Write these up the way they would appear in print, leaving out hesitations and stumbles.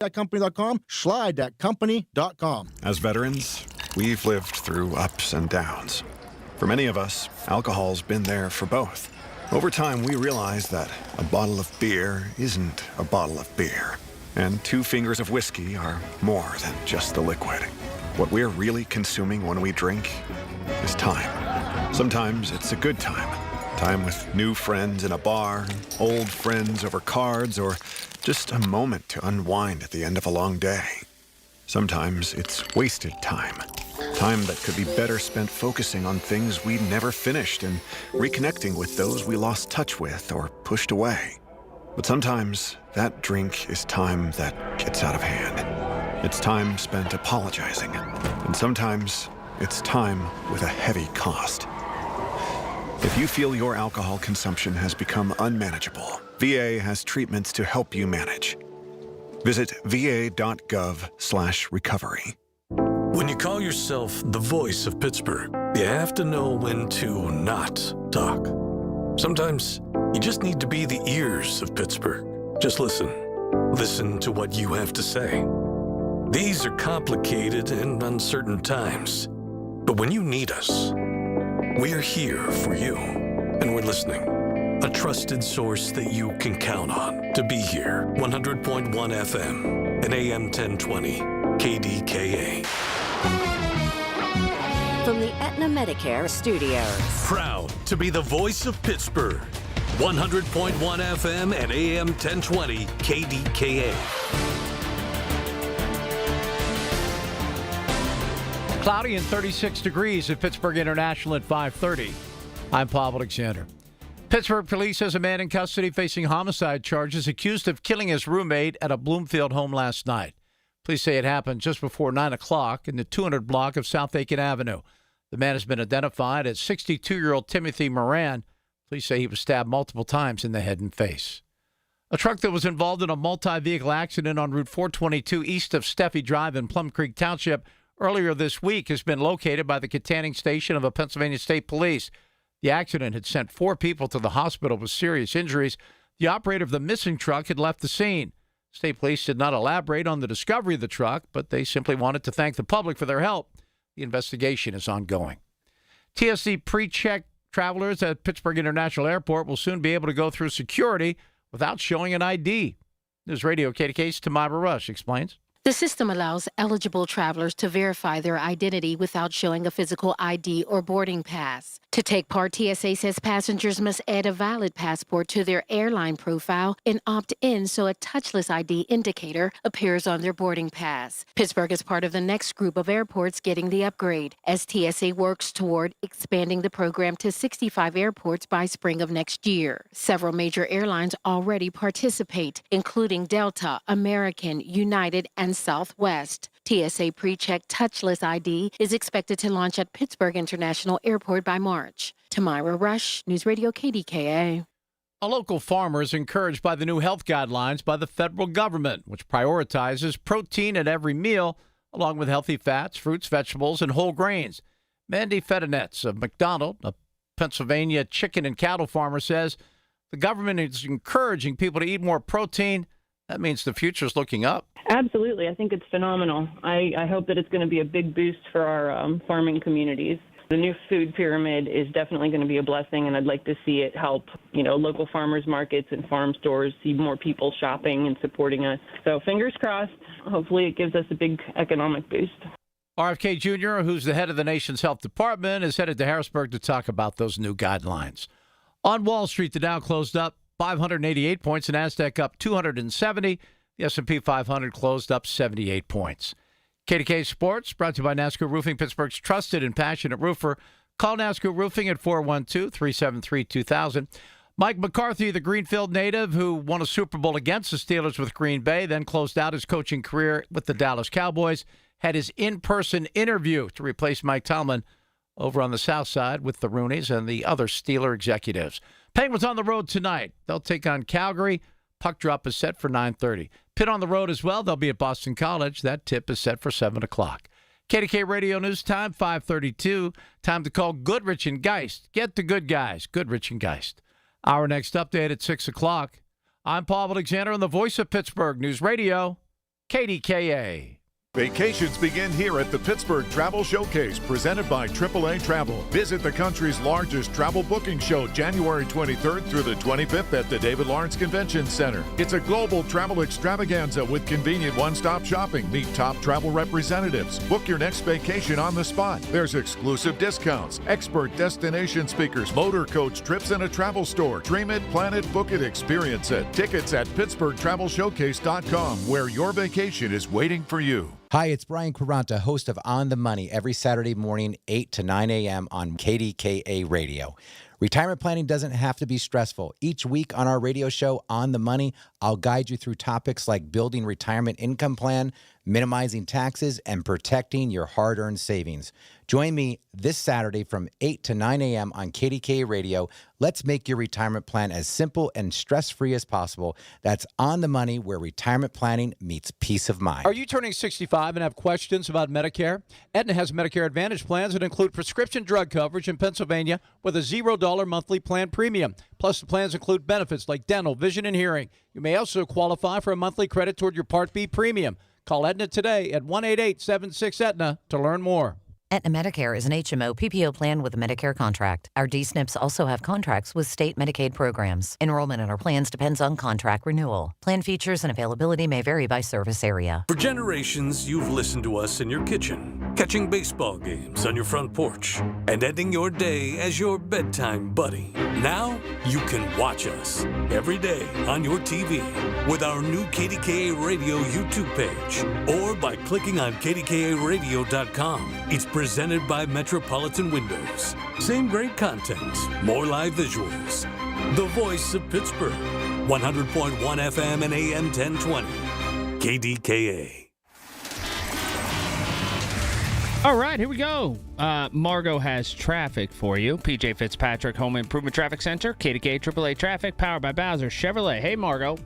Company.com, Schley.company.com. As veterans, we've lived through ups and downs. For many of us, alcohol's been there for both. Over time, we realized that a bottle of beer isn't a bottle of beer, and 2 fingers of whiskey are more than just the liquid. What we're really consuming when we drink is time. Sometimes it's a good time. Time with new friends in a bar, old friends over cards, or just a moment to unwind at the end of a long day. Sometimes it's wasted time. Time that could be better spent focusing on things we never finished and reconnecting with those we lost touch with or pushed away. But sometimes that drink is time that gets out of hand. It's time spent apologizing. And sometimes it's time with a heavy cost. If you feel your alcohol consumption has become unmanageable, VA has treatments to help you manage. Visit va.gov/recovery. When you call yourself the voice of Pittsburgh, you have to know when to not talk. Sometimes you just need to be the ears of Pittsburgh. Just listen. Listen to what you have to say. These are complicated and uncertain times, but when you need us, we're here for you, and we're listening. A trusted source that you can count on to be here. 100.1 FM and AM 1020, KDKA. From the Aetna Medicare Studios. Proud to be the voice of Pittsburgh. 100.1 FM and AM 1020, KDKA. Cloudy and 36 degrees at Pittsburgh International at 5:30. I'm Paul Alexander. Pittsburgh police has a man in custody facing homicide charges accused of killing his roommate at a Bloomfield home last night. Police say it happened just before 9 o'clock in the 200 block of South Aiken Avenue. The man has been identified as 62-year-old Timothy Moran. Police say he was stabbed multiple times in the head and face. A truck that was involved in a multi-vehicle accident on Route 422 east of Steffi Drive in Plum Creek Township earlier this week has been located by the Katanning Station of the Pennsylvania State Police. The accident had sent 4 people to the hospital with serious injuries. The operator of the missing truck had left the scene. State Police did not elaborate on the discovery of the truck, but they simply wanted to thank the public for their help. The investigation is ongoing. TSA pre-check travelers at Pittsburgh International Airport will soon be able to go through security without showing an ID. News Radio KDKA's Tamara Rush explains. The system allows eligible travelers to verify their identity without showing a physical ID or boarding pass. To take part, TSA says passengers must add a valid passport to their airline profile and opt in so a touchless ID indicator appears on their boarding pass. Pittsburgh is part of the next group of airports getting the upgrade, as TSA works toward expanding the program to 65 airports by spring of next year. Several major airlines already participate, including Delta, American, United, and Southwest. TSA PreCheck Touchless ID is expected to launch at Pittsburgh International Airport by March. Tamara Rush, News Radio KDKA. A local farmer is encouraged by the new health guidelines by the federal government, which prioritizes protein at every meal, along with healthy fats, fruits, vegetables, and whole grains. Mandy Fedonetz of McDonald, a Pennsylvania chicken and cattle farmer, says the government is encouraging people to eat more protein. That means the future is looking up. Absolutely. I think it's phenomenal. I hope that it's going to be a big boost for our farming communities. The new food pyramid is definitely going to be a blessing, and I'd like to see it help, local farmers markets and farm stores, see more people shopping and supporting us. So fingers crossed. Hopefully it gives us a big economic boost. RFK Jr., who's the head of the nation's health department, is headed to Harrisburg to talk about those new guidelines. On Wall Street, the Dow closed up 588 points, the NASDAQ up 270. The S&P 500 closed up 78 points. KDK Sports, brought to you by NASCO Roofing, Pittsburgh's trusted and passionate roofer. Call NASCO Roofing at 412-373-2000. Mike McCarthy, the Greenfield native who won a Super Bowl against the Steelers with Green Bay, then closed out his coaching career with the Dallas Cowboys, had his in-person interview to replace Mike Tomlin over on the South Side with the Rooneys and the other Steeler executives. Penguins on the road tonight. They'll take on Calgary. Puck drop is set for 9:30. Pitt on the road as well. They'll be at Boston College. That tip is set for 7 o'clock. KDK Radio News Time, 5:32. Time to call Goodrich and Geist. Get the good guys, Goodrich and Geist. Our next update at 6 o'clock. I'm Paul Alexander on the voice of Pittsburgh News Radio KDKA. Vacations begin here at the Pittsburgh Travel Showcase, presented by AAA Travel. Visit the country's largest travel booking show January 23rd through the 25th at the David Lawrence Convention Center. It's a global travel extravaganza with convenient one-stop shopping. Meet top travel representatives. Book your next vacation on the spot. There's exclusive discounts, expert destination speakers, motor coach trips, and a travel store. Dream it, plan it, book it, experience it. Tickets at PittsburghTravelShowcase.com, where your vacation is waiting for you. Hi, it's Brian Quaranta, host of On the Money, every Saturday morning, 8 to 9 a.m. on KDKA Radio. Retirement planning doesn't have to be stressful. Each week on our radio show, On the Money, I'll guide you through topics like building retirement income plan, minimizing taxes, and protecting your hard-earned savings. Join me this Saturday from 8 to 9 a.m. on KDKA Radio. Let's make your retirement plan as simple and stress-free as possible. That's On the Money, where retirement planning meets peace of mind. Are you turning 65 and have questions about Medicare? Aetna has Medicare Advantage plans that include prescription drug coverage in Pennsylvania with a $0 monthly plan premium. Plus, the plans include benefits like dental, vision, and hearing. You may also qualify for a monthly credit toward your Part B premium. Call Aetna today at 1-888-76-AETNA to learn more. Aetna Medicare is an HMO PPO plan with a Medicare contract. Our D-SNPs also have contracts with state Medicaid programs. Enrollment in our plans depends on contract renewal. Plan features and availability may vary by service area. For generations, you've listened to us in your kitchen, catching baseball games on your front porch, and ending your day as your bedtime buddy. Now, you can watch us every day on your TV with our new KDKA Radio YouTube page or by clicking on KDKARadio.com. It's presented by Metropolitan Windows. Same great content, more live visuals. The voice of Pittsburgh. 100.1 FM and AM 1020. KDKA. All right, here we go. Margot has traffic for you. PJ Fitzpatrick, Home Improvement Traffic Center. KDKA AAA Traffic, powered by Bowser Chevrolet. Hey, Margot.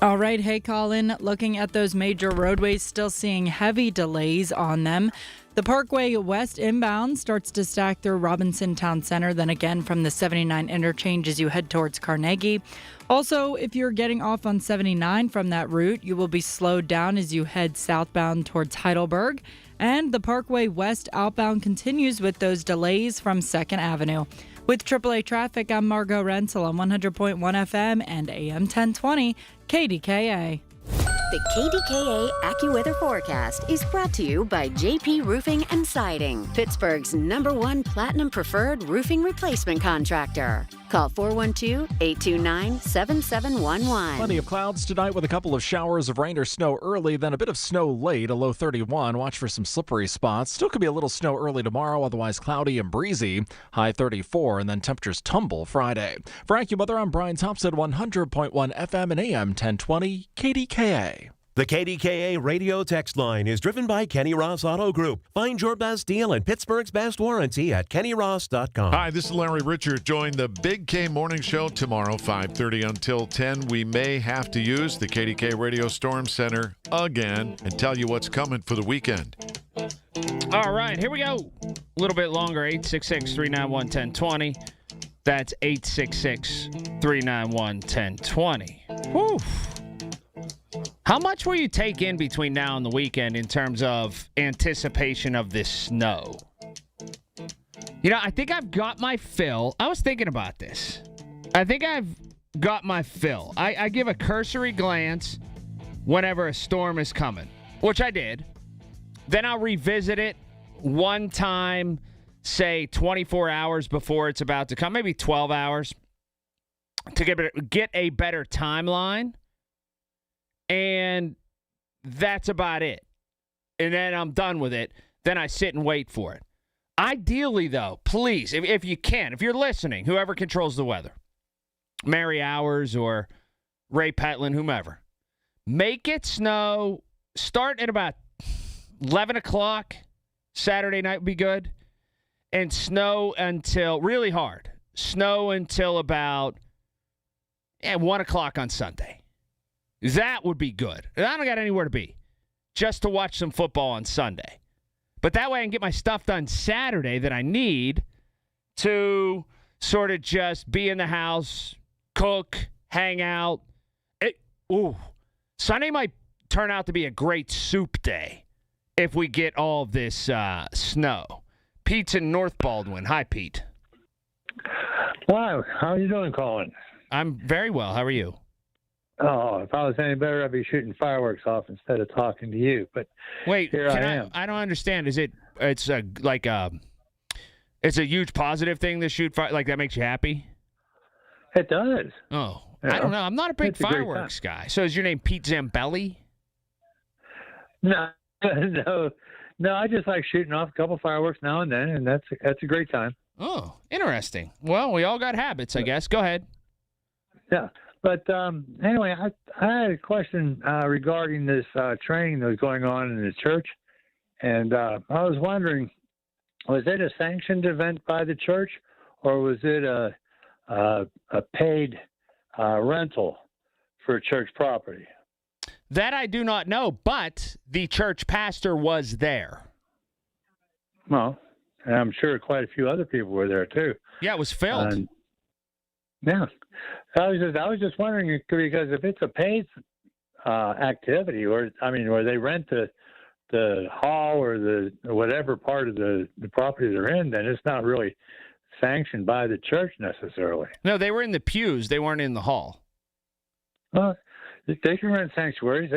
All right. Hey, Colin. Looking at those major roadways, still seeing heavy delays on them. The Parkway West inbound starts to stack through Robinson Town Center, then again from the 79 interchange as you head towards Carnegie. Also, if you're getting off on 79 from that route, you will be slowed down as you head southbound towards Heidelberg. And the Parkway West outbound continues with those delays from 2nd Avenue. With AAA Traffic, I'm Margot Renzel on 100.1 FM and AM 1020 KDKA. The KDKA AccuWeather forecast is brought to you by JP Roofing and Siding, Pittsburgh's #1 Platinum Preferred Roofing Replacement Contractor. Call 412-829-7711. Plenty of clouds tonight with a couple of showers of rain or snow early, then a bit of snow late, a low 31. Watch for some slippery spots. Still could be a little snow early tomorrow, otherwise cloudy and breezy, high 34, and then temperatures tumble Friday. For AccuWeather, I'm Brian Thompson, 100.1 FM and AM 1020 KDKA. The KDKA radio text line is driven by Kenny Ross Auto Group. Find your best deal and Pittsburgh's best warranty at kennyross.com. Hi, this is Larry Richard. Join the Big K Morning Show tomorrow, 5:30 until 10. We may have to use the KDK Radio Storm Center again and tell you what's coming for the weekend. All right, here we go. A little bit longer, 866-391-1020. That's 866-391-1020. Whew. How much will you take in between now and the weekend in terms of anticipation of this snow? You know, I think I've got my fill. I was thinking about this. I think I've got my fill. I give a cursory glance whenever a storm is coming, which I did. Then I'll revisit it one time, say 24 hours before it's about to come, maybe 12 hours, to get a better timeline. And that's about it. And then I'm done with it. Then I sit and wait for it. Ideally, though, please, if you can, if you're listening, whoever controls the weather, Mary Hours or Ray Petlin, whomever, make it snow. Start at about 11 o'clock. Saturday night would be good. And snow until, really hard, snow until about 1 o'clock on Sunday. That would be good. And I don't got anywhere to be, just to watch some football on Sunday. But that way I can get my stuff done Saturday that I need to sort of just be in the house, cook, hang out. Sunday might turn out to be a great soup day if we get all of this snow. Pete's in North Baldwin. Hi, Pete. Wow, how are you doing, Colin? I'm very well. How are you? Oh, if I was any better, I'd be shooting fireworks off instead of talking to you. But wait, here I am. I don't understand. Is it's a huge positive thing to shoot fire? Like that makes you happy? It does. Oh, I don't know. I'm not a big fireworks guy. So is your name Pete Zambelli? No. I just like shooting off a couple fireworks now and then, and that's a great time. Oh, interesting. Well, we all got habits, I guess. Go ahead. Yeah. But anyway, I had a question regarding this training that was going on in the church. And I was wondering, was it a sanctioned event by the church, or was it a paid rental for church property? That I do not know, but the church pastor was there. Well, and I'm sure quite a few other people were there, too. Yeah, it was filled. Yeah. I was just wondering, because if it's a paid activity, where they rent the hall or the whatever part of the property they're in, then it's not really sanctioned by the church necessarily. No, they were in the pews. They weren't in the hall. Well, they can rent sanctuaries.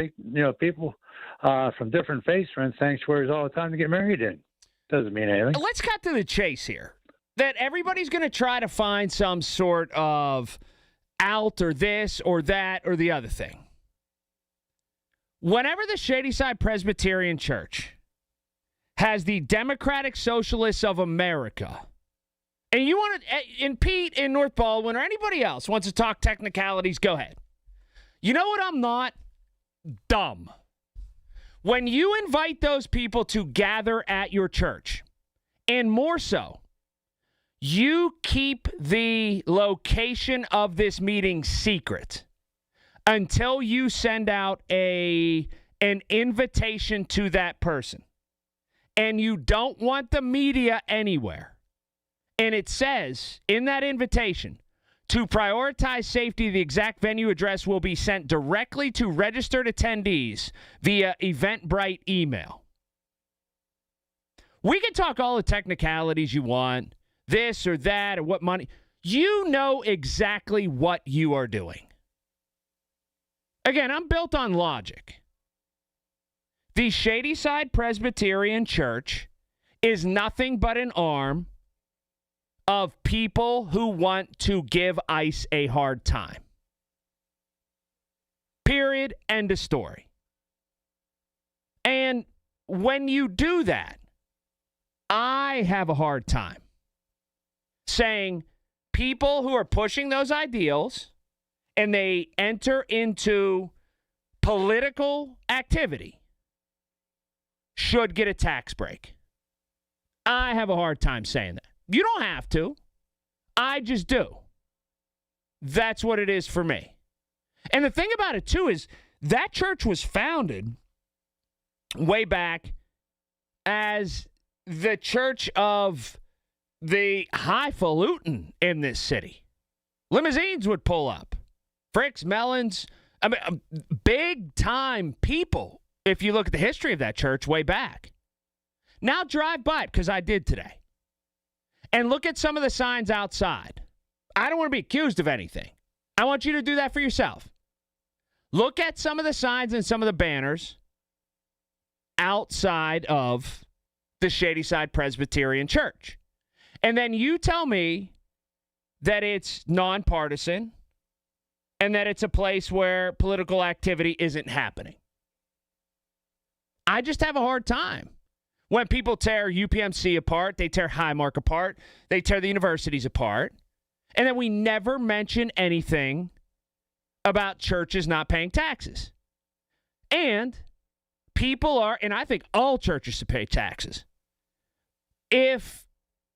People from different faiths rent sanctuaries all the time to get married in. Doesn't mean anything. Let's cut to the chase here. That everybody's going to try to find some sort of out or this or that or the other thing. Whenever the Shadyside Presbyterian Church has the Democratic Socialists of America, and you want to, and Pete in North Baldwin or anybody else wants to talk technicalities, go ahead. You know what I'm not? Dumb. When you invite those people to gather at your church, and more so, you keep the location of this meeting secret until you send out an invitation to that person. And you don't want the media anywhere. And it says in that invitation, to prioritize safety, the exact venue address will be sent directly to registered attendees via Eventbrite email. We can talk all the technicalities you want, this or that, or what money. You know exactly what you are doing. Again, I'm built on logic. The Shadyside Presbyterian Church is nothing but an arm of people who want to give ICE a hard time. Period. End of story. And when you do that, I have a hard time saying people who are pushing those ideals and they enter into political activity should get a tax break. I have a hard time saying that. You don't have to. I just do. That's what it is for me. And the thing about it, too, is that church was founded way back as the church of the highfalutin in this city. Limousines would pull up. Fricks, Melons, big-time people, if you look at the history of that church way back. Now drive by it, because I did today. And look at some of the signs outside. I don't want to be accused of anything. I want you to do that for yourself. Look at some of the signs and some of the banners outside of the Shadyside Presbyterian Church. And then you tell me that it's nonpartisan and that it's a place where political activity isn't happening. I just have a hard time. When people tear UPMC apart, they tear Highmark apart, they tear the universities apart, and then we never mention anything about churches not paying taxes. And people are, and I think all churches should pay taxes. If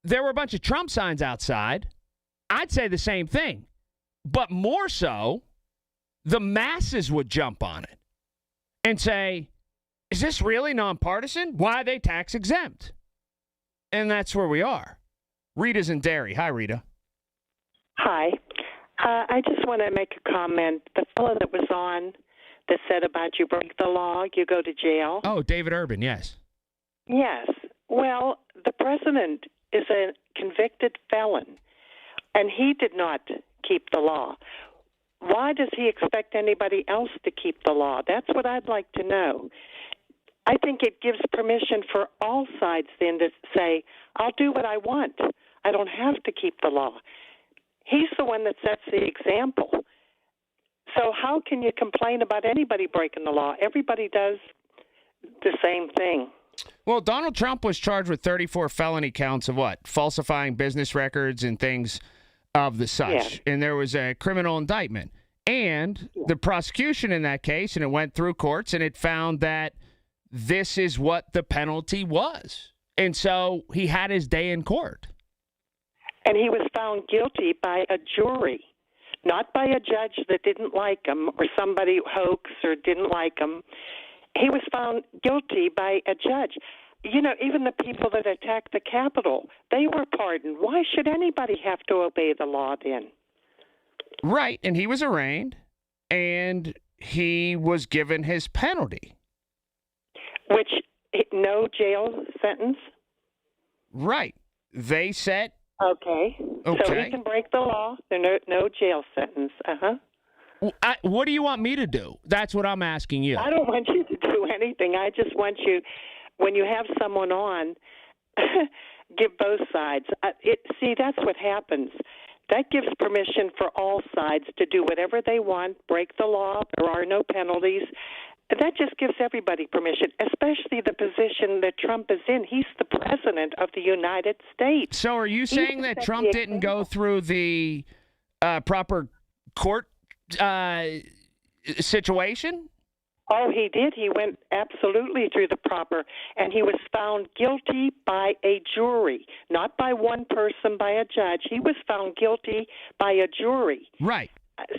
there were a bunch of Trump signs outside, I'd say the same thing. But more so, the masses would jump on it and say, is this really nonpartisan? Why are they tax exempt? And that's where we are. Rita's in Derry. Hi, Rita. Hi. I just want to make a comment. The fellow that was on that said about you break the law, you go to jail? Oh, David Urban, yes. Yes. Well, the president is a convicted felon, and he did not keep the law. Why does he expect anybody else to keep the law? That's what I'd like to know. I think it gives permission for all sides then to say, I'll do what I want. I don't have to keep the law. He's the one that sets the example. So how can you complain about anybody breaking the law? Everybody does the same thing. Well, Donald Trump was charged with 34 felony counts of what? Falsifying business records and things of the such. Yeah. And there was a criminal indictment. And the prosecution in that case, and it went through courts, and it found that this is what the penalty was. And so he had his day in court. And he was found guilty by a jury, not by a judge that didn't like him or somebody hoaxed or didn't like him. He was found guilty by a judge. You know, even the people that attacked the Capitol, they were pardoned. Why should anybody have to obey the law then? Right, and he was arraigned, and he was given his penalty. Which, no jail sentence? Right. They said... Okay. So he can break the law. There's no jail sentence. Uh-huh. What do you want me to do? That's what I'm asking you. I don't want you to do anything. I just want you, when you have someone on, give both sides. See, that's what happens. That gives permission for all sides to do whatever they want, break the law. There are no penalties. That just gives everybody permission, especially the position that Trump is in. He's the president of the United States. So are you saying that Trump didn't go through the proper court situation? Oh, he did. He went absolutely through the proper, and he was found guilty by a jury, not by one person, by a judge. He was found guilty by a jury. Right.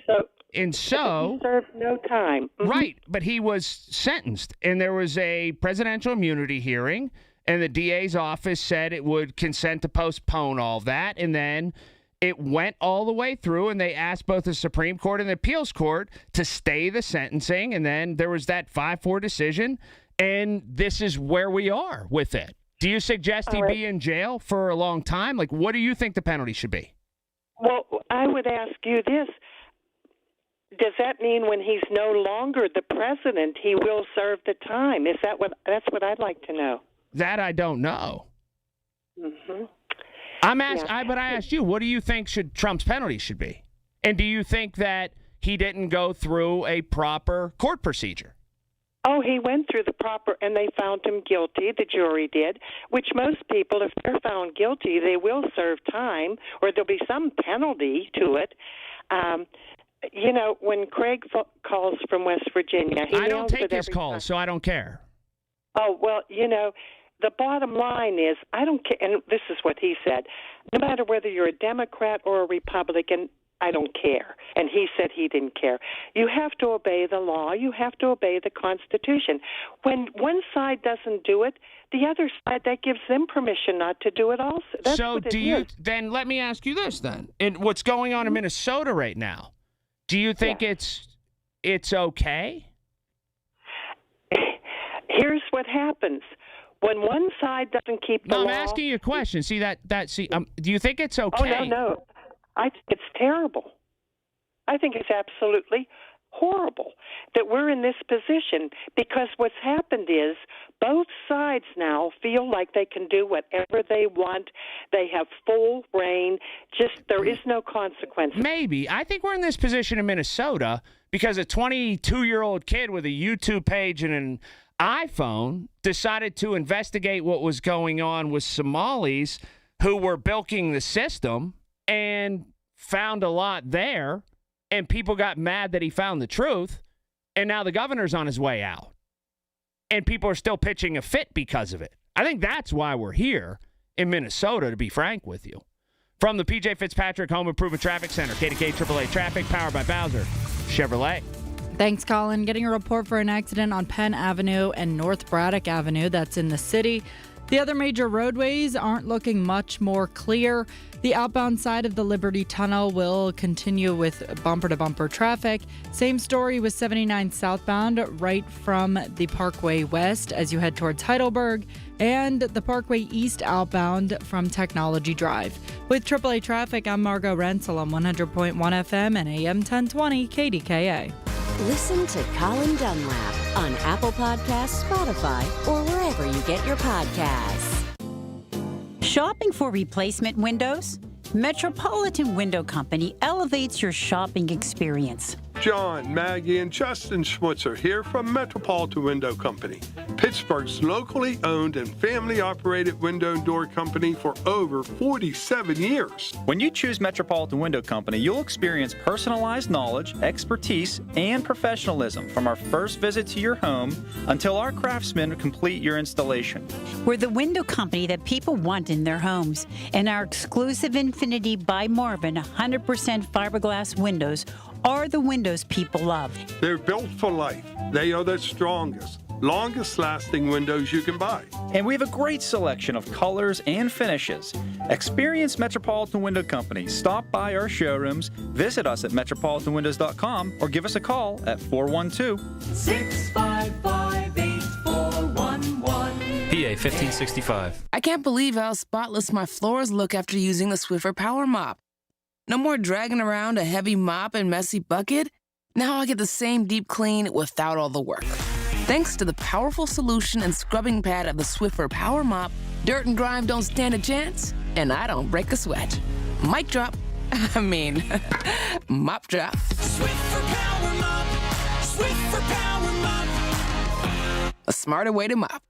So he served no time. Mm-hmm. Right, but he was sentenced, and there was a presidential immunity hearing, and the DA's office said it would consent to postpone all that, and then it went all the way through, and they asked both the Supreme Court and the appeals court to stay the sentencing, and then there was that 5-4 decision, and this is where we are with it. Do you suggest he be in jail for a long time? Like, what do you think the penalty should be? Well, I would ask you this. Does that mean when he's no longer the president, he will serve the time? That's what I'd like to know. That I don't know. Mm-hmm. But I asked you, what do you think Trump's penalty should be? And do you think that he didn't go through a proper court procedure? Oh, he went through the proper, and they found him guilty, the jury did, which most people, if they're found guilty, they will serve time, or there'll be some penalty to it. You know, when Craig calls from West Virginia, I don't take his calls, so I don't care. Oh, well, you know, the bottom line is, I don't care, and this is what he said, no matter whether you're a Democrat or a Republican, I don't care. And he said he didn't care. You have to obey the law. You have to obey the Constitution. When one side doesn't do it, the other side, that gives them permission not to do it also. That's so what it do you, is. then let me ask you this then. In what's going on in Minnesota right now, do you think it's okay? Here's what happens. When one side doesn't keep the law... I'm asking you a question. See, do you think it's okay? Oh, no. I think it's terrible. I think it's absolutely horrible that we're in this position, because what's happened is both sides now feel like they can do whatever they want. They have full reign. There is no consequence. Maybe. I think we're in this position in Minnesota because a 22-year-old kid with a YouTube page and an iPhone decided to investigate what was going on with Somalis who were bilking the system and found a lot there, and people got mad that he found the truth, and now the governor's on his way out, and people are still pitching a fit because of it. I think that's why we're here in Minnesota, to be frank with you. From the P.J. Fitzpatrick Home Improvement Traffic Center, KDKA AAA Traffic, powered by Bowser Chevrolet. Thanks, Colin. Getting a report for an accident on Penn Avenue and North Braddock Avenue. That's in the city. The other major roadways aren't looking much more clear. The outbound side of the Liberty Tunnel will continue with bumper-to-bumper traffic. Same story with 79 southbound right from the Parkway West as you head towards Heidelberg, and the Parkway East outbound from Technology Drive. With AAA traffic, I'm Margot Rensel on 100.1 FM and AM 1020 KDKA. Listen to Colin Dunlap on Apple Podcasts, Spotify, or wherever you get your podcasts. Shopping for replacement windows? Metropolitan Window Company elevates your shopping experience. John, Maggie, and Justin Schmutzer here from Metropolitan Window Company, Pittsburgh's locally owned and family-operated window and door company for over 47 years. When you choose Metropolitan Window Company, you'll experience personalized knowledge, expertise, and professionalism from our first visit to your home until our craftsmen complete your installation. We're the window company that people want in their homes, and our exclusive Infinity by Marvin 100% fiberglass windows are the windows people love. They're built for life. They are the strongest, longest-lasting windows you can buy. And we have a great selection of colors and finishes. Experience Metropolitan Window Company. Stop by our showrooms, visit us at metropolitanwindows.com, or give us a call at 412-655-8411. PA 1565. I can't believe how spotless my floors look after using the Swiffer Power Mop. No more dragging around a heavy mop and messy bucket. Now I get the same deep clean without all the work. Thanks to the powerful solution and scrubbing pad of the Swiffer Power Mop, dirt and grime don't stand a chance, and I don't break a sweat. Mic drop. Mop drop. Swiffer Power Mop. Swiffer Power Mop. A smarter way to mop.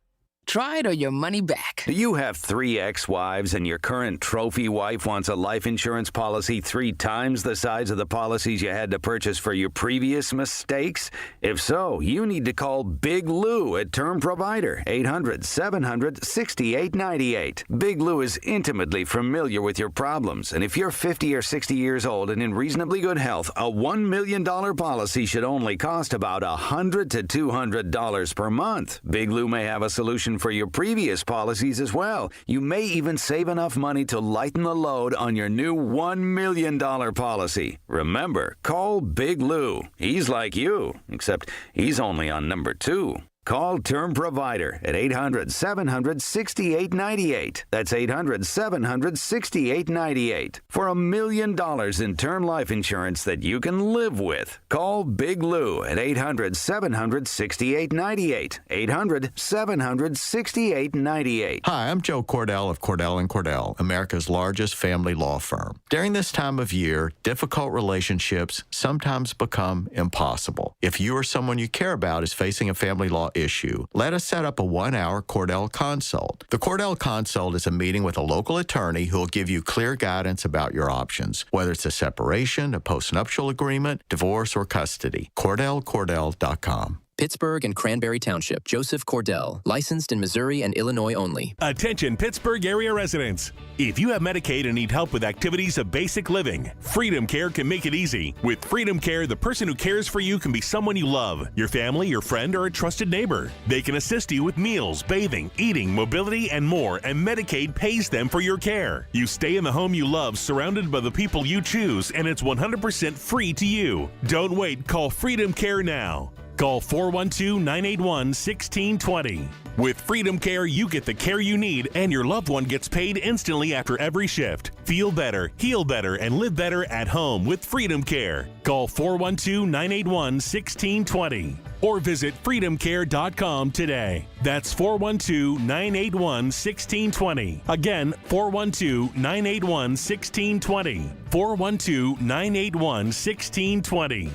Try it or your money back. Do you have 3 ex-wives and your current trophy wife wants a life insurance policy 3 times the size of the policies you had to purchase for your previous mistakes? If so, you need to call Big Lou at Term Provider, 800-700-6898. Big Lou is intimately familiar with your problems, and if you're 50 or 60 years old and in reasonably good health, a $1 million policy should only cost about $100 to $200 per month. Big Lou may have a solution for your previous policies as well. You may even save enough money to lighten the load on your new $1 million policy. Remember, call Big Lou. He's like you, except he's only on number 2. Call Term Provider at 800-700-6898. That's 800-700-6898. For $1 million in term life insurance that you can live with. Call Big Lou at 800-700-6898. 800-700-6898. Hi, I'm Joe Cordell of Cordell & Cordell, America's largest family law firm. During this time of year, difficult relationships sometimes become impossible. If you or someone you care about is facing a family law issue, let us set up a 1-hour Cordell Consult. The Cordell Consult is a meeting with a local attorney who will give you clear guidance about your options, whether it's a separation, a postnuptial agreement, divorce, or custody. CordellCordell.com. Pittsburgh and Cranberry Township. Joseph Cordell. Licensed in Missouri and Illinois only. Attention Pittsburgh area residents. If you have Medicaid and need help with activities of basic living, Freedom Care can make it easy. With Freedom Care, the person who cares for you can be someone you love, your family, your friend, or a trusted neighbor. They can assist you with meals, bathing, eating, mobility, and more, and Medicaid pays them for your care. You stay in the home you love, surrounded by the people you choose, and it's 100% free to you. Don't wait. Call Freedom Care now. Call 412-981-1620. With Freedom Care, you get the care you need, and your loved one gets paid instantly after every shift. Feel better, heal better, and live better at home with Freedom Care. Call 412-981-1620 or visit freedomcare.com today. That's 412-981-1620. Again, 412-981-1620. 412-981-1620.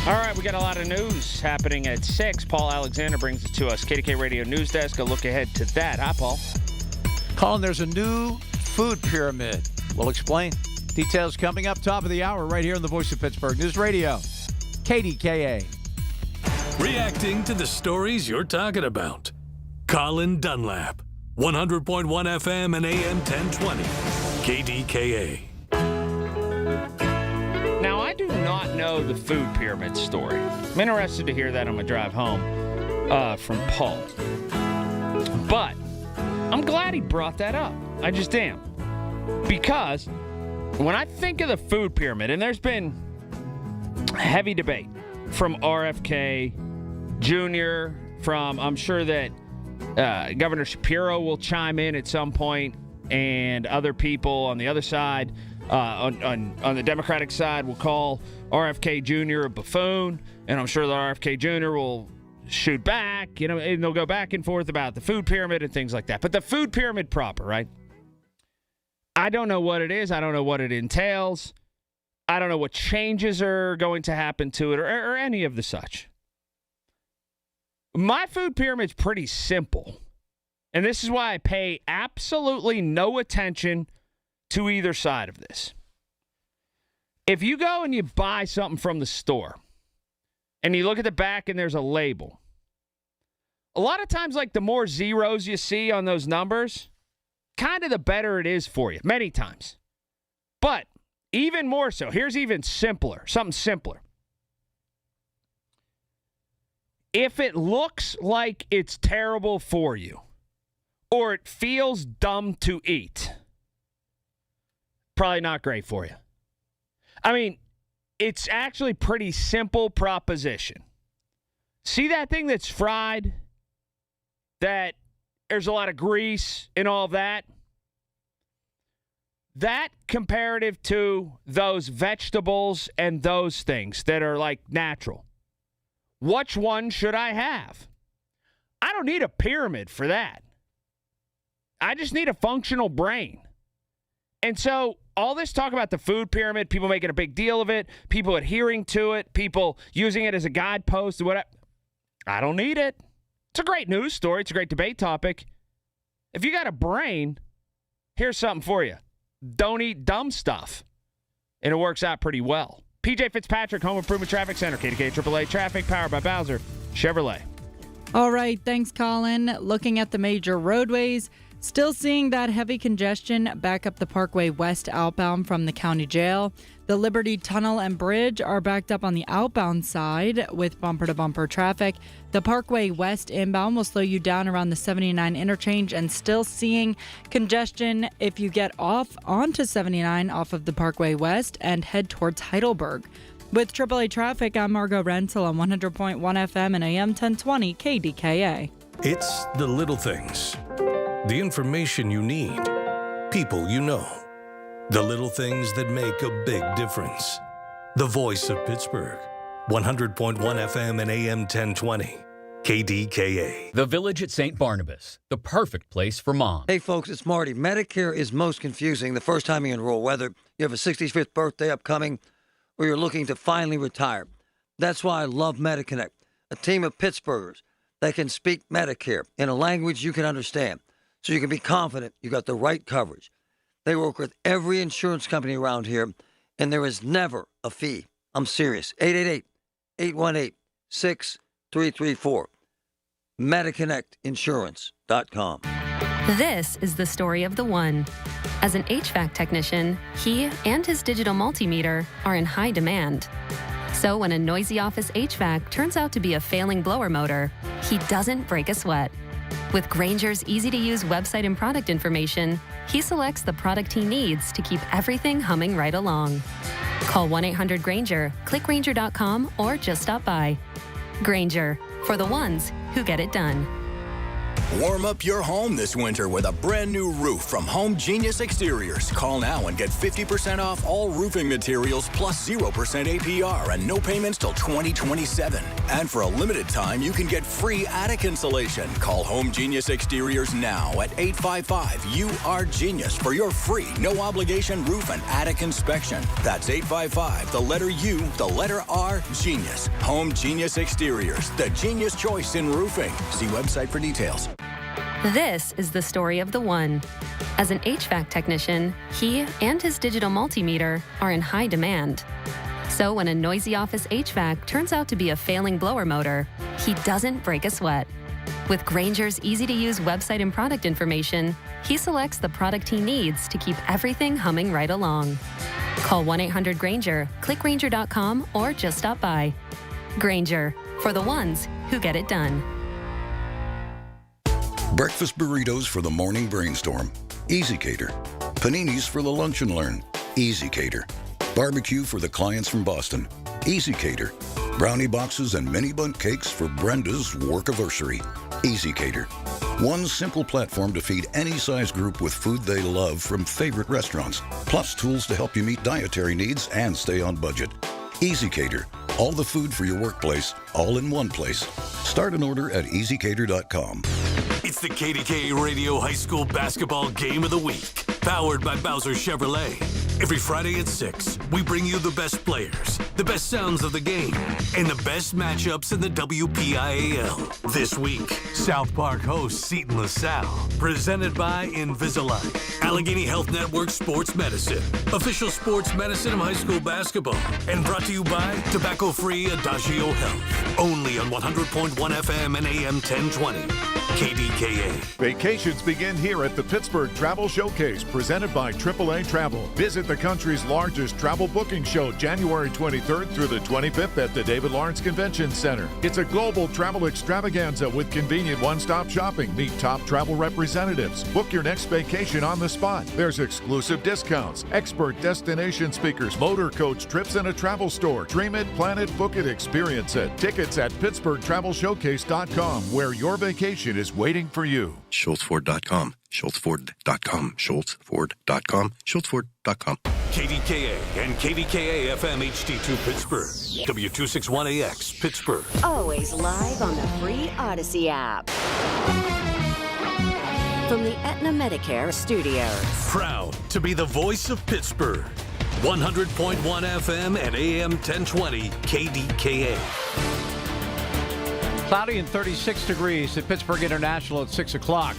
All right, we got a lot of news happening at 6. Paul Alexander brings it to us. KDK Radio News Desk. A look ahead to that. Hi, Paul. Colin, there's a new food pyramid. We'll explain. Details coming up top of the hour right here on the Voice of Pittsburgh News Radio, KDKA. Reacting to the stories you're talking about. Colin Dunlap, 100.1 FM and AM 1020, KDKA. Now, I do know the food pyramid story. I'm interested to hear that on my drive home from Paul. But I'm glad he brought that up. I just am. Because when I think of the food pyramid, and there's been heavy debate from RFK Jr., from, I'm sure that Governor Shapiro will chime in at some point, and other people on the other side, on the Democratic side, will call RFK Jr. a buffoon, and I'm sure that RFK Jr. will shoot back, and they'll go back and forth about the food pyramid and things like that. But the food pyramid proper, right? I don't know what it is. I don't know what it entails. I don't know what changes are going to happen to it or any of the such. My food pyramid's pretty simple. And this is why I pay absolutely no attention to either side of this. If you go and you buy something from the store and you look at the back and there's a label, a lot of times, like, the more zeros you see on those numbers, kind of the better it is for you, many times. But even more so, here's even simpler, something simpler. If it looks like it's terrible for you, or it feels dumb to eat, probably not great for you. I mean, it's actually pretty simple proposition. See that thing that's fried, that there's a lot of grease and all that? That comparative to those vegetables and those things that are like natural. Which one should I have? I don't need a pyramid for that. I just need a functional brain. And so all this talk about the food pyramid, people making a big deal of it, people adhering to it, people using it as a guidepost, whatever. I don't need it. It's a great news story. It's a great debate topic. If you got a brain, here's something for you. Don't eat dumb stuff. And it works out pretty well. PJ Fitzpatrick, Home Improvement Traffic Center, KDKA-AA Traffic, powered by Bowser Chevrolet. All right, thanks, Colin. Looking at the major roadways, still seeing that heavy congestion back up the Parkway West outbound from the county jail. The Liberty Tunnel and Bridge are backed up on the outbound side with bumper-to-bumper traffic. The Parkway West inbound will slow you down around the 79 interchange, and still seeing congestion if you get off onto 79 off of the Parkway West and head towards Heidelberg. With AAA Traffic, I'm Margot Rental on 100.1 FM and AM 1020 KDKA. It's the little things. The information you need. People you know. The little things that make a big difference. The voice of Pittsburgh. 100.1 FM and AM 1020. KDKA. The Village at St. Barnabas. The perfect place for mom. Hey, folks, it's Marty. Medicare is most confusing the first time you enroll, whether you have a 65th birthday upcoming or you're looking to finally retire. That's why I love MediConnect, a team of Pittsburghers that can speak Medicare in a language you can understand, so you can be confident you got the right coverage. They work with every insurance company around here, and there is never a fee. I'm serious. 888-818-6334. MediConnectInsurance.com. This is the story of the one. As an HVAC technician, he and his digital multimeter are in high demand. So when a noisy office HVAC turns out to be a failing blower motor, he doesn't break a sweat. With Grainger's easy-to-use website and product information, he selects the product he needs to keep everything humming right along. Call 1-800-GRAINGER, click Grainger.com, or just stop by. Grainger, for the ones who get it done. Warm up your home this winter with a brand new roof from Home Genius Exteriors. Call now and get 50% off all roofing materials plus 0% APR and no payments till 2027. And for a limited time, you can get free attic insulation. Call Home Genius Exteriors now at 855-UR-GENIUS for your free, no obligation roof and attic inspection. That's 855, the letter U, the letter R, Genius. Home Genius Exteriors, the genius choice in roofing. See website for details. This is the story of the one. As an HVAC technician, he and his digital multimeter are in high demand. So when a noisy office HVAC turns out to be a failing blower motor, he doesn't break a sweat. With Grainger's easy-to-use website and product information, he selects the product he needs to keep everything humming right along. Call 1-800-GRANGER, click Grainger.com, or just stop by. Grainger, for the ones who get it done. Breakfast burritos for the morning brainstorm. Easy Cater. Paninis for the lunch and learn. Easy Cater. Barbecue for the clients from Boston. Easy Cater. Brownie boxes and mini bundt cakes for Brenda's workiversary. Easy Cater. One simple platform to feed any size group with food they love from favorite restaurants, plus tools to help you meet dietary needs and stay on budget. Easy Cater. All the food for your workplace, all in one place. Start an order at easycater.com. It's the KDKA Radio High School Basketball Game of the Week, powered by Bowser Chevrolet. Every Friday at 6, we bring you the best players, the best sounds of the game, and the best matchups in the WPIAL. This week, South Park hosts Seton LaSalle, presented by Invisalign, Allegheny Health Network Sports Medicine, official sports medicine of high school basketball, and brought to you by tobacco-free Adagio Health, only on 100.1 FM and AM 1020. KDKA. Vacations begin here at the Pittsburgh Travel Showcase, presented by AAA Travel. Visit the country's largest travel booking show January 23rd through the 25th at the David Lawrence Convention Center. It's a global travel extravaganza with convenient one-stop shopping. Meet top travel representatives. Book your next vacation on the spot. There's exclusive discounts, expert destination speakers, motor coach trips, and a travel store. Dream it, plan it, book it, experience it. Tickets at PittsburghTravelShowcase.com, where your vacation is waiting for you. SchultzFord.com. SchultzFord.com. SchultzFord.com. SchultzFord.com. KDKA and KDKA-FM HD2 Pittsburgh. W261AX Pittsburgh. Always live on the free Odyssey app. From the Aetna Medicare studios. Proud to be the voice of Pittsburgh. 100.1 FM and AM 1020 KDKA. Cloudy and 36 degrees at Pittsburgh International at 6 o'clock.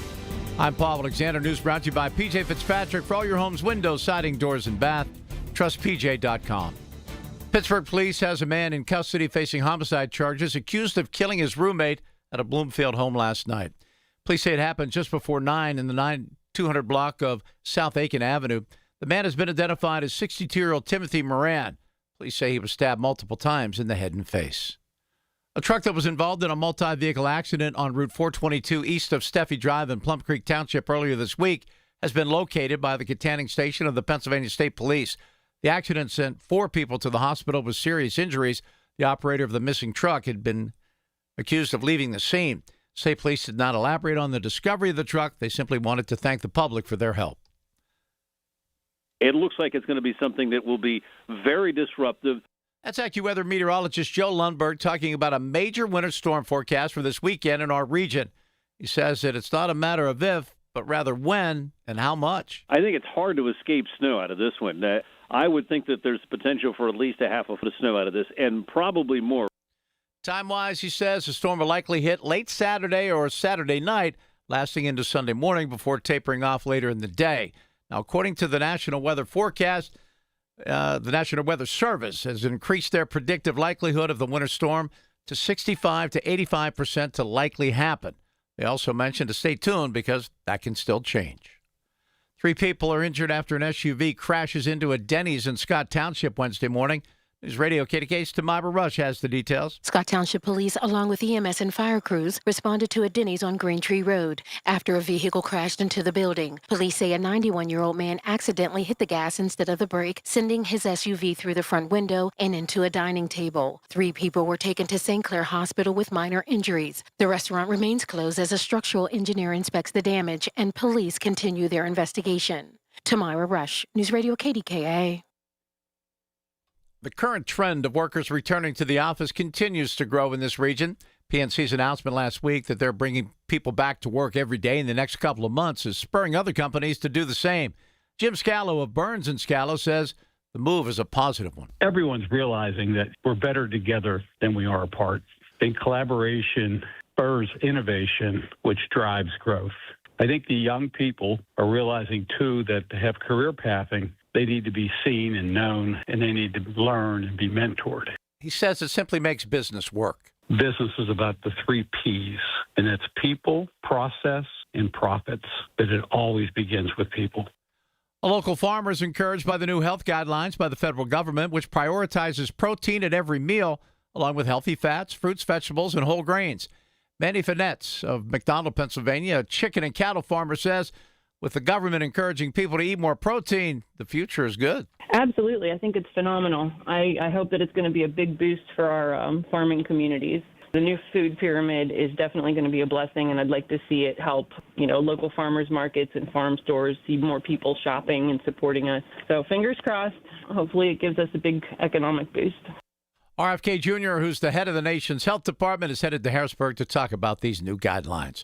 I'm Paul Alexander. News brought to you by PJ Fitzpatrick. For all your home's windows, siding, doors, and bath, trust PJ.com. Pittsburgh police has a man in custody facing homicide charges accused of killing his roommate at a Bloomfield home last night. Police say it happened just before 9 in the 9200 block of South Aiken Avenue. The man has been identified as 62-year-old Timothy Moran. Police say he was stabbed multiple times in the head and face. A truck that was involved in a multi-vehicle accident on Route 422 east of Steffi Drive in Plum Creek Township earlier this week has been located by the Katanning Station of the Pennsylvania State Police. The accident sent 4 people to the hospital with serious injuries. The operator of the missing truck had been accused of leaving the scene. State Police did not elaborate on the discovery of the truck. They simply wanted to thank the public for their help. It looks like it's going to be something that will be very disruptive. That's AccuWeather meteorologist Joe Lundberg talking about a major winter storm forecast for this weekend in our region. He says that it's not a matter of if, but rather when and how much. I think it's hard to escape snow out of this one. I would think that there's potential for at least a half a foot of snow out of this, and probably more. Time-wise, he says, the storm will likely hit late Saturday or Saturday night, lasting into Sunday morning before tapering off later in the day. Now, according to the National Weather Forecast, the National Weather Service has increased their predictive likelihood of the winter storm to 65 to 85% to likely happen. They also mentioned to stay tuned because that can still change. 3 people are injured after an SUV crashes into a Denny's in Scott Township Wednesday morning. News Radio KDKA's Tamira Rush has the details. Scott Township Police, along with EMS and fire crews, responded to a Denny's on Green Tree Road after a vehicle crashed into the building. Police say a 91-year-old man accidentally hit the gas instead of the brake, sending his SUV through the front window and into a dining table. 3 people were taken to St. Clair Hospital with minor injuries. The restaurant remains closed as a structural engineer inspects the damage, and police continue their investigation. Tamira Rush, News Radio KDKA. The current trend of workers returning to the office continues to grow in this region. PNC's announcement last week that they're bringing people back to work every day in the next couple of months is spurring other companies to do the same. Jim Scallo of Burns & Scallo says the move is a positive one. Everyone's realizing that we're better together than we are apart. And collaboration spurs innovation, which drives growth. I think the young people are realizing, too, that to have career pathing, they need to be seen and known, and they need to learn and be mentored. He says it simply makes business work. Business is about the 3 Ps, and that's people, process, and profits, but it always begins with people. A local farmer is encouraged by the new health guidelines by the federal government, which prioritizes protein at every meal, along with healthy fats, fruits, vegetables, and whole grains. Mandy Finetz of McDonald, Pennsylvania, a chicken and cattle farmer, says with the government encouraging people to eat more protein, the future is good. Absolutely. I think it's phenomenal. I hope that it's going to be a big boost for our farming communities. The new food pyramid is definitely going to be a blessing, and I'd like to see it help, local farmers markets and farm stores, see more people shopping and supporting us. So fingers crossed. Hopefully it gives us a big economic boost. RFK Jr., who's the head of the nation's health department, is headed to Harrisburg to talk about these new guidelines.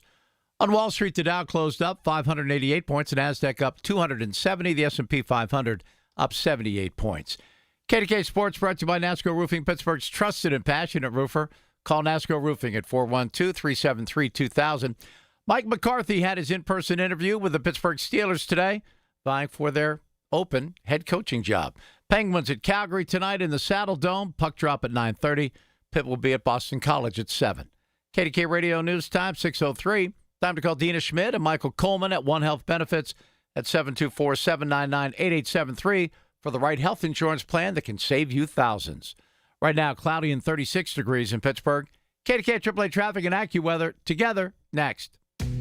On Wall Street, the Dow closed up 588 points, the NASDAQ up 270, the S&P 500 up 78 points. KDKA Sports brought to you by NASCO Roofing, Pittsburgh's trusted and passionate roofer. Call NASCO Roofing at 412-373-2000. Mike McCarthy had his in-person interview with the Pittsburgh Steelers today, vying for their open head coaching job. Penguins at Calgary tonight in the Saddle Dome. Puck drop at 9:30. Pitt will be at Boston College at 7. KDK Radio News Time, 6:03. Time to call Dina Schmidt and Michael Coleman at One Health Benefits at 724-799-8873 for the right health insurance plan that can save you thousands. Right now, cloudy and 36 degrees in Pittsburgh. KDKA AAA Traffic and AccuWeather together next.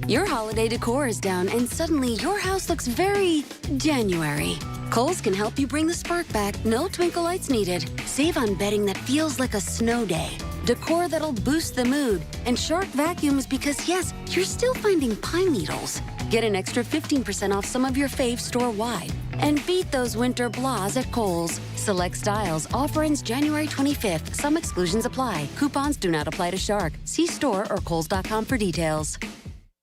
Your holiday decor is down and suddenly your house looks very January. Kohl's can help you bring the spark back. No twinkle lights needed. Save on bedding that feels like a snow day. Decor that'll boost the mood. And Shark vacuums because, yes, you're still finding pine needles. Get an extra 15% off some of your faves store-wide. And beat those winter blahs at Kohl's. Select styles. Offer ends January 25th. Some exclusions apply. Coupons do not apply to Shark. See store or Kohls.com for details.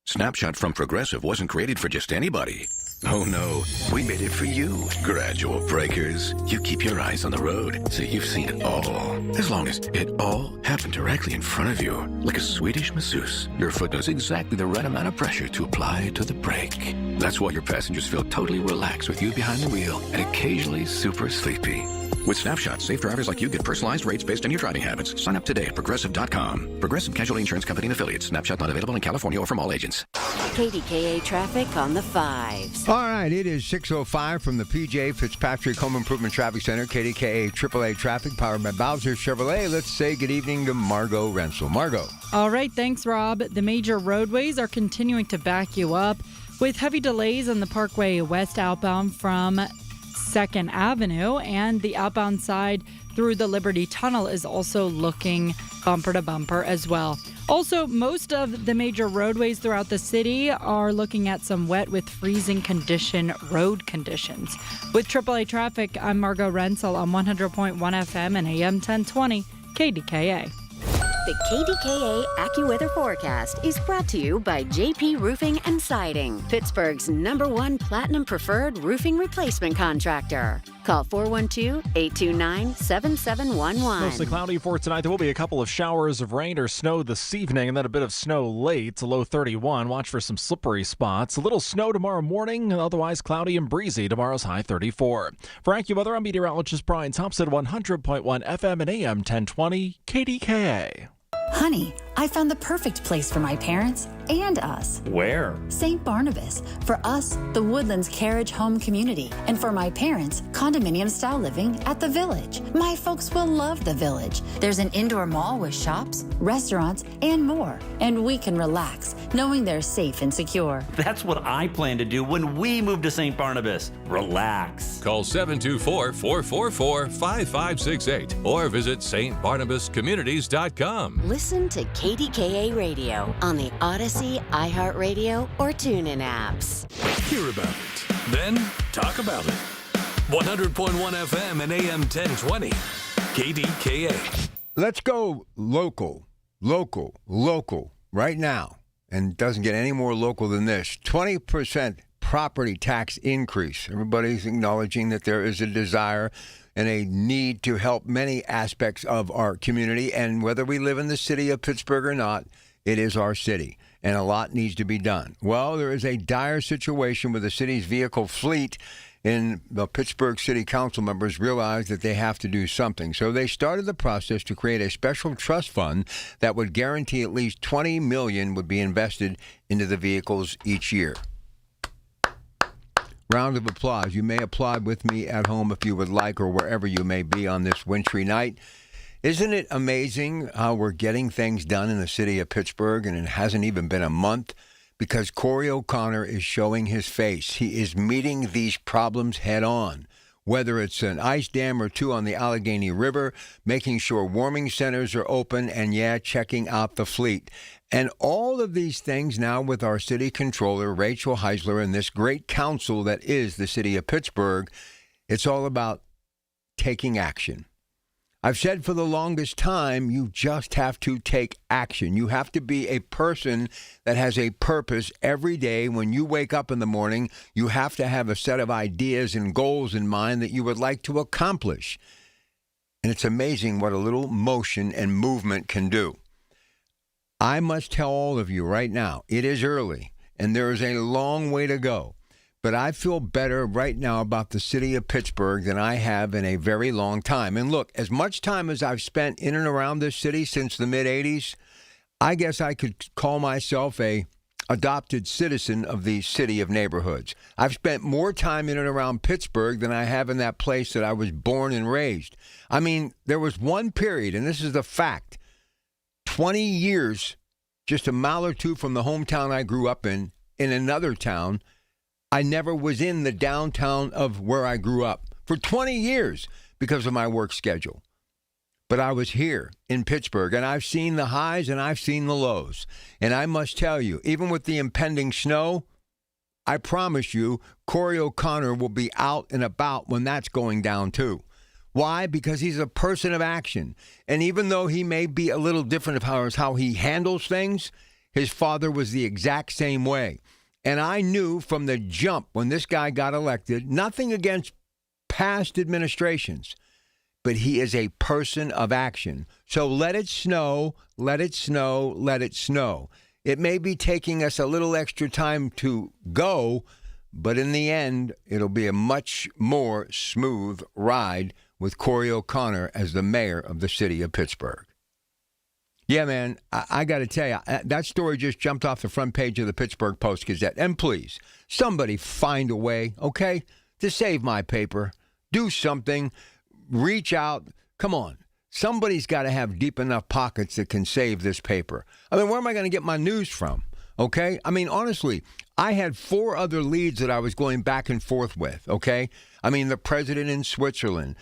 Snapshot from Progressive wasn't created for just anybody. Oh no, we made it for you. Gradual breakers. You keep your eyes on the road, so you've seen it all. As long as it all happened directly in front of you. Like a Swedish masseuse, your foot knows exactly the right amount of pressure to apply to the brake. That's why your passengers feel totally relaxed with you behind the wheel and occasionally super sleepy. With Snapshot, safe drivers like you get personalized rates based on your driving habits. Sign up today at Progressive.com. Progressive Casualty Insurance Company and Affiliates. Snapshot not available in California or from all agents. KDKA traffic on the 5s. All right, it is 6:05 from the PJ Fitzpatrick Home Improvement Traffic Center. KDKA AAA traffic powered by Bowser Chevrolet. Let's say good evening to Margot Rensel. Margot. All right, thanks, Rob. The major roadways are continuing to back you up with heavy delays on the Parkway West outbound from 2nd Avenue, and the outbound side through the Liberty Tunnel is also looking bumper to bumper as well. Also, most of the major roadways throughout the city are looking at some wet with freezing condition road conditions. With AAA traffic, I'm Margot Rensel on 100.1 FM and AM 1020 KDKA. The KDKA AccuWeather forecast is brought to you by JP Roofing and Siding, Pittsburgh's #1 Platinum Preferred Roofing Replacement Contractor. Call 412-829-7711. Mostly cloudy for tonight. There will be a couple of showers of rain or snow this evening, and then a bit of snow late. Low 31. Watch for some slippery spots. A little snow tomorrow morning, otherwise cloudy and breezy. Tomorrow's high 34. For AccuWeather, I'm meteorologist Brian Thompson, 100.1 FM and AM 1020 KDKA. Honey, I found the perfect place for my parents and us. Where? St. Barnabas. For us, the Woodlands Carriage Home Community. And for my parents, condominium-style living at the Village. My folks will love the Village. There's an indoor mall with shops, restaurants, and more. And we can relax, knowing they're safe and secure. That's what I plan to do when we move to St. Barnabas. Relax. Call 724-444-5568 or visit stbarnabascommunities.com. Listen to KDKA Radio on the Odyssey, iHeartRadio, or TuneIn apps. Hear about it, then talk about it. 100.1 FM and AM 1020. KDKA. Let's go local right now. And it doesn't get any more local than this. 20% property tax increase. Everybody's acknowledging that there is a desire and a need to help many aspects of our community. And whether we live in the city of Pittsburgh or not, it is our city, and a lot needs to be done. Well, there is a dire situation with the city's vehicle fleet, and the Pittsburgh City Council members realized that they have to do something. So they started the process to create a special trust fund that would guarantee at least $20 million would be invested into the vehicles each year. Round of applause. You may applaud with me at home if you would like, or wherever you may be on this wintry night. Isn't it amazing how we're getting things done in the city of Pittsburgh, and it hasn't even been a month? Because Corey O'Connor is showing his face. He is meeting these problems head on. Whether it's an ice dam or two on the Allegheny River, making sure warming centers are open, and checking out the fleet. And all of these things now with our city controller, Rachel Heisler, and this great council that is the city of Pittsburgh, it's all about taking action. I've said for the longest time, you just have to take action. You have to be a person that has a purpose every day. When you wake up in the morning, you have to have a set of ideas and goals in mind that you would like to accomplish. And it's amazing what a little motion and movement can do. I must tell all of you right now, it is early, and there is a long way to go. But I feel better right now about the city of Pittsburgh than I have in a very long time. And look, as much time as I've spent in and around this city since the mid-'80s, I guess I could call myself a adopted citizen of the city of neighborhoods. I've spent more time in and around Pittsburgh than I have in that place that I was born and raised. I mean, there was one period, and this is the fact, 20 years, just a mile or two from the hometown I grew up in another town, I never was in the downtown of where I grew up for 20 years because of my work schedule. But I was here in Pittsburgh, and I've seen the highs and I've seen the lows. And I must tell you, even with the impending snow, I promise you, Corey O'Connor will be out and about when that's going down too. Why? Because he's a person of action. And even though he may be a little different of how he handles things, his father was the exact same way. And I knew from the jump when this guy got elected, nothing against past administrations, but he is a person of action. So let it snow, let it snow, let it snow. It may be taking us a little extra time to go, but in the end, it'll be a much more smooth ride with Corey O'Connor as the mayor of the city of Pittsburgh. Yeah, man, I got to tell you, that story just jumped off the front page of the Pittsburgh Post-Gazette. And please, somebody find a way, okay, to save my paper. Do something. Reach out. Come on. Somebody's got to have deep enough pockets that can save this paper. I mean, where am I going to get my news from? Okay? I mean, honestly, I had 4 other leads that I was going back and forth with, okay? I mean, the president in Switzerland,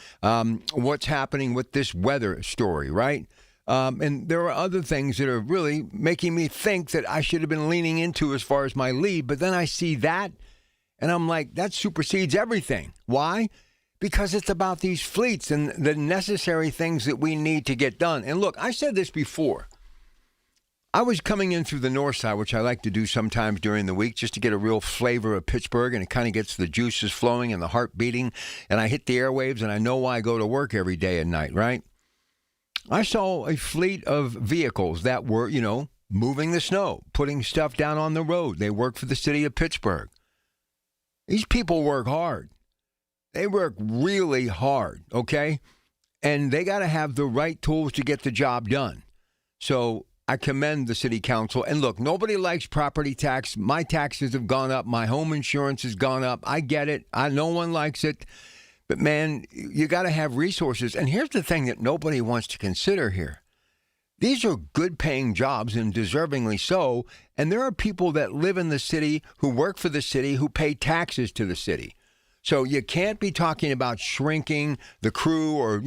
what's happening with this weather story, right? And there are other things that are really making me think that I should have been leaning into as far as my lead. But then I see that, and I'm like, that supersedes everything. Why? Because it's about these fleets and the necessary things that we need to get done. And look, I said this before. I was coming in through the north side, which I like to do sometimes during the week, just to get a real flavor of Pittsburgh, and it kind of gets the juices flowing and the heart beating. And I hit the airwaves, and I know why I go to work every day and night, right? I saw a fleet of vehicles that were, moving the snow, putting stuff down on the road. They work for the city of Pittsburgh. These people work hard. They work really hard, okay? And they got to have the right tools to get the job done. So I commend the city council. And look, nobody likes property tax. My taxes have gone up. My home insurance has gone up. I get it. No one likes it. But, man, you got to have resources. And here's the thing that nobody wants to consider here. These are good-paying jobs, and deservingly so. And there are people that live in the city, who work for the city, who pay taxes to the city. So you can't be talking about shrinking the crew or,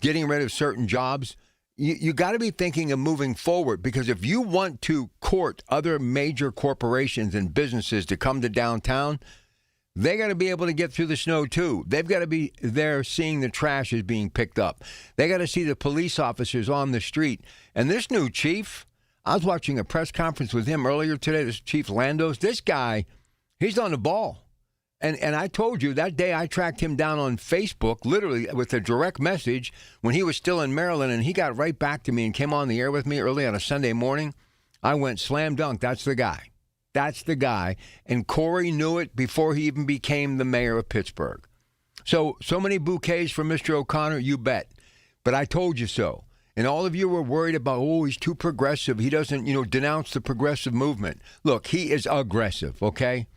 getting rid of certain jobs. You got to be thinking of moving forward, because if you want to court other major corporations and businesses to come to downtown, they got to be able to get through the snow, too. They've got to be there seeing the trash is being picked up. They got to see the police officers on the street. And this new chief, I was watching a press conference with him earlier today, this Chief Landos. This guy, he's on the ball. And I told you that day I tracked him down on Facebook, literally with a direct message when he was still in Maryland, and he got right back to me and came on the air with me early on a Sunday morning. I went slam dunk. That's the guy. That's the guy. And Corey knew it before he even became the mayor of Pittsburgh. So many bouquets for Mr. O'Connor, you bet. But I told you so. And all of you were worried about, he's too progressive. He doesn't, denounce the progressive movement. Look, he is aggressive, okay?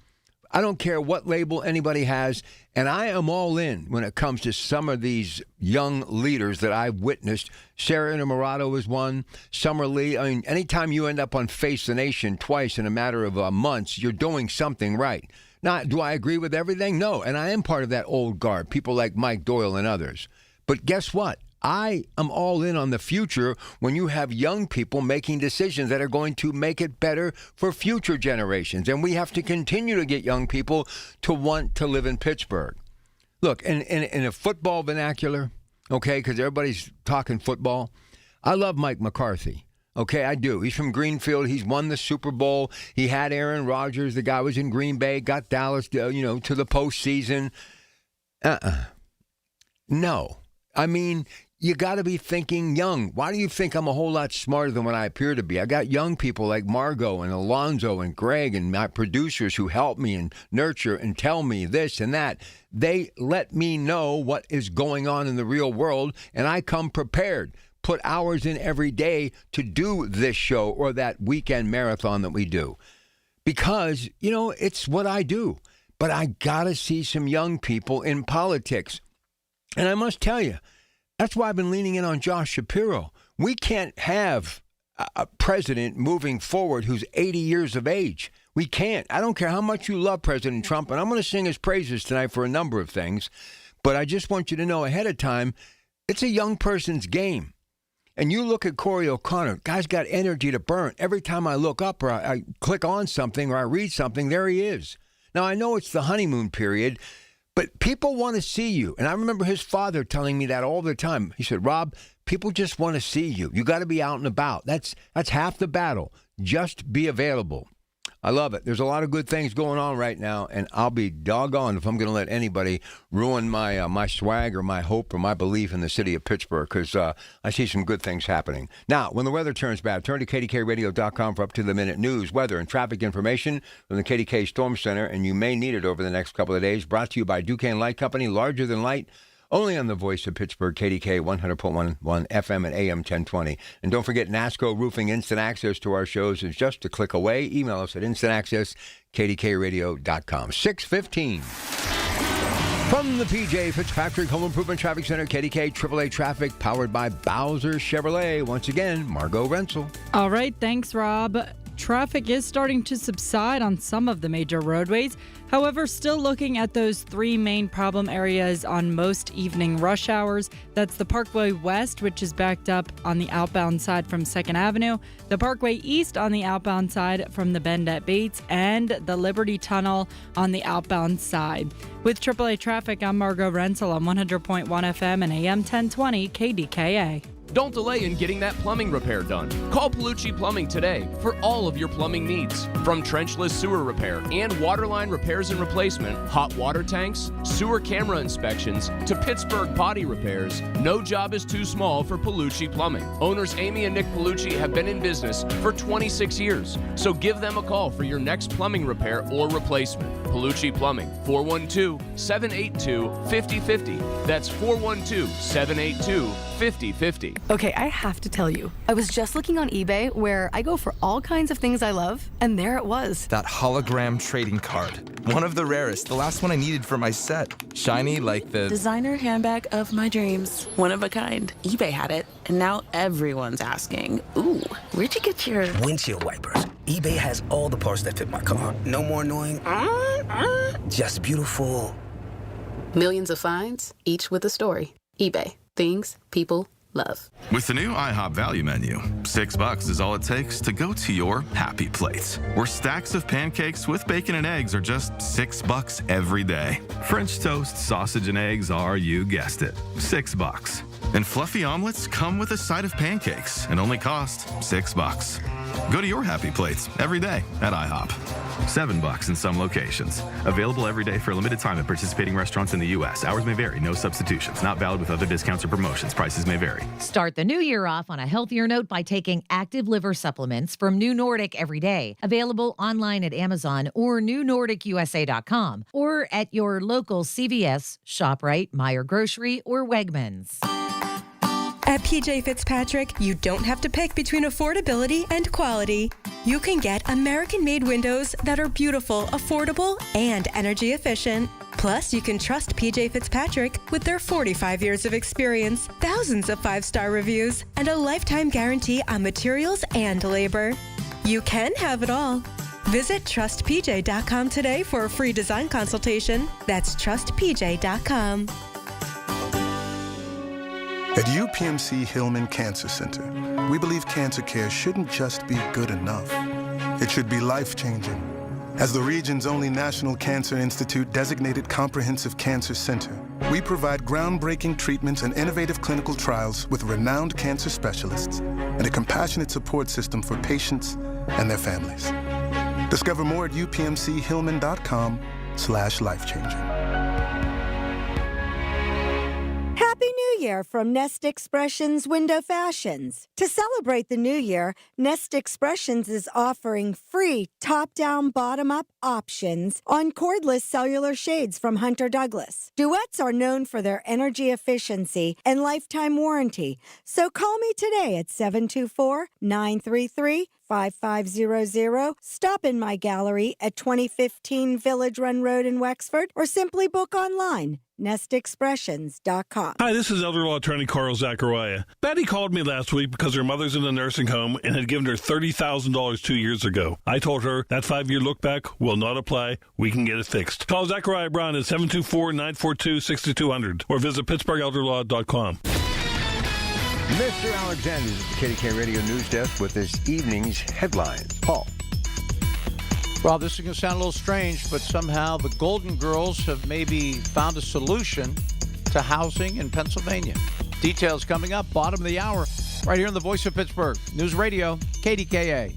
I don't care what label anybody has, and I am all in when it comes to some of these young leaders that I've witnessed. Sarah Inamorado is one. Summer Lee. I mean, anytime you end up on Face the Nation twice in a matter of months, you're doing something right. Now, do I agree with everything? No, and I am part of that old guard, people like Mike Doyle and others. But guess what? I am all in on the future when you have young people making decisions that are going to make it better for future generations. And we have to continue to get young people to want to live in Pittsburgh. Look, in a football vernacular, okay, because everybody's talking football, I love Mike McCarthy. Okay, I do. He's from Greenfield. He's won the Super Bowl. He had Aaron Rodgers. The guy was in Green Bay, got Dallas, to the postseason. No. I mean, you got to be thinking young. Why do you think I'm a whole lot smarter than what I appear to be? I got young people like Margot and Alonzo and Greg and my producers who help me and nurture and tell me this and that. They let me know what is going on in the real world, and I come prepared. Put hours in every day to do this show or that weekend marathon that we do. Because, it's what I do. But I got to see some young people in politics. And I must tell you, that's why I've been leaning in on Josh Shapiro. We can't have a president moving forward who's 80 years of age. We can't. I don't care how much you love President Trump, and I'm going to sing his praises tonight for a number of things. But I just want you to know ahead of time, it's a young person's game. And you look at Corey O'Connor, guy's got energy to burn. Every time I look up or I click on something or I read something, there he is. Now, I know it's the honeymoon period, but people want to see you. And I remember his father telling me that all the time. He said, Rob, people just want to see you. You got to be out and about. That's half the battle. Just be available. I love it. There's a lot of good things going on right now, and I'll be doggone if I'm going to let anybody ruin my swag or my hope or my belief in the city of Pittsburgh, because I see some good things happening. Now, when the weather turns bad, turn to KDKRadio.com for up-to-the-minute news, weather, and traffic information from the KDK Storm Center, and you may need it over the next couple of days. Brought to you by Duquesne Light Company, larger than light. Only on the voice of Pittsburgh, KDK 100.11 FM and AM 1020. And don't forget, NASCO Roofing instant access to our shows is just a click away. Email us at instantacccess@kdkradio.com. 6:15. From the PJ Fitzpatrick Home Improvement Traffic Center, KDK AAA Traffic, powered by Bowser Chevrolet. Once again, Margot Rensel. All right, thanks, Rob. Traffic is starting to subside on some of the major roadways. However, still looking at those three main problem areas on most evening rush hours. That's the Parkway West, which is backed up on the outbound side from 2nd Avenue, the Parkway East on the outbound side from the Bend at Bates, and the Liberty Tunnel on the outbound side. With AAA Traffic, I'm Margot Rensel on 100.1 FM and AM 1020 KDKA. Don't delay in getting that plumbing repair done. Call Palucci Plumbing today for all of your plumbing needs. From trenchless sewer repair and waterline repairs and replacement, hot water tanks, sewer camera inspections, to Pittsburgh potty repairs, no job is too small for Palucci Plumbing. Owners Amy and Nick Palucci have been in business for 26 years, so give them a call for your next plumbing repair or replacement. Palucci Plumbing, 412-782-5050. That's 412-782-5050. Okay, I have to tell you, I was just looking on eBay where I go for all kinds of things I love, and there it was. That hologram trading card. One of the rarest, the last one I needed for my set. Shiny like the designer handbag of my dreams. One of a kind. eBay had it, and now everyone's asking, ooh, where'd you get your windshield wipers? eBay has all the parts that fit my car. No more annoying, just beautiful. Millions of finds, each with a story. eBay. Things people love. With the new IHOP value menu, $6 is all it takes to go to your happy place, where stacks of pancakes with bacon and eggs are just $6 every day. French toast, sausage, and eggs are, you guessed it, $6. And fluffy omelets come with a side of pancakes and only cost $6. Go to your happy plates every day at IHOP. $7 in some locations. Available every day for a limited time at participating restaurants in the U.S. Hours may vary. No substitutions. Not valid with other discounts or promotions. Prices may vary. Start the new year off on a healthier note by taking active liver supplements from New Nordic every day. Available online at Amazon or newnordicusa.com or at your local CVS, ShopRite, Meijer Grocery, or Wegmans. At PJ Fitzpatrick, you don't have to pick between affordability and quality. You can get American-made windows that are beautiful, affordable, and energy efficient. Plus, you can trust PJ Fitzpatrick with their 45 years of experience, thousands of 5-star reviews, and a lifetime guarantee on materials and labor. You can have it all. Visit trustpj.com today for a free design consultation. That's trustpj.com. At UPMC Hillman Cancer Center, we believe cancer care shouldn't just be good enough. It should be life-changing. As the region's only National Cancer Institute designated comprehensive cancer center, we provide groundbreaking treatments and innovative clinical trials with renowned cancer specialists and a compassionate support system for patients and their families. Discover more at upmchillman.com/lifechanging. Happy New Year from Nest Expressions Window Fashions. To celebrate the new year, Nest Expressions is offering free top-down, bottom-up options on cordless cellular shades from Hunter Douglas. Duets are known for their energy efficiency and lifetime warranty. So call me today at 724-933-5500. Stop in my gallery at 2015 Village Run Road in Wexford or simply book online. NestExpressions.com. Hi, this is elder law attorney Carl Zachariah. Betty called me last week because her mother's in a nursing home and had given her $30,000 2 years ago. I told her that 5-year look back will not apply. We can get it fixed. Call Zachariah Brown at 724-942-6200 or visit PittsburghElderLaw.com. Mr. Alexander is at the KDKA Radio News Desk with this evening's headlines. Paul. Well, this is going to sound a little strange, but somehow the Golden Girls have maybe found a solution to housing in Pennsylvania. Details coming up, bottom of the hour, right here on the Voice of Pittsburgh News Radio, KDKA.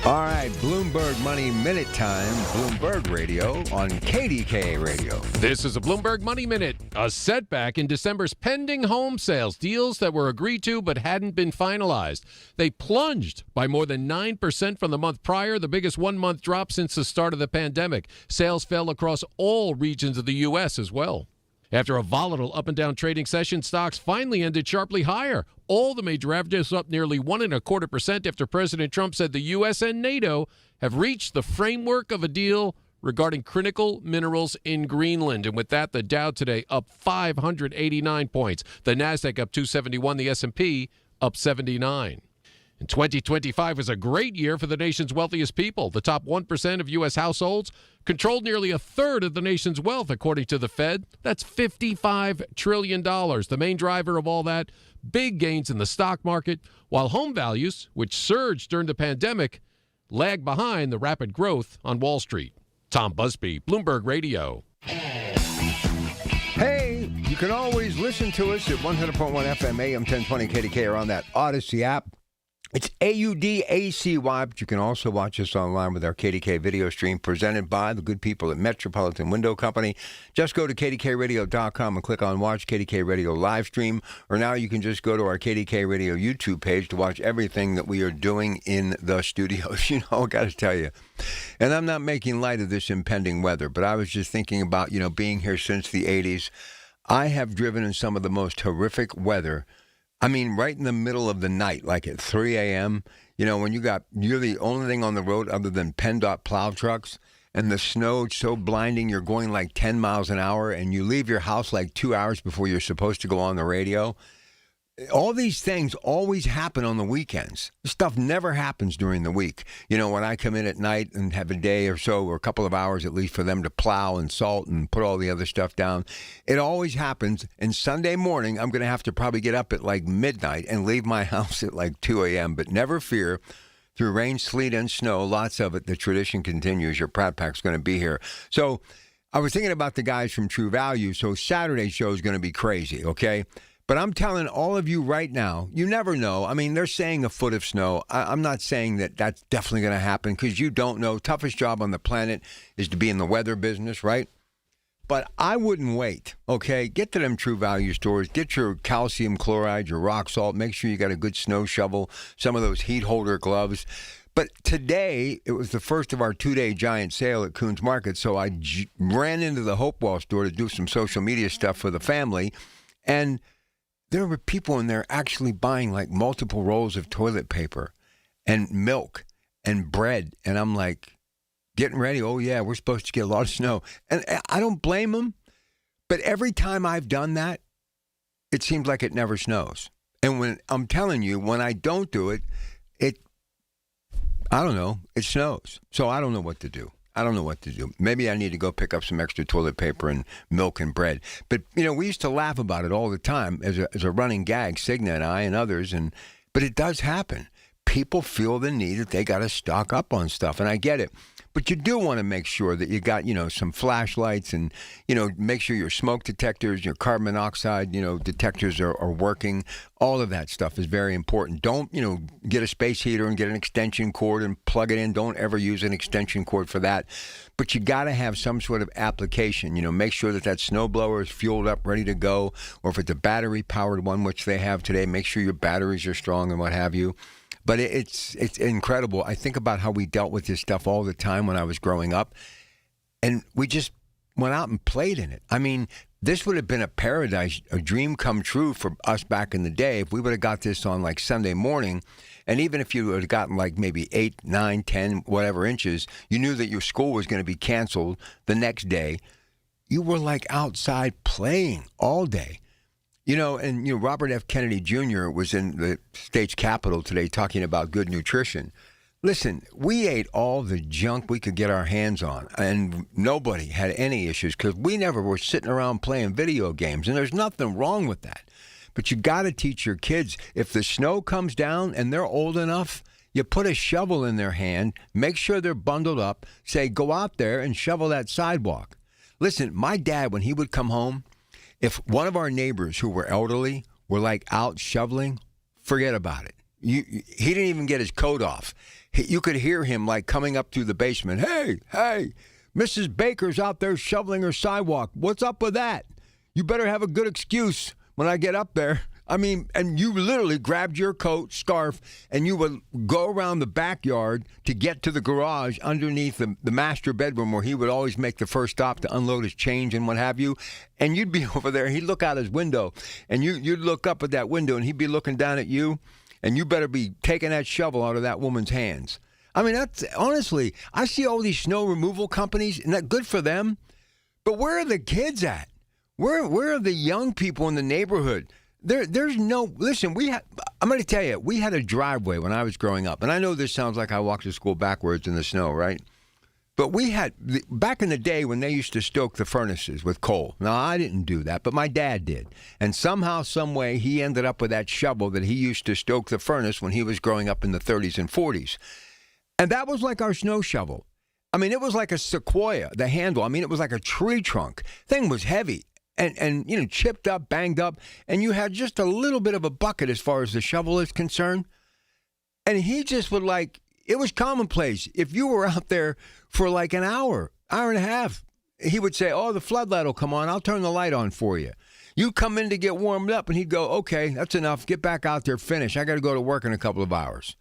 All right, Bloomberg Money Minute time, Bloomberg Radio on KDKA Radio. This is a Bloomberg Money Minute. A setback in December's pending home sales, deals that were agreed to but hadn't been finalized. They plunged by more than 9% from the month prior, the biggest one-month drop since the start of the pandemic. Sales fell across all regions of the U.S. as well. After a volatile up-and-down trading session, stocks finally ended sharply higher. All the major averages up nearly 1.25% after President Trump said the U.S. and NATO have reached the framework of a deal regarding critical minerals in Greenland. And with that, the Dow today up 589 points. The Nasdaq up 271, the S&P up 79. And 2025 was a great year for the nation's wealthiest people. The top 1% of U.S. households controlled nearly a third of the nation's wealth, according to the Fed. That's $55 trillion. The main driver of all that, big gains in the stock market, while home values, which surged during the pandemic, lagged behind the rapid growth on Wall Street. Tom Busby, Bloomberg Radio. Hey, you can always listen to us at 100.1 FM, AM 1020 KDK, or on that Odyssey app. It's AUDACY, but you can also watch us online with our KDK video stream presented by the good people at Metropolitan Window Company. Just go to KDKRadio.com and click on Watch KDK Radio Livestream, or now you can just go to our KDK Radio YouTube page to watch everything that we are doing in the studios. You know, I got to tell you, and I'm not making light of this impending weather, but I was just thinking about, being here since the 80s. I have driven in some of the most horrific weather. I mean, right in the middle of the night, like at 3 a.m., when you're the only thing on the road other than PennDOT plow trucks, and the snow is so blinding, you're going like 10 miles an hour, and you leave your house like 2 hours before you're supposed to go on the radio. All these things always happen on the weekends. This stuff never happens during the week. When I come in at night and have a day or so, or a couple of hours at least, for them to plow and salt and put all the other stuff down, it always happens. And Sunday morning, I'm going to have to probably get up at like midnight and leave my house at like 2 a.m. But never fear, through rain, sleet, and snow, lots of it, the tradition continues. Your Pratt Pack's going to be here. So I was thinking about the guys from True Value. So Saturday's show is going to be crazy, okay? But I'm telling all of you right now, you never know. I mean, they're saying a foot of snow. I'm not saying that that's definitely going to happen, because you don't know. Toughest job on the planet is to be in the weather business, right? But I wouldn't wait, okay? Get to them True Value stores. Get your calcium chloride, your rock salt. Make sure you got a good snow shovel, some of those heat holder gloves. But today, it was the first of our 2-day giant sale at Coons Market, so I ran into the Hopewell store to do some social media stuff for the family. And there were people in there actually buying like multiple rolls of toilet paper and milk and bread. And I'm like, getting ready. Oh, yeah, we're supposed to get a lot of snow. And I don't blame them. But every time I've done that, it seems like it never snows. And when I'm telling you, when I don't do it, I don't know, it snows. So I don't know what to do. Maybe I need to go pick up some extra toilet paper and milk and bread. But, we used to laugh about it all the time as a running gag, Cigna and I and others. But it does happen. People feel the need that they got to stock up on stuff, and I get it. But you do want to make sure that you got, some flashlights and, make sure your smoke detectors, your carbon monoxide, detectors are working. All of that stuff is very important. Don't, get a space heater and get an extension cord and plug it in. Don't ever use an extension cord for that. But you got to have some sort of application. Make sure that snowblower is fueled up, ready to go. Or if it's a battery-powered one, which they have today, make sure your batteries are strong and what have you. But it's incredible. I think about how we dealt with this stuff all the time when I was growing up, and we just went out and played in it. I mean, this would have been a paradise, a dream come true for us back in the day if we would have got this on like Sunday morning, and even if you would have gotten like maybe 8, 9, 10, whatever inches, you knew that your school was going to be canceled the next day. You were like outside playing all day. Robert F. Kennedy Jr. was in the state's capitol today talking about good nutrition. Listen, we ate all the junk we could get our hands on, and nobody had any issues because we never were sitting around playing video games, and there's nothing wrong with that. But you got to teach your kids, if the snow comes down and they're old enough, you put a shovel in their hand, make sure they're bundled up, say, go out there and shovel that sidewalk. Listen, my dad, when he would come home, if one of our neighbors who were elderly were like out shoveling, forget about it. He didn't even get his coat off. You could hear him like coming up through the basement. Hey, Mrs. Baker's out there shoveling her sidewalk. What's up with that? You better have a good excuse when I get up there. I mean, and you literally grabbed your coat, scarf, and you would go around the backyard to get to the garage underneath the master bedroom where he would always make the first stop to unload his change and what have you. And you'd be over there, he'd look out his window, and you'd look up at that window, and he'd be looking down at you, and you better be taking that shovel out of that woman's hands. I mean, that's honestly, I see all these snow removal companies, and that's good for them. But where are the kids at? Where are the young people in the neighborhood? There's no, listen, I'm going to tell you, we had a driveway when I was growing up. And I know this sounds like I walked to school backwards in the snow, right? But we had, back in the day when they used to stoke the furnaces with coal. Now, I didn't do that, but my dad did. And somehow, some way, he ended up with that shovel that he used to stoke the furnace when he was growing up in the 30s and 40s. And that was like our snow shovel. I mean, it was like a sequoia, the handle. I mean, it was like a tree trunk. Thing was heavy. And chipped up, banged up, and you had just a little bit of a bucket as far as the shovel is concerned. And he just would it was commonplace. If you were out there for like an hour and a half, he would say, oh, the floodlight will come on. I'll turn the light on for you. You come in to get warmed up, and he'd go, okay, that's enough. Get back out there, finish. I got to go to work in a couple of hours.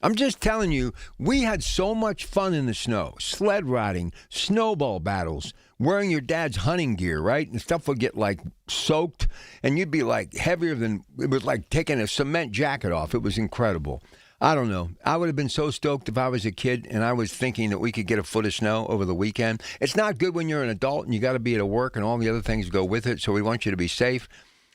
I'm just telling you, we had so much fun in the snow, sled riding, snowball battles, wearing your dad's hunting gear, right? And stuff would get soaked, and you'd be heavier than, it was like taking a cement jacket off. It was incredible. I don't know. I would have been so stoked if I was a kid and I was thinking that we could get a foot of snow over the weekend. It's not good when you're an adult and you got to be at work and all the other things go with it, so we want you to be safe.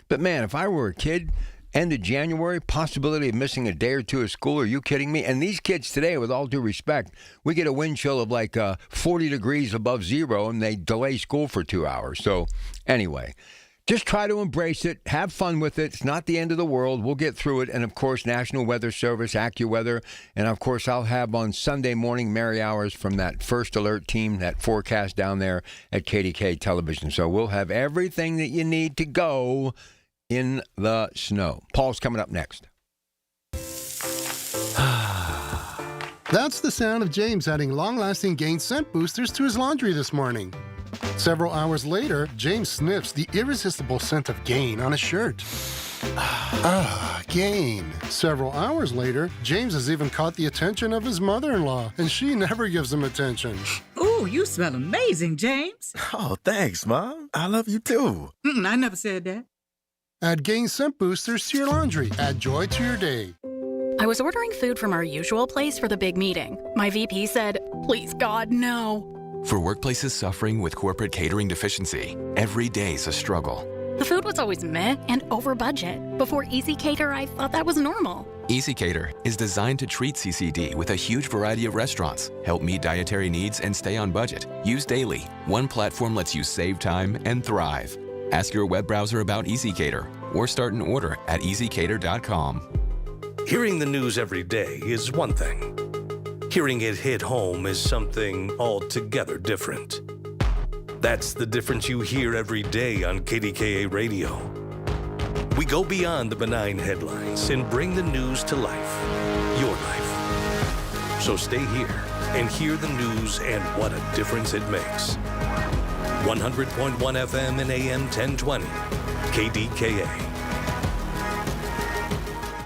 But man, if I were a kid, end of January, possibility of missing a day or two of school. Are you kidding me? And these kids today, with all due respect, we get a wind chill of 40 degrees above zero, and they delay school for 2 hours. So anyway, just try to embrace it. Have fun with it. It's not the end of the world. We'll get through it. And, of course, National Weather Service, AccuWeather. And, of course, I'll have on Sunday morning Merry Hours from that First Alert team, that forecast down there at KDKA Television. So we'll have everything that you need to go in the snow. Paul's coming up next. That's the sound of James adding long-lasting Gain scent boosters to his laundry this morning. Several hours later, James sniffs the irresistible scent of Gain on his shirt. Gain. Several hours later, James has even caught the attention of his mother-in-law, and she never gives him attention. Ooh, you smell amazing, James. Oh, thanks, Mom. I love you, too. I never said that. Add Gain Scent Boosters to your laundry. Add joy to your day. I was ordering food from our usual place for the big meeting. My VP said, "Please, God, no." For workplaces suffering with corporate catering deficiency, every day's a struggle. The food was always meh and over budget. Before Easy Cater, I thought that was normal. Easy Cater is designed to treat CCD with a huge variety of restaurants, help meet dietary needs, and stay on budget. Use daily. One platform lets you save time and thrive. Ask your web browser about Easy Cater or start an order at easycater.com. Hearing the news every day is one thing. Hearing it hit home is something altogether different. That's the difference you hear every day on KDKA Radio. We go beyond the benign headlines and bring the news to life, your life. So stay here and hear the news and what a difference it makes. 100.1 FM and AM 1020, KDKA.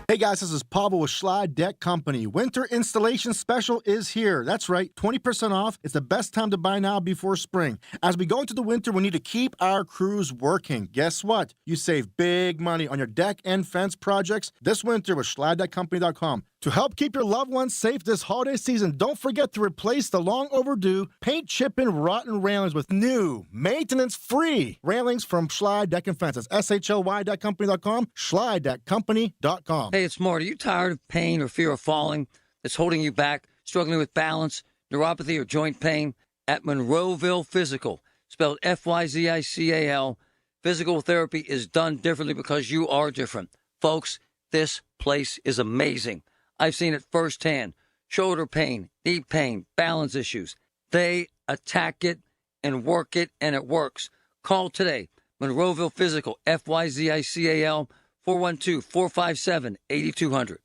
Hey guys, this is Pablo with Schlei Deck Company. Winter installation special is here. That's right, 20% off. It's the best time to buy now before spring. As we go into the winter, we need to keep our crews working. Guess what? You save big money on your deck and fence projects this winter with SchleiDeckCompany.com. To help keep your loved ones safe this holiday season, don't forget to replace the long overdue paint chipping rotten railings with new maintenance-free railings from Schlei Deck and Fence. That's SHLY.company.com, SchleiDeckCompany.com. Hey, it's Marty. Are you tired of pain or fear of falling that's holding you back, struggling with balance, neuropathy, or joint pain? At Monroeville Physical, spelled F-Y-Z-I-C-A-L, physical therapy is done differently because you are different. Folks, this place is amazing. I've seen it firsthand. Shoulder pain, knee pain, balance issues. They attack it and work it, and it works. Call today. Monroeville Physical, F-Y-Z-I-C-A-L, 412-457-8200.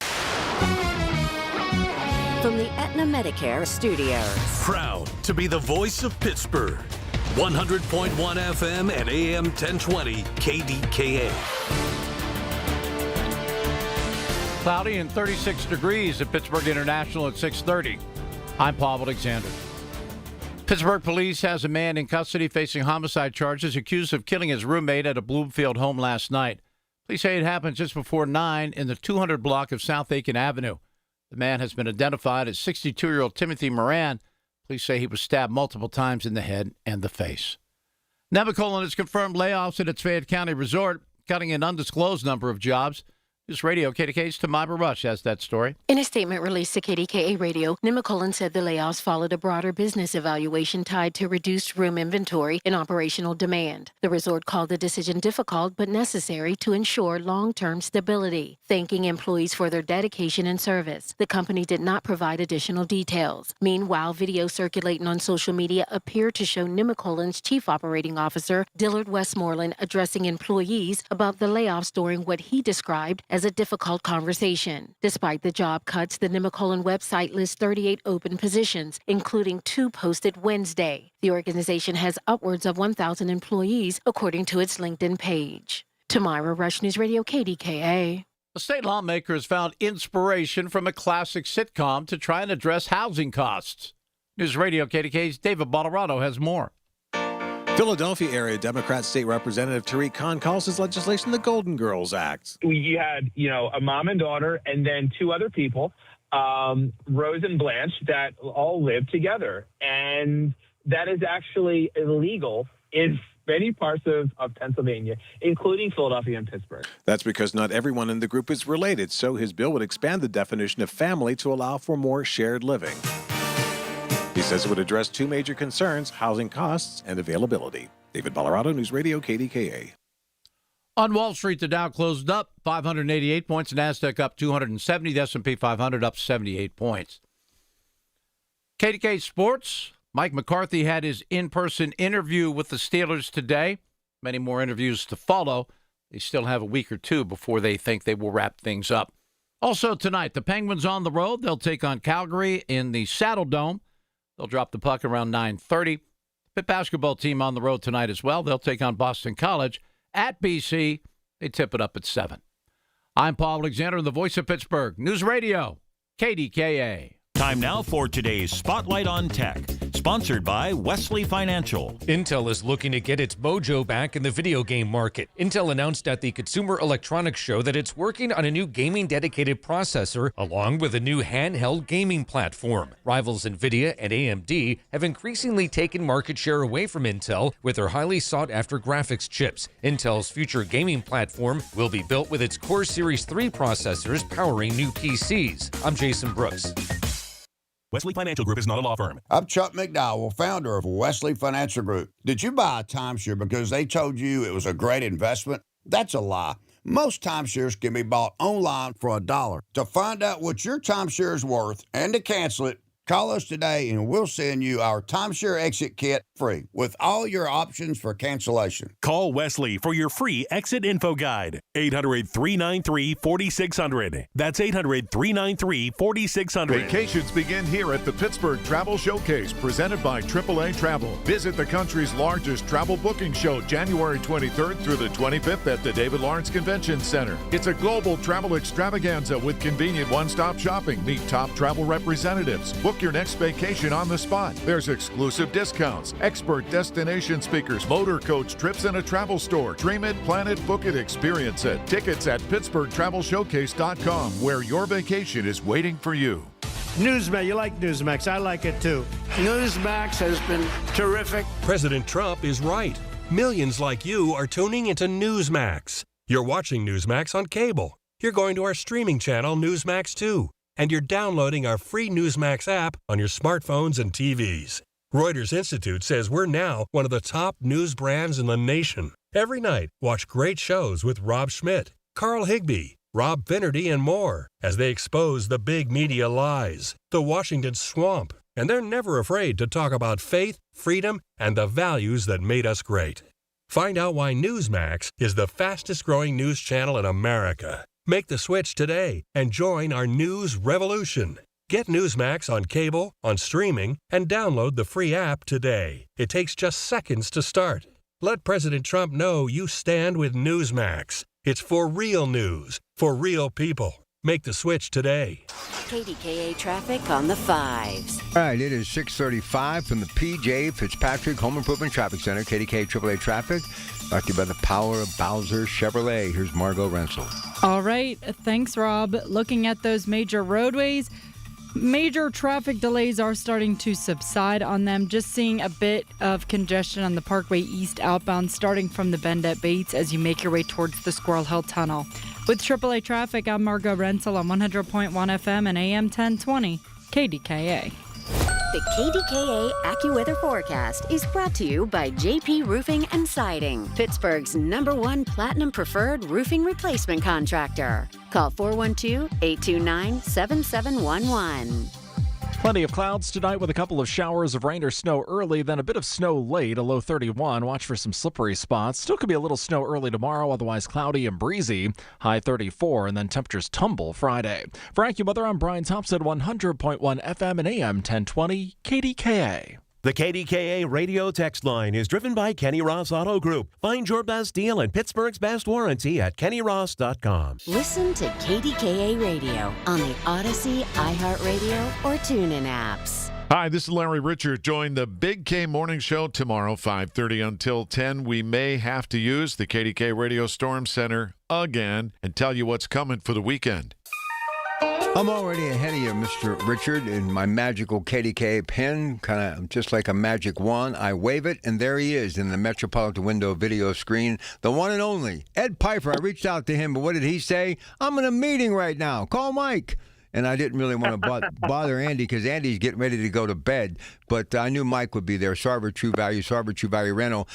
From the Aetna Medicare Studios. Proud to be the voice of Pittsburgh. 100.1 FM and AM 1020, KDKA. Cloudy and 36 degrees at Pittsburgh International at 6:30. I'm Paul Alexander. Pittsburgh police has a man in custody facing homicide charges accused of killing his roommate at a Bloomfield home last night. Police say it happened just before 9 in the 200 block of South Aiken Avenue. The man has been identified as 62-year-old Timothy Moran. Police say he was stabbed multiple times in the head and the face. Nemacolin has confirmed layoffs at its Fayette County resort, cutting an undisclosed number of jobs. News Radio KDKA's Tamara Rush has that story. In a statement released to KDKA Radio, Nemacolin said the layoffs followed a broader business evaluation tied to reduced room inventory and operational demand. The resort called the decision difficult but necessary to ensure long-term stability, thanking employees for their dedication and service. The company did not provide additional details. Meanwhile, videos circulating on social media appear to show Nemacolin's chief operating officer, Dillard Westmoreland, addressing employees about the layoffs during what he described as a difficult conversation. Despite the job cuts, the Nemacolin website lists 38 open positions, including 2 posted Wednesday. The organization has upwards of 1,000 employees, according to its LinkedIn page. Tamara Rush, News Radio KDKA. A state lawmaker has found inspiration from a classic sitcom to try and address housing costs. News Radio KDKA's David Bolerado has more. Philadelphia area Democrat State Representative Tariq Khan calls his legislation the Golden Girls Act. You had, a mom and daughter and then 2 other people, Rose and Blanche, that all lived together. And that is actually illegal in many parts of Pennsylvania, including Philadelphia and Pittsburgh. That's because not everyone in the group is related, so his bill would expand the definition of family to allow for more shared living. He says it would address 2 major concerns, housing costs and availability. David Bolerado, News Radio KDKA. On Wall Street, the Dow closed up 588 points, NASDAQ up 270, the S&P 500 up 78 points. KDK Sports, Mike McCarthy had his in-person interview with the Steelers today. Many more interviews to follow. They still have a week or 2 before they think they will wrap things up. Also tonight, the Penguins on the road. They'll take on Calgary in the Saddle Dome. They'll drop the puck around 9:30. The basketball team on the road tonight as well. They'll take on Boston College at BC. They tip it up at 7. I'm Paul Alexander, the voice of Pittsburgh. News Radio, KDKA. Time now for today's Spotlight on Tech. Sponsored by Wesley Financial. Intel is looking to get its mojo back in the video game market. Intel announced at the Consumer Electronics Show that it's working on a new gaming-dedicated processor along with a new handheld gaming platform. Rivals NVIDIA and AMD have increasingly taken market share away from Intel with their highly sought-after graphics chips. Intel's future gaming platform will be built with its Core Series 3 processors powering new PCs. I'm Jason Brooks. Wesley Financial Group is not a law firm. I'm Chuck McDowell, founder of Wesley Financial Group. Did you buy a timeshare because they told you it was a great investment? That's a lie. Most timeshares can be bought online for $1. To find out what your timeshare is worth and to cancel it, call us today and we'll send you our timeshare exit kit free with all your options for cancellation. Call Wesley for your free exit info guide. 800-393-4600. That's 800-393-4600. Vacations begin here at the Pittsburgh Travel Showcase, presented by AAA Travel. Visit the country's largest travel booking show January 23rd through the 25th at the David Lawrence Convention Center. It's a global travel extravaganza with convenient one-stop shopping. Meet top travel representatives. Book your next vacation on the spot. There's exclusive discounts, expert destination speakers, motor coach trips, and a travel store. Dream it, plan it, book it, experience it. Tickets at PittsburghTravelShowcase.com, where your vacation is waiting for you. Newsmax, you like Newsmax. I like it too. Newsmax has been terrific. President Trump is right. Millions like you are tuning into Newsmax. You're watching Newsmax on cable. You're going to our streaming channel, Newsmax 2. And you're downloading our free Newsmax app on your smartphones and TVs. Reuters Institute says we're now one of the top news brands in the nation. Every night, watch great shows with Rob Schmidt, Carl Higbie, Rob Finnerty, and more as they expose the big media lies, the Washington swamp, and they're never afraid to talk about faith, freedom, and the values that made us great. Find out why Newsmax is the fastest-growing news channel in America. Make the switch today and join our news revolution. Get Newsmax on cable, on streaming, and download the free app today. It takes just seconds to start. Let President Trump know you stand with Newsmax. It's for real news, for real people. Make the switch today. KDKA traffic on the 5s. All right, it is 6:35 from the PJ Fitzpatrick Home Improvement Traffic Center, KDKA AAA Traffic, brought to you by the power of Bowser Chevrolet. Here's Margot Rensel. All right, thanks, Rob. Looking at those major roadways, major traffic delays are starting to subside on them. Just seeing a bit of congestion on the Parkway East outbound, starting from the bend at Bates as you make your way towards the Squirrel Hill Tunnel. With AAA Traffic, I'm Margot Rensel on 100.1 FM and AM 1020, KDKA. The KDKA AccuWeather forecast is brought to you by JP Roofing and Siding, Pittsburgh's #1 Platinum Preferred Roofing Replacement Contractor. Call 412-829-7711. Plenty of clouds tonight with a couple of showers of rain or snow early, then a bit of snow late, a low 31. Watch for some slippery spots. Still could be a little snow early tomorrow, otherwise cloudy and breezy, high 34, and then temperatures tumble Friday. For AccuWeather, I'm Brian Thompson, 100.1 FM and AM 1020, KDKA. The KDKA radio text line is driven by Kenny Ross Auto Group. Find your best deal and Pittsburgh's best warranty at kennyross.com. Listen to KDKA Radio on the Odyssey, iHeartRadio, or TuneIn apps. Hi, this is Larry Richard. Join the Big K Morning Show tomorrow, 5:30 until 10. We may have to use the KDK Radio Storm Center again and tell you what's coming for the weekend. I'm already ahead of you, Mr. Richard, in my magical KDKA pen, kind of just like a magic wand. I wave it, and there he is in the Metropolitan Window video screen, the one and only Ed Piper. I reached out to him, but what did he say? I'm in a meeting right now. Call Mike. And I didn't really want to bother Andy because Andy's getting ready to go to bed. But I knew Mike would be there. Sarver True Value Rental.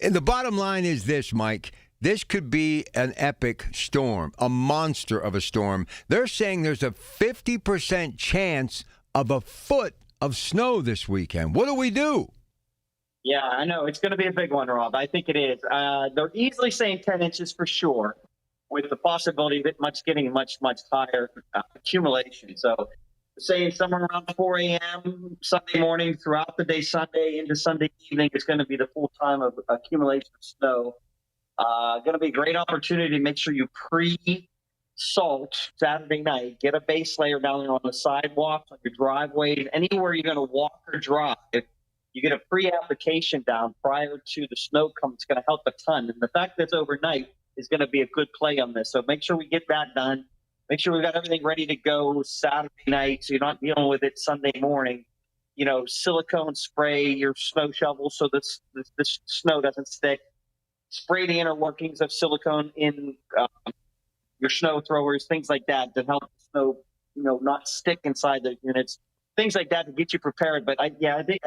And the bottom line is this, Mike. This could be an epic storm, a monster of a storm. They're saying there's a 50% chance of a foot of snow this weekend. What do we do? Yeah, I know. It's going to be a big one, Rob. I think it is. They're easily saying 10 inches for sure, with the possibility of it getting much higher accumulation. So saying somewhere around 4 a.m. Sunday morning, throughout the day, Sunday into Sunday evening, is going to be the full time of accumulation of snow. Going to be a great opportunity to make sure you pre-salt Saturday night. Get a base layer down there on the sidewalks, on your driveways, anywhere you're going to walk or drive. You get a pre-application down prior to the snow comes. It's going to help a ton. And the fact that it's overnight is going to be a good play on this. So make sure we get that done. Make sure we've got everything ready to go Saturday night so you're not dealing with it Sunday morning. Silicone spray your snow shovel so this snow doesn't stick. Spray the inner workings of silicone in your snow throwers, things like that to help the snow, not stick inside the units. Things like that to get you prepared. But I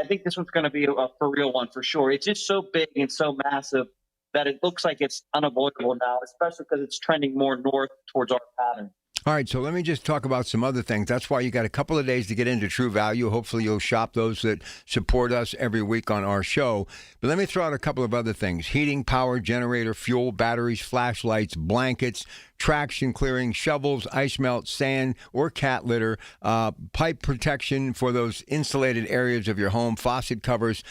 think this one's going to be a for real one for sure. It's just so big and so massive that it looks like it's unavoidable now, especially because it's trending more north towards our pattern. All right, so let me just talk about some other things. That's why you got a couple of days to get into True Value. Hopefully you'll shop those that support us every week on our show. But let me throw out a couple of other things. Heating, power, generator, fuel, batteries, flashlights, blankets, traction clearing, shovels, ice melt, sand, or cat litter, pipe protection for those insulated areas of your home, faucet covers,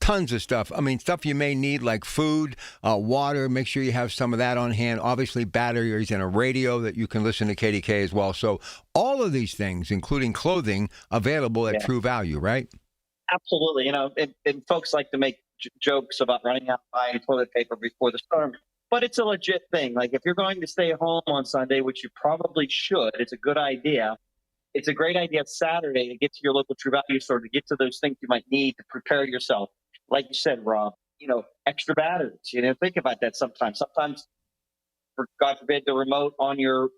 tons of stuff. I mean, stuff you may need like food, water. Make sure you have some of that on hand. Obviously, batteries and a radio that you can listen to KDK as well. So all of these things, including clothing, available at True Value, right? Absolutely. And folks like to make jokes about running out buying toilet paper before the storm. But it's a legit thing. Like if you're going to stay home on Sunday, which you probably should, it's a good idea. It's a great idea Saturday to get to your local True Value store to get to those things you might need to prepare yourself. Like you said, Rob, extra batteries. Think about that sometimes. Sometimes, for God forbid, the remote on your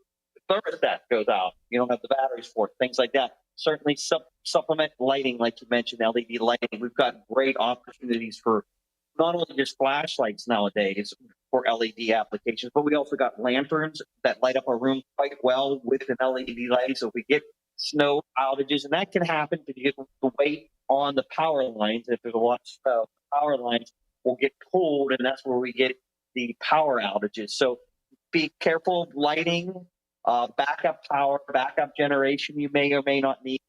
thermostat goes out. You don't have the batteries for it. Things like that. Certainly supplement lighting, like you mentioned, LED lighting. We've got great opportunities for not only just flashlights nowadays for LED applications, but we also got lanterns that light up our room quite well with an LED light. So if we get snow outages, and that can happen if you get the weight on the power lines. If there's a lot of snow, the power lines will get pulled, and that's where we get the power outages. So be careful of lighting, backup power, backup generation you may or may not need.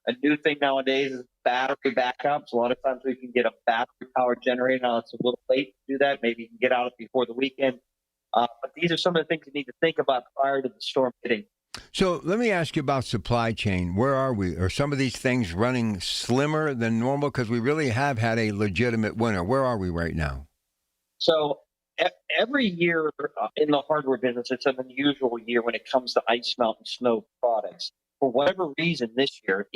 A new thing nowadays is battery backups. A lot of times we can get a battery power generator. Now it's a little late to do that. Maybe you can get out before the weekend. But these are some of the things you need to think about prior to the storm hitting. So let me ask you about supply chain. Where are we? Are some of these things running slimmer than normal? Because we really have had a legitimate winter. Where are we right now? So every year in the hardware business, it's an unusual year when it comes to ice melt and snow products. For whatever reason this year,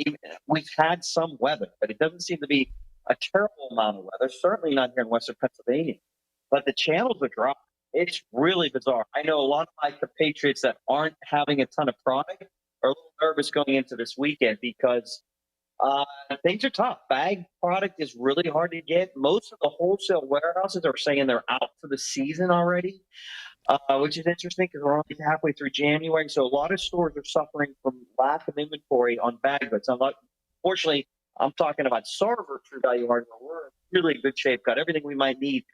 we've had some weather, but it doesn't seem to be a terrible amount of weather, certainly not here in Western Pennsylvania. But the channels are dry. It's really bizarre. I know a lot of my compatriots that aren't having a ton of product are a little nervous going into this weekend because things are tough. Bag product is really hard to get. Most of the wholesale warehouses are saying they're out for the season already. Which is interesting because we're only halfway through January. So a lot of stores are suffering from lack of inventory on bag goods. Fortunately, I'm talking about Sarver True Value Hardware. We're in really good shape, got everything we might need,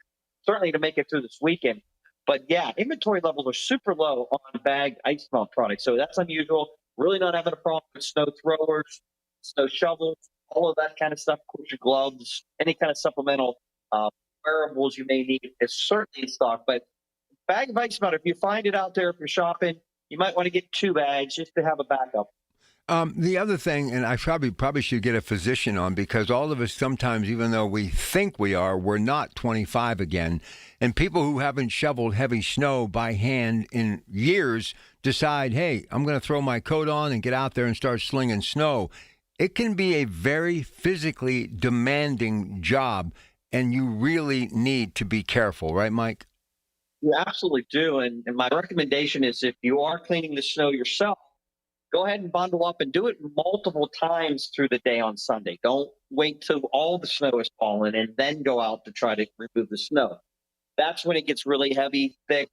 certainly to make it through this weekend. But yeah, inventory levels are super low on bagged ice melt products. So that's unusual. Really not having a problem with snow throwers, snow shovels, all of that kind of stuff, of course, your gloves, any kind of supplemental wearables you may need is certainly in stock. But bag of ice melt, if you find it out there, if you're shopping, you might want to get 2 bags just to have a backup. The other thing, and I probably should get a physician on, because all of us sometimes, even though we think we are, we're not 25 again. And people who haven't shoveled heavy snow by hand in years decide, hey, I'm going to throw my coat on and get out there and start slinging snow. It can be a very physically demanding job, and you really need to be careful, right, Mike? You absolutely do. And my recommendation is if you are cleaning the snow yourself, go ahead and bundle up and do it multiple times through the day on Sunday. Don't wait till all the snow is fallen and then go out to try to remove the snow. That's when it gets really heavy, thick,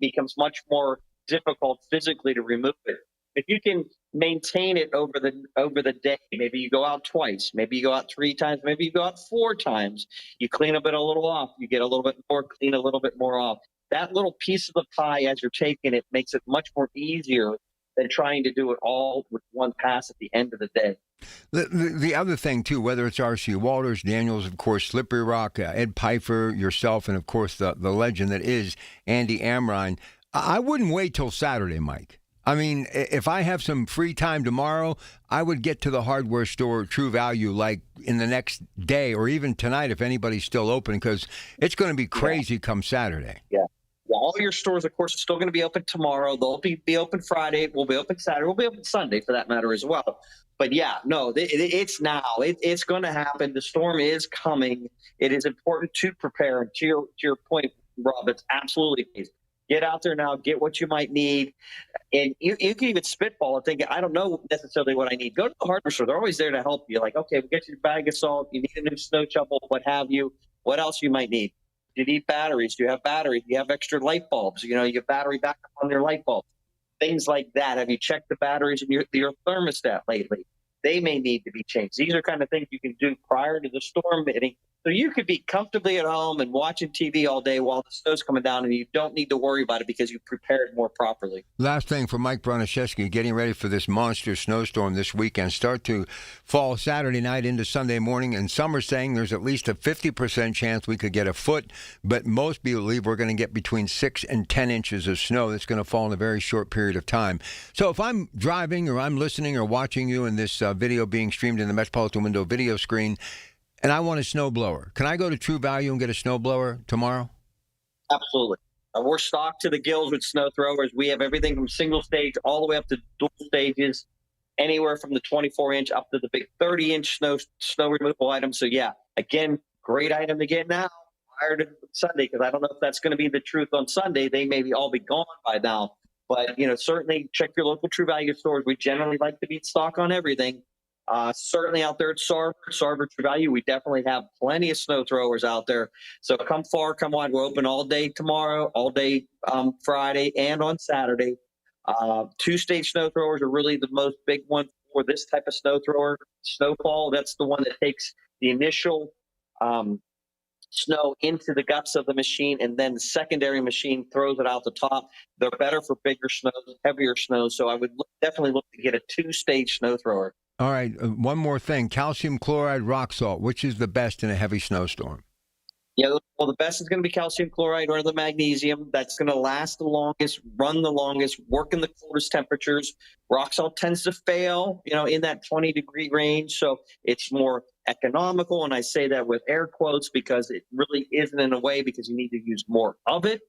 becomes much more difficult physically to remove it. If you can maintain it over the day, maybe you go out twice, maybe you go out 3 times, maybe you go out 4 times, you clean a little off, you get a little bit more, clean a little bit more off. That little piece of the pie as you're taking it makes it much more easier than trying to do it all with one pass at the end of the day. The other thing, too, whether it's R.C. Walters, Daniels, of course, Slippery Rock, Ed Pfeiffer, yourself, and, of course, the legend that is Andy Amrine, I wouldn't wait till Saturday, Mike. I mean, if I have some free time tomorrow, I would get to the hardware store, True Value, like in the next day or even tonight if anybody's still open, because it's going to be crazy come Saturday. Yeah. All your stores, of course, are still going to be open tomorrow. They'll be open Friday. We'll be open Saturday. We'll be open Sunday for that matter as well. But yeah, no, it's now. It's going to happen. The storm is coming. It is important to prepare. And to your point, Rob, it's absolutely amazing. Get out there now, get what you might need. And you can even spitball and think, I don't know necessarily what I need. Go to the hardware store. They're always there to help you. Like, okay, we'll get you a bag of salt. You need a new snow shovel, what have you. What else you might need? Do you need batteries? Do you have batteries? Do you have extra light bulbs? You have battery backup on your light bulbs. Things like that. Have you checked the batteries in your thermostat lately? They may need to be changed. These are kind of things you can do prior to the storm hitting. So you could be comfortably at home and watching TV all day while the snow's coming down, and you don't need to worry about it because you prepared more properly. Last thing for Mike Broniszewski, getting ready for this monster snowstorm this weekend. Start to fall Saturday night into Sunday morning, and some are saying there's at least a 50% chance we could get a foot, but most believe we're going to get between 6 and 10 inches of snow that's going to fall in a very short period of time. So if I'm driving or I'm listening or watching you in this video being streamed in the Metropolitan Window video screen, and I want a snowblower, can I go to True Value and get a snowblower tomorrow? Absolutely. We're stocked to the gills with snow throwers. We have everything from single stage all the way up to dual stages, anywhere from the 24-inch up to the big 30-inch snow removal items. So, yeah, again, great item to get now prior to Sunday, because I don't know if that's going to be the truth on Sunday. They may all be gone by now. But, certainly check your local True Value stores. We generally like to be in stock on everything. Certainly out there at Sarver True Value, we definitely have plenty of snow throwers out there. So come far, come wide. We're open all day tomorrow, all day Friday, and on Saturday. Two-stage snow throwers are really the most big one for this type of snow thrower. Snowfall, that's the one that takes the initial snow into the guts of the machine, and then the secondary machine throws it out the top. They're better for bigger snows, heavier snows. So I would definitely look to get a two-stage snow thrower. All right, one more thing. Calcium chloride, rock salt, which is the best in a heavy snowstorm? Yeah, well, the best is going to be calcium chloride or the magnesium. That's going to last the longest, run the longest, work in the coldest temperatures. Rock salt tends to fail, in that 20-degree range. So it's more economical. And I say that with air quotes because it really isn't in a way, because you need to use more of it.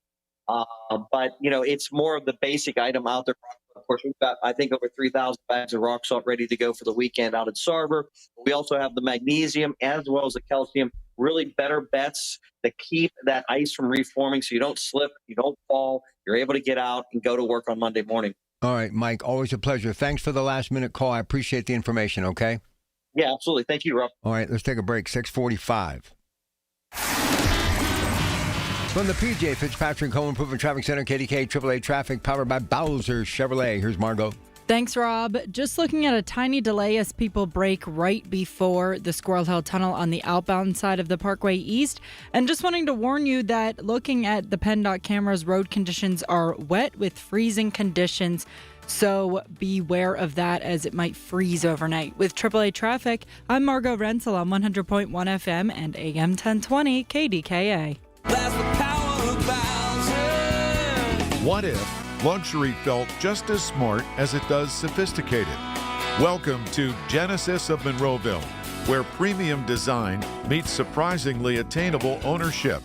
But, it's more of the basic item out there. Of course, we've got, I think, over 3,000 bags of rock salt ready to go for the weekend out at Sarver. We also have the magnesium as well as the calcium, really better bets that keep that ice from reforming so you don't slip, you don't fall, you're able to get out and go to work on Monday morning. All right, Mike, always a pleasure. Thanks for the last-minute call. I appreciate the information, okay? Yeah, absolutely. Thank you, Rob. All right, let's take a break. 6:45. From the PJ Fitzpatrick Home Improvement Traffic Center, KDKA AAA Traffic, powered by Bowser Chevrolet. Here's Margot. Thanks, Rob. Just looking at a tiny delay as people brake right before the Squirrel Hill Tunnel on the outbound side of the Parkway East. And just wanting to warn you that looking at the PennDOT cameras, road conditions are wet with freezing conditions. So beware of that, as it might freeze overnight. With AAA Traffic, I'm Margot Rensel on 100.1 FM and AM 1020 KDKA. What if luxury felt just as smart as it does sophisticated? Welcome to Genesis of Monroeville, where premium design meets surprisingly attainable ownership.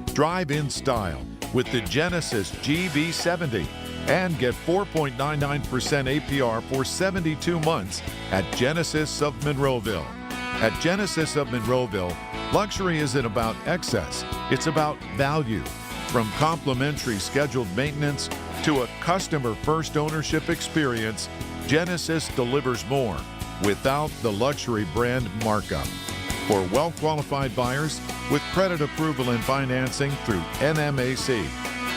Drive in style with the Genesis GV70 and get 4.99% APR for 72 months at Genesis of Monroeville. At Genesis of Monroeville, luxury isn't about excess, it's about value. From complimentary scheduled maintenance to a customer-first ownership experience, Genesis delivers more without the luxury brand markup. For well-qualified buyers with credit approval and financing through NMAC,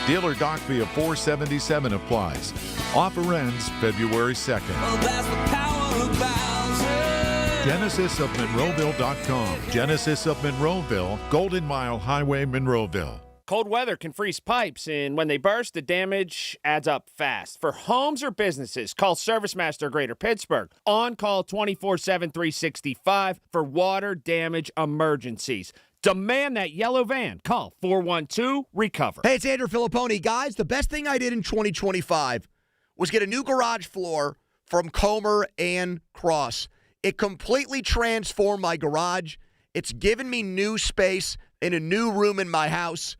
dealer doc fee of $477 applies. Offer ends February 2nd. Well, that's the power of Bowser. GenesisofMonroeville.com. Genesis of Monroeville, Golden Mile Highway, Monroeville. Cold weather can freeze pipes, and when they burst, the damage adds up fast. For homes or businesses, call Service Master Greater Pittsburgh. On call 24/7, 365 for water damage emergencies. Demand that yellow van. Call 412-RECOVER. Hey, it's Andrew Filipponi. Guys, the best thing I did in 2025 was get a new garage floor from Comer and Cross. It completely transformed my garage. It's given me new space in a new room in my house.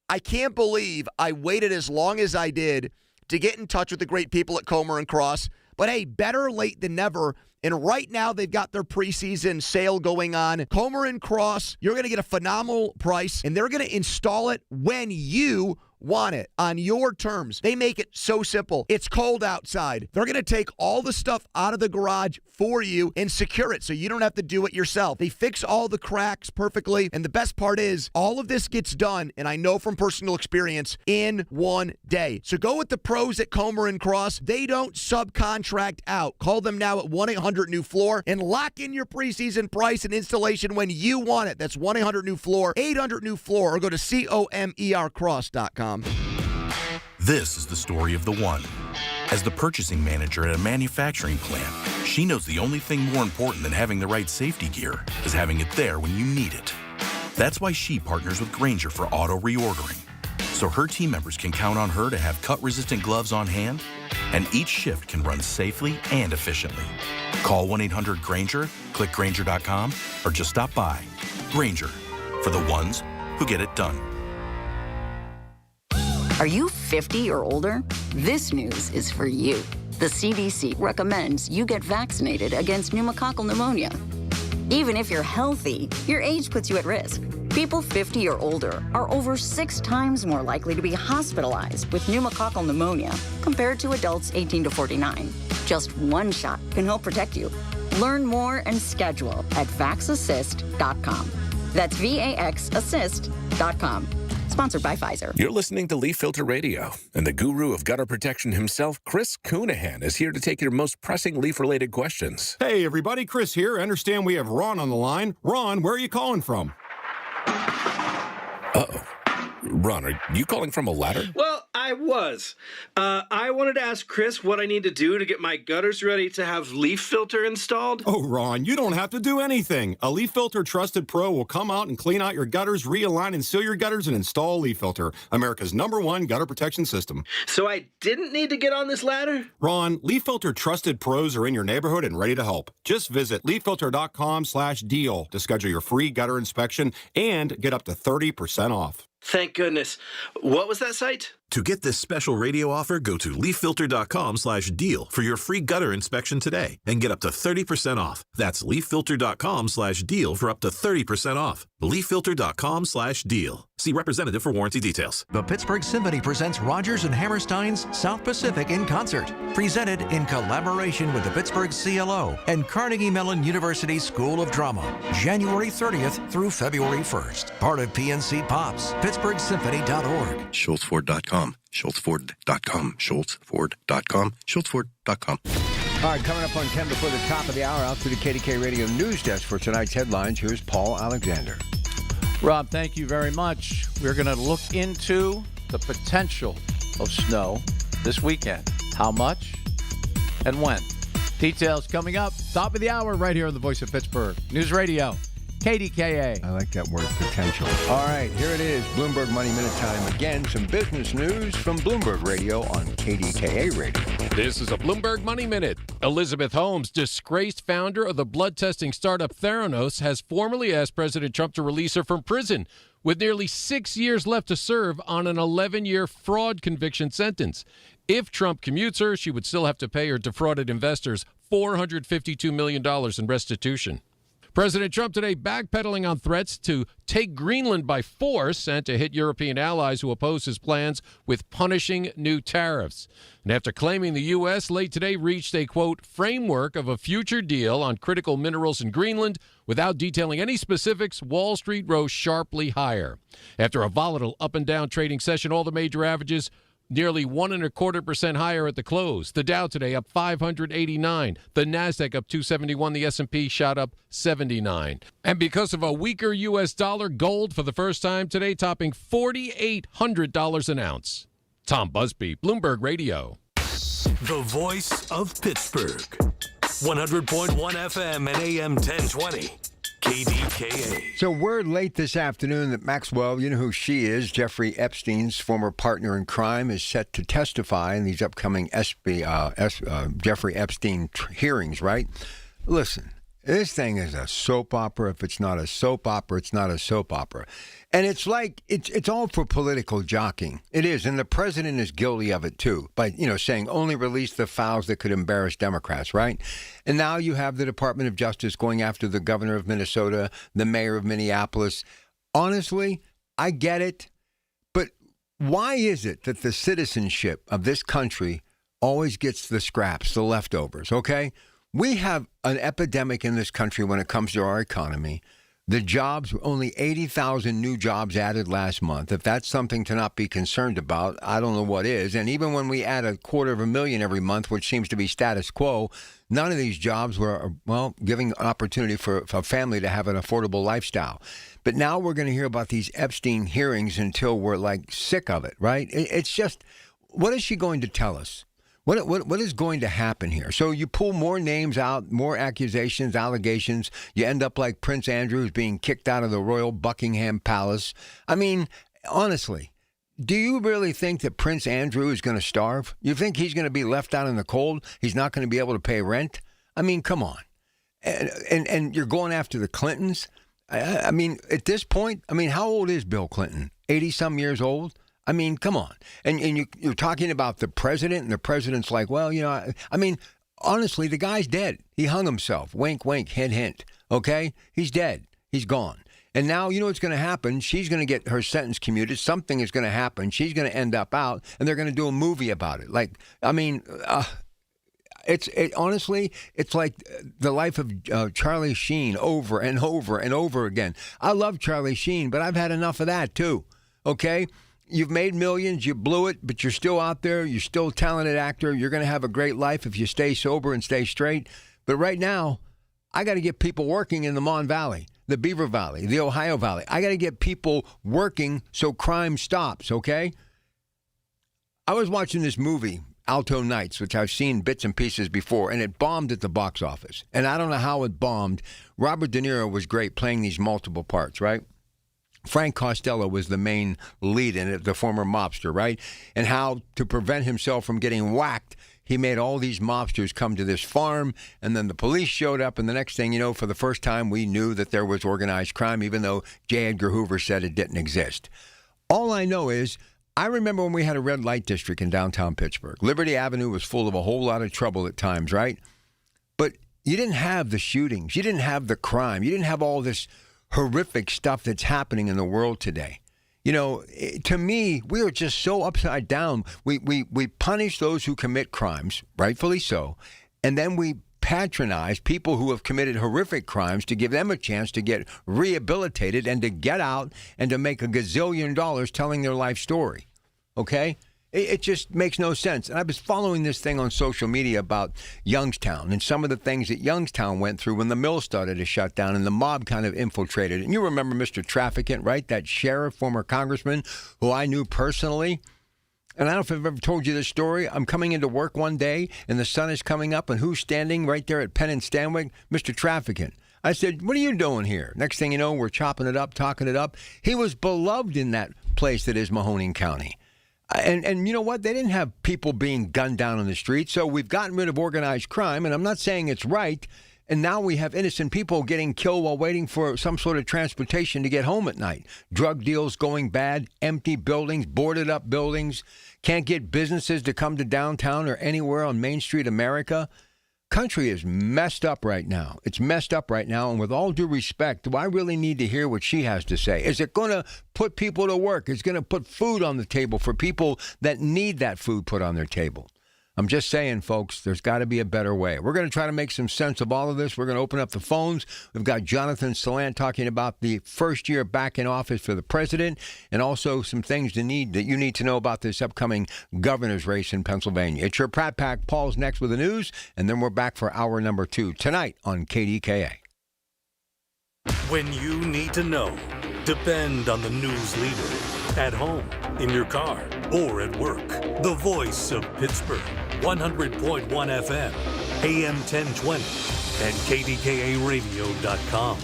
I can't believe I waited as long as I did to get in touch with the great people at Comer and Cross. But hey, better late than never. And right now, they've got their preseason sale going on. Comer and Cross, you're going to get a phenomenal price, and they're going to install it when you want it on your terms. They make it so simple. It's cold outside. They're going to take all the stuff out of the garage for you and secure it so you don't have to do it yourself. They fix all the cracks perfectly. And the best part is all of this gets done, and I know from personal experience, in one day. So go with the pros at Comer and Cross. They don't subcontract out. Call them now at 1-800-NEW-FLOOR and lock in your preseason price and installation when you want it. That's 1-800-NEW-FLOOR, 800-NEW-FLOOR, or go to COMERCross.com. This is the story of the one. As the purchasing manager at a manufacturing plant, she knows the only thing more important than having the right safety gear is having it there when you need it. That's why she partners with Grainger for auto reordering, so her team members can count on her to have cut-resistant gloves on hand, and each shift can run safely and efficiently. Call 1-800-GRAINGER, click Grainger.com, or just stop by. Grainger, for the ones who get it done. Are you 50 or older? This news is for you. The CDC recommends you get vaccinated against pneumococcal pneumonia. Even if you're healthy, your age puts you at risk. People 50 or older are over 6 times more likely to be hospitalized with pneumococcal pneumonia compared to adults 18 to 49. Just one shot can help protect you. Learn more and schedule at vaxassist.com. That's VAXassist.com. Sponsored by Pfizer. You're listening to Leaf Filter Radio, and the guru of gutter protection himself, Chris Coonahan, is here to take your most pressing leaf-related questions. Hey, everybody, Chris here. I understand we have Ron on the line. Ron, where are you calling from? Uh-oh. Ron, are you calling from a ladder? Well, I was. I wanted to ask Chris what I need to do to get my gutters ready to have leaf filter installed. Oh, Ron, you don't have to do anything. A Leaf Filter Trusted Pro will come out and clean out your gutters, realign and seal your gutters, and install a Leaf Filter, America's #1 gutter protection system. So I didn't need to get on this ladder? Ron, Leaf Filter Trusted Pros are in your neighborhood and ready to help. Just visit leaffilter.com/deal to schedule your free gutter inspection and get up to 30% off. Thank goodness. What was that site? To get this special radio offer, go to leaffilter.com/deal for your free gutter inspection today and get up to 30% off. That's leaffilter.com/deal for up to 30% off. leaffilter.com/deal. See representative for warranty details. The Pittsburgh Symphony presents Rodgers and Hammerstein's South Pacific in Concert, presented in collaboration with the Pittsburgh CLO and Carnegie Mellon University School of Drama, January 30th through February 1st. Part of PNC Pops, PittsburghSymphony.org. SchultzFord.com. SchultzFord.com. SchultzFord.com. SchultzFord.com. All right, coming up on 10 before the top of the hour, out to the KDK Radio News Desk for tonight's headlines. Here's Paul Alexander. Rob, thank you very much. We're going to look into the potential of snow this weekend. How much and when? Details coming up. Top of the hour right here on the Voice of Pittsburgh News Radio, KDKA. I like that word, potential. All right, here it is. Bloomberg Money Minute time again. Some business news from Bloomberg Radio on KDKA Radio. This is a Bloomberg Money Minute. Elizabeth Holmes, disgraced founder of the blood testing startup Theranos, has formally asked President Trump to release her from prison with nearly 6 years left to serve on an 11-year fraud conviction sentence. If Trump commutes her, she would still have to pay her defrauded investors $452 million in restitution. President Trump today backpedaling on threats to take Greenland by force and to hit European allies who oppose his plans with punishing new tariffs. And after claiming the U.S. late today reached a, quote, framework of a future deal on critical minerals in Greenland without detailing any specifics, Wall Street rose sharply higher. After a volatile up-and-down trading session, all the major averages nearly 1.25% higher at the close. The Dow today up 589. The Nasdaq up 271. The S&P shot up 79. And because of a weaker U.S. dollar, gold for the first time today topping $4,800 an ounce. Tom Busby, Bloomberg Radio. The voice of Pittsburgh. 100.1 FM and AM 1020. KDKA. So word late this afternoon that Maxwell, you know who she is, Jeffrey Epstein's former partner in crime, is set to testify in these upcoming Jeffrey Epstein hearings, right? Listen, this thing is a soap opera. If it's not a soap opera, it's not a soap opera. And it's like, it's all for political jockeying. It is, and the president is guilty of it too, by, saying only release the files that could embarrass Democrats, right? And now you have the Department of Justice going after the governor of Minnesota, the mayor of Minneapolis. Honestly, I get it, but why is it that the citizenship of this country always gets the scraps, the leftovers, okay? We have an epidemic in this country when it comes to our economy. The jobs, only 80,000 new jobs added last month. If that's something to not be concerned about, I don't know what is. And even when we add 250,000 every month, which seems to be status quo, none of these jobs were, giving an opportunity for a family to have an affordable lifestyle. But now we're going to hear about these Epstein hearings until we're sick of it, right? It's just, what is she going to tell us? What is going to happen here? So you pull more names out, more accusations, allegations. You end up like Prince Andrew, who's being kicked out of the Royal Buckingham Palace. I mean, honestly, do you really think that Prince Andrew is going to starve? You think he's going to be left out in the cold? He's not going to be able to pay rent? I mean, come on. And you're going after the Clintons? I mean, at this point, how old is Bill Clinton? 80-some years old? I mean, come on. And you're talking about the president, and the president's like, well, honestly, the guy's dead. He hung himself. Wink, wink, hint, hint. Okay? He's dead. He's gone. And now, you know what's going to happen? She's going to get her sentence commuted. Something is going to happen. She's going to end up out, and they're going to do a movie about it. Honestly, it's like the life of Charlie Sheen over and over and over again. I love Charlie Sheen, but I've had enough of that, too. Okay? You've made millions, you blew it, but you're still out there. You're still a talented actor. You're going to have a great life if you stay sober and stay straight. But right now, I got to get people working in the Mon Valley, the Beaver Valley, the Ohio Valley. I got to get people working so crime stops, okay? I was watching this movie, Alto Nights, which I've seen bits and pieces before, and it bombed at the box office. And I don't know how it bombed. Robert De Niro was great playing these multiple parts, right? Frank Costello was the main lead in it, the former mobster, right? And how, to prevent himself from getting whacked, he made all these mobsters come to this farm, and then the police showed up, and the next thing you know, for the first time, we knew that there was organized crime, even though J. Edgar Hoover said it didn't exist. All I know is, I remember when we had a red light district in downtown Pittsburgh. Liberty Avenue was full of a whole lot of trouble at times, right? But you didn't have the shootings. You didn't have the crime. You didn't have all this horrific stuff that's happening in the world today. To me, we are just so upside down. We punish those who commit crimes, rightfully so, and then we patronize people who have committed horrific crimes to give them a chance to get rehabilitated and to get out and to make $1 gazillion telling their life story. Okay? It just makes no sense. And I was following this thing on social media about Youngstown and some of the things that Youngstown went through when the mill started to shut down and the mob kind of infiltrated. And you remember Mr. Trafficant, right? That sheriff, former congressman, who I knew personally. And I don't know if I've ever told you this story. I'm coming into work one day and the sun is coming up, and who's standing right there at Penn and Stanwyck? Mr. Trafficant. I said, what are you doing here? Next thing you know, we're chopping it up, talking it up. He was beloved in that place that is Mahoning County. And you know what? They didn't have people being gunned down on the street, so we've gotten rid of organized crime, and I'm not saying it's right, and now we have innocent people getting killed while waiting for some sort of transportation to get home at night. Drug deals going bad, empty buildings, boarded up buildings, can't get businesses to come to downtown or anywhere on Main Street America. Country is messed up right now. It's messed up right now. And with all due respect, do I really need to hear what she has to say? Is it going to put people to work? Is it going to put food on the table for people that need that food put on their table? I'm just saying, folks, there's got to be a better way. We're going to try to make some sense of all of this. We're going to open up the phones. We've got Jonathan Salant talking about the first year back in office for the president, and also some things that you need to know about this upcoming governor's race in Pennsylvania. It's your Pratt Pack. Paul's next with the news, and then we're back for hour number 2 tonight on KDKA. When you need to know, depend on the news leader. At home, in your car, or at work. The voice of Pittsburgh. 100.1 FM, AM 1020, and KDKARadio.com.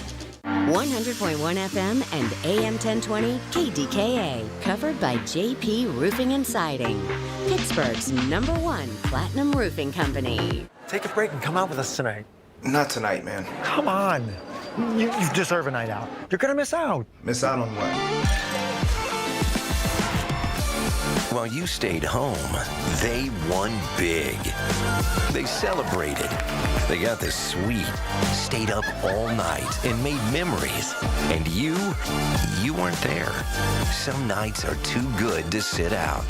100.1 FM and AM 1020 KDKA. Covered by JP Roofing and Siding. Pittsburgh's #1 platinum roofing company. Take a break and come out with us tonight. Not tonight, man. Come on. You deserve a night out. You're going to miss out. Miss out on what? While you stayed home, they won big. They celebrated. They got the suite, stayed up all night, and made memories. And you weren't there. Some nights are too good to sit out.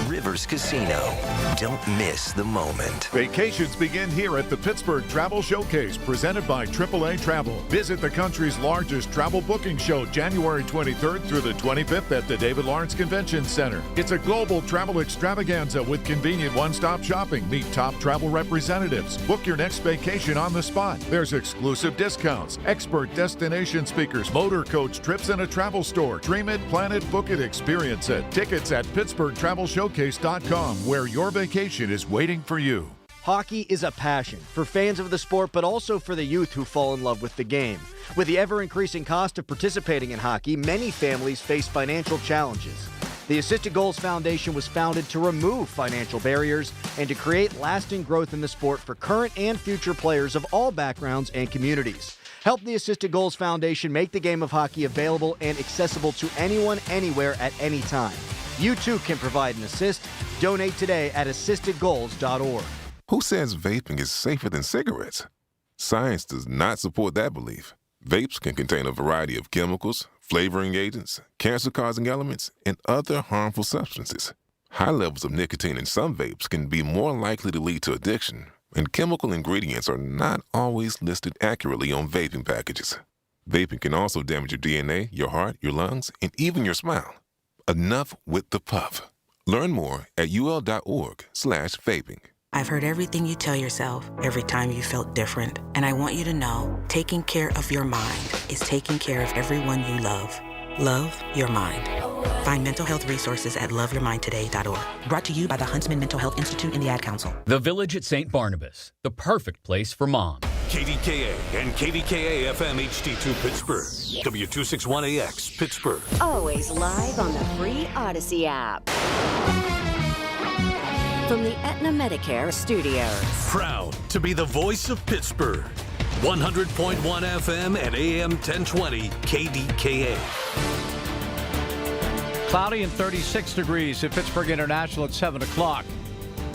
Rivers Casino. Don't miss the moment. Vacations begin here at the Pittsburgh Travel Showcase, presented by AAA Travel. Visit the country's largest travel booking show January 23rd through the 25th at the David Lawrence Convention Center. It's a global travel extravaganza with convenient one-stop shopping. Meet top travel representatives. Book your next vacation on the spot. There's exclusive discounts, expert destination speakers, motor coach trips, and a travel store. Dream it, plan it, book it, experience it. Tickets at PittsburghTravelShowcase.com, where your vacation is waiting for you. Hockey is a passion for fans of the sport, but also for the youth who fall in love with the game. With the ever-increasing cost of participating in hockey, many families face financial challenges. The Assisted Goals Foundation was founded to remove financial barriers and to create lasting growth in the sport for current and future players of all backgrounds and communities. Help the Assisted Goals Foundation make the game of hockey available and accessible to anyone, anywhere, at any time. You too can provide an assist. Donate today at assistedgoals.org. Who says vaping is safer than cigarettes? Science does not support that belief. Vapes can contain a variety of chemicals, flavoring agents, cancer-causing elements, and other harmful substances. High levels of nicotine in some vapes can be more likely to lead to addiction, and chemical ingredients are not always listed accurately on vaping packages. Vaping can also damage your DNA, your heart, your lungs, and even your smile. Enough with the puff. Learn more at ul.org/vaping. I've heard everything you tell yourself every time you felt different. And I want you to know, taking care of your mind is taking care of everyone you love. Love your mind. Find mental health resources at loveyourmindtoday.org. Brought to you by the Huntsman Mental Health Institute and the Ad Council. The Village at St. Barnabas, the perfect place for mom. KDKA and KDKA-FM HD2 Pittsburgh. W261AX Pittsburgh. Always live on the free Odyssey app. From the Aetna Medicare studios. Proud to be the voice of Pittsburgh. 100.1 FM and AM 1020 KDKA. Cloudy and 36 degrees at Pittsburgh International at 7 o'clock.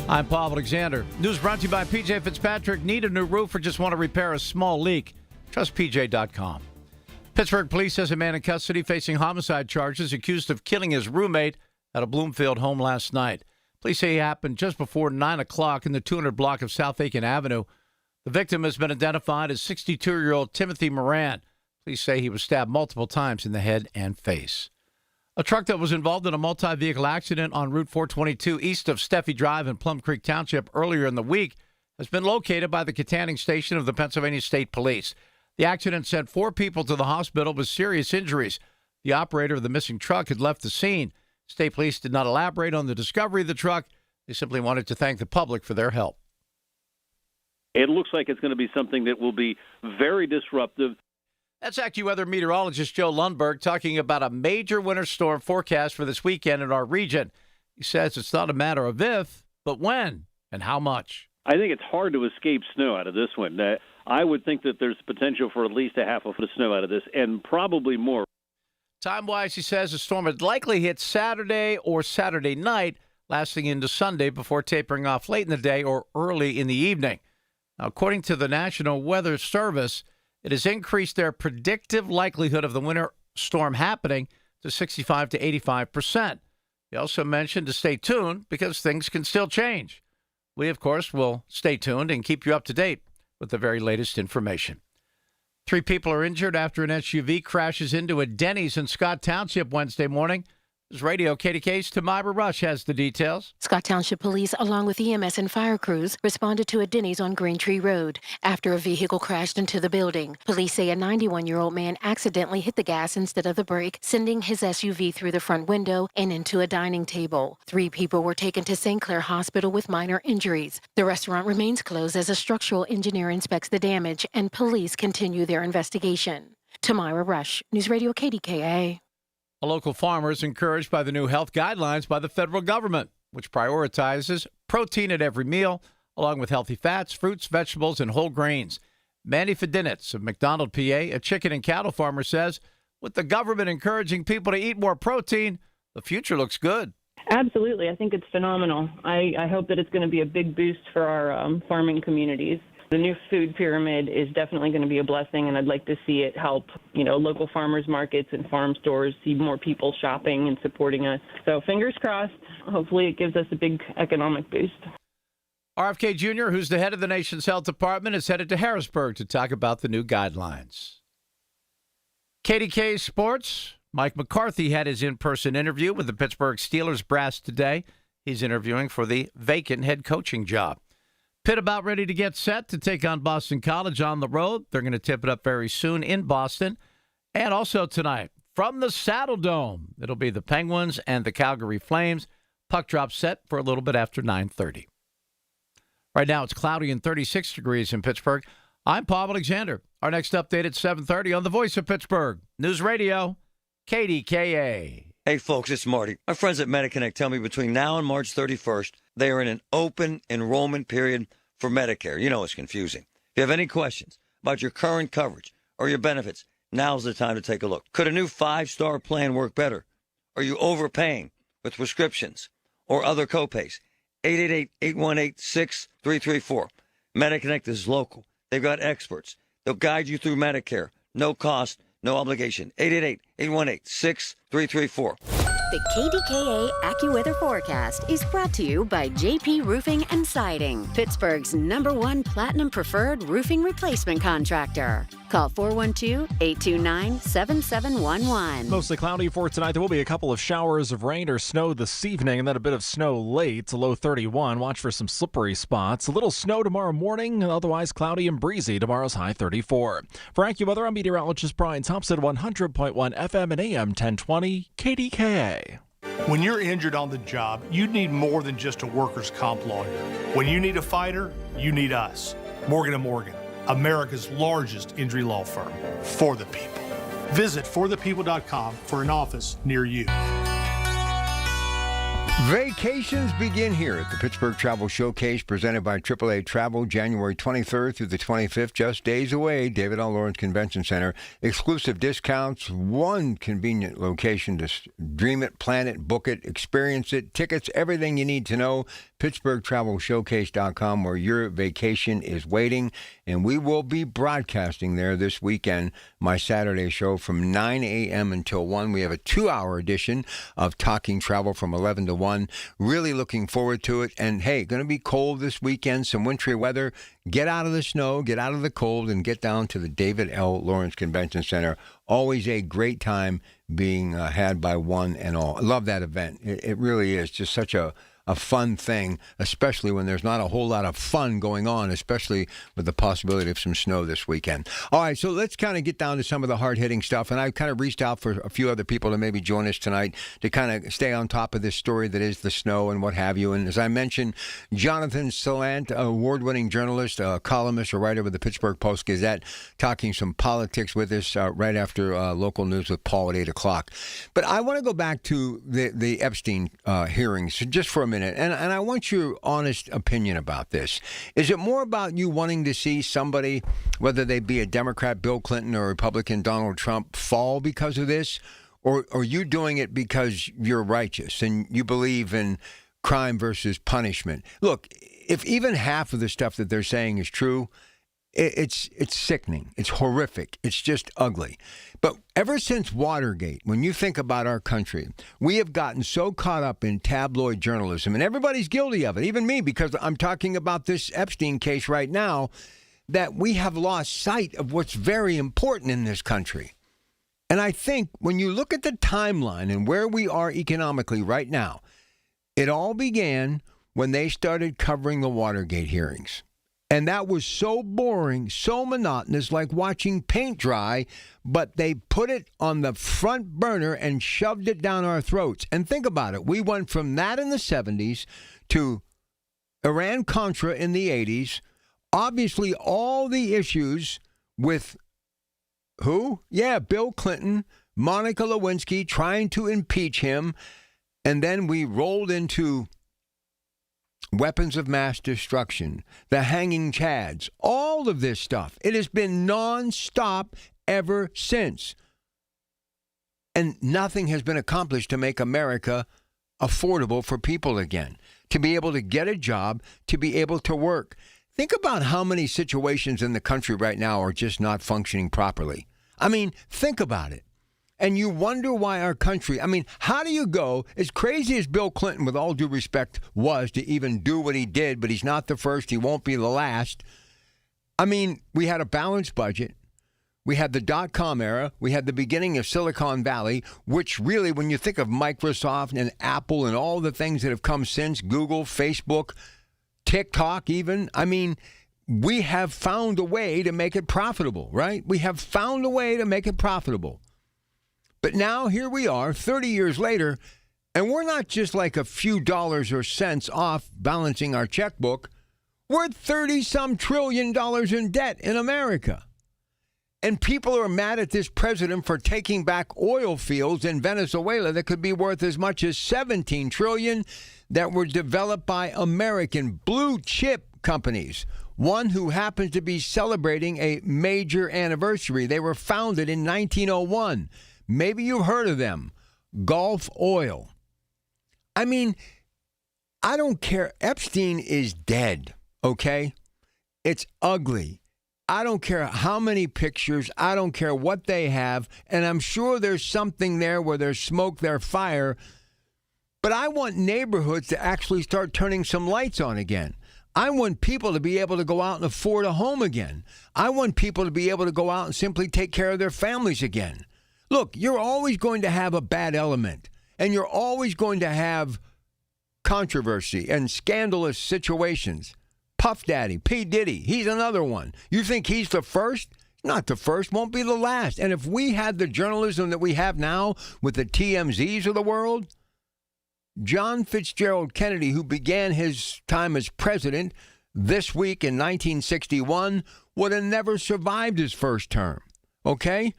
I'm Paul Alexander. News brought to you by PJ Fitzpatrick. Need a new roof or just want to repair a small leak? Trust PJ.com. Pittsburgh police has a man in custody facing homicide charges accused of killing his roommate at a Bloomfield home last night. Police say it happened just before 9 o'clock in the 200 block of South Aiken Avenue. The victim has been identified as 62-year-old Timothy Moran. Police say he was stabbed multiple times in the head and face. A truck that was involved in a multi-vehicle accident on Route 422 east of Steffi Drive in Plum Creek Township earlier in the week has been located by the Katanning Station of the Pennsylvania State Police. The accident sent 4 people to the hospital with serious injuries. The operator of the missing truck had left the scene. State Police did not elaborate on the discovery of the truck. They simply wanted to thank the public for their help. It looks like it's going to be something that will be very disruptive. That's AccuWeather meteorologist Joe Lundberg talking about a major winter storm forecast for this weekend in our region. He says it's not a matter of if, but when and how much. I think it's hard to escape snow out of this one. I would think that there's potential for at least a half a foot of snow out of this, and probably more. Time-wise, he says the storm would likely hit Saturday or Saturday night, lasting into Sunday before tapering off late in the day or early in the evening. Now, according to the National Weather Service, it has increased their predictive likelihood of the winter storm happening to 65 to 85%. He also mentioned to stay tuned because things can still change. We, of course, will stay tuned and keep you up to date with the very latest information. 3 people are injured after an SUV crashes into a Denny's in Scott Township Wednesday morning. This radio KDK's Tamira Rush has the details. Scott Township Police, along with EMS and fire crews, responded to a Denny's on Green Tree Road after a vehicle crashed into the building. Police say a 91-year-old man accidentally hit the gas instead of the brake, sending his SUV through the front window and into a dining table. 3 people were taken to St. Clair Hospital with minor injuries. The restaurant remains closed as a structural engineer inspects the damage and police continue their investigation. Tamara Rush, News Radio KDKA. A local farmer is encouraged by the new health guidelines by the federal government, which prioritizes protein at every meal, along with healthy fats, fruits, vegetables, and whole grains. Mandy Fedinitz of McDonald, PA, a chicken and cattle farmer, says, with the government encouraging people to eat more protein, the future looks good. Absolutely. I think it's phenomenal. I hope that it's going to be a big boost for our farming communities. The new food pyramid is definitely going to be a blessing, and I'd like to see it help, local farmers markets and farm stores, see more people shopping and supporting us. So fingers crossed. Hopefully it gives us a big economic boost. RFK Jr., who's the head of the nation's health department, is headed to Harrisburg to talk about the new guidelines. KDKA Sports, Mike McCarthy had his in-person interview with the Pittsburgh Steelers brass today. He's interviewing for the vacant head coaching job. Pitt about ready to get set to take on Boston College on the road. They're going to tip it up very soon in Boston. And also tonight, from the Saddle Dome, it'll be the Penguins and the Calgary Flames. Puck drop set for a little bit after 9:30. Right now, it's cloudy and 36 degrees in Pittsburgh. I'm Paul Alexander. Our next update at 7:30 on the Voice of Pittsburgh News Radio, KDKA. Hey, folks, it's Marty. My friends at MediConnect tell me between now and March 31st, they are in an open enrollment period for Medicare. You know it's confusing. If you have any questions about your current coverage or your benefits, now's the time to take a look. Could a new 5-star plan work better? Are you overpaying with prescriptions or other copays? 888-818-6334. MediConnect is local. They've got experts. They'll guide you through Medicare. No cost, no obligation. 888-818-6334. The KDKA AccuWeather forecast is brought to you by JP Roofing and Siding, Pittsburgh's #1 Platinum Preferred Roofing Replacement Contractor. Call 412-829-7711. Mostly cloudy for tonight. There will be a couple of showers of rain or snow this evening, and then a bit of snow late. It's a low 31. Watch for some slippery spots. A little snow tomorrow morning, otherwise cloudy and breezy. Tomorrow's high 34. For AccuWeather, I'm meteorologist Brian Thompson, 100.1 FM and AM 1020 KDKA. When you're injured on the job, you need more than just a workers' comp lawyer. When you need a fighter, you need us. Morgan & Morgan, America's largest injury law firm. For the people. Visit forthepeople.com for an office near you. Vacations begin here at the Pittsburgh Travel Showcase, presented by AAA Travel, January 23rd through the 25th, just days away, David L. Lawrence Convention Center. Exclusive discounts, one convenient location to dream it, plan it, book it, experience it, tickets, everything you need to know. PittsburghTravelShowcase.com, where your vacation is waiting. And we will be broadcasting there this weekend, my Saturday show from 9 a.m. until 1. We have a 2-hour edition of Talking Travel from 11 to 1. Really looking forward to it. And, hey, going to be cold this weekend, some wintry weather. Get out of the snow, get out of the cold, and get down to the David L. Lawrence Convention Center. Always a great time being had by one and all. I love that event. It really is just such a fun thing, especially when there's not a whole lot of fun going on, especially with the possibility of some snow this weekend. All right, so let's kind of get down to some of the hard-hitting stuff, and I've kind of reached out for a few other people to maybe join us tonight to kind of stay on top of this story that is the snow and what have you. And as I mentioned, Jonathan Salant, award-winning journalist, columnist, or writer with the Pittsburgh Post-Gazette, talking some politics with us right after local news with Paul at 8 o'clock. But I want to go back to the Epstein hearings just for a minute. And I want your honest opinion about this. Is it more about you wanting to see somebody, whether they be a Democrat, Bill Clinton, or Republican, Donald Trump, fall because of this? Or are you doing it because you're righteous and you believe in crime versus punishment? Look, if even half of the stuff that they're saying is true, it's sickening. It's horrific. It's just ugly. But ever since Watergate, when you think about our country, we have gotten so caught up in tabloid journalism, and everybody's guilty of it, even me, because I'm talking about this Epstein case right now, that we have lost sight of what's very important in this country. And I think when you look at the timeline and where we are economically right now, it all began when they started covering the Watergate hearings. And that was so boring, so monotonous, like watching paint dry, but they put it on the front burner and shoved it down our throats. And think about it. We went from that in the 70s to Iran-Contra in the 80s. Obviously, all the issues with who? Yeah, Bill Clinton, Monica Lewinsky trying to impeach him. And then we rolled into weapons of mass destruction, the hanging chads, all of this stuff. It has been nonstop ever since. And nothing has been accomplished to make America affordable for people again, to be able to get a job, to be able to work. Think about how many situations in the country right now are just not functioning properly. I mean, think about it. And you wonder why our country, I mean, how do you go, as crazy as Bill Clinton, with all due respect, was to even do what he did, but he's not the first, he won't be the last. I mean, we had a balanced budget. We had the dot-com era. We had the beginning of Silicon Valley, which really, when you think of Microsoft and Apple and all the things that have come since, Google, Facebook, TikTok even, I mean, we have found a way to make it profitable, right? We have found a way to make it profitable. But now here we are 30 years later, and we're not just like a few dollars or cents off balancing our checkbook. We're $30-some trillion in debt in America. And people are mad at this president for taking back oil fields in Venezuela that could be worth as much as $17 trillion that were developed by American blue chip companies. One who happens to be celebrating a major anniversary. They were founded in 1901. Maybe you've heard of them, Gulf Oil. I mean, I don't care. Epstein is dead, okay? It's ugly. I don't care how many pictures. I don't care what they have. And I'm sure there's something there where there's smoke, there's fire. But I want neighborhoods to actually start turning some lights on again. I want people to be able to go out and afford a home again. I want people to be able to go out and simply take care of their families again. Look, you're always going to have a bad element, and you're always going to have controversy and scandalous situations. Puff Daddy, P. Diddy, he's another one. You think he's the first? Not the first, won't be the last. And if we had the journalism that we have now with the TMZs of the world, John Fitzgerald Kennedy, who began his time as president this week in 1961, would have never survived his first term, okay?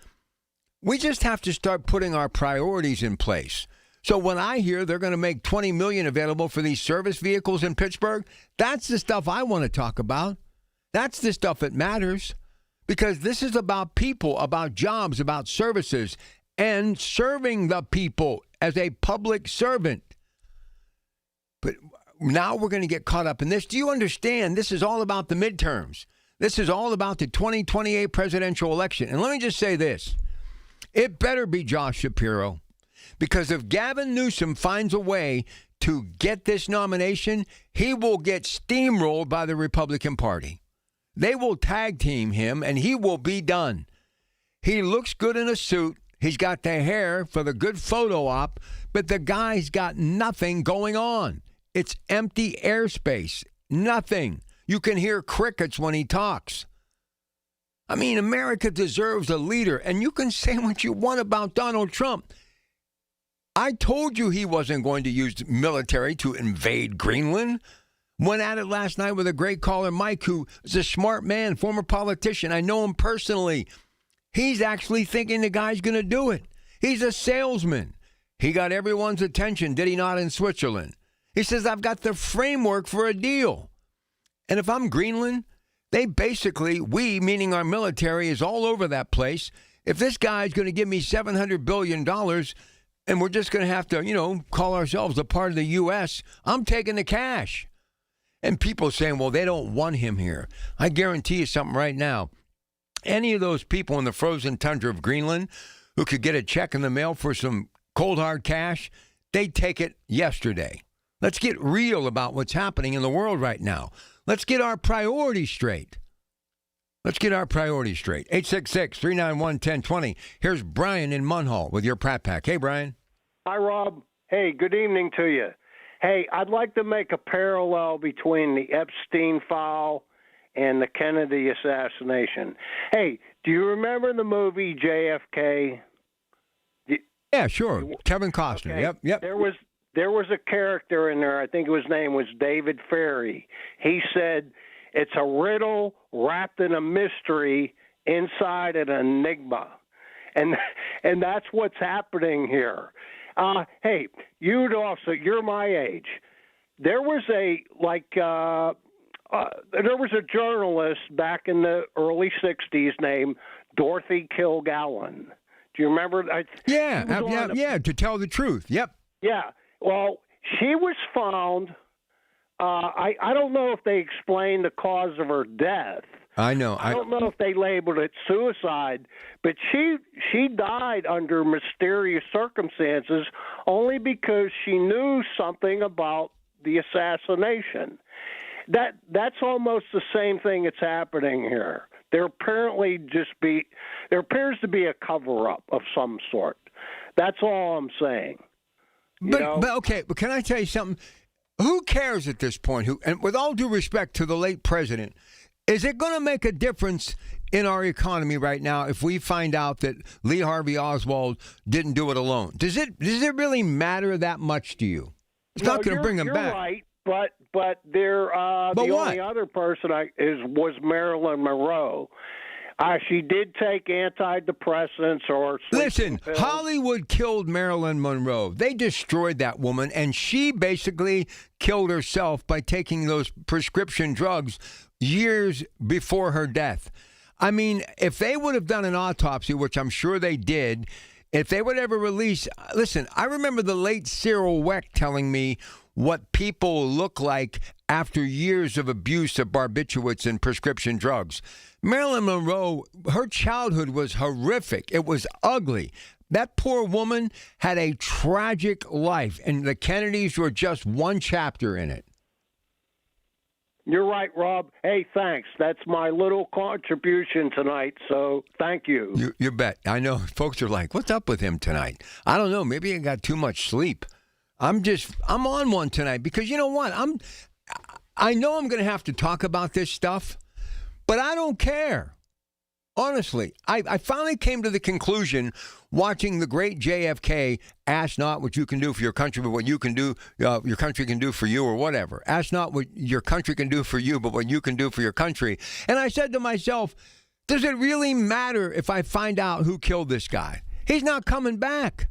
We just have to start putting our priorities in place. So when I hear they're going to make $20 million available for these service vehicles in Pittsburgh, that's the stuff I want to talk about. That's the stuff that matters, because this is about people, about jobs, about services, and serving the people as a public servant. But now we're going to get caught up in this. Do you understand? This is all about the midterms. This is all about the 2028 presidential election. And let me just say this. It better be Josh Shapiro, because if Gavin Newsom finds a way to get this nomination, he will get steamrolled by the Republican Party. They will tag team him, and he will be done. He looks good in a suit. He's got the hair for the good photo op, but the guy's got nothing going on. It's empty airspace. Nothing. You can hear crickets when he talks. I mean, America deserves a leader, and you can say what you want about Donald Trump. I told you he wasn't going to use the military to invade Greenland. Went at it last night with a great caller, Mike, who is a smart man, former politician. I know him personally. He's actually thinking the guy's going to do it. He's a salesman. He got everyone's attention, did he not, in Switzerland? He says, I've got the framework for a deal. And if I'm Greenland, they basically, we, meaning our military, is all over that place. If this guy's going to give me $700 billion and we're just going to have to, call ourselves a part of the U.S., I'm taking the cash. And people saying, well, they don't want him here. I guarantee you something right now. Any of those people in the frozen tundra of Greenland who could get a check in the mail for some cold, hard cash, they'd take it yesterday. Let's get real about what's happening in the world right now. Let's get our priorities straight. 866-391-1020. Here's Brian in Munhall with your Pratt Pack. Hey, Brian. Hi, Rob. Hey, good evening to you. Hey, I'd like to make a parallel between the Epstein file and the Kennedy assassination. Hey, do you remember the movie JFK? Yeah, sure. Kevin Costner. Okay. Yep. There was a character in there, I think his name was David Ferry. He said, it's a riddle wrapped in a mystery, inside an enigma. And that's what's happening here. Hey, you'd also, you're my age. There was a journalist back in the early 60s named Dorothy Kilgallen. Do you remember? Yeah, to tell the truth. Yep. Yeah. Well, she was found. I don't know if they explained the cause of her death. I know. I don't know if they labeled it suicide, but she died under mysterious circumstances only because she knew something about the assassination. That's almost the same thing that's happening here. There appears to be a cover-up of some sort. That's all I'm saying. But can I tell you something? Who cares at this point? And with all due respect to the late president, is it going to make a difference in our economy right now if we find out that Lee Harvey Oswald didn't do it alone? Does it really matter that much to you? It's not going to bring him back. Right, but only other person was Marilyn Monroe. She did take antidepressants or Listen, pills. Hollywood killed Marilyn Monroe. They destroyed that woman, and she basically killed herself by taking those prescription drugs years before her death. I mean, if they would have done an autopsy, which I'm sure they did, if they would ever release... Listen, I remember the late Cyril Weck telling me what people look like after years of abuse of barbiturates and prescription drugs. Marilyn Monroe, her childhood was horrific. It was ugly. That poor woman had a tragic life, and the Kennedys were just one chapter in it. You're right, Rob. Hey, thanks. That's my little contribution tonight, so thank you. You bet. I know folks are like, what's up with him tonight? I don't know. Maybe he got too much sleep. I'm on one tonight because you know what? I know I'm going to have to talk about this stuff, but I don't care. Honestly, I finally came to the conclusion watching the great JFK, ask not what you can do for your country, but what you can do, your country can do for you or whatever. Ask not what your country can do for you, but what you can do for your country. And I said to myself, does it really matter if I find out who killed this guy? He's not coming back.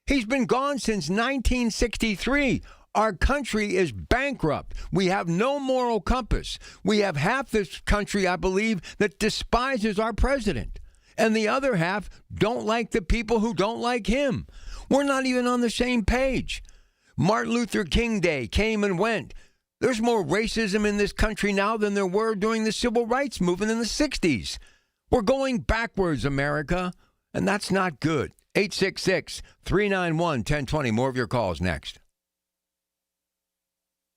He's been gone since 1963. Our country is bankrupt. We have no moral compass. We have half this country, I believe, that despises our president. And the other half don't like the people who don't like him. We're not even on the same page. Martin Luther King Day came and went. There's more racism in this country now than there were during the civil rights movement in the 60s. We're going backwards, America, and that's not good. 866-391-1020. More of your calls next.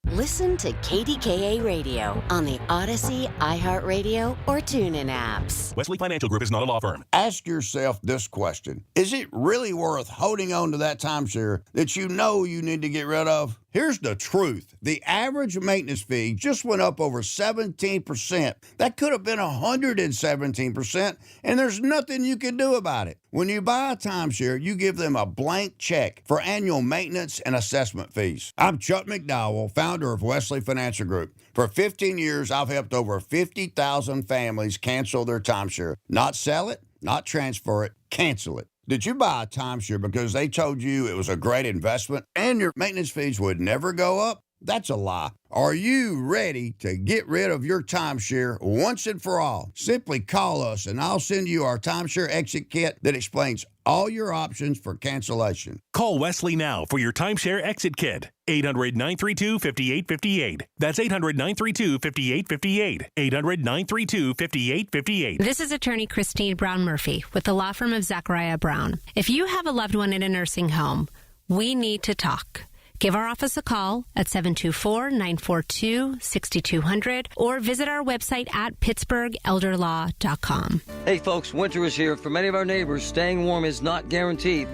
Listen to KDKA Radio on the Odyssey, iHeartRadio, or TuneIn apps. Wesley Financial Group is not a law firm. Ask yourself this question. Is it really worth holding on to that timeshare that you know you need to get rid of? Here's the truth. The average maintenance fee just went up over 17%. That could have been 117%, and there's nothing you can do about it. When you buy a timeshare, you give them a blank check for annual maintenance and assessment fees. I'm Chuck McDowell, founder of Wesley Financial Group. For 15 years, I've helped over 50,000 families cancel their timeshare. Not sell it, not transfer it, cancel it. Did you buy a timeshare because they told you it was a great investment and your maintenance fees would never go up? That's a lie. Are you ready to get rid of your timeshare once and for all? Simply call us and I'll send you our timeshare exit kit that explains all your options for cancellation. Call Wesley now for your timeshare exit kit. 800-932-5858. That's 800-932-5858. 800-932-5858. This is attorney Christine Brown Murphy with the law firm of Zachariah Brown. If you have a loved one in a nursing home, we need to talk. Give our office a call at 724-942-6200 or visit our website at pittsburghelderlaw.com. Hey folks, winter is here. For many of our neighbors, staying warm is not guaranteed.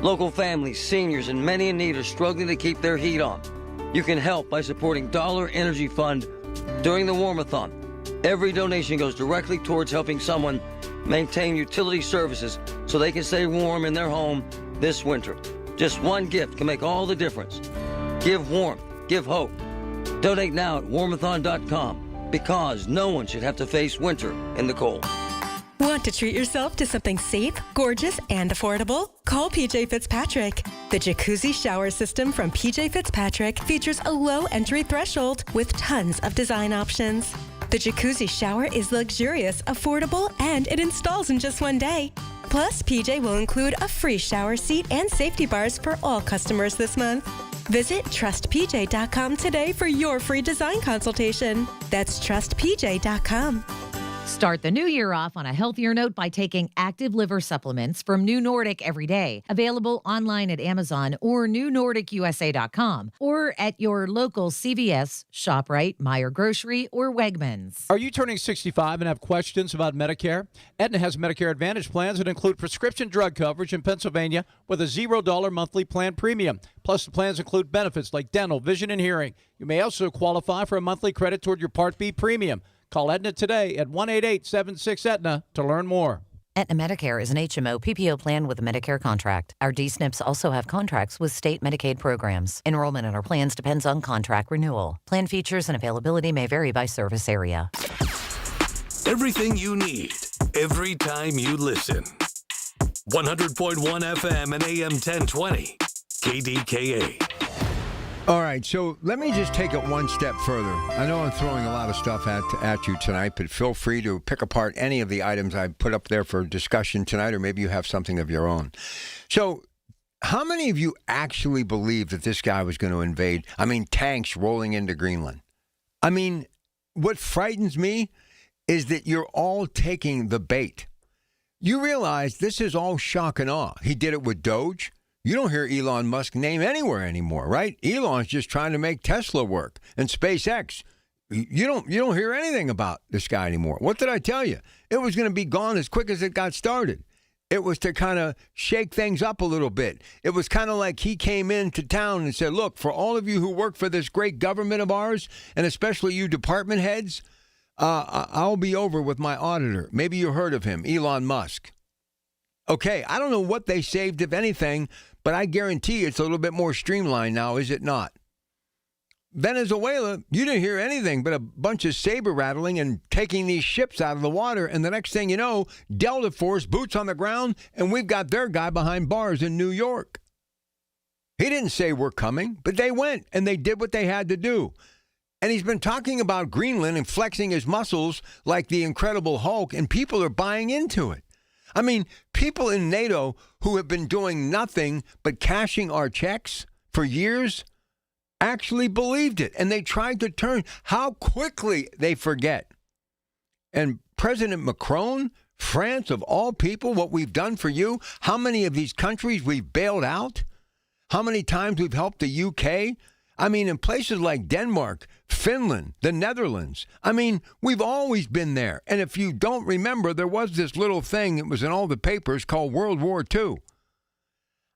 Local families, seniors, and many in need are struggling to keep their heat on. You can help by supporting Dollar Energy Fund during the Warmathon. Every donation goes directly towards helping someone maintain utility services so they can stay warm in their home this winter. Just one gift can make all the difference. Give warmth, give hope. Donate now at warmathon.com because no one should have to face winter in the cold. Want to treat yourself to something safe, gorgeous, and affordable? Call PJ Fitzpatrick. The jacuzzi shower system from PJ Fitzpatrick features a low entry threshold with tons of design options. The jacuzzi shower is luxurious, affordable, and it installs in just one day. Plus, PJ will include a free shower seat and safety bars for all customers this month. Visit trustpj.com today for your free design consultation. That's trustpj.com. Start the new year off on a healthier note by taking Active Liver Supplements from New Nordic every day. Available online at Amazon or newnordicusa.com or at your local CVS, ShopRite, Meijer Grocery, or Wegmans. Are you turning 65 and have questions about Medicare? Aetna has Medicare Advantage plans that include prescription drug coverage in Pennsylvania with a $0 monthly plan premium. Plus, the plans include benefits like dental, vision, and hearing. You may also qualify for a monthly credit toward your Part B premium. Call Aetna today at 1-888-76-AETNA to learn more. Aetna Medicare is an HMO PPO plan with a Medicare contract. Our D-SNPs also have contracts with state Medicaid programs. Enrollment in our plans depends on contract renewal. Plan features and availability may vary by service area. Everything you need, every time you listen. 100.1 FM and AM 1020. KDKA. All right, so let me just take it one step further. I know I'm throwing a lot of stuff at you tonight, but feel free to pick apart any of the items I put up there for discussion tonight, or maybe you have something of your own. So how many of you actually believe that this guy was going to invade? I mean, tanks rolling into Greenland. I mean, what frightens me is that you're all taking the bait. You realize this is all shock and awe. He did it with Doge. You don't hear Elon Musk's name anywhere anymore, right? Elon's just trying to make Tesla work and SpaceX. You don't hear anything about this guy anymore. What did I tell you? It was going to be gone as quick as it got started. It was to kind of shake things up a little bit. It was kind of like he came into town and said, look, for all of you who work for this great government of ours, and especially you department heads, I'll be over with my auditor. Maybe you heard of him, Elon Musk. Okay, I don't know what they saved, if anything, but I guarantee it's a little bit more streamlined now, is it not? Venezuela, you didn't hear anything but a bunch of saber rattling and taking these ships out of the water. And the next thing you know, Delta Force, boots on the ground, and we've got their guy behind bars in New York. He didn't say we're coming, but they went and they did what they had to do. And he's been talking about Greenland and flexing his muscles like the Incredible Hulk, and people are buying into it. I mean, people in NATO who have been doing nothing but cashing our checks for years actually believed it. And they tried to turn how quickly they forget. And President Macron, France, of all people, what we've done for you, how many of these countries we've bailed out, how many times we've helped the UK. I mean, in places like Denmark, Finland, the Netherlands. I mean, we've always been there. And if you don't remember, there was this little thing that was in all the papers called World War II.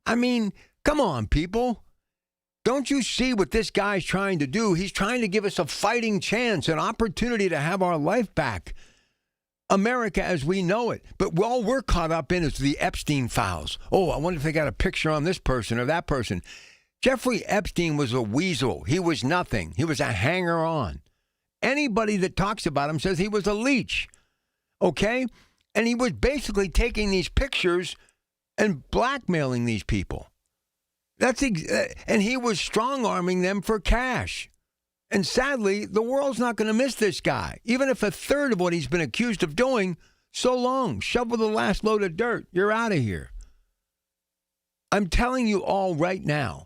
I mean, come on, people. Don't you see what this guy's trying to do? He's trying to give us a fighting chance, an opportunity to have our life back. America as we know it. But all we're caught up in is the Epstein files. Oh, I wonder if they got a picture on this person or that person. Jeffrey Epstein was a weasel. He was nothing. He was a hanger-on. Anybody that talks about him says he was a leech. Okay? And he was basically taking these pictures and blackmailing these people. And he was strong-arming them for cash. And sadly, the world's not going to miss this guy. Even if a third of what he's been accused of doing, so long. Shovel the last load of dirt. You're out of here. I'm telling you all right now,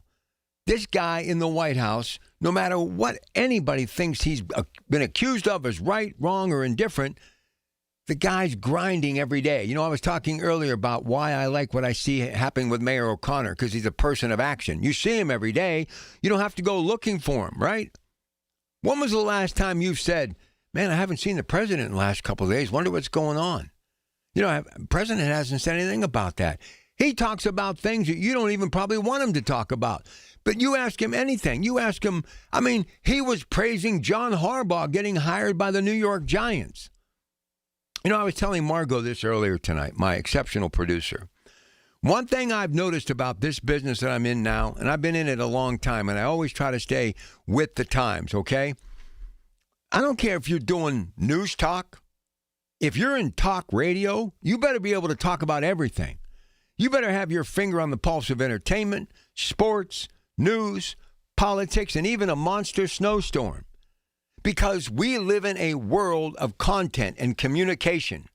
this guy in the White House, no matter what anybody thinks he's been accused of as right, wrong, or indifferent, the guy's grinding every day. You know, I was talking earlier about why I like what I see happening with Mayor O'Connor, because he's a person of action. You see him every day. You don't have to go looking for him, right? When was the last time you've said, man, I haven't seen the president in the last couple of days. Wonder what's going on? You know, the president hasn't said anything about that. He talks about things that you don't even probably want him to talk about. But you ask him anything. You ask him, I mean, he was praising John Harbaugh getting hired by the New York Giants. You know, I was telling Margot this earlier tonight, my exceptional producer. One thing I've noticed about this business that I'm in now, and I've been in it a long time, and I always try to stay with the times, okay? I don't care if you're doing news talk, if you're in talk radio, you better be able to talk about everything. You better have your finger on the pulse of entertainment, sports, news, politics, and even a monster snowstorm. Because we live in a world of content and communication.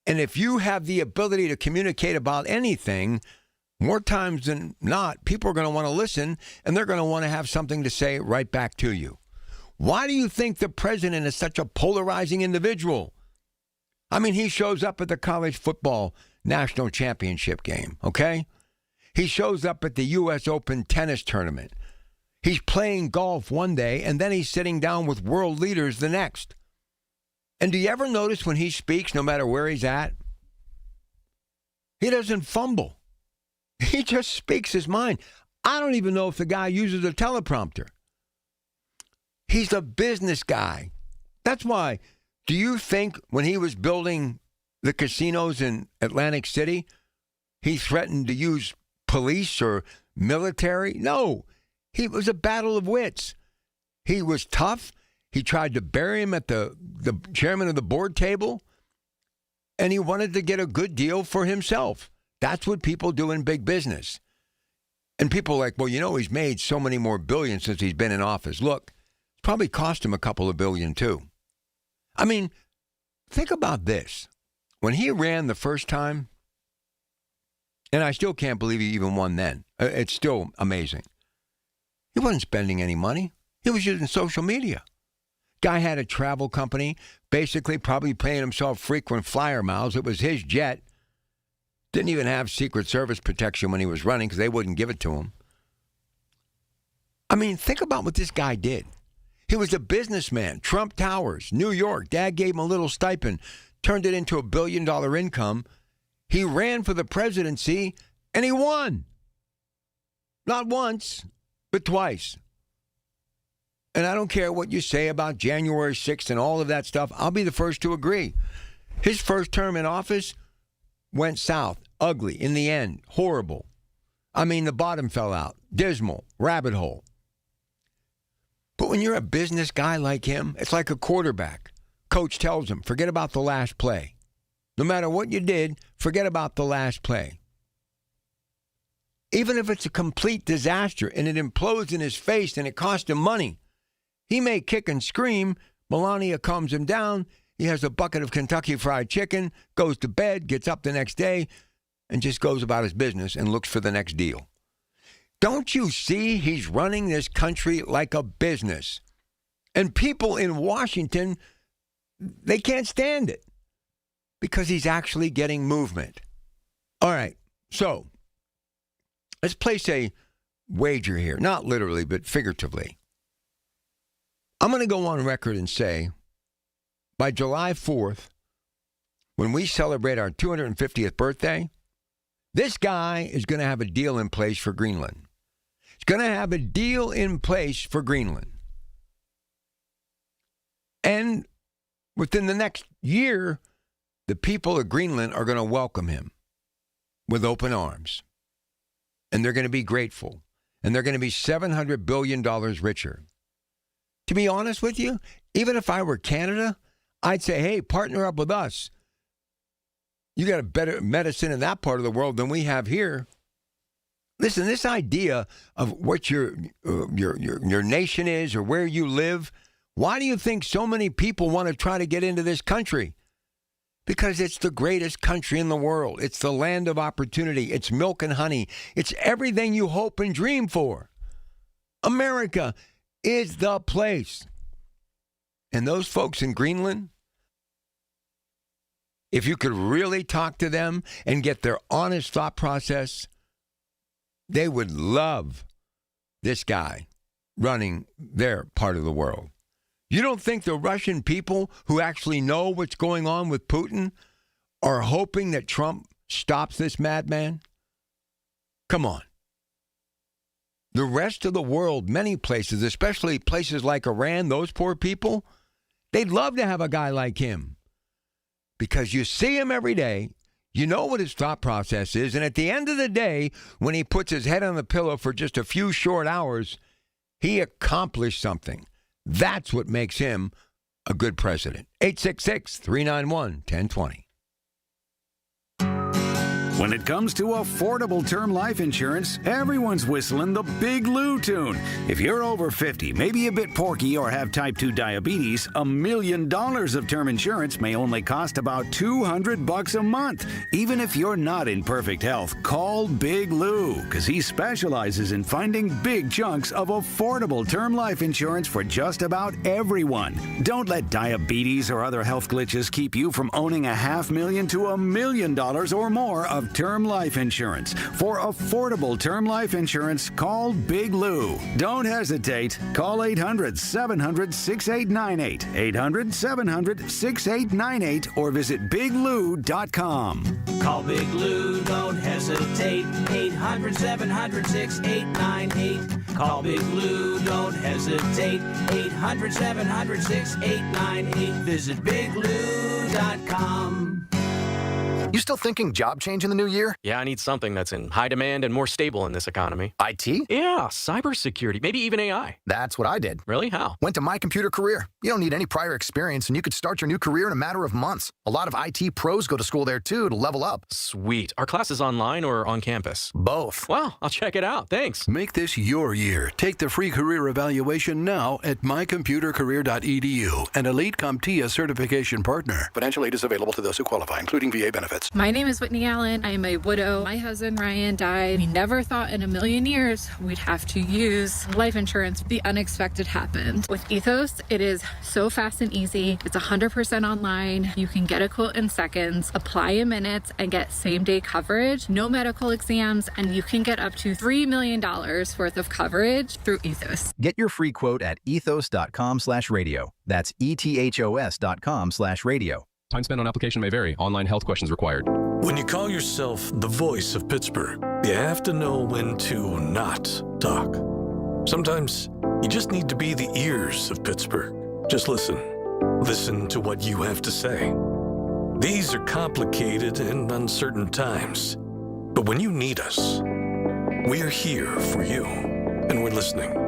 And if you have the ability to communicate about anything, more times than not, people are going to want to listen, and they're going to want to have something to say right back to you. Why do you think the president is such a polarizing individual? I mean, he shows up at the college football national championship game, okay? He shows up at the U.S. Open tennis tournament. He's playing golf one day, and then he's sitting down with world leaders the next. And do you ever notice when he speaks, no matter where he's at, he doesn't fumble. He just speaks his mind. I don't even know if the guy uses a teleprompter. He's a business guy. That's why, do you think when he was building the casinos in Atlantic City, he threatened to use police or military? No. It was a battle of wits. He was tough. He tried to bury him at the chairman of the board table, and he wanted to get a good deal for himself. That's what people do in big business. And people are like, well, you know, he's made so many more billions since he's been in office. Look, it's probably cost him a couple of billion, too. I mean, think about this. When he ran the first time, and I still can't believe he even won then. It's still amazing. He wasn't spending any money. He was using social media. Guy had a travel company, basically probably paying himself frequent flyer miles. It was his jet. Didn't even have Secret Service protection when he was running because they wouldn't give it to him. I mean, think about what this guy did. He was a businessman. Trump Towers, New York. Dad gave him a little stipend, turned it into $1 billion income. He ran for the presidency, and he won. Not once, but twice. And I don't care what you say about January 6th and all of that stuff. I'll be the first to agree. His first term in office went south. Ugly. In the end. Horrible. I mean, the bottom fell out. Dismal. Rabbit hole. But when you're a business guy like him, it's like a quarterback. Coach tells him, forget about the last play. No matter what you did, forget about the last play. Even if it's a complete disaster and it implodes in his face and it costs him money, he may kick and scream. Melania calms him down. He has a bucket of Kentucky Fried Chicken, goes to bed, gets up the next day, and just goes about his business and looks for the next deal. Don't you see he's running this country like a business? And people in Washington, they can't stand it because he's actually getting movement. All right, so let's place a wager here, not literally, but figuratively. I'm going to go on record and say, by July 4th, when we celebrate our 250th birthday, this guy is going to have a deal in place for Greenland. He's going to have a deal in place for Greenland. And within the next year, the people of Greenland are going to welcome him with open arms. And they're going to be grateful. And they're going to be $700 billion richer. To be honest with you, even if I were Canada, I'd say, hey, partner up with us. You got a better medicine in that part of the world than we have here. Listen, this idea of what your nation is or where you live, why do you think so many people want to try to get into this country? Because it's the greatest country in the world. It's the land of opportunity. It's milk and honey. It's everything you hope and dream for. America is the place. And those folks in Greenland, if you could really talk to them and get their honest thought process, they would love this guy running their part of the world. You don't think the Russian people who actually know what's going on with Putin are hoping that Trump stops this madman? Come on. The rest of the world, many places, especially places like Iran, those poor people, they'd love to have a guy like him. Because you see him every day, you know what his thought process is, and at the end of the day, when he puts his head on the pillow for just a few short hours, he accomplished something. That's what makes him a good president. 866-391-1020. When it comes to affordable term life insurance, everyone's whistling the Big Lou tune. If you're over 50, maybe a bit porky, or have type 2 diabetes, $1 million of term insurance may only cost about $200 a month. Even if you're not in perfect health, call Big Lou, because he specializes in finding big chunks of affordable term life insurance for just about everyone. Don't let diabetes or other health glitches keep you from owning $500,000 to $1 million or more of term life insurance. For affordable term life insurance, call Big Lou. Don't hesitate. Call 800-700-6898, 800-700-6898, or visit biglou.com. Call Big Lou, don't hesitate, 800-700-6898. Call Big Lou, don't hesitate, 800-700-6898. Visit biglou.com. You still thinking job change in the new year? Yeah, I need something that's in high demand and more stable in this economy. IT? Yeah, cybersecurity, maybe even AI. That's what I did. Really? How? Went to My Computer Career. You don't need any prior experience, and you could start your new career in a matter of months. A lot of IT pros go to school there, too, to level up. Sweet. Are classes online or on campus? Both. Wow, I'll check it out. Thanks. Make this your year. Take the free career evaluation now at mycomputercareer.edu, an Elite CompTIA certification partner. Financial aid is available to those who qualify, including VA benefits. My name is Whitney Allen. I am a widow. My husband Ryan died. We never thought in a million years we'd have to use life insurance. The unexpected happened. With Ethos, it is so fast and easy. It's 100% online. You can get a quote in seconds, apply in minutes, and get same-day coverage, no medical exams, and you can get up to $3 million worth of coverage through Ethos. Get your free quote at ethos.com/radio. That's ethos.com/radio. Time spent on application may vary. Online health questions required. When you call yourself the voice of Pittsburgh, you have to know when to not talk. Sometimes you just need to be the ears of Pittsburgh. Just listen. Listen to what you have to say. These are complicated and uncertain times. But when you need us, we're here for you. And we're listening.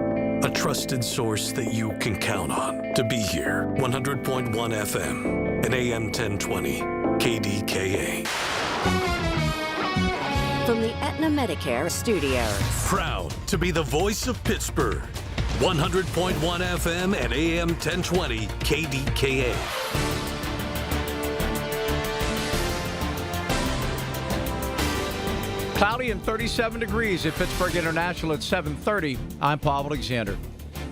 A trusted source that you can count on to be here. 100.1 FM and AM 1020 KDKA. From the Aetna Medicare Studios. Proud to be the voice of Pittsburgh. 100.1 FM and AM 1020 KDKA. Cloudy and 37 degrees at Pittsburgh International at 7:30. I'm Paul Alexander.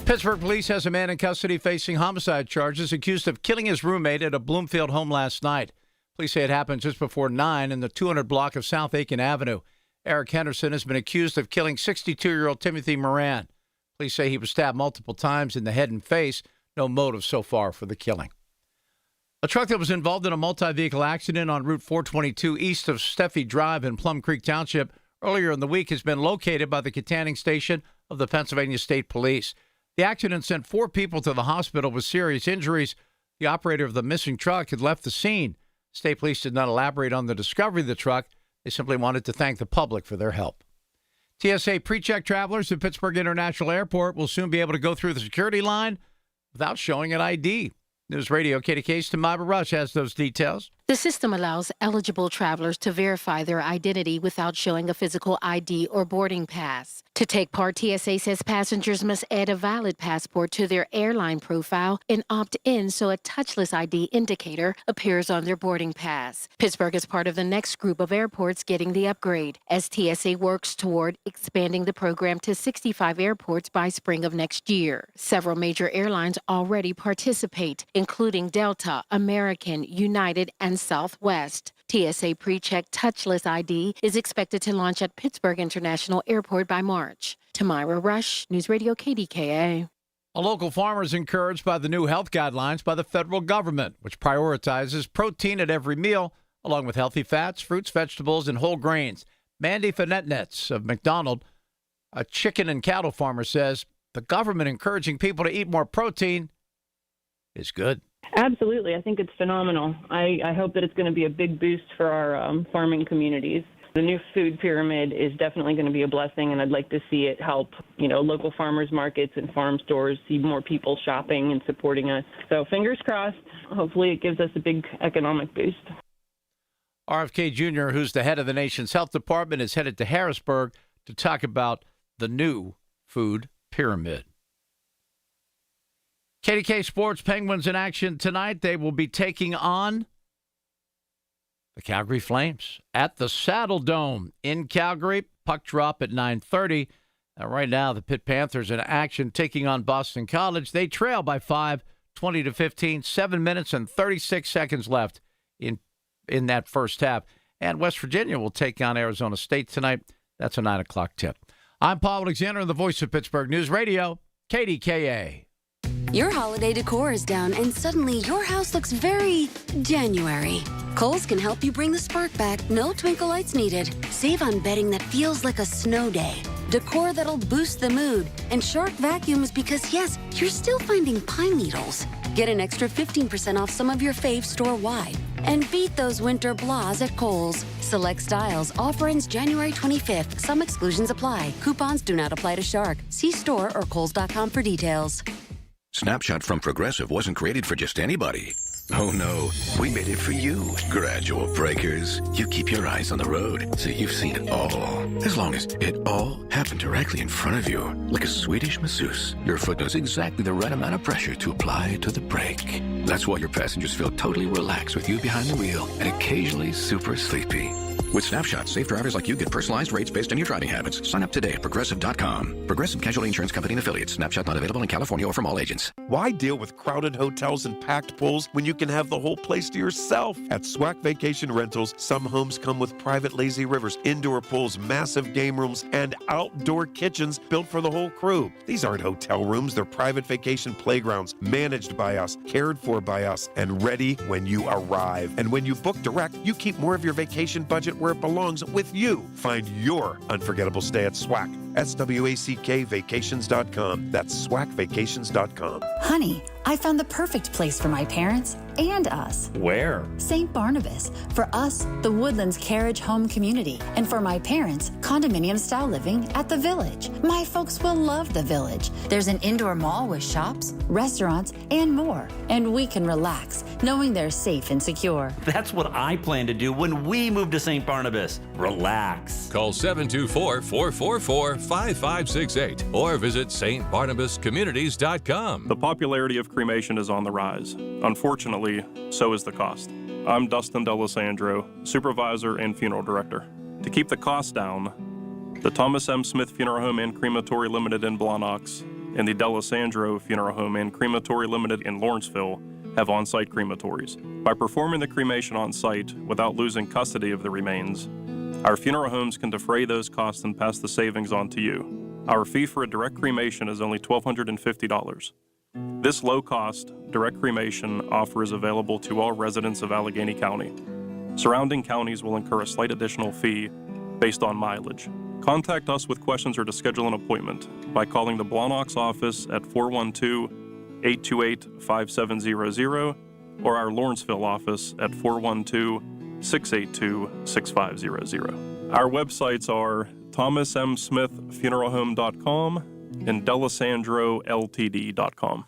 Pittsburgh police has a man in custody facing homicide charges accused of killing his roommate at a Bloomfield home last night. Police say it happened just before 9 in the 200 block of South Aiken Avenue. Eric Henderson has been accused of killing 62-year-old Timothy Moran. Police say he was stabbed multiple times in the head and face. No motive so far for the killing. A truck that was involved in a multi-vehicle accident on Route 422 east of Steffi Drive in Plum Creek Township earlier in the week has been located by the Katanning Station of the Pennsylvania State Police. The accident sent 4 people to the hospital with serious injuries. The operator of the missing truck had left the scene. State Police did not elaborate on the discovery of the truck. They simply wanted to thank the public for their help. TSA pre-check travelers at Pittsburgh International Airport will soon be able to go through the security line without showing an ID. News Radio KDKA's Tamara Rush has those details. The system allows eligible travelers to verify their identity without showing a physical ID or boarding pass. To take part, TSA says passengers must add a valid passport to their airline profile and opt in so a touchless ID indicator appears on their boarding pass. Pittsburgh is part of the next group of airports getting the upgrade, as TSA works toward expanding the program to 65 airports by spring of next year. Several major airlines already participate, including Delta, American, United, and Southwest. TSA PreCheck Touchless ID is expected to launch at Pittsburgh International Airport by March. Tamira Rush, News Radio KDKA. A local farmer is encouraged by the new health guidelines by the federal government, which prioritizes protein at every meal, along with healthy fats, fruits, vegetables, and whole grains. Mandy Finetnetz of McDonald, a chicken and cattle farmer, says the government encouraging people to eat more protein is good. Absolutely. I think it's phenomenal. I hope that it's going to be a big boost for our farming communities. The new food pyramid is definitely going to be a blessing, and I'd like to see it help, local farmers markets and farm stores see more people shopping and supporting us. So fingers crossed. Hopefully it gives us a big economic boost. RFK Jr., who's the head of the nation's health department, is headed to Harrisburg to talk about the new food pyramid. KDK Sports, Penguins in action tonight. They will be taking on the Calgary Flames at the Saddle Dome in Calgary. Puck drop at 9:30. Right now, the Pitt Panthers in action taking on Boston College. They trail by 5, 20-15, 7 minutes and 36 seconds left in that first half. And West Virginia will take on Arizona State tonight. That's a 9 o'clock tip. I'm Paul Alexander, the voice of Pittsburgh News Radio, KDKA. Your holiday decor is down and suddenly your house looks very January. Kohl's can help you bring the spark back. No twinkle lights needed. Save on bedding that feels like a snow day. Decor that'll boost the mood. And Shark vacuums because, yes, you're still finding pine needles. Get an extra 15% off some of your faves store-wide. And beat those winter blahs at Kohl's. Select styles. Offer ends January 25th. Some exclusions apply. Coupons do not apply to Shark. See store or Kohls.com for details. Snapshot from Progressive wasn't created for just anybody. Oh no, we made it for you. Gradual breakers. You keep your eyes on the road, so you've seen it all. As long as it all happened directly in front of you. Like a Swedish masseuse, your foot knows exactly the right amount of pressure to apply to the brake. That's why your passengers feel totally relaxed with you behind the wheel and occasionally super sleepy. With Snapshot, safe drivers like you get personalized rates based on your driving habits. Sign up today at Progressive.com. Progressive Casualty Insurance Company and Affiliates. Snapshot not available in California or from all agents. Why deal with crowded hotels and packed pools when you can have the whole place to yourself? At SWAC Vacation Rentals, some homes come with private lazy rivers, indoor pools, massive game rooms, and outdoor kitchens built for the whole crew. These aren't hotel rooms. They're private vacation playgrounds, managed by us, cared for by us, and ready when you arrive. And when you book direct, you keep more of your vacation budget where it belongs with you. Find your unforgettable stay at SWAC. SWACK vacations.com. That's SWACvacations.com. Honey, I found the perfect place for my parents and us. Where? St. Barnabas. For us, the Woodlands Carriage Home Community. And for my parents, condominium-style living at the Village. My folks will love the Village. There's an indoor mall with shops, restaurants, and more. And we can relax, knowing they're safe and secure. That's what I plan to do when we move to St. Barnabas. Relax. Call 724-444-5568 or visit stbarnabascommunities.com. The popularity of cremation is on the rise. Unfortunately, so is the cost. I'm Dustin D'Alessandro, supervisor and funeral director. To keep the costs down, the Thomas M. Smith Funeral Home and Crematory Limited in Blawnox and the D'Alessandro Funeral Home and Crematory Limited in Lawrenceville have on-site crematories. By performing the cremation on-site without losing custody of the remains, our funeral homes can defray those costs and pass the savings on to you. Our fee for a direct cremation is only $1,250. This low-cost, direct cremation offer is available to all residents of Allegheny County. Surrounding counties will incur a slight additional fee based on mileage. Contact us with questions or to schedule an appointment by calling the Blawnox office at 412-828-5700 or our Lawrenceville office at 412-682-6500. Our websites are thomasmsmithfuneralhome.com and DeLisandroLTD.com.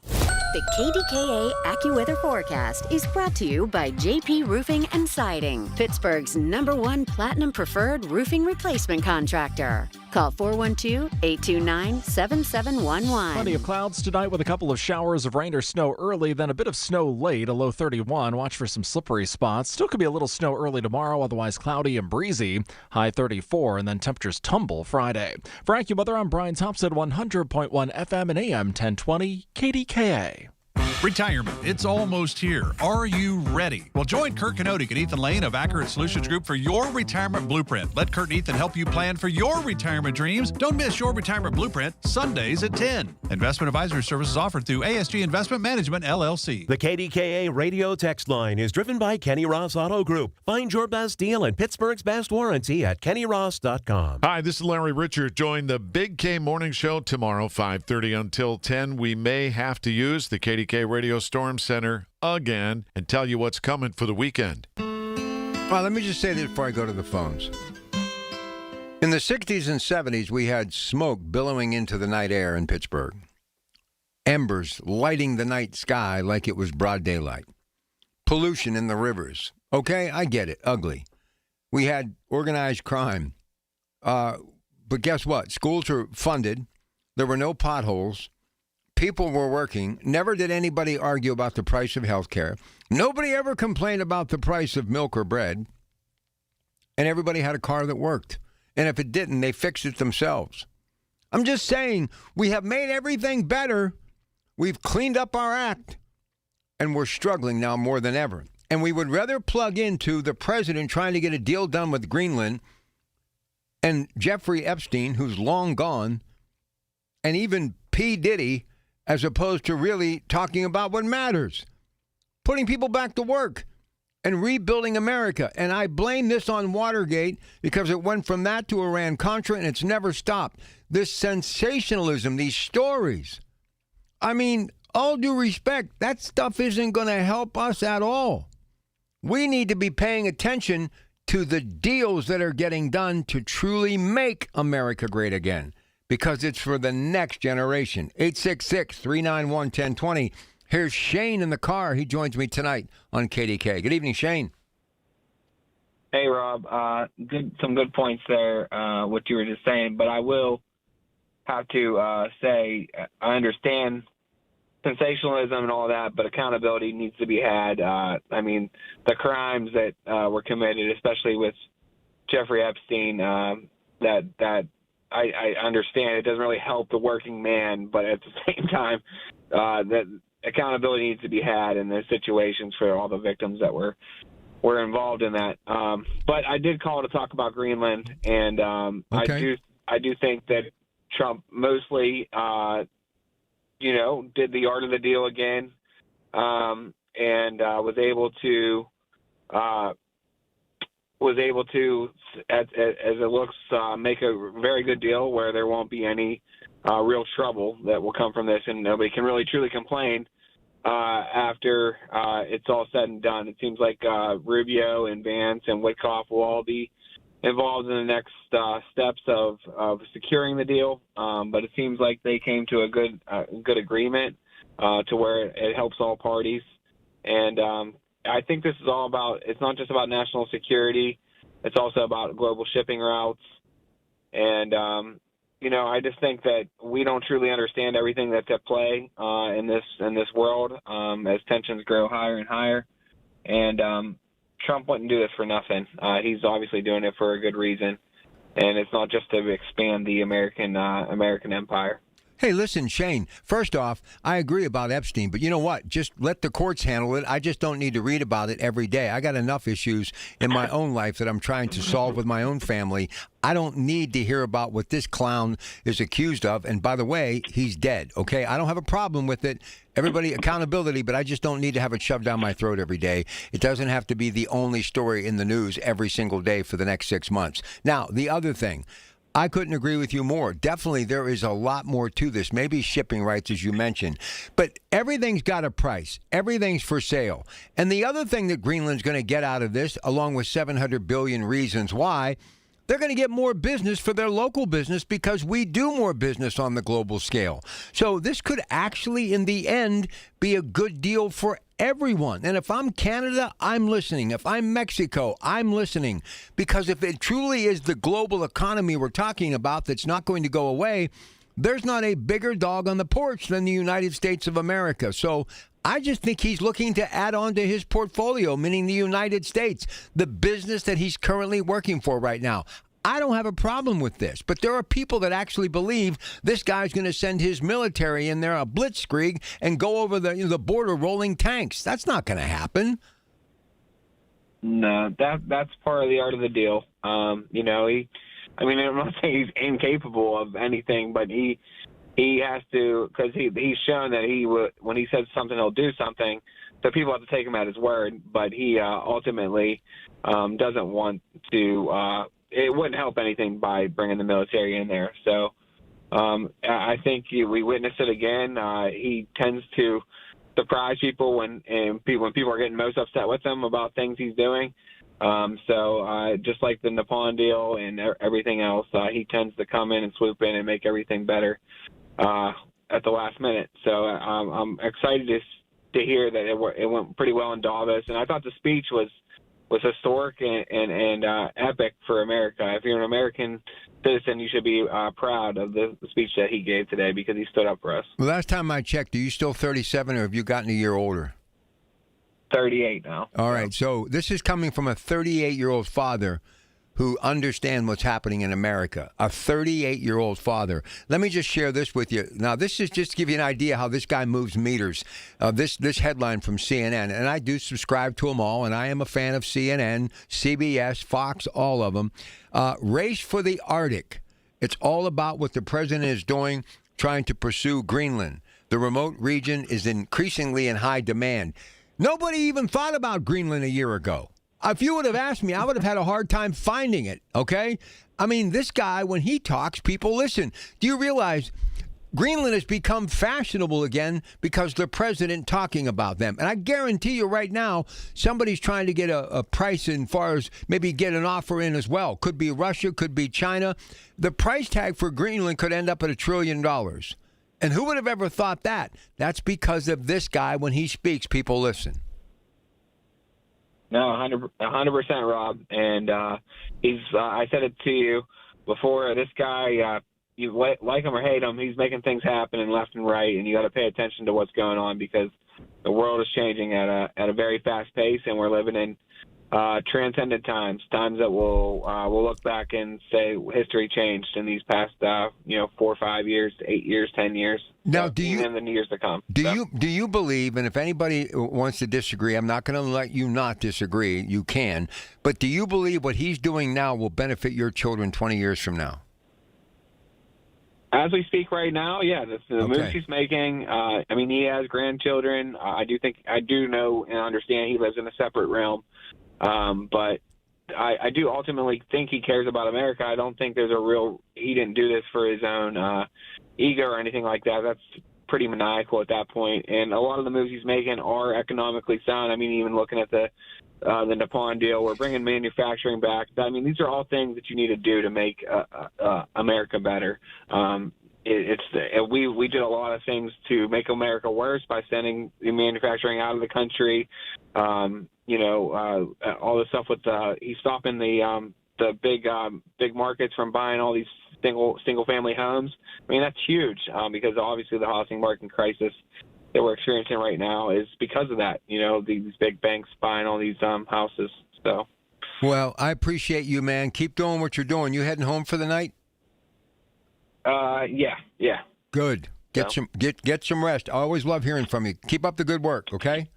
The KDKA AccuWeather forecast is brought to you by JP Roofing and Siding, Pittsburgh's #1 Platinum Preferred Roofing Replacement Contractor. Call 412-829-7711. Plenty of clouds tonight with a couple of showers of rain or snow early, then a bit of snow late, a low 31. Watch for some slippery spots. Still could be a little snow early tomorrow, otherwise cloudy and breezy, high 34, and then temperatures tumble Friday. For AccuWeather, I'm Brian Thompson, 100.1 FM and AM 1020 KDKA. Retirement, it's almost here. Are you ready? Well, join Kurt Kanodik and Ethan Lane of Accurate Solutions Group for your retirement blueprint. Let Kurt and Ethan help you plan for your retirement dreams. Don't miss your retirement blueprint, Sundays at 10. Investment advisory services offered through ASG Investment Management, LLC. The KDKA radio text line is driven by Kenny Ross Auto Group. Find your best deal and Pittsburgh's best warranty at kennyross.com. Hi, this is Larry Richard. Join the Big K Morning Show tomorrow, 5:30 until 10. We may have to use the KDK Radio Storm Center again and tell you what's coming for the weekend. Well, let me just say this before I go to the phones. In the 60s and 70s, we had smoke billowing into the night air in Pittsburgh. Embers lighting the night sky like it was broad daylight. Pollution in the rivers. Okay, I get it. Ugly. We had organized crime. But guess what? Schools are funded. There were no potholes. People were working. Never did anybody argue about the price of health care. Nobody ever complained about the price of milk or bread. And everybody had a car that worked. And if it didn't, they fixed it themselves. I'm just saying, we have made everything better. We've cleaned up our act. And we're struggling now more than ever. And we would rather plug into the president trying to get a deal done with Greenland and Jeffrey Epstein, who's long gone, and even P. Diddy, as opposed to really talking about what matters. Putting people back to work and rebuilding America. And I blame this on Watergate because it went from that to Iran-Contra, and it's never stopped. This sensationalism, these stories. I mean, all due respect, that stuff isn't going to help us at all. We need to be paying attention to the deals that are getting done to truly make America great again, because it's for the next generation. 866-391-1020. Here's Shane in the car. He joins me tonight on KDK. Good evening, Shane. Hey, Rob. Some good points there, what you were just saying, but I will have to say I understand sensationalism and all that, but accountability needs to be had. I mean, the crimes that were committed, especially with Jeffrey Epstein, that I understand it doesn't really help the working man, but at the same time, that accountability needs to be had in those situations for all the victims that were involved in that. But I did call to talk about Greenland, and Okay. I do think that Trump mostly did the art of the deal again, and was able to, as it looks, make a very good deal where there won't be any real trouble that will come from this, and nobody can really truly complain after it's all said and done. It seems like Rubio and Vance and Witkoff will all be involved in the next steps of securing the deal, but it seems like they came to a good agreement to where it helps all parties. And I think this is all about, it's not just about national security, it's also about global shipping routes. And, I just think that we don't truly understand everything that's at play in this world as tensions grow higher and higher. And Trump wouldn't do this for nothing. He's obviously doing it for a good reason, and it's not just to expand the American empire. Hey, listen, Shane, first off, I agree about Epstein, but you know what? Just let the courts handle it. I just don't need to read about it every day. I got enough issues in my own life that I'm trying to solve with my own family. I don't need to hear about what this clown is accused of. And by the way, he's dead, okay? I don't have a problem with it. Everybody, accountability, but I just don't need to have it shoved down my throat every day. It doesn't have to be the only story in the news every single day for the next 6 months. Now, the other thing, I couldn't agree with you more. Definitely, there is a lot more to this. Maybe shipping rights, as you mentioned. But everything's got a price. Everything's for sale. And the other thing that Greenland's going to get out of this, along with 700 billion reasons why, they're going to get more business for their local business because we do more business on the global scale. So this could actually, in the end, be a good deal for everyone. And if I'm Canada, I'm listening. If I'm Mexico, I'm listening. Because if it truly is the global economy we're talking about that's not going to go away, there's not a bigger dog on the porch than the United States of America. So I just think he's looking to add on to his portfolio, meaning the United States, the business that he's currently working for right now. I don't have a problem with this, but there are people that actually believe this guy's going to send his military in there, a blitzkrieg, and go over the border rolling tanks. That's not going to happen. No, that's part of the art of the deal. I'm not saying he's incapable of anything, but he has to, because he's shown that when he says something, he'll do something. So people have to take him at his word, but he ultimately doesn't want to. It wouldn't help anything by bringing the military in there. So I think we witnessed it again. He tends to surprise people when people are getting most upset with him about things he's doing. So just like the Nippon deal and everything else, he tends to come in and swoop in and make everything better at the last minute. So I'm excited to hear that it went pretty well in Davos, and I thought the speech was historic and epic for America. If you're an American citizen, you should be proud of the speech that he gave today because he stood up for us. Well, last time I checked, are you still 37 or have you gotten a year older? 38 now. All right. So this is coming from a 38-year-old father who understands what's happening in America. A 38-year-old father. Let me just share this with you. Now, this is just to give you an idea how this guy moves meters. This headline from CNN, and I do subscribe to them all, and I am a fan of CNN, CBS, Fox, all of them. Race for the Arctic. It's all about what the president is doing, trying to pursue Greenland. The remote region is increasingly in high demand. Nobody even thought about Greenland a year ago. If you would have asked me, I would have had a hard time finding it, okay? I mean, this guy, when he talks, people listen. Do you realize Greenland has become fashionable again because the president talking about them? And I guarantee you right now, somebody's trying to get a price in far as maybe get an offer in as well. Could be Russia, could be China. The price tag for Greenland could end up at $1 trillion. And who would have ever thought that? That's because of this guy. When he speaks, people listen. No, 100%, Rob. And he's. I said it to you before. This guy, you like him or hate him, he's making things happen and left and right. And you got to pay attention to what's going on because the world is changing at a very fast pace, and we're living in transcendent times that we'll look back and say history changed in these past 4 or 5 years, 8 years, 10 years. Now, do you in the years to come? Do you believe? And if anybody wants to disagree, I'm not going to let you not disagree. You can, but do you believe what he's doing now will benefit your children 20 years from now? As we speak right now, yeah, the moves he's making. I mean, he has grandchildren. I do know and understand he lives in a separate realm. But I do ultimately think he cares about America. I don't think there's he didn't do this for his own ego or anything like that. That's pretty maniacal at that point. And a lot of the moves he's making are economically sound. I mean, even looking at the Nippon deal, we're bringing manufacturing back. I mean, these are all things that you need to do to make America better. We did a lot of things to make America worse by sending the manufacturing out of the country. All the stuff with he's stopping the big markets from buying all these single family homes. I mean, that's huge because obviously the housing market crisis that we're experiencing right now is because of that. These big banks buying all these houses. So, well, I appreciate you, man. Keep doing what you're doing. You heading home for the night? Yeah. Good. Get some rest. I always love hearing from you. Keep up the good work. Okay.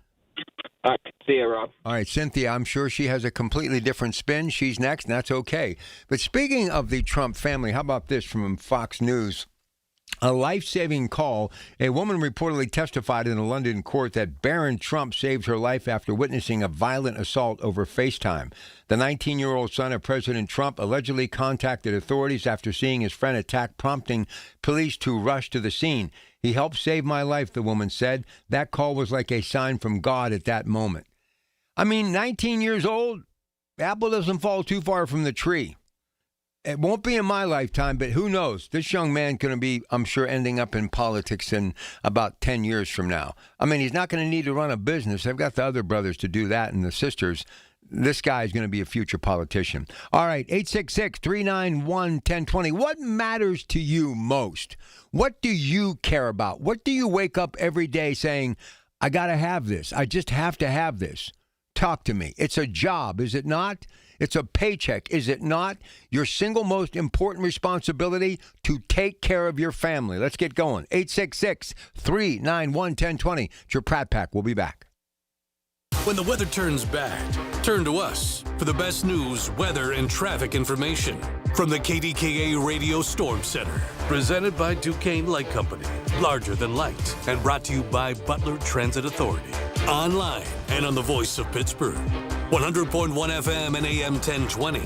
All right. See you, Rob. All right, Cynthia, I'm sure she has a completely different spin. She's next, and that's okay. But speaking of the Trump family, how about this from Fox News? A life-saving call. A woman reportedly testified in a London court that Barron Trump saved her life after witnessing a violent assault over FaceTime. The 19-year-old son of President Trump allegedly contacted authorities after seeing his friend attacked, prompting police to rush to the scene. He helped save my life, the woman said. That call was like a sign from God at that moment. I mean, 19 years old, apple doesn't fall too far from the tree. It won't be in my lifetime, but who knows? This young man going to be, I'm sure, ending up in politics in about 10 years from now. I mean, he's not going to need to run a business. They've got the other brothers to do that and the sisters. This guy is going to be a future politician. All right, 866-391-1020. What matters to you most? What do you care about? What do you wake up every day saying, I got to have this. I just have to have this. Talk to me. It's a job, is it not? It's a paycheck, is it not? Your single most important responsibility to take care of your family. Let's get going. 866-391-1020. It's your Pratt Pack. We'll be back. When the weather turns bad, turn to us for the best news, weather, and traffic information from the KDKA Radio Storm Center. Presented by Duquesne Light Company. Larger than light. And brought to you by Butler Transit Authority. Online and on the voice of Pittsburgh. 100.1 FM and AM 1020.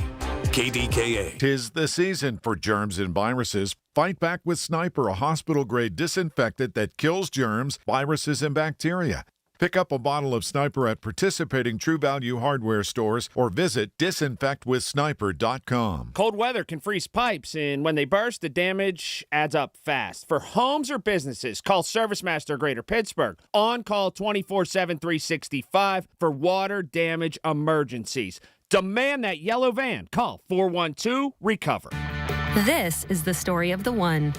KDKA. 'Tis the season for germs and viruses. Fight back with Sniper, a hospital-grade disinfectant that kills germs, viruses, and bacteria. Pick up a bottle of Sniper at participating True Value hardware stores or visit disinfectwithsniper.com. Cold weather can freeze pipes, and when they burst, the damage adds up fast. For homes or businesses, call ServiceMaster Greater Pittsburgh. On call 24/7, 365 for water damage emergencies. Demand that yellow van. Call 412-RECOVER. This is the story of the one.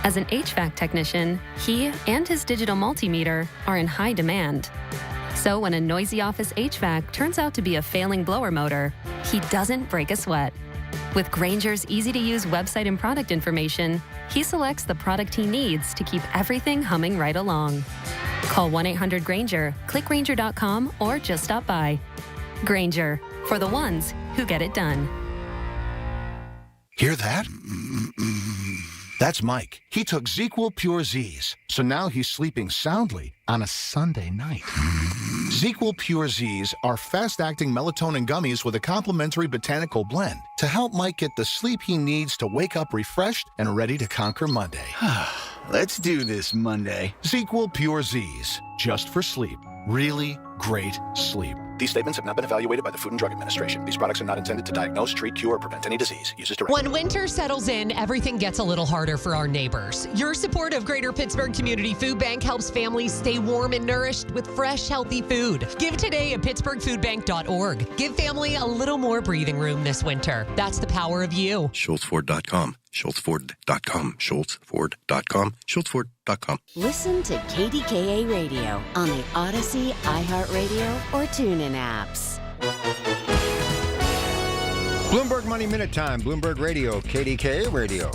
As an HVAC technician, he and his digital multimeter are in high demand. So when a noisy office HVAC turns out to be a failing blower motor, he doesn't break a sweat. With Grainger's easy-to-use website and product information, he selects the product he needs to keep everything humming right along. Call 1-800-GRAINGER, click Grainger.com, or just stop by. Grainger, for the ones who get it done. Hear that? That's Mike. He took ZzzQuil Pure Z's, so now he's sleeping soundly on a Sunday night. ZzzQuil Pure Z's are fast-acting melatonin gummies with a complementary botanical blend to help Mike get the sleep he needs to wake up refreshed and ready to conquer Monday. Let's do this Monday. ZzzQuil Pure Z's, just for sleep. Really great sleep. These statements have not been evaluated by the Food and Drug Administration. These products are not intended to diagnose, treat, cure, or prevent any disease. Use as directed. When winter settles in, everything gets a little harder for our neighbors. Your support of Greater Pittsburgh Community Food Bank helps families stay warm and nourished with fresh, healthy food. Give today at pittsburghfoodbank.org. Give family a little more breathing room this winter. That's the power of you. SchultzFord.com. SchultzFord.com. SchultzFord.com. SchultzFord.com. Listen to KDKA Radio on the Odyssey, iHeartRadio, or TuneIn apps. Bloomberg Money Minute Time, Bloomberg Radio, KDKA Radio.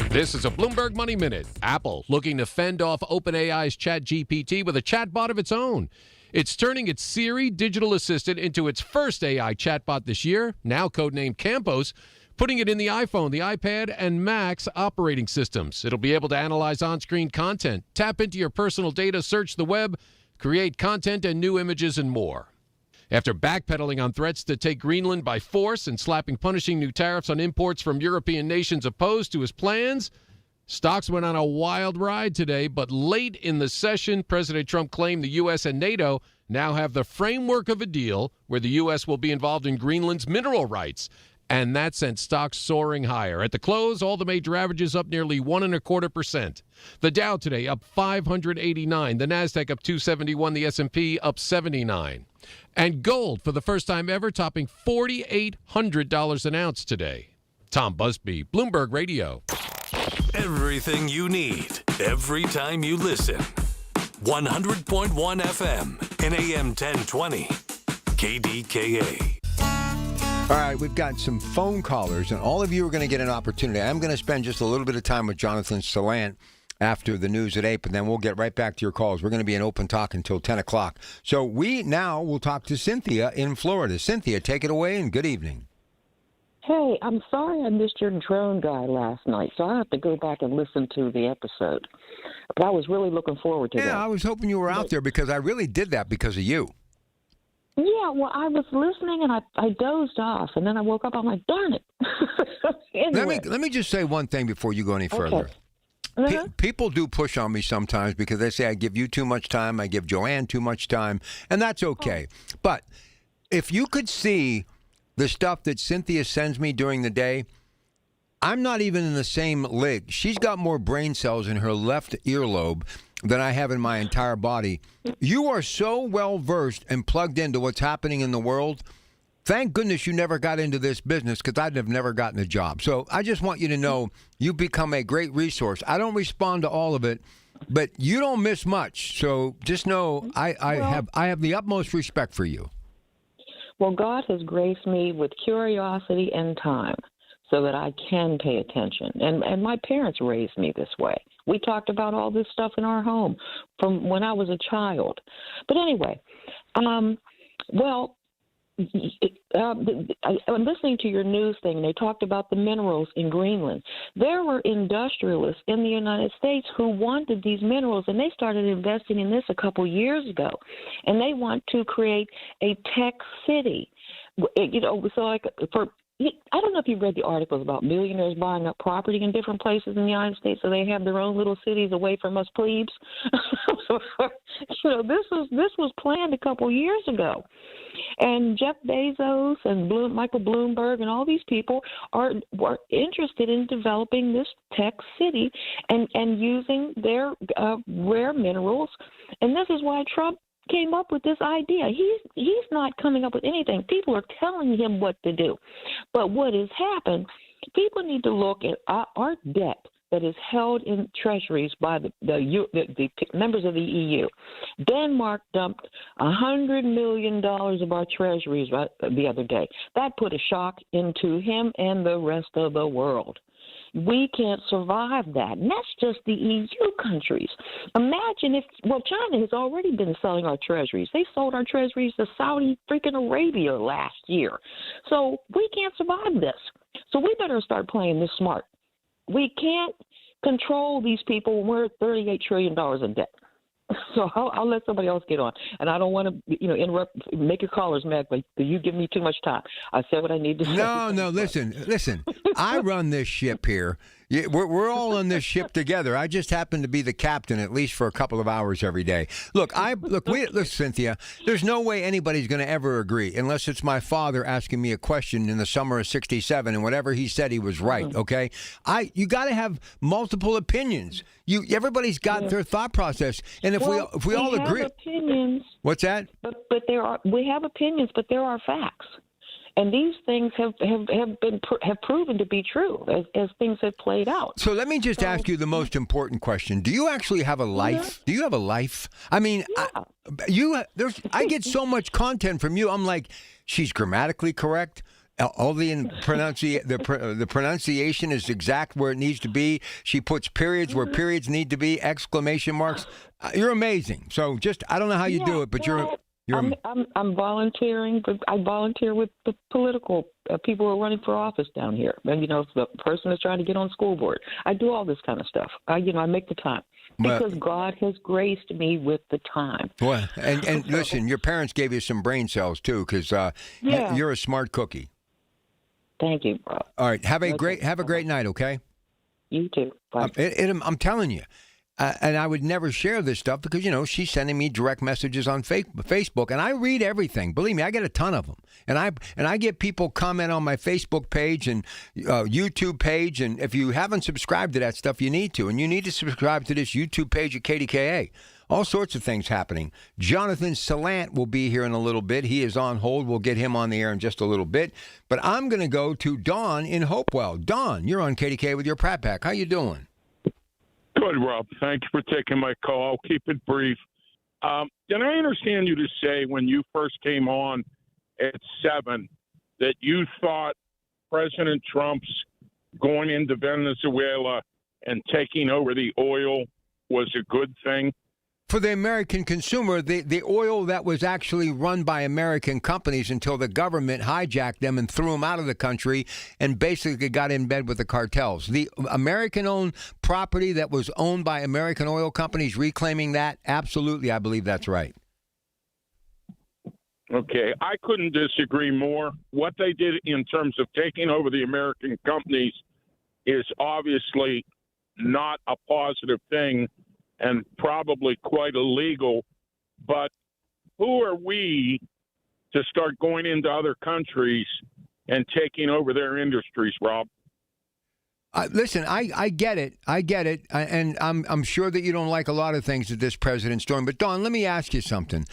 This is a Bloomberg Money Minute. Apple looking to fend off OpenAI's ChatGPT with a chatbot of its own. It's turning its Siri digital assistant into its first AI chatbot this year, now codenamed Campos, putting it in the iPhone, the iPad, and Mac's operating systems. It'll be able to analyze on-screen content, tap into your personal data, search the web, create content and new images, and more. After backpedaling on threats to take Greenland by force and slapping punishing new tariffs on imports from European nations opposed to his plans, stocks went on a wild ride today, but late in the session, President Trump claimed the U.S. and NATO now have the framework of a deal where the U.S. will be involved in Greenland's mineral rights. And that sent stocks soaring higher. At the close, all the major averages up nearly 1.25%. The Dow today up 589. The Nasdaq up 271. The S&P up 79. And gold, for the first time ever, topping $4,800 an ounce today. Tom Busby, Bloomberg Radio. Everything you need, every time you listen. 100.1 FM and AM 1020. KDKA. All right, we've got some phone callers, and all of you are going to get an opportunity. I'm going to spend just a little bit of time with Jonathan Salant after the news at 8, but then we'll get right back to your calls. We're going to be in open talk until 10 o'clock. So we now will talk to Cynthia in Florida. Cynthia, take it away, and good evening. Hey, I'm sorry I missed your drone guy last night, so I have to go back and listen to the episode. But I was really looking forward to that. Yeah, I was hoping you were out there because I really did that because of you. Yeah, well, I was listening and I dozed off, and then I woke up. I'm like, darn it. Anyway. Let me just say one thing before you go any further. Okay. People do push on me sometimes because they say I give you too much time, I give Joanne too much time, and that's okay. But if you could see the stuff that Cynthia sends me during the day, I'm not even in the same league. She's got more brain cells in her left earlobe than I have in my entire body. You are so well-versed and plugged into what's happening in the world. Thank goodness you never got into this business because I'd have never gotten a job. So I just want you to know you've become a great resource. I don't respond to all of it, but you don't miss much. So just know I have the utmost respect for you. Well, God has graced me with curiosity and time so that I can pay attention. And my parents raised me this way. We talked about all this stuff in our home from when I was a child. But anyway, I'm listening to your news thing. They talked about the minerals in Greenland. There were industrialists in the United States who wanted these minerals, and they started investing in this a couple years ago. And they want to create a tech city. So like for I don't know if you've read the articles about millionaires buying up property in different places in the United States so they have their own little cities away from us plebes. This was planned a couple years ago. And Jeff Bezos and Michael Bloomberg and all these people were interested in developing this tech city and using their rare minerals. And this is why Trump came up with this idea. He's not coming up with anything. People are telling him what to do. But what has happened, people need to look at our debt that is held in treasuries by the members of the EU. Denmark dumped $100 million of our treasuries the other day. That put a shock into him and the rest of the world. We can't survive that. And that's just the EU countries. Imagine China has already been selling our treasuries. They sold our treasuries to Saudi freaking Arabia last year. So we can't survive this. So we better start playing this smart. We can't control these people when we're $38 trillion in debt. So I'll let somebody else get on. And I don't want to, interrupt, make your callers mad, but you give me too much time. I said what I need to say. No, listen. I run this ship here. We're all on this ship together. I just happen to be the captain, at least for a couple of hours every day. Look, Cynthia, there's no way anybody's going to ever agree unless it's my father asking me a question in the summer of '67, and whatever he said, he was right. Okay, you got to have multiple opinions. Everybody's got their thought process, and if we all agree, opinions. What's that? But we have opinions, but there are facts. And these things have proven to be true as things have played out. So let me just ask you the most important question: do you actually have a life? Yeah. Do you have a life? I mean, yeah. I get so much content from you. I'm like, she's grammatically correct. All the pronunciation is exact where it needs to be. She puts periods where periods need to be. Exclamation marks. You're amazing. So I don't know how you do it, but I'm volunteering, but I volunteer with the political people who are running for office down here. And, the person that's trying to get on school board. I do all this kind of stuff. I make the time because God has graced me with the time. Well, and listen, your parents gave you some brain cells too, because you're a smart cookie. Thank you, bro. All right, have a great night. Okay. You too. Bye. I'm telling you. And I would never share this stuff because, she's sending me direct messages on Facebook, and I read everything. Believe me, I get a ton of them. And I get people comment on my Facebook page and YouTube page. And if you haven't subscribed to that stuff, you need to. And you need to subscribe to this YouTube page at KDKA. All sorts of things happening. Jonathan Salant will be here in a little bit. He is on hold. We'll get him on the air in just a little bit. But I'm going to go to Dawn in Hopewell. Dawn, you're on KDKA with your Pratt Pack. How you doing? Good, Rob. Thank you for taking my call. I'll keep it brief. Did I understand you to say when you first came on at 7 that you thought President Trump's going into Venezuela and taking over the oil was a good thing? For the American consumer, the oil that was actually run by American companies until the government hijacked them and threw them out of the country and basically got in bed with the cartels. The American-owned property that was owned by American oil companies, reclaiming that, absolutely, I believe that's right. Okay, I couldn't disagree more. What they did in terms of taking over the American companies is obviously not a positive thing and probably quite illegal, but who are we to start going into other countries and taking over their industries, Rob? Listen, I get it. And I'm sure that you don't like a lot of things that this president's doing. But, Dawn, let me ask you something.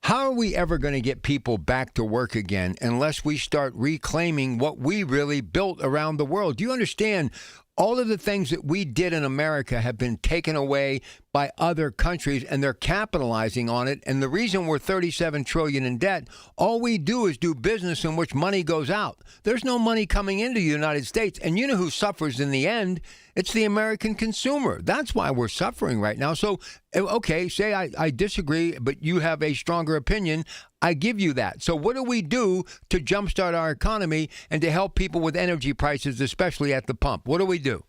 How are we ever going to get people back to work again unless we start reclaiming what we really built around the world? Do you understand? All of the things that we did in America have been taken away by other countries, and they're capitalizing on it. And the reason we're $37 trillion in debt, all we do is do business in which money goes out. There's no money coming into the United States. And you know who suffers in the end? It's the American consumer. That's why we're suffering right now. So, okay, say I disagree, but you have a stronger opinion. I give you that. So what do we do to jumpstart our economy and to help people with energy prices, especially at the pump? What do we do?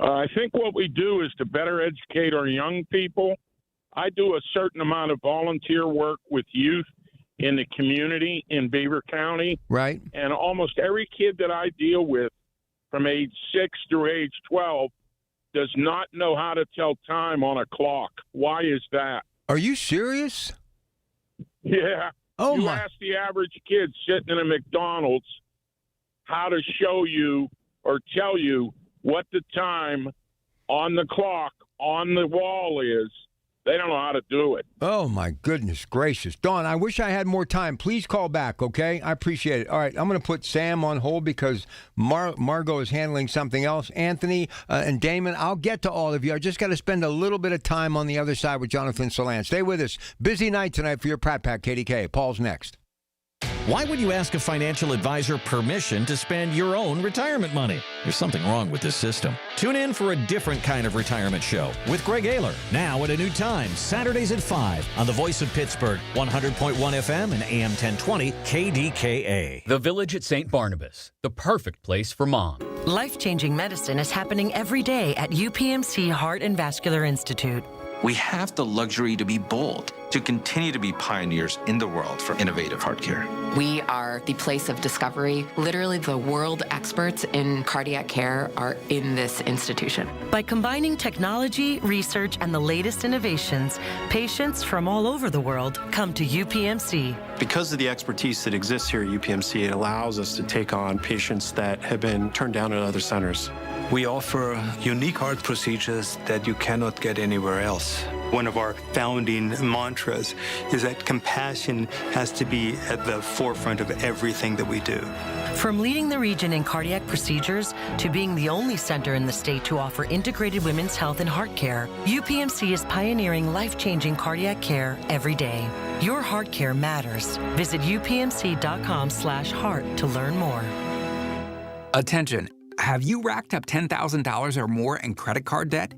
I think what we do is to better educate our young people. I do a certain amount of volunteer work with youth in the community in Beaver County. Right. And almost every kid that I deal with from age 6 through age 12 does not know how to tell time on a clock. Why is that? Are you serious? Yeah. Oh, you my. ask the average kid sitting in a McDonald's how to show you or tell you what the time on the clock on the wall is. They don't know how to do it. Oh, my goodness gracious. Dawn, I wish I had more time. Please call back, okay? I appreciate it. All right, I'm going to put Sam on hold because Margot is handling something else. Anthony and Damon, I'll get to all of you. I just got to spend a little bit of time on the other side with Jonathan Salant. Stay with us. Busy night tonight for your Pratt Pack, KDK. Paul's next. Why would you ask a financial advisor permission to spend your own retirement money? There's something wrong with this system. Tune in for a different kind of retirement show with Greg Ayler, now at a new time, Saturdays at 5 on the Voice of Pittsburgh, 100.1 FM and AM 1020 KDKA. The Village at St. Barnabas, the perfect place for mom. Life-changing medicine is happening every day at UPMC Heart and Vascular Institute. We have the luxury to be bold, to continue to be pioneers in the world for innovative heart care. We are the place of discovery. Literally, the world experts in cardiac care are in this institution. By combining technology, research, and the latest innovations, patients from all over the world come to UPMC. Because of the expertise that exists here at UPMC, it allows us to take on patients that have been turned down at other centers. We offer unique heart procedures that you cannot get anywhere else. One of our founding mantras is that compassion has to be at the forefront of everything that we do. From leading the region in cardiac procedures to being the only center in the state to offer integrated women's health and heart care, UPMC is pioneering life-changing cardiac care every day. Your heart care matters. Visit upmc.com/heart to learn more. Attention. Have you racked up $10,000 or more in credit card debt?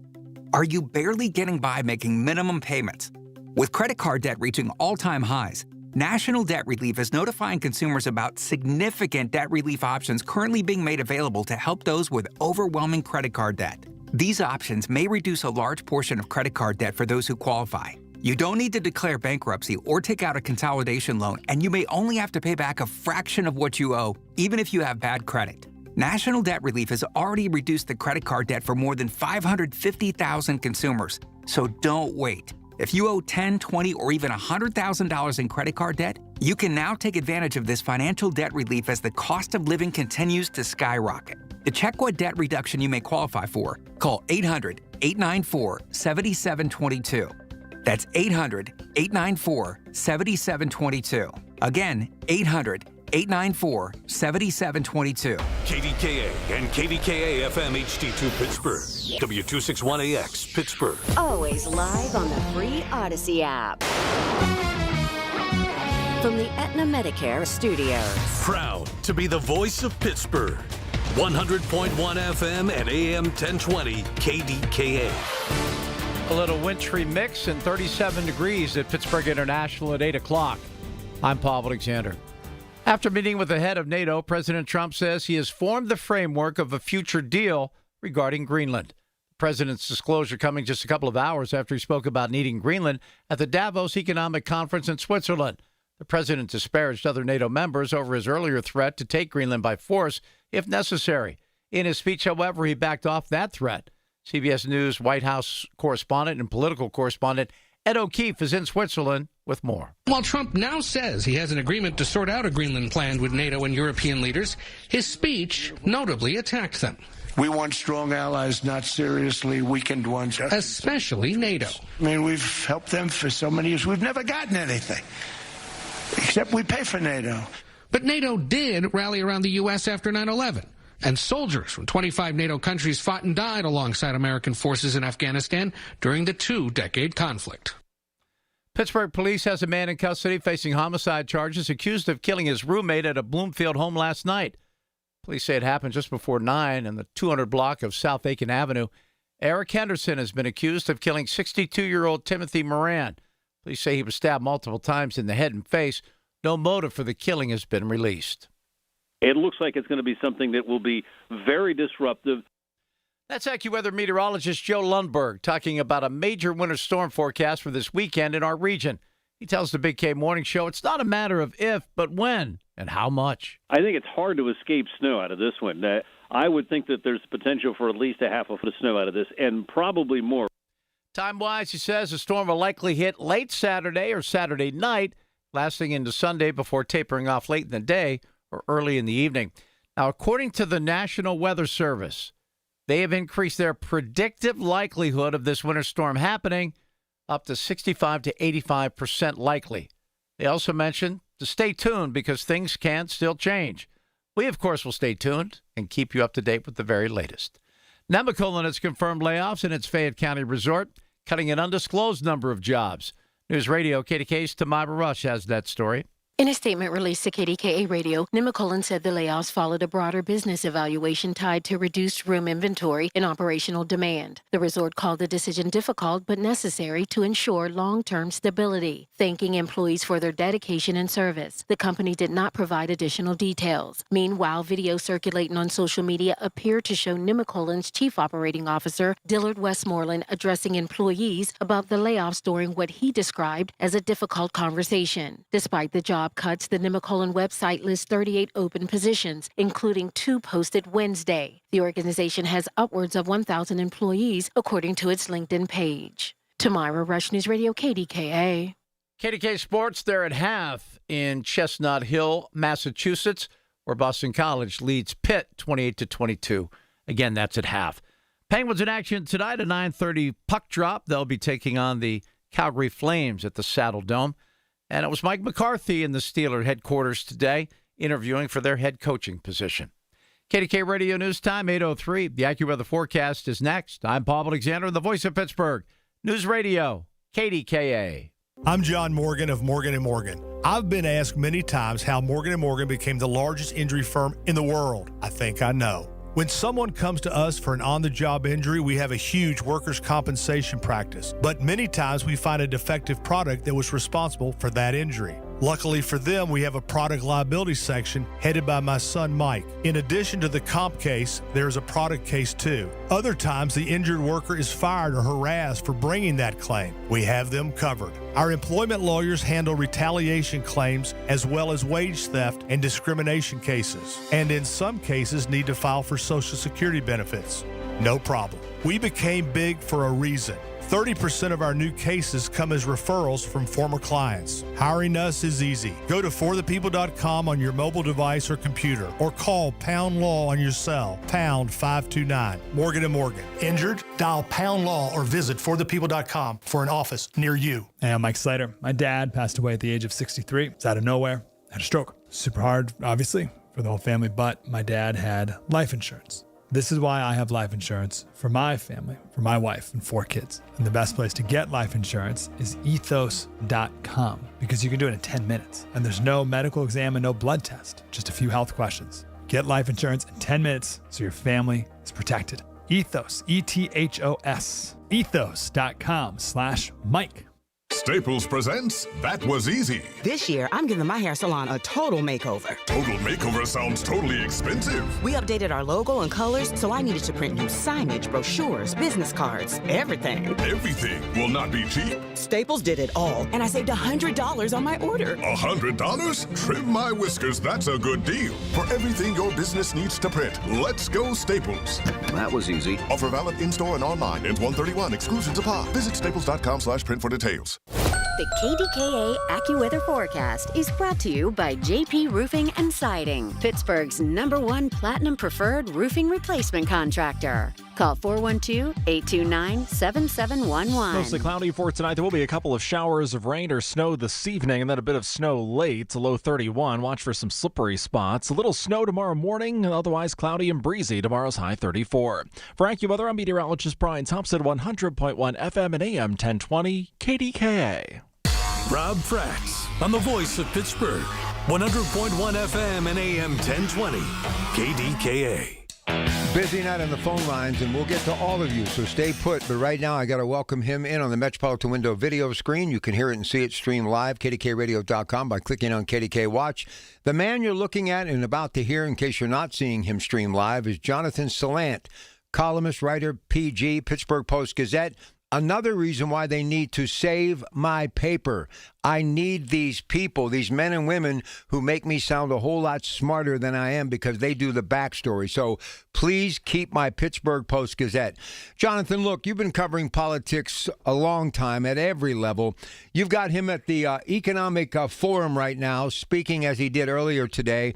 Are you barely getting by making minimum payments? With credit card debt reaching all-time highs, National Debt Relief is notifying consumers about significant debt relief options currently being made available to help those with overwhelming credit card debt. These options may reduce a large portion of credit card debt for those who qualify. You don't need to declare bankruptcy or take out a consolidation loan, and you may only have to pay back a fraction of what you owe, even if you have bad credit. National Debt Relief has already reduced the credit card debt for more than 550,000 consumers. So don't wait. If you owe $10,000, $20,000, or even $100,000 in credit card debt, you can now take advantage of this financial debt relief as the cost of living continues to skyrocket. To check what debt reduction you may qualify for, call 800-894-7722. That's 800-894-7722. Again, 800-894-7722. KDKA and KDKA-FM HD2 Pittsburgh. W261AX Pittsburgh. Always live on the free Odyssey app. From the Aetna Medicare studios. Proud to be the voice of Pittsburgh. 100.1 FM and AM 1020 KDKA. A little wintry mix and 37 degrees at Pittsburgh International at 8 o'clock. I'm Paul Alexander. After meeting with the head of NATO, President Trump says he has formed the framework of a future deal regarding Greenland. The president's disclosure coming just a couple of hours after he spoke about needing Greenland at the Davos Economic Conference in Switzerland. The president disparaged other NATO members over his earlier threat to take Greenland by force if necessary. In his speech, however, he backed off that threat. CBS News White House correspondent and political correspondent Ed O'Keefe is in Switzerland with more. While Trump now says he has an agreement to sort out a Greenland plan with NATO and European leaders, his speech notably attacked them. We want strong allies, not seriously weakened ones. Especially NATO. I mean, we've helped them for so many years. We've never gotten anything, except we pay for NATO. But NATO did rally around the U.S. after 9/11. And soldiers from 25 NATO countries fought and died alongside American forces in Afghanistan during the 2-decade conflict. Pittsburgh police has a man in custody facing homicide charges accused of killing his roommate at a Bloomfield home last night. Police say it happened just before 9 in the 200 block of South Aiken Avenue. Eric Henderson has been accused of killing 62-year-old Timothy Moran. Police say he was stabbed multiple times in the head and face. No motive for the killing has been released. It looks like it's going to be something that will be very disruptive. That's AccuWeather meteorologist Joe Lundberg talking about a major winter storm forecast for this weekend in our region. He tells the Big K Morning Show it's not a matter of if, but when and how much. I think it's hard to escape snow out of this one. I would think that there's potential for at least a half a foot of snow out of this, and probably more. Time-wise, he says the storm will likely hit late Saturday or Saturday night, lasting into Sunday before tapering off late in the day or early in the evening. Now, according to the National Weather Service, they have increased their predictive likelihood of this winter storm happening up to 65 to 85% likely. They also mentioned to stay tuned because things can still change. We, of course, will stay tuned and keep you up to date with the very latest. Nemacolin has confirmed layoffs in its Fayette County resort, cutting an undisclosed number of jobs. News Radio KDKA's Tamara Rush has that story. In a statement released to KDKA Radio, Nemacolin said the layoffs followed a broader business evaluation tied to reduced room inventory and operational demand. The resort called the decision difficult but necessary to ensure long-term stability. Thanking employees for their dedication and service, the company did not provide additional details. Meanwhile, videos circulating on social media appear to show Nemacolin's chief operating officer, Dillard Westmoreland, addressing employees about the layoffs during what he described as a difficult conversation. Despite the job cuts, the Nemacolin website lists 38 open positions, including 2 posted Wednesday. The organization has upwards of 1,000 employees, according to its LinkedIn page. Tamara Rush, News Radio KDKA. KDK Sports, they're at half in Chestnut Hill, Massachusetts, where Boston College leads Pitt 28-22. Again, that's at half. Penguins in action tonight at 9:30 puck drop. They'll be taking on the Calgary Flames at the Saddle Dome. And it was Mike McCarthy in the Steeler headquarters today, interviewing for their head coaching position. KDK Radio News Time, 8:03. The AccuWeather forecast is next. I'm Bob Alexander, the voice of Pittsburgh. News Radio, KDKA. I'm John Morgan of Morgan & Morgan. I've been asked many times how Morgan & Morgan became the largest injury firm in the world. I think I know. When someone comes to us for an on-the-job injury, we have a huge workers' compensation practice. But many times we find a defective product that was responsible for that injury. Luckily for them, we have a product liability section headed by my son, Mike. In addition to the comp case, there is a product case too. Other times, the injured worker is fired or harassed for bringing that claim. We have them covered. Our employment lawyers handle retaliation claims as well as wage theft and discrimination cases, and in some cases need to file for Social Security benefits. No problem. We became big for a reason. 30% of our new cases come as referrals from former clients. Hiring us is easy. Go to forthepeople.com on your mobile device or computer, or call Pound Law on your cell, pound 529. Morgan & Morgan. Injured? Dial Pound Law or visit forthepeople.com for an office near you. Hey, I'm Mike Slater. My dad passed away at the age of 63. It's out of nowhere. Had a stroke. Super hard, obviously, for the whole family, but my dad had life insurance. This is why I have life insurance for my family, for my wife and 4 kids. And the best place to get life insurance is ethos.com, because you can do it in 10 minutes. And there's no medical exam and no blood test, just a few health questions. Get life insurance in 10 minutes so your family is protected. Ethos, E-T-H-O-S, ethos.com/Mike. Staples presents That Was Easy. This year, I'm giving my hair salon a total makeover. Total makeover sounds totally expensive. We updated our logo and colors, so I needed to print new signage, brochures, business cards, everything. Everything will not be cheap. Staples did it all, and I saved $100 on my order. $100? Trim my whiskers, that's a good deal. For everything your business needs to print, let's go Staples. That was easy. Offer valid in-store and online. Ends 1/31. Exclusions apply. Visit staples.com/print for details. The KDKA AccuWeather forecast is brought to you by JP Roofing and Siding, Pittsburgh's #1 Platinum Preferred Roofing Replacement Contractor. Call 412-829-7711. Mostly cloudy for tonight. There will be a couple of showers of rain or snow this evening, and then a bit of snow late. A low 31. Watch for some slippery spots. A little snow tomorrow morning, otherwise cloudy and breezy. Tomorrow's high 34. For AccuWeather, I'm meteorologist Brian Thompson, 100.1 FM and AM 1020 KDKA. Rob Fracks on the voice of Pittsburgh, 100.1 FM and AM 1020 KDKA. Busy night on the phone lines, and we'll get to all of you, so stay put. But right now, I got to welcome him in on the Metropolitan Window video screen. You can hear it and see it stream live, kdkradio.com, by clicking on KDK Watch. The man you're looking at and about to hear, in case you're not seeing him stream live, is Jonathan Salant, columnist, writer, PG, Pittsburgh Post-Gazette, another reason why they need to save my paper. I need these people, these men and women who make me sound a whole lot smarter than I am because they do the backstory. So please keep my Pittsburgh Post-Gazette. Jonathan, look, you've been covering politics a long time at every level. You've got him at the Economic Forum right now, speaking as he did earlier today.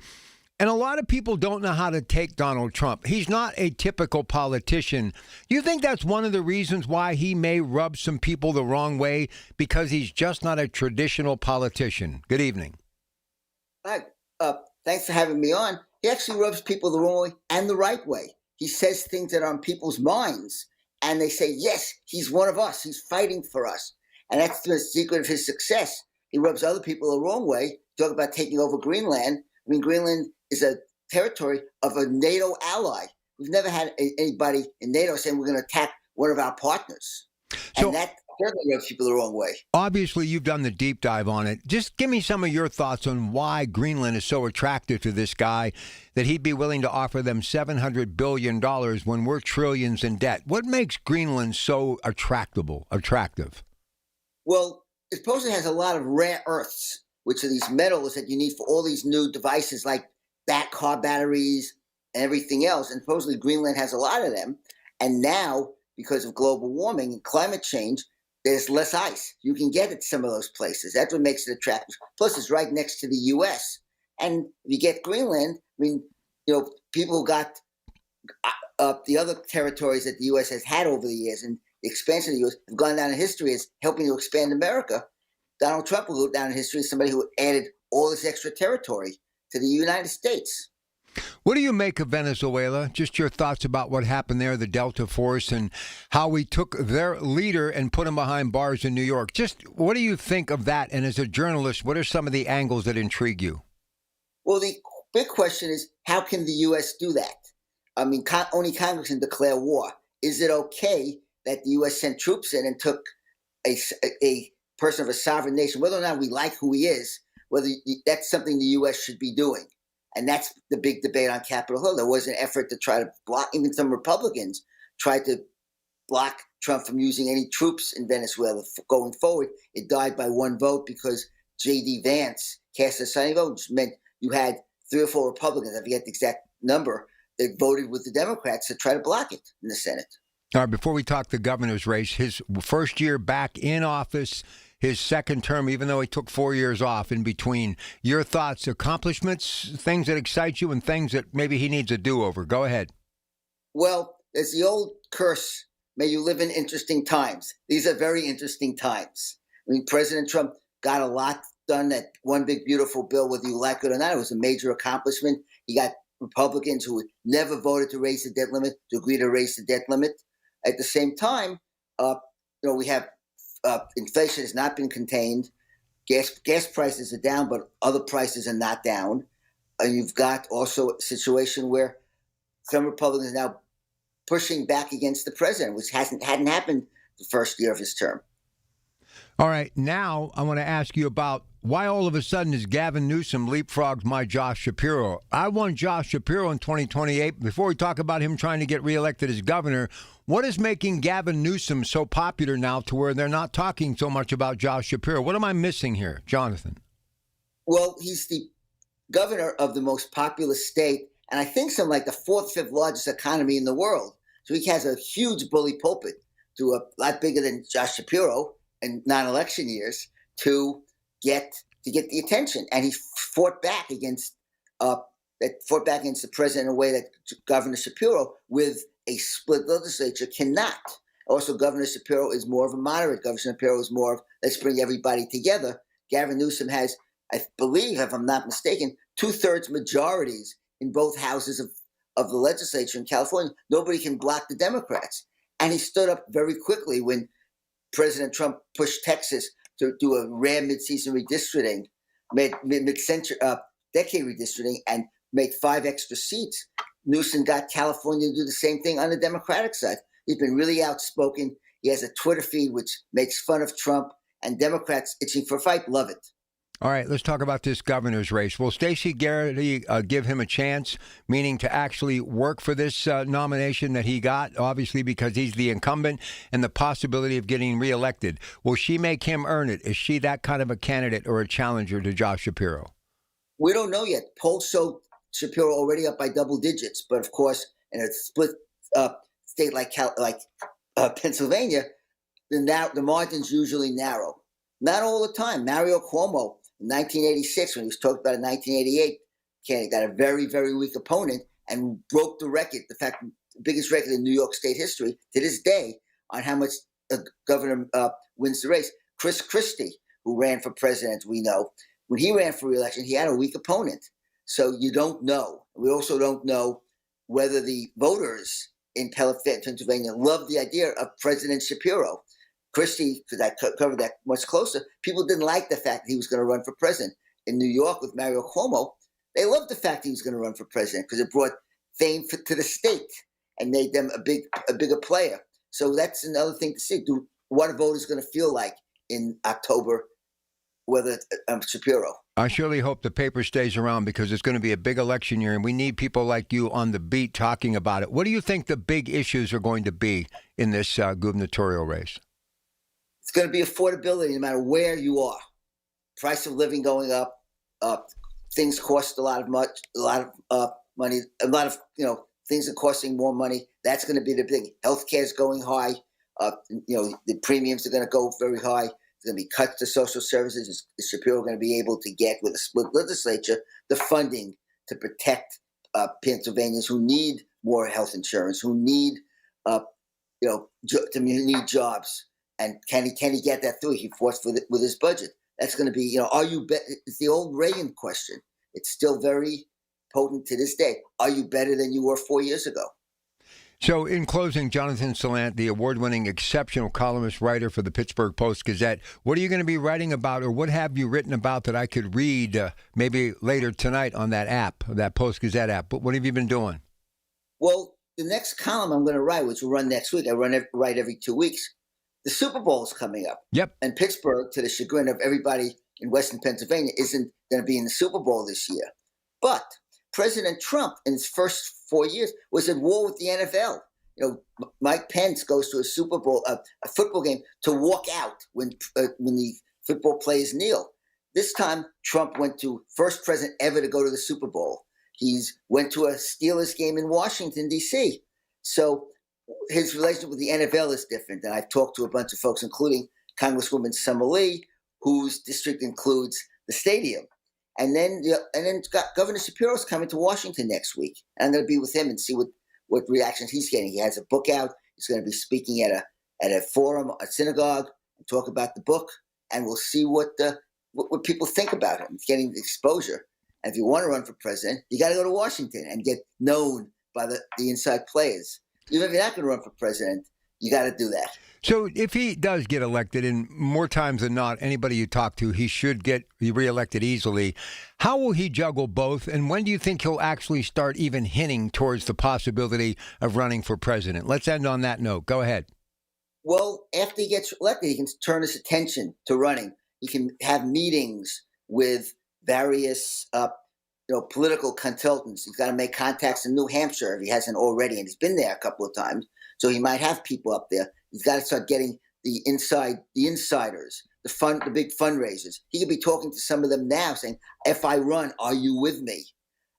And a lot of people don't know how to take Donald Trump. He's not a typical politician. You think that's one of the reasons why he may rub some people the wrong way? Because he's just not a traditional politician. Good evening. Hi. Thanks for having me on. He actually rubs people the wrong way and the right way. He says things that are on people's minds, and they say, yes, he's one of us. He's fighting for us. And that's the secret of his success. He rubs other people the wrong way. Talk about taking over Greenland. I mean, Greenland is a territory of a NATO ally. We've never had anybody in NATO saying we're going to attack one of our partners. And that certainly rubs people the wrong way. Obviously, you've done the deep dive on it. Just give me some of your thoughts on why Greenland is so attractive to this guy that he'd be willing to offer them $700 billion when we're trillions in debt. What makes Greenland so attractive? Well, it supposedly has a lot of rare earths, which are these metals that you need for all these new devices like car batteries and everything else. And supposedly Greenland has a lot of them. And now, because of global warming and climate change, there's less ice. You can get it to some of those places. That's what makes it attractive. Plus, it's right next to the U.S. And if you get Greenland, I mean, people who got the other territories that the U.S. has had over the years and the expansion of the U.S. have gone down in history as helping to expand America. Donald Trump will go down in history as somebody who added all this extra territory to the United States. What do you make of Venezuela? Just your thoughts about what happened there, the Delta Force, and how we took their leader and put him behind bars in New York. Just what do you think of that? And as a journalist, what are some of the angles that intrigue you? Well, the big question is, how can the U.S. do that? I mean, only Congress can declare war. Is it okay that the U.S. sent troops in and took a person of a sovereign nation, whether or not we like who he is, whether that's something the U.S. should be doing? And that's the big debate on Capitol Hill. There was an effort to try to block, even some Republicans tried to block Trump from using any troops in Venezuela going forward. It died by one vote because J.D. Vance cast a deciding vote, which meant you had 3 or 4 Republicans, I forget the exact number, that voted with the Democrats to try to block it in the Senate. All right, before we talk the governor's race, his first year back in office, his second term, even though he took 4 years off in between. Your thoughts, accomplishments, things that excite you, and things that maybe he needs a do-over. Go ahead. Well, there's the old curse, may you live in interesting times. These are very interesting times. I mean, President Trump got a lot done, that one big, beautiful bill, whether you like it or not. It was a major accomplishment. He got Republicans who never voted to raise the debt limit to agree to raise the debt limit. At the same time, we have inflation has not been contained. Gas prices are down, but other prices are not down. And you've got also a situation where some Republicans are now pushing back against the president, which hadn't happened the first year of his term. All right, now I want to ask you about why all of a sudden is Gavin Newsom leapfrogged my Josh Shapiro. I won Josh Shapiro in 2028. Before we talk about him trying to get reelected as governor, what is making Gavin Newsom so popular now to where they're not talking so much about Josh Shapiro? What am I missing here, Jonathan? Well, he's the governor of the most populous state, and I think something like the 4th, 5th largest economy in the world. So he has a huge bully pulpit, to a lot bigger than Josh Shapiro in non-election years, to get the attention. And he fought back against the president in a way that Governor Shapiro, with a split legislature, cannot. Also, Governor Shapiro is more of a moderate. Governor Shapiro is more of, let's bring everybody together. Gavin Newsom has, I believe, if I'm not mistaken, 2/3 majorities in both houses of the legislature in California. Nobody can block the Democrats. And he stood up very quickly when President Trump pushed Texas to do a rare mid-season redistricting, mid-century decade redistricting, and make 5 extra seats. Newsom got California to do the same thing on the Democratic side. He's been really outspoken. He has a Twitter feed which makes fun of Trump, and Democrats itching for a fight love it. All right, let's talk about this governor's race. Will Stacey Garrity give him a chance, meaning to actually work for this nomination that he got, obviously because he's the incumbent and the possibility of getting reelected? Will she make him earn it? Is she that kind of a candidate or a challenger to Josh Shapiro? We don't know yet. Polls show Shapiro already up by double digits, but of course, in a split state like Pennsylvania, the margins usually narrow. Not all the time. Mario Cuomo, in 1986, when he was talked about in 1988, he got a very, very weak opponent and broke the record, the biggest record in New York State history to this day on how much a governor wins the race. Chris Christie, who ran for president, we know, when he ran for re-election, he had a weak opponent. So you don't know. We also don't know whether the voters in Pennsylvania love the idea of President Shapiro. Christie, because I covered that much closer, people didn't like the fact that he was going to run for president. In New York with Mario Cuomo, they loved the fact he was going to run for president because it brought fame to the state and made them a bigger player. So that's another thing to see. What a vote is going to feel like in October, whether Shapiro. I surely hope the paper stays around because it's going to be a big election year, and we need people like you on the beat talking about it. What do you think the big issues are going to be in this gubernatorial race? It's going to be affordability no matter where you are. Price of living going up. Things cost a lot of money. Things are costing more money. That's going to be the big. Healthcare is going high. The premiums are going to go very high. There's going to be cuts to social services. Is Shapiro going to be able to get, with a split legislature, the funding to protect Pennsylvanians who need more health insurance, who need need jobs? And can he get that through? He fought with his budget. That's going to be, are you better? It's the old Reagan question. It's still very potent to this day. Are you better than you were 4 years ago? So in closing, Jonathan Salant, the award-winning exceptional columnist, writer for the Pittsburgh Post-Gazette, what are you going to be writing about, or what have you written about that I could read maybe later tonight on that app, that Post-Gazette app? But what have you been doing? Well, the next column I'm going to write, which will run next week, I write every 2 weeks. The Super Bowl is coming up. Yep. And Pittsburgh, to the chagrin of everybody in Western Pennsylvania, isn't going to be in the Super Bowl this year. But President Trump, in his first 4 years, was at war with the NFL. Mike Pence goes to a Super Bowl, a football game, to walk out when the football players kneel. This time, Trump went to first president ever to go to the Super Bowl. He's went to a Steelers game in Washington, D.C. So his relationship with the NFL is different. And I've talked to a bunch of folks, including Congresswoman Summer Lee, whose district includes the stadium. And then Governor Shapiro's coming to Washington next week. And I'm going to be with him and see what reactions he's getting. He has a book out. He's going to be speaking at a forum, a synagogue, and talk about the book. And we'll see what people think about him. He's getting exposure. And if you want to run for president, you got to go to Washington and get known by the inside players. Even if you're not going to run for president, you got to do that. So if he does get elected, and more times than not, anybody you talk to, he should get reelected easily. How will he juggle both? And when do you think he'll actually start even hinting towards the possibility of running for president? Let's end on that note. Go ahead. Well, after he gets elected, he can turn his attention to running. He can have meetings with various political consultants. He's got to make contacts in New Hampshire if he hasn't already, and he's been there a couple of times. So he might have people up there. He's got to start getting the insiders, the big fundraisers. He could be talking to some of them now saying, if I run, are you with me?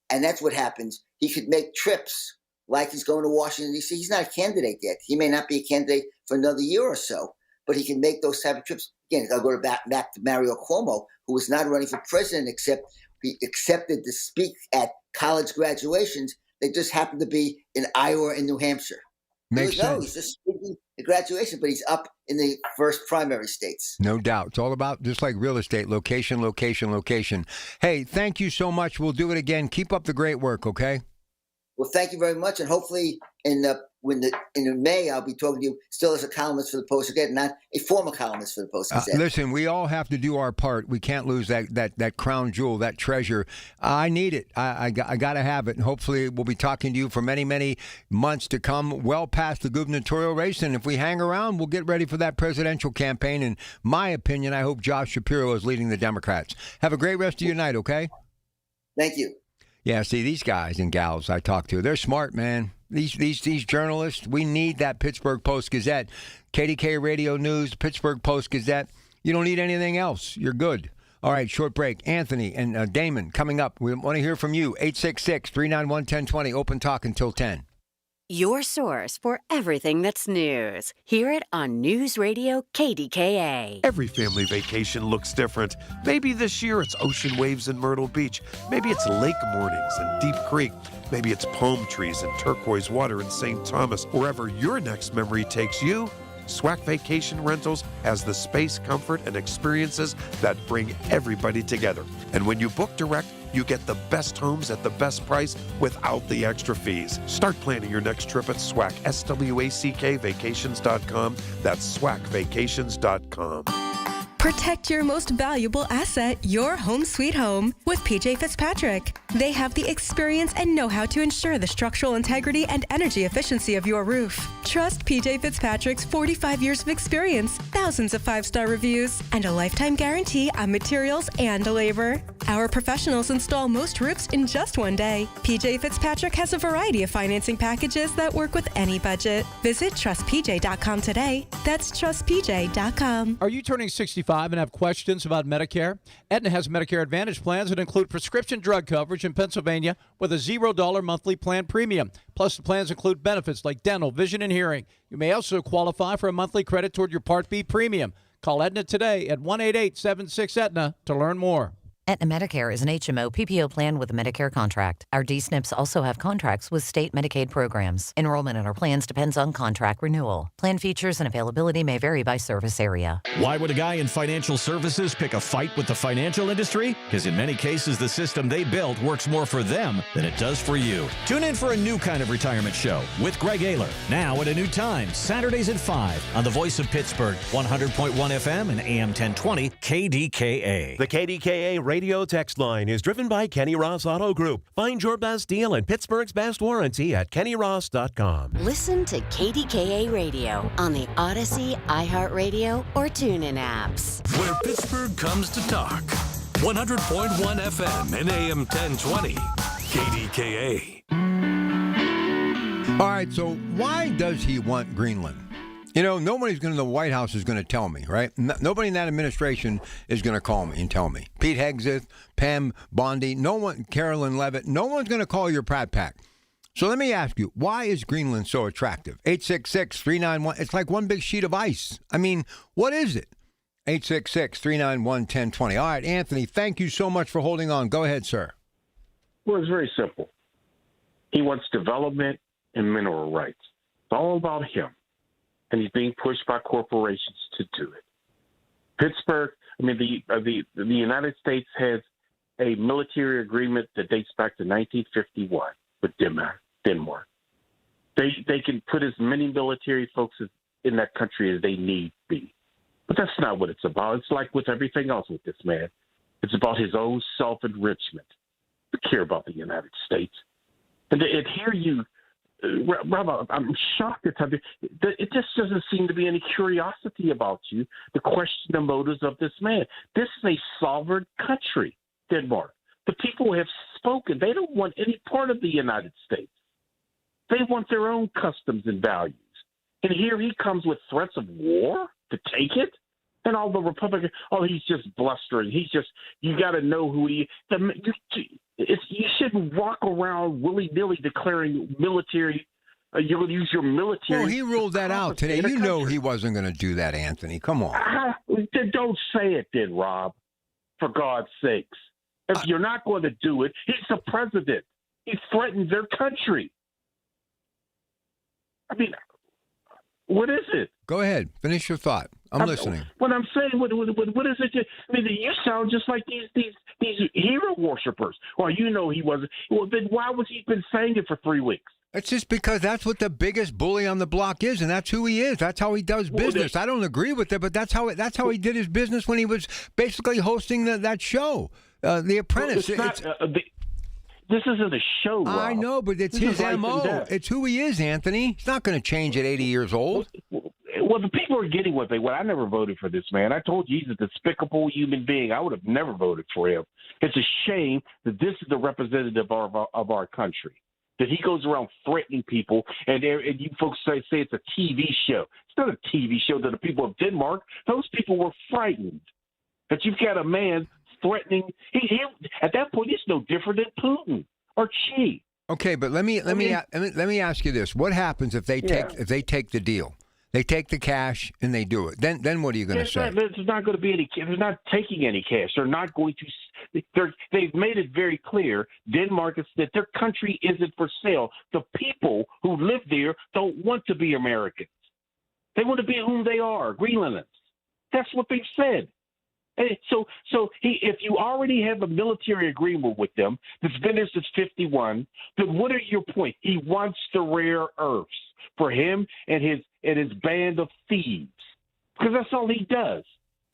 And that's what happens. He could make trips like he's going to Washington, D.C. He's not a candidate yet. He may not be a candidate for another year or so, but he can make those type of trips. Again, I'll go back to Mario Cuomo, who was not running for president, except he accepted to speak at college graduations. They just happened to be in Iowa and New Hampshire. Makes sense. He's just speaking at graduation, but he's up in the first primary states. No doubt. It's all about, just like real estate, location, location, location. Hey, thank you so much. We'll do it again. Keep up the great work, okay? Well, thank you very much. And hopefully in May, I'll be talking to you still as a columnist for the Post-Gazette, not a former columnist for the Post-Gazette. Listen, we all have to do our part. We can't lose that crown jewel, that treasure. I need it. I got to have it. And hopefully we'll be talking to you for many, many months to come, well past the gubernatorial race. And if we hang around, we'll get ready for that presidential campaign. In my opinion, I hope Josh Shapiro is leading the Democrats. Have a great rest of your night, okay? Thank you. Yeah, see, these guys and gals I talk to, they're smart, man. These journalists, we need that Pittsburgh Post-Gazette. KDKA Radio News, Pittsburgh Post-Gazette. You don't need anything else. You're good. All right, short break. Anthony and Damon coming up. We want to hear from you. 866-391-1020. Open talk until 10. Your source for everything that's news. Hear it on News Radio KDKA. Every family vacation looks different. Maybe this year it's ocean waves in Myrtle Beach. Maybe it's lake mornings in Deep Creek. Maybe it's palm trees and turquoise water in St. Thomas. Wherever your next memory takes you, SWAC Vacation Rentals has the space, comfort, and experiences that bring everybody together. And when you book direct, you get the best homes at the best price without the extra fees. Start planning your next trip at SWAC, SWACK vacations.com. That's SWACvacations.com. Protect your most valuable asset, your home sweet home, with PJ Fitzpatrick. They have the experience and know-how to ensure the structural integrity and energy efficiency of your roof. Trust PJ Fitzpatrick's 45 years of experience, thousands of 5-star reviews, and a lifetime guarantee on materials and labor. Our professionals install most roofs in just one day. PJ Fitzpatrick has a variety of financing packages that work with any budget. Visit trustpj.com today. That's trustpj.com. Are you turning 65 and have questions about Medicare? Aetna has Medicare Advantage plans that include prescription drug coverage in Pennsylvania with a $0 monthly plan premium. Plus, the plans include benefits like dental, vision, and hearing. You may also qualify for a monthly credit toward your Part B premium. Call Aetna today at 1-888-76-AETNA to learn more. Aetna Medicare is an HMO PPO plan with a Medicare contract. Our D-SNPs also have contracts with state Medicaid programs. Enrollment in our plans depends on contract renewal. Plan features and availability may vary by service area. Why would a guy in financial services pick a fight with the financial industry? Because in many cases, the system they built works more for them than it does for you. Tune in for a new kind of retirement show with Greg Ayler. Now at a new time, Saturdays at 5 on the Voice of Pittsburgh, 100.1 FM and AM 1020 KDKA. The KDKA Radio text line is driven by Kenny Ross Auto Group. Find your best deal and Pittsburgh's best warranty at kennyross.com. Listen to KDKA Radio on the Odyssey, iHeartRadio, or TuneIn apps. Where Pittsburgh comes to talk. 100.1 FM and AM 1020 KDKA. All right, so why does he want Greenland? You know, nobody's going to, the White House is going to tell me, right? Nobody in that administration is going to call me and tell me. Pete Hegseth, Pam Bondi, no one, Carolyn Levitt, no one's going to call your Pratt Pack. So let me ask you, why is Greenland so attractive? 866-391, it's like one big sheet of ice. I mean, what is it? 866-391-1020. All right, Anthony, thank you so much for holding on. Go ahead, sir. Well, it's very simple. He wants development and mineral rights. It's all about him. And he's being pushed by corporations to do it. Pittsburgh, I mean, the United States has a military agreement that dates back to 1951 with Denmark. They can put as many military folks in that country as they need be. But that's not what it's about. It's like with everything else with this man. It's about his own self-enrichment. They care about the United States. And here you... Rob, I'm shocked at times. It just doesn't seem to be any curiosity about you to question the motives of this man. This is a sovereign country, Denmark. The people have spoken. They don't want any part of the United States. They want their own customs and values. And here he comes with threats of war to take it. And all the Republicans, he's just blustering. You got to know who he is. You shouldn't walk around willy-nilly declaring military. You'll use your military. Well, he ruled that out today. You know he wasn't going to do that, Anthony. Come on. Don't say it then, Rob, for God's sakes. If you're not going to do it, he's the president. He threatened their country. I mean, what is it? Go ahead. Finish your thought. I'm listening. What I'm saying, what is it? I mean, you sound just like these hero worshipers. Well, you know he wasn't. Well, then why was he been saying it for 3 weeks? It's just because that's what the biggest bully on the block is, and that's who he is. That's how he does business. I don't agree with it, but that's how he did his business when he was basically hosting that show, The Apprentice. This isn't a show, Rob. I know, but it's his MO. It's who he is, Anthony. He's not going to change at 80 years old. Well, the people are getting what they want. I never voted for this man. I told you he's a despicable human being. I would have never voted for him. It's a shame that this is the representative of our country, that he goes around threatening people, and you folks say it's a TV show. It's not a TV show to the people of Denmark. Those people were frightened. That you've got a man threatening. He at that point, he's no different than Putin or Xi. Okay, but let me ask you this: what happens if they take the deal? They take the cash and they do it. Then what are you going to say? There's not going to be any. They're not taking any cash. They're not going to. They've made it very clear. Denmark is that their country isn't for sale. The people who live there don't want to be Americans. They want to be whom they are, Greenlanders. That's what they've said. And so if you already have a military agreement with them that's been there since 1951, then what are your points? He wants the rare earths for him and his band of thieves, because that's all he does.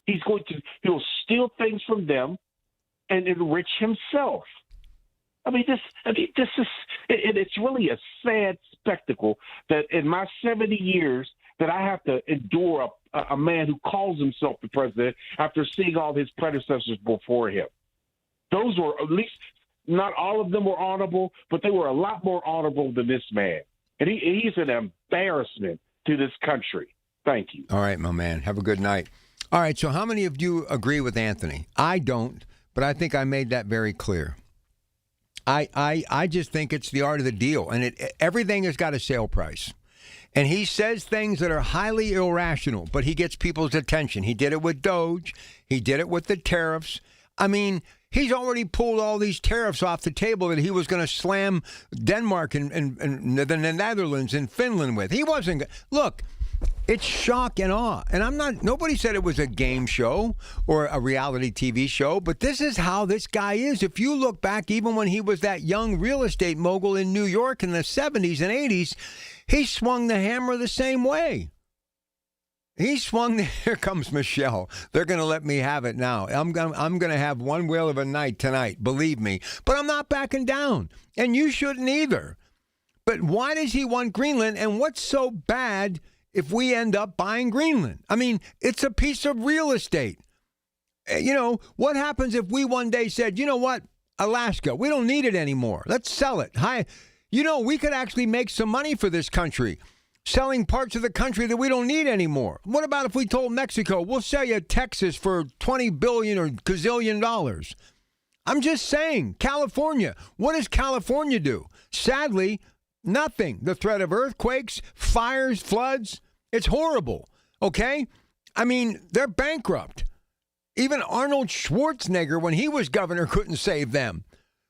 He'll steal things from them and enrich himself. It's really a sad spectacle that in my 70 years that I have to endure a man who calls himself the president after seeing all his predecessors before him. Those were, at least not all of them were honorable, but they were a lot more honorable than this man. And he's an embarrassment to this country. Thank you. All right, my man. Have a good night. All right, so how many of you agree with Anthony? I don't, but I think I made that very clear. I just think it's the art of the deal, and everything has got a sale price. And he says things that are highly irrational, but he gets people's attention. He did it with Doge. He did it with the tariffs. I mean, he's already pulled all these tariffs off the table that he was going to slam Denmark and the Netherlands and Finland with. He wasn't. Look, it's shock and awe. And nobody said it was a game show or a reality TV show, but this is how this guy is. If you look back, even when he was that young real estate mogul in New York in the 70s and 80s, he swung the hammer the same way. Here comes Michelle. They're going to let me have it now. I'm going to have one whale of a night tonight, believe me. But I'm not backing down. And you shouldn't either. But why does he want Greenland? And what's so bad if we end up buying Greenland? I mean, it's a piece of real estate. You know, what happens if we one day said, you know what, Alaska, we don't need it anymore. Let's sell it. We could actually make some money for this country, selling parts of the country that we don't need anymore. What about if we told Mexico, we'll sell you Texas for $20 billion or gazillion dollars? I'm just saying, California, what does California do? Sadly, nothing. The threat of earthquakes, fires, floods, it's horrible, okay? I mean, they're bankrupt. Even Arnold Schwarzenegger, when he was governor, couldn't save them.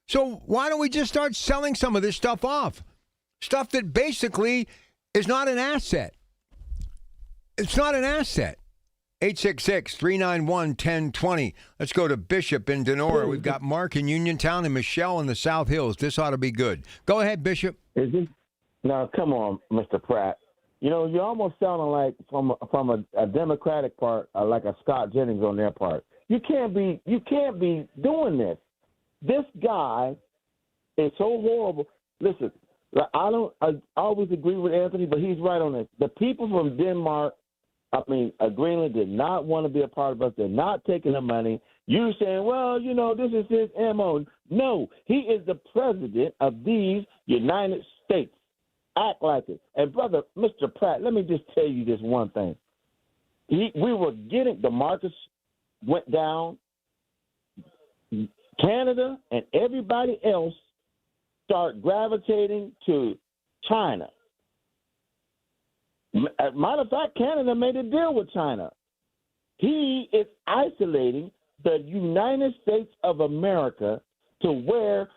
So why don't we just start selling some of this stuff off? Stuff that basically is not an asset. It's not an asset. 866-391-1020. Let's go to Bishop in Denora. We've got Mark in Uniontown and Michelle in the South Hills. This ought to be good. Go ahead, Bishop. Now, come on, Mr. Pratt. You know, you're almost sounding like from a Democratic part, like a Scott Jennings on their part. You can't be doing this. This guy is so horrible. Listen, I always agree with Anthony, but he's right on this. The people from Denmark, Greenland, did not want to be a part of us. They're not taking the money. You're saying, well, you know, this is his MO. No, he is the president of these United States. Act like it. And, brother, Mr. Pratt, let me just tell you this one thing. The markets went down. Canada and everybody else start gravitating to China. Matter of fact, Canada made a deal with China. He is isolating the United States of America to where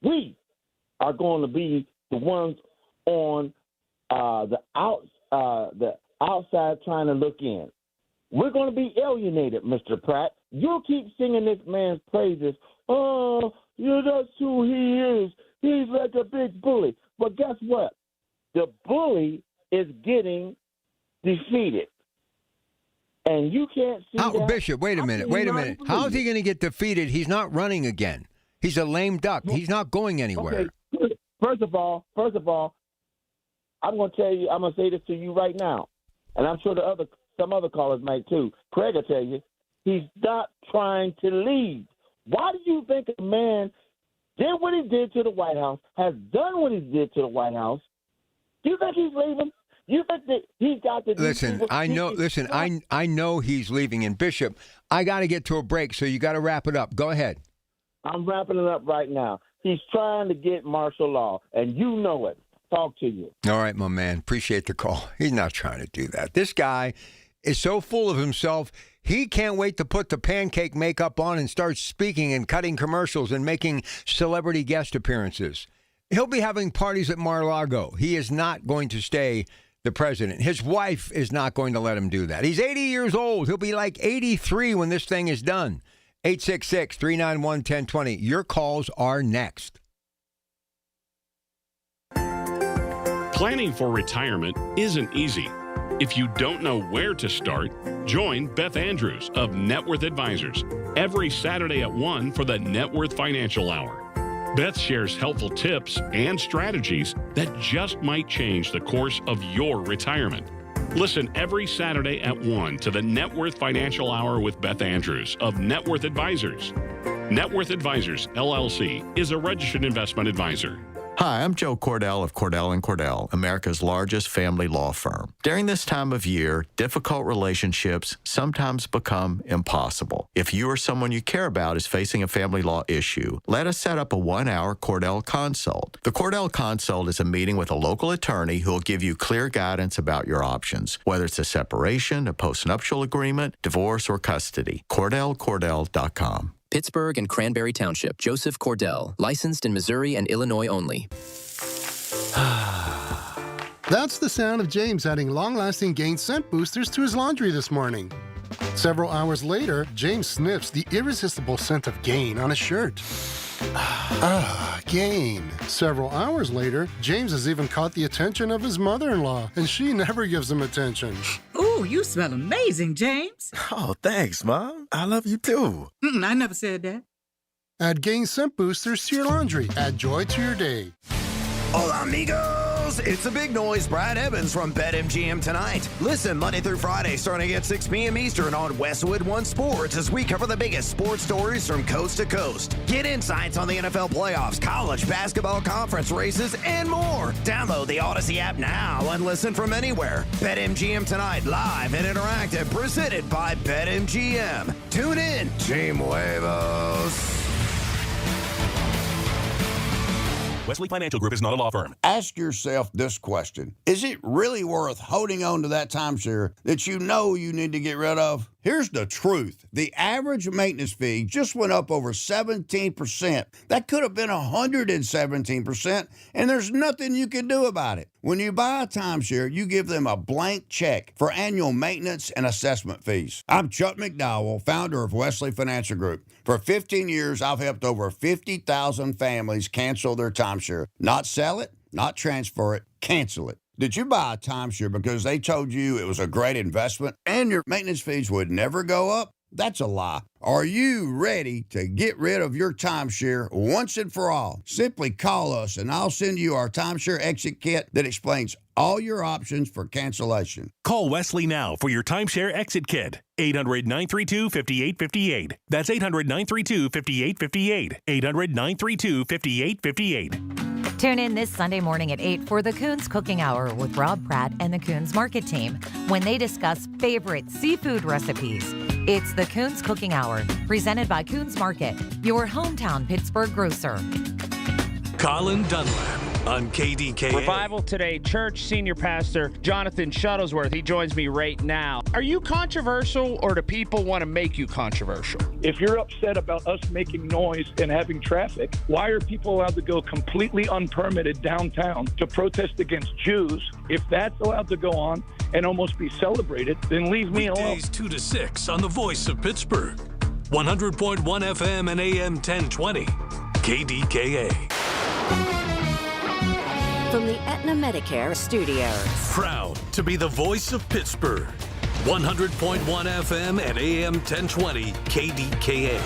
we are going to be the ones on the outside trying to look in. We're going to be alienated, Mr. Pratt. You'll keep singing this man's praises. Oh, that's who he is. He's like a big bully. But guess what? The bully is getting defeated. And you can't see that. Bishop, wait a minute. How is he going to get defeated? He's not running again. He's a lame duck. He's not going anywhere. Okay. First of all, I'm going to say this to you right now, and I'm sure some other callers might too. Craig will tell you, he's not trying to leave. Why do you think a man did what he did to the White House, has done what he did to the White House? Do you think he's leaving? You think that he's got to listen? I know he's leaving. And Bishop, I got to get to a break, so you got to wrap it up. Go ahead. I'm wrapping it up right now. He's trying to get martial law, and you know it. Talk to you. All right, my man. Appreciate the call. He's not trying to do that. This guy is so full of himself. He can't wait to put the pancake makeup on and start speaking and cutting commercials and making celebrity guest appearances. He'll be having parties at Mar-a-Lago. He is not going to stay the president. His wife is not going to let him do that. He's 80 years old. He'll be like 83 when this thing is done. 866-391-1020. Your calls are next. Planning for retirement isn't easy. If you don't know where to start, join Beth Andrews of Net Worth Advisors every Saturday at 1 for the Net Worth Financial Hour. Beth shares helpful tips and strategies that just might change the course of your retirement. Listen every Saturday at 1 to the Net Worth Financial Hour with Beth Andrews of Net Worth Advisors. Net Worth Advisors, LLC, is a registered investment advisor. Hi, I'm Joe Cordell of Cordell & Cordell, America's largest family law firm. During this time of year, difficult relationships sometimes become impossible. If you or someone you care about is facing a family law issue, let us set up a 1-hour Cordell Consult. The Cordell Consult is a meeting with a local attorney who will give you clear guidance about your options, whether it's a separation, a postnuptial agreement, divorce, or custody. CordellCordell.com. Pittsburgh and Cranberry Township. Joseph Cordell. Licensed in Missouri and Illinois only. That's the sound of James adding long-lasting Gain scent boosters to his laundry this morning. Several hours later, James sniffs the irresistible scent of Gain on his shirt. Gain. Several hours later, James has even caught the attention of his mother-in-law, and she never gives him attention. Ooh, you smell amazing, James. Oh, thanks, Mom. I love you, too. I never said that. Add Gain scent boosters to your laundry. Add joy to your day. Hola, amigos! It's the big noise, Brad Evans from BetMGM tonight. Listen Monday through Friday starting at 6 p.m. Eastern on Westwood One Sports as we cover the biggest sports stories from coast to coast. Get insights on the NFL playoffs, college basketball conference races, and more. Download the Odyssey app now and listen from anywhere. BetMGM tonight, live and interactive, presented by BetMGM. Tune in, Team Huevos. Wesley Financial Group is not a law firm. Ask yourself this question. Is it really worth holding on to that timeshare that you know you need to get rid of? Here's the truth. The average maintenance fee just went up over 17%. That could have been 117%, and there's nothing you can do about it. When you buy a timeshare, you give them a blank check for annual maintenance and assessment fees. I'm Chuck McDowell, founder of Wesley Financial Group. For 15 years, I've helped over 50,000 families cancel their timeshare. Not sell it, not transfer it, cancel it. Did you buy a timeshare because they told you it was a great investment and your maintenance fees would never go up? That's a lie. Are you ready to get rid of your timeshare once and for all? Simply call us and I'll send you our timeshare exit kit that explains all your options for cancellation. Call Wesley now for your timeshare exit kit. 800-932-5858. That's 800-932-5858. 800-932-5858. Tune in this Sunday morning at 8 for the Coons Cooking Hour with Rob Pratt and the Coons Market Team when they discuss favorite seafood recipes. It's the Coons Cooking Hour, presented by Coons Market, your hometown Pittsburgh grocer. Colin Dunlap on KDKA. Revival Today Church Senior Pastor Jonathan Shuttlesworth. He joins me right now. Are you controversial, or do people want to make you controversial? If you're upset about us making noise and having traffic, why are people allowed to go completely unpermitted downtown to protest against Jews? If that's allowed to go on and almost be celebrated, then leave me alone. Weekdays 2 to 6 on the Voice of Pittsburgh. 100.1 FM and AM 1020. KDKA. From the Aetna Medicare Studios. Proud to be the voice of Pittsburgh. 100.1 FM and AM 1020 KDKA.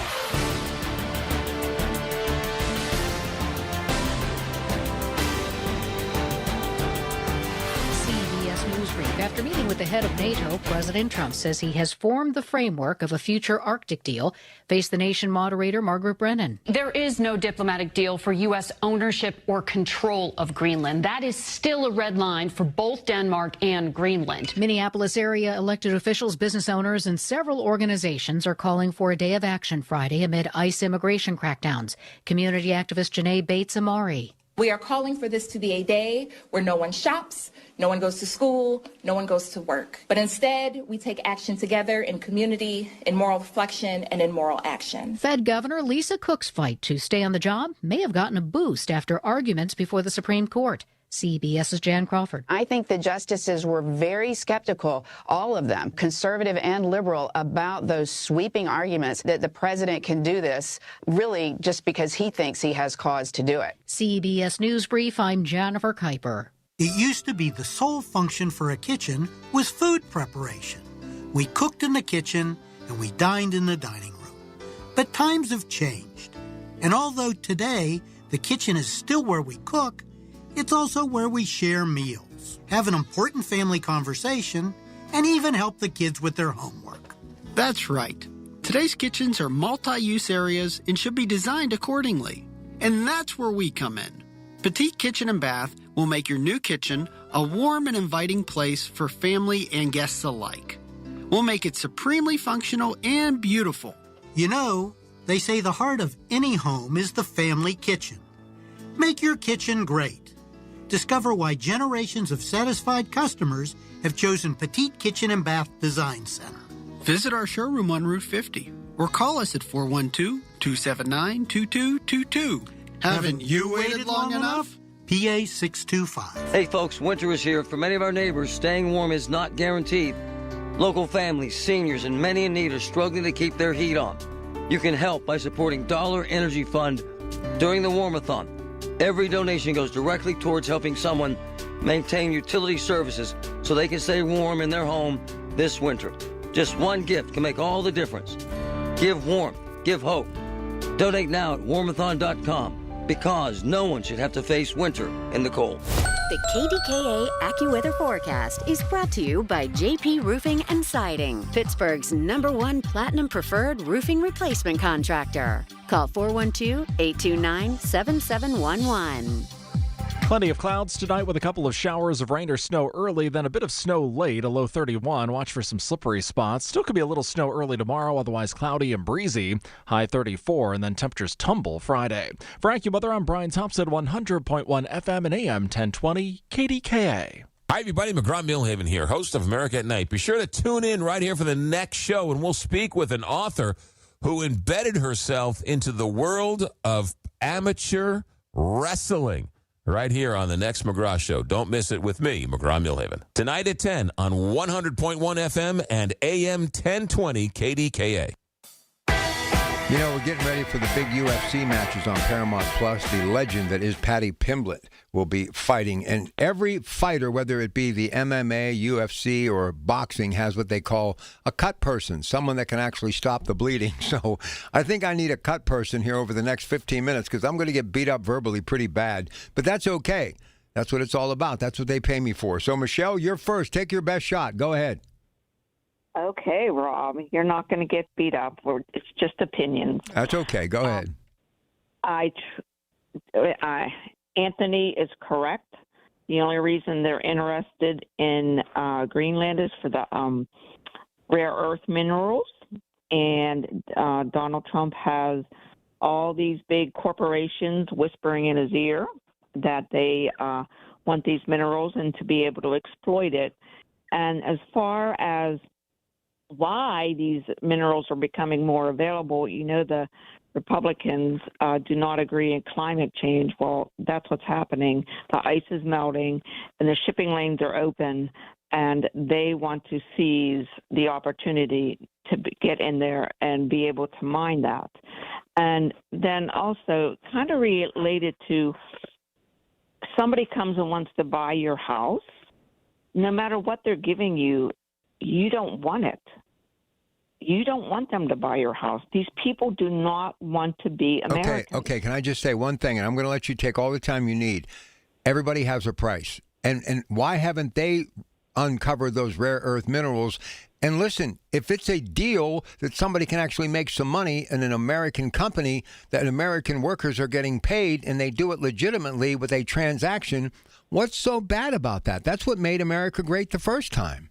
After meeting with the head of NATO, President Trump says he has formed the framework of a future Arctic deal. Face the Nation moderator Margaret Brennan. There is no diplomatic deal for U.S. ownership or control of Greenland. That is still a red line for both Denmark and Greenland. Minneapolis area elected officials, business owners, and several organizations are calling for a day of action Friday amid ICE immigration crackdowns. Community activist Janae Bates-Amari. We are calling for this to be a day where no one shops, no one goes to school, no one goes to work. But instead, we take action together in community, in moral reflection, and in moral action. Fed Governor Lisa Cook's fight to stay on the job may have gotten a boost after arguments before the Supreme Court. CBS's Jan Crawford. I think the justices were very skeptical, all of them, conservative and liberal, about those sweeping arguments that the president can do this really just because he thinks he has cause to do it. CBS News Brief, I'm Jennifer Kuiper. It used to be the sole function for a kitchen was food preparation. We cooked in the kitchen and we dined in the dining room. But times have changed. And although today the kitchen is still where we cook, it's also where we share meals, have an important family conversation, and even help the kids with their homework. That's right. Today's kitchens are multi-use areas and should be designed accordingly. And that's where we come in. Petite Kitchen and Bath will make your new kitchen a warm and inviting place for family and guests alike. We'll make it supremely functional and beautiful. You know, they say the heart of any home is the family kitchen. Make your kitchen great. Discover why generations of satisfied customers have chosen Petite Kitchen and Bath Design Center. Visit our showroom on Route 50 or call us at 412-279-2222. Haven't you waited long enough? PA 625. Hey folks, winter is here. For many of our neighbors, staying warm is not guaranteed. Local families, seniors, and many in need are struggling to keep their heat on. You can help by supporting Dollar Energy Fund during the Warmathon. Every donation goes directly towards helping someone maintain utility services so they can stay warm in their home this winter. Just one gift can make all the difference. Give warmth, give hope. Donate now at warmathon.com because no one should have to face winter in the cold. The KDKA AccuWeather forecast is brought to you by JP Roofing and Siding, Pittsburgh's #1 Platinum Preferred Roofing Replacement Contractor. Call 412-829-7711. Plenty of clouds tonight with a couple of showers of rain or snow early, then a bit of snow late, a low 31. Watch for some slippery spots. Still could be a little snow early tomorrow, otherwise cloudy and breezy, high 34, and then temperatures tumble Friday. For AccuWeather, I'm Brian Thompson, 100.1 FM and AM 1020 KDKA. Hi, everybody. McGraw-Milhaven here, host of America at Night. Be sure to tune in right here for the next show, and we'll speak with an author who embedded herself into the world of amateur wrestling. Right here on the next McGraw Show. Don't miss it with me, McGraw-Milhaven. Tonight at 10 on 100.1 FM and AM 1020 KDKA. You know, we're getting ready for the big UFC matches on Paramount Plus. The legend that is Paddy Pimblett will be fighting. And every fighter, whether it be the MMA, UFC, or boxing, has what they call a cut person, someone that can actually stop the bleeding. So I think I need a cut person here over the next 15 minutes because I'm going to get beat up verbally pretty bad. But that's okay. That's what it's all about. That's what they pay me for. So, Michelle, you're first. Take your best shot. Go ahead. Okay, Rob, you're not going to get beat up. It's just opinions. That's okay. Go ahead. Anthony is correct. The only reason they're interested in Greenland is for the rare earth minerals. And Donald Trump has all these big corporations whispering in his ear that they want these minerals and to be able to exploit it. And as far as why these minerals are becoming more available, you know, the Republicans do not agree in climate change. Well, that's what's happening. The ice is melting and the shipping lanes are open, and they want to seize the opportunity to get in there and be able to mine that. And then also kind of related to somebody comes and wants to buy your house, no matter what they're giving you, you don't want it. You don't want them to buy your house. These people do not want to be American. Okay. Can I just say one thing? And I'm going to let you take all the time you need. Everybody has a price. And why haven't they uncovered those rare earth minerals? And listen, if it's a deal that somebody can actually make some money in an American company, that American workers are getting paid, and they do it legitimately with a transaction, what's so bad about that? That's what made America great the first time.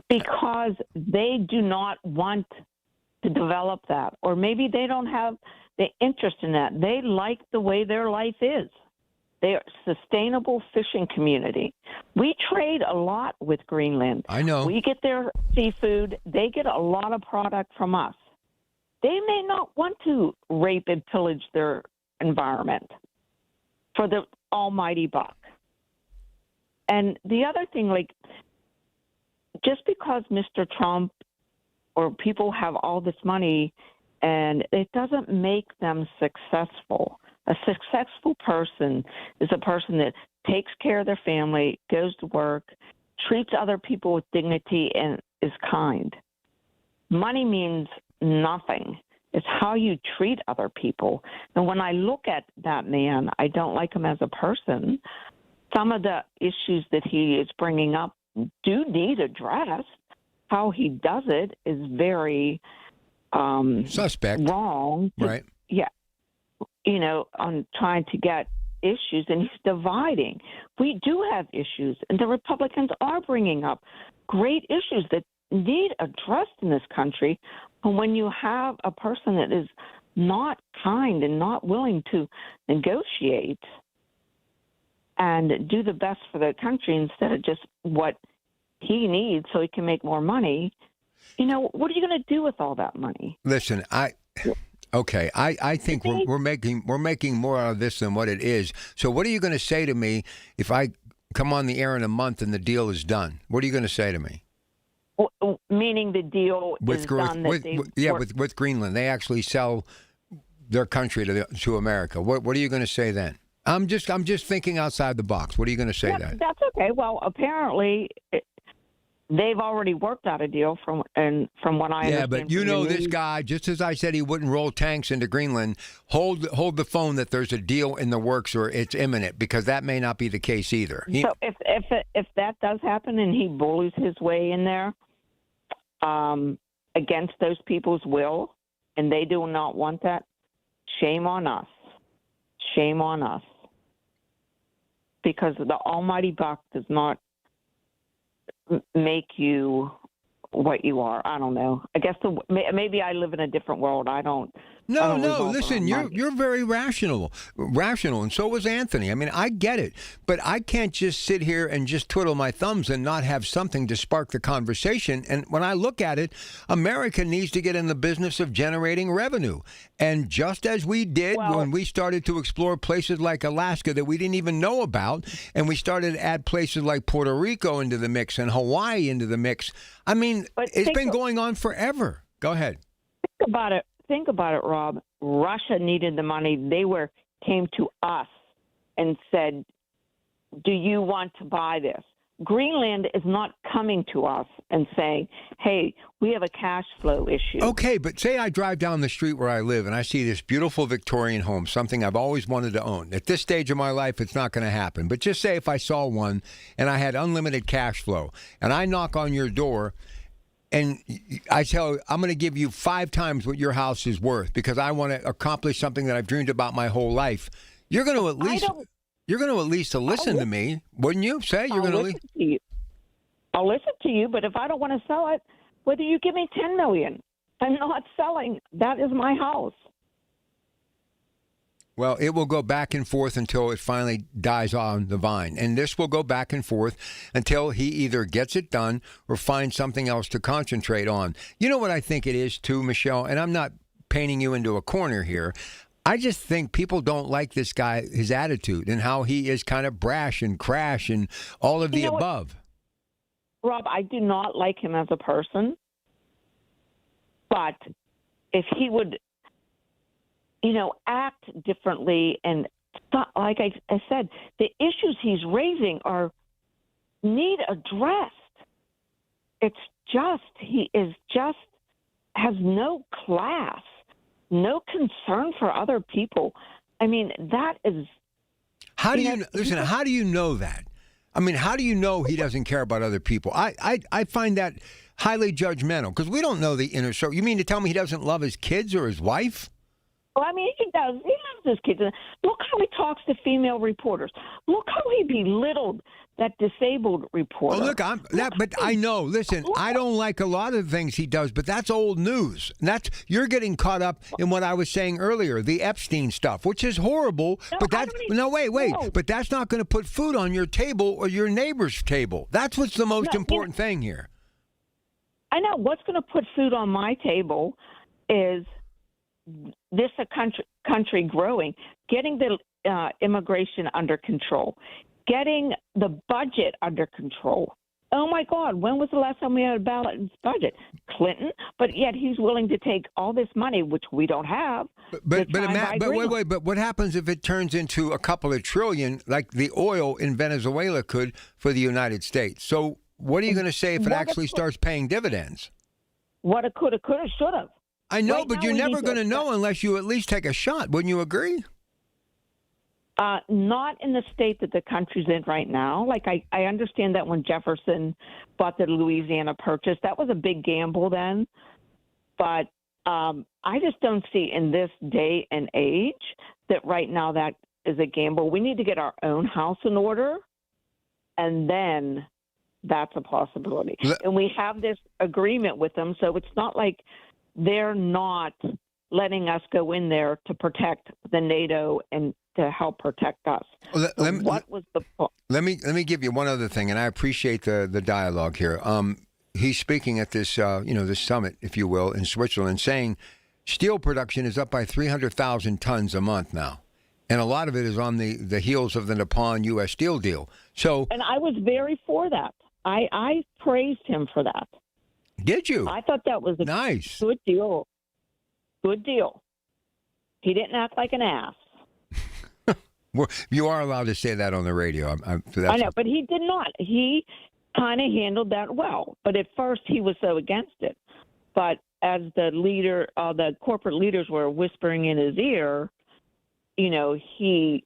Because they do not want to develop that. Or maybe they don't have the interest in that. They like the way their life is. They are a sustainable fishing community. We trade a lot with Greenland. I know. We get their seafood. They get a lot of product from us. They may not want to rape and pillage their environment for the almighty buck. And the other thing, like, just because Mr. Trump or people have all this money, and it doesn't make them successful. A successful person is a person that takes care of their family, goes to work, treats other people with dignity, and is kind. Money means nothing. It's how you treat other people. And when I look at that man, I don't like him as a person. Some of the issues that he is bringing up do need addressed. How he does it is very suspect, wrong. Right. Yeah. You know, on trying to get issues, and he's dividing. We do have issues, and the Republicans are bringing up great issues that need addressed in this country. And when you have a person that is not kind and not willing to negotiate and do the best for the country instead of just what he needs so he can make more money, you know, what are you going to do with all that money? Listen, I think we're making more out of this than what it is. So what are you going to say to me if I come on the air in a month and the deal is done? What are you going to say to me? Meaning the deal is done. With Greenland, they actually sell their country to America. What are you going to say then? I'm just thinking outside the box. What are you going to say then? That's okay. Well, apparently they've already worked out a deal from what I understand. Yeah, but you know this guy, just as I said he wouldn't roll tanks into Greenland, hold the phone that there's a deal in the works or it's imminent, because that may not be the case either. So if that does happen and he bullies his way in there against those people's will, and they do not want that, shame on us. Shame on us. Because the almighty buck does not make you what you are. I don't know. I guess maybe I live in a different world. I don't. No. Listen, you're very rational, and so was Anthony. I mean, I get it, but I can't just sit here and just twiddle my thumbs and not have something to spark the conversation. And when I look at it, America needs to get in the business of generating revenue. And just as we did when we started to explore places like Alaska that we didn't even know about, and we started to add places like Puerto Rico into the mix and Hawaii into the mix. I mean, it's been going on forever. Go ahead. Think about it, Rob. Russia needed the money. They came to us and said, do you want to buy this? Greenland is not coming to us and saying, hey, we have a cash flow issue. Okay, but say I drive down the street where I live and I see this beautiful Victorian home, something I've always wanted to own. At this stage of my life, it's not going to happen. But just say if I saw one and I had unlimited cash flow and I knock on your door and I tell you, I'm going to give you 5 times what your house is worth because I want to accomplish something that I've dreamed about my whole life. You're going to at least listen to me, wouldn't you? Say you're going to listen to you. I'll listen to you, but if I don't want to sell it, whether you give me $10 million, I'm not selling. That is my house. Well, it will go back and forth until it finally dies on the vine. And this will go back and forth until he either gets it done or finds something else to concentrate on. You know what I think it is, too, Michelle? And I'm not painting you into a corner here. I just think people don't like this guy, his attitude, and how he is kind of brash and crash and all of the above. Rob, I do not like him as a person. But if he would, act differently and like I said, the issues he's raising need addressed. It's just, he has no class, no concern for other people. I mean, that is... How do you know that? I mean, how do you know he doesn't care about other people? I find that highly judgmental, because we don't know the inner circle. You mean to tell me he doesn't love his kids or his wife? Well, I mean, he does. He loves his kids. Look how he talks to female reporters. Look how he belittled that disabled reporter. Oh, look, but I know. Listen, I don't like a lot of the things he does, but that's old news. You're getting caught up in what I was saying earlier, the Epstein stuff, which is horrible. No, wait. But that's not going to put food on your table or your neighbor's table. That's what's the most important thing here. I know. What's going to put food on my table is this country growing, getting the immigration under control, getting the budget under control. Oh, my God, when was the last time we had a balanced budget? Clinton, but yet he's willing to take all this money, which we don't have. But what happens if it turns into a couple of trillion, like the oil in Venezuela could for the United States? So what are you going to say if it actually starts paying dividends? What it coulda, shoulda. I know, but you're never going to know unless you at least take a shot. Wouldn't you agree? Not in the state that the country's in right now. Like, I understand that when Jefferson bought the Louisiana Purchase, that was a big gamble then. But I just don't see in this day and age that right now that is a gamble. We need to get our own house in order, and then that's a possibility. And we have this agreement with them, so it's not like they're not letting us go in there to protect the NATO and to help protect us. What was the point? Let me give you one other thing, and I appreciate the dialogue here. He's speaking at this this summit, if you will, in Switzerland, saying steel production is up by 300,000 tons a month now, and a lot of it is on the heels of the Nippon-U.S. Steel deal. So, and I was very for that. I praised him for that. Did you? I thought that was a nice, good deal. Good deal. He didn't act like an ass. Well, you are allowed to say that on the radio. I know, but he did not. He kind of handled that well. But at first, he was so against it. But as the leader, the corporate leaders were whispering in his ear, he,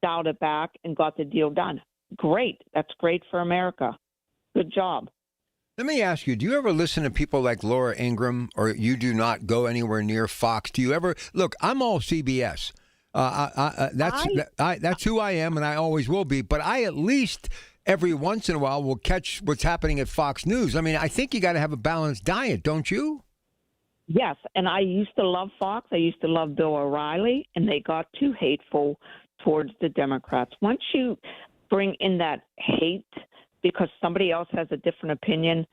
dialed it back and got the deal done. Great. That's great for America. Good job. Let me ask you, do you ever listen to people like Laura Ingraham, or you do not go anywhere near Fox? Do you ever look? I'm all CBS. That's who I am, and I always will be. But I at least every once in a while will catch what's happening at Fox News. I mean, I think you got to have a balanced diet, don't you? Yes, and I used to love Fox. I used to love Bill O'Reilly, and they got too hateful towards the Democrats. Once you bring in that hate because somebody else has a different opinion,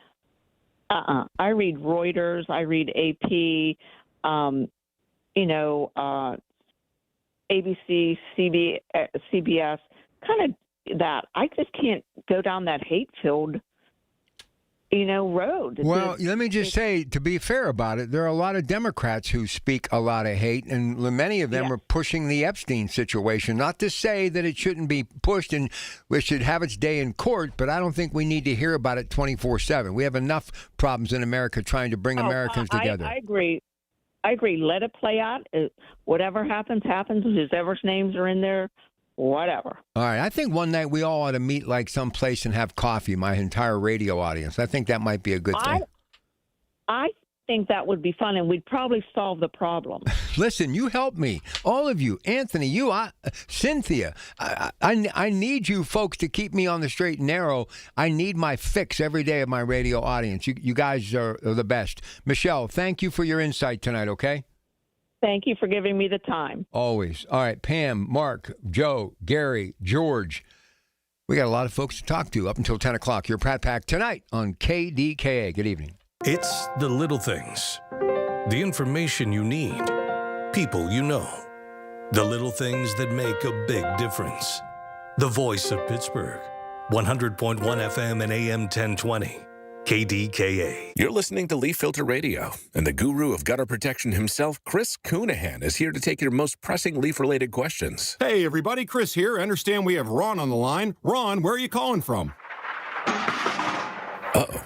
I read Reuters, I read AP, ABC, CBS, kind of that. I just can't go down that hate-filled, road. Well, let me just say, to be fair about it, there are a lot of Democrats who speak a lot of hate, and many of them are pushing the Epstein situation. Not to say that it shouldn't be pushed and we should have its day in court, but I don't think we need to hear about it 24/7. We have enough problems in America trying to bring Americans together. I agree. Let it play out. Whatever happens, happens. Whoever's names are in there, whatever. All right. I think one night we all ought to meet like someplace and have coffee, my entire radio audience. I think that might be a good thing. I think that would be fun, and we'd probably solve the problem. Listen, you help me. All of you. Anthony, Cynthia. I need you folks to keep me on the straight and narrow. I need my fix every day of my radio audience. You guys are the best. Michelle, thank you for your insight tonight, okay? Thank you for giving me the time. Always. All right, Pam, Mark, Joe, Gary, George. We got a lot of folks to talk to up until 10 o'clock. Your Pratt Pack tonight on KDKA. Good evening. It's the little things. The information you need. People you know. The little things that make a big difference. The voice of Pittsburgh. 100.1 FM and AM 1020. KDKA. You're listening to Leaf Filter Radio, and the guru of gutter protection himself, Chris Coonahan, is here to take your most pressing leaf-related questions. Hey, everybody, Chris here. I understand we have Ron on the line. Ron, where are you calling from? Uh-oh.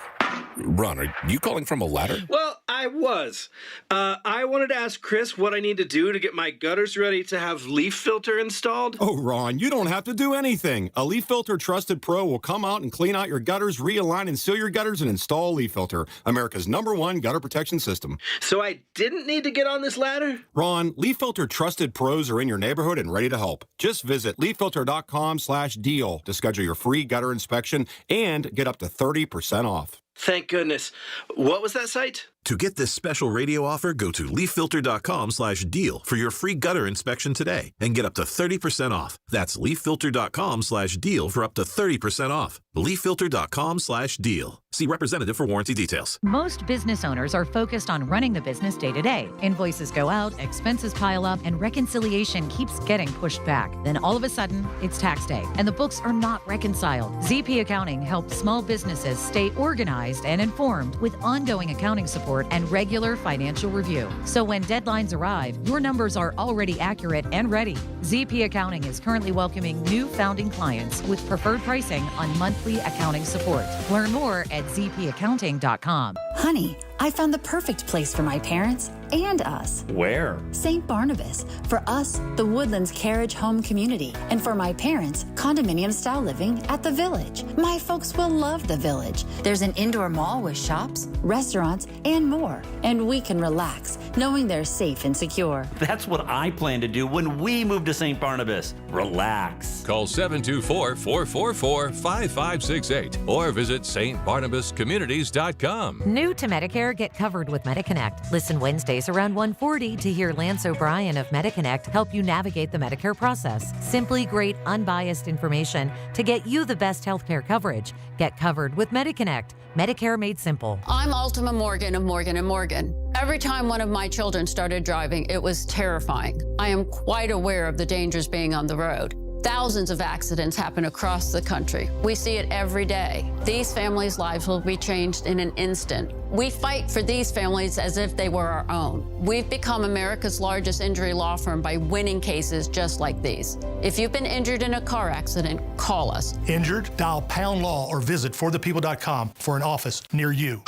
Ron, are you calling from a ladder? Well, I was. I wanted to ask Chris what I need to do to get my gutters ready to have leaf filter installed. Oh, Ron, you don't have to do anything. A Leaf Filter Trusted Pro will come out and clean out your gutters, realign and seal your gutters, and install Leaf Filter, America's #1 gutter protection system. So I didn't need to get on this ladder? Ron, Leaf Filter Trusted Pros are in your neighborhood and ready to help. Just visit leaffilter.com/deal to schedule your free gutter inspection and get up to 30% off. Thank goodness. What was that site? To get this special radio offer, go to leaffilter.com/deal for your free gutter inspection today and get up to 30% off. That's leaffilter.com/deal for up to 30% off. leaffilter.com/deal. See representative for warranty details. Most business owners are focused on running the business day to day. Invoices go out, expenses pile up, and reconciliation keeps getting pushed back. Then all of a sudden, it's tax day, and the books are not reconciled. ZP Accounting helps small businesses stay organized and informed with ongoing accounting support and regular financial review. So when deadlines arrive, your numbers are already accurate and ready. ZP Accounting is currently welcoming new founding clients with preferred pricing on monthly accounting support. Learn more at zpaccounting.com. Honey, I found the perfect place for my parents and us. Where? St. Barnabas. For us, the Woodlands Carriage Home Community. And for my parents, condominium-style living at the Village. My folks will love the Village. There's an indoor mall with shops, restaurants, and more. And we can relax, knowing they're safe and secure. That's what I plan to do when we move to St. Barnabas. Relax. Call 724-444-5568 or visit stbarnabascommunities.com. New to Medicare, get covered with MediConnect. Listen Wednesdays around 1:40 to hear Lance O'Brien of MediConnect help you navigate the Medicare process. Simply great, unbiased information to get you the best healthcare coverage. Get covered with MediConnect. Medicare made simple. I'm Ultima Morgan of Morgan & Morgan. Every time one of my children started driving, it was terrifying. I am quite aware of the dangers being on the road. Thousands of accidents happen across the country. We see it every day. These families' lives will be changed in an instant. We fight for these families as if they were our own. We've become America's largest injury law firm by winning cases just like these. If you've been injured in a car accident, call us. Injured? Dial Pound Law or visit forthepeople.com for an office near you.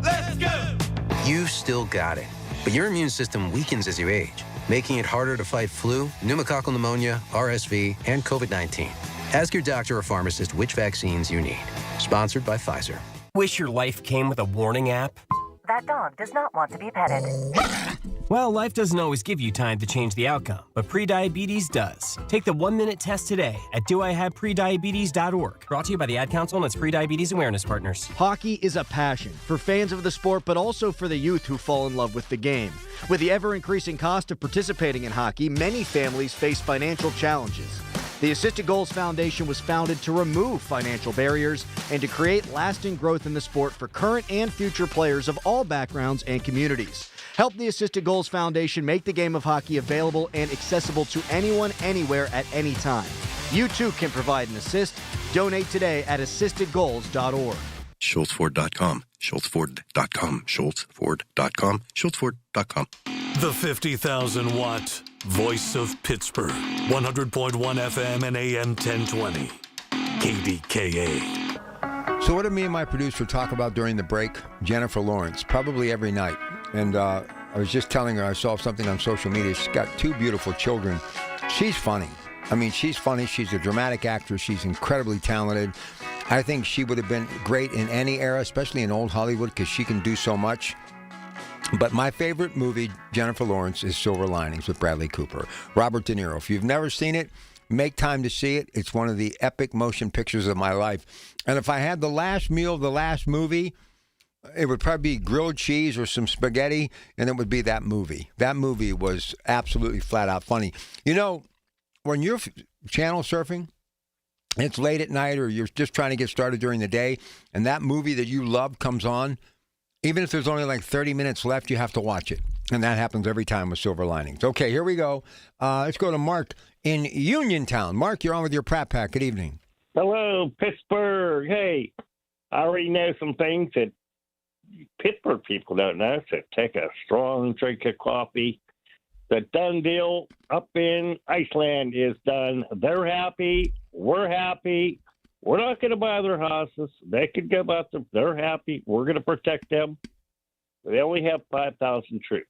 Let's go! You've still got it, but your immune system weakens as you age, making it harder to fight flu, pneumococcal pneumonia, RSV, and COVID-19. Ask your doctor or pharmacist which vaccines you need. Sponsored by Pfizer. Wish your life came with a warning app? That dog does not want to be petted. Well, life doesn't always give you time to change the outcome, but prediabetes does. Take the 1-minute test today at doihaveprediabetes.org. Brought to you by the Ad Council and its Prediabetes Awareness Partners. Hockey is a passion for fans of the sport, but also for the youth who fall in love with the game. With the ever-increasing cost of participating in hockey, many families face financial challenges. The Assisted Goals Foundation was founded to remove financial barriers and to create lasting growth in the sport for current and future players of all backgrounds and communities. Help the Assisted Goals Foundation make the game of hockey available and accessible to anyone, anywhere, at any time. You too can provide an assist. Donate today at assistedgoals.org. SchultzFord.com, SchultzFord.com, SchultzFord.com, SchultzFord.com. The 50,000-watt voice of Pittsburgh, 100.1 FM and AM 1020, KDKA. So what did me and my producer talk about during the break? Jennifer Lawrence, probably every night. And I was just telling her I saw something on social media. She's got 2 beautiful children. She's funny. I mean, she's funny. She's a dramatic actress. She's incredibly talented. I think she would have been great in any era, especially in old Hollywood, because she can do so much. But my favorite movie, Jennifer Lawrence, is Silver Linings with Bradley Cooper. Robert De Niro. If you've never seen it, make time to see it. It's one of the epic motion pictures of my life. And if I had the last meal of the last movie, it would probably be grilled cheese or some spaghetti, and it would be that movie. That movie was absolutely flat out funny. You know, when you're channel surfing, it's late at night or you're just trying to get started during the day, and that movie that you love comes on, even if there's only like 30 minutes left, you have to watch it. And that happens every time with Silver Linings. Okay, here we go. Let's go to Mark in Uniontown. Mark, you're on with your Pratt Pack. Good evening. Hello, Pittsburgh. Hey, I already know some things that Pittsburgh people don't know. So take a strong drink of coffee. The done deal up in Iceland is done. They're happy. We're happy. We're not going to buy their houses. They could go about them. They're happy. We're going to protect them. They only have 5,000 troops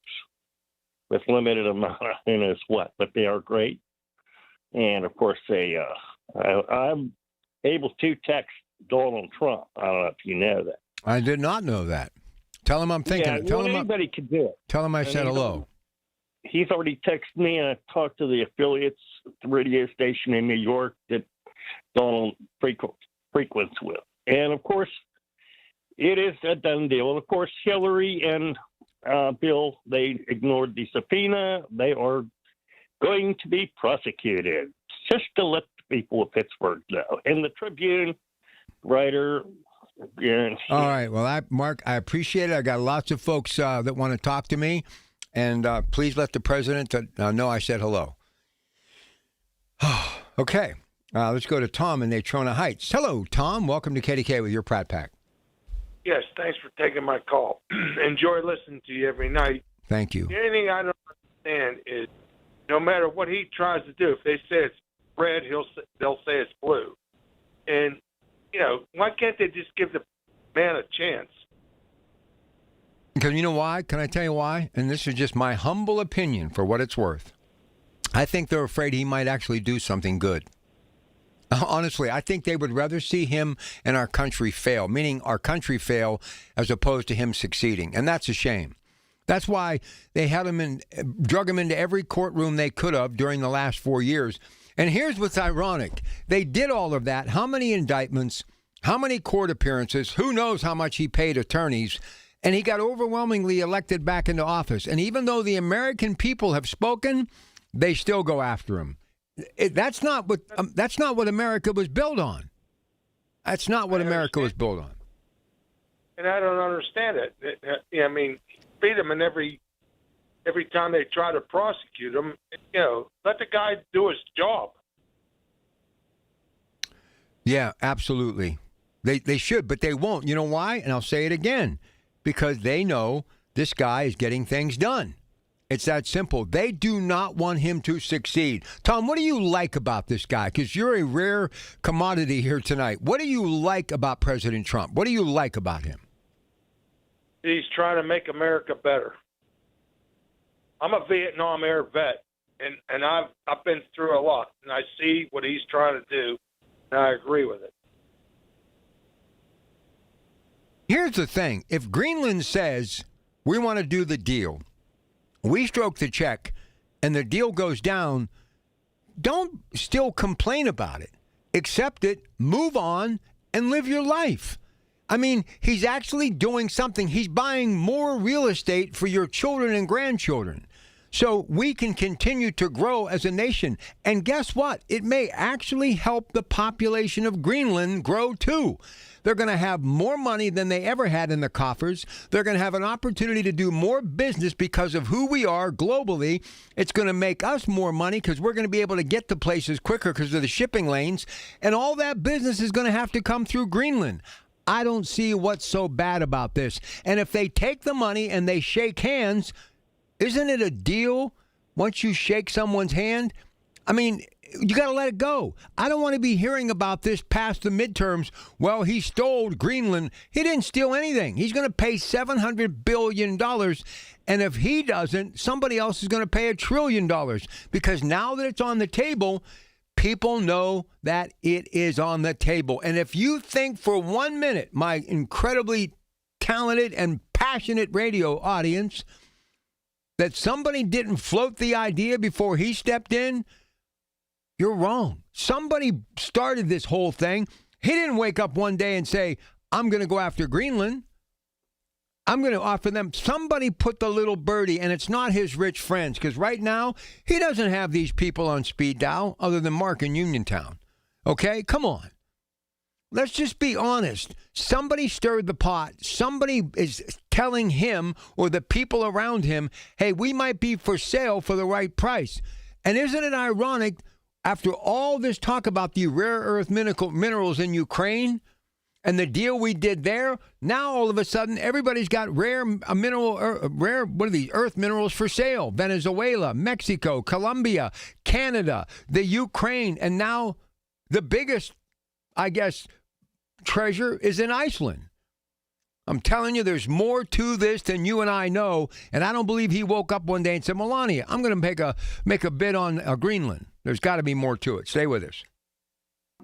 with limited amount of who knows what, but they are great. And, of course, I'm able to text Donald Trump. I don't know if you know that. I did not know that. Tell him I'm thinking. Yeah, tell him anybody could do it. Tell him I said hello. He's already texted me, and I've talked to the affiliates at the radio station in New York that Donald frequents with. And, of course, it is a done deal. And, of course, Hillary and Bill, they ignored the subpoena. They are going to be prosecuted, just to let the people of Pittsburgh know. And the Tribune writer... All right. Well, Mark, I appreciate it. I got lots of folks that want to talk to me. And please let the president know I said hello. Okay. Let's go to Tom in Natrona Heights. Hello, Tom. Welcome to KDKA with your Pratt Pack. Yes, thanks for taking my call. Enjoy listening to you every night. Thank you. The only thing I don't understand is no matter what he tries to do, if they say it's red, they'll say it's blue. And, why can't they just give the man a chance? Because you know why? Can I tell you why? And this is just my humble opinion for what it's worth. I think they're afraid he might actually do something good. Honestly, I think they would rather see him and our country fail, meaning our country fail as opposed to him succeeding. And that's a shame. That's why they had him drug him into every courtroom they could have during the last 4 years. And here's what's ironic. They did all of that. How many indictments? How many court appearances? Who knows how much he paid attorneys? And he got overwhelmingly elected back into office. And even though the American people have spoken, they still go after him. That's not what America was built on. That's not what America was built on. And I don't understand it. I mean, beat him in every time they try to prosecute him. Let the guy do his job. Yeah, absolutely. They should, but they won't. You know why? And I'll say it again. Because they know this guy is getting things done. It's that simple. They do not want him to succeed. Tom, what do you like about this guy? Because you're a rare commodity here tonight. What do you like about President Trump? What do you like about him? He's trying to make America better. I'm a Vietnam era vet, and I've been through a lot, and I see what he's trying to do, and I agree with it. Here's the thing. If Greenland says, we want to do the deal, we stroke the check, and the deal goes down, don't still complain about it. Accept it, move on, and live your life. I mean, he's actually doing something. He's buying more real estate for your children and grandchildren. So we can continue to grow as a nation. And guess what? It may actually help the population of Greenland grow too. They're going to have more money than they ever had in the coffers. They're going to have an opportunity to do more business because of who we are globally. It's going to make us more money because we're going to be able to get to places quicker because of the shipping lanes. And all that business is going to have to come through Greenland. I don't see what's so bad about this. And if they take the money and they shake hands, isn't it a deal once you shake someone's hand? I mean, you got to let it go. I don't want to be hearing about this past the midterms. Well, he stole Greenland. He didn't steal anything. He's going to pay $700 billion. And if he doesn't, somebody else is going to pay $1 trillion. Because now that it's on the table, people know that it is on the table. And if you think for 1 minute, my incredibly talented and passionate radio audience, that somebody didn't float the idea before he stepped in, you're wrong. Somebody started this whole thing. He didn't wake up one day and say, I'm going to go after Greenland. I'm going to offer them. Somebody put the little birdie, and it's not his rich friends, because right now he doesn't have these people on speed dial other than Mark in Uniontown. Okay? Come on. Let's just be honest. Somebody stirred the pot. Somebody is telling him or the people around him, hey, we might be for sale for the right price. And isn't it ironic, after all this talk about the rare earth minerals in Ukraine, And the deal we did there, now all of a sudden everybody's got rare earth minerals for sale. Venezuela, Mexico, Colombia, Canada, the Ukraine, and now the biggest, I guess, treasure is in Iceland. I'm telling you, there's more to this than you and I know, and I don't believe he woke up one day and said, Melania, I'm going to make a bid on Greenland. There's got to be more to it. Stay with us.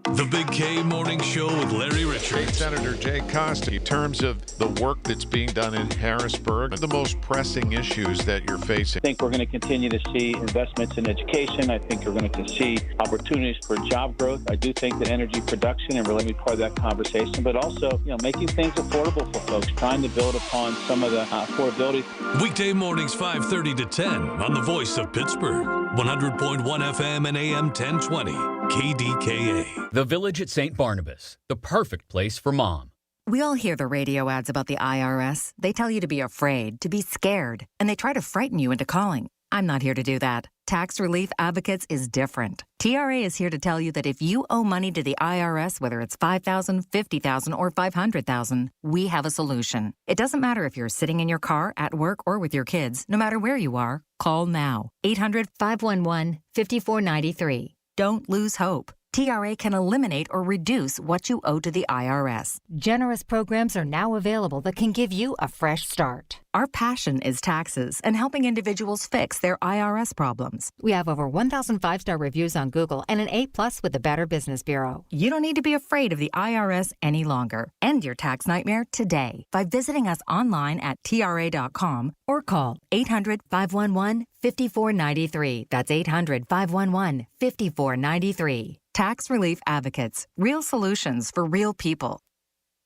The Big K Morning Show with Larry Richards. Senator Jay Costa, in terms of the work that's being done in Harrisburg, the most pressing issues that you're facing. I think we're going to continue to see investments in education. I think we're going to see opportunities for job growth. I do think that energy production and really be part of that conversation, but also, making things affordable for folks, trying to build upon some of the affordability. Weekday mornings 5:30 to 10 on the Voice of Pittsburgh, 100.1 FM and AM 1020. KDKA. The Village at St. Barnabas, the perfect place for mom. We all hear the radio ads about the IRS. They tell you to be afraid, to be scared, and they try to frighten you into calling. I'm not here to do that. Tax Relief Advocates is different. TRA is here to tell you that if you owe money to the IRS, whether it's $5,000, $50,000, or $500,000, we have a solution. It doesn't matter if you're sitting in your car, at work, or with your kids. No matter where you are, call now. 800-511-5493. Don't lose hope. TRA can eliminate or reduce what you owe to the IRS. Generous programs are now available that can give you a fresh start. Our passion is taxes and helping individuals fix their IRS problems. We have over 1,000 five-star reviews on Google and an A+ with the Better Business Bureau. You don't need to be afraid of the IRS any longer. End your tax nightmare today by visiting us online at TRA.com or call 800-511-5493. That's 800-511-5493. Tax Relief Advocates. Real solutions for real people.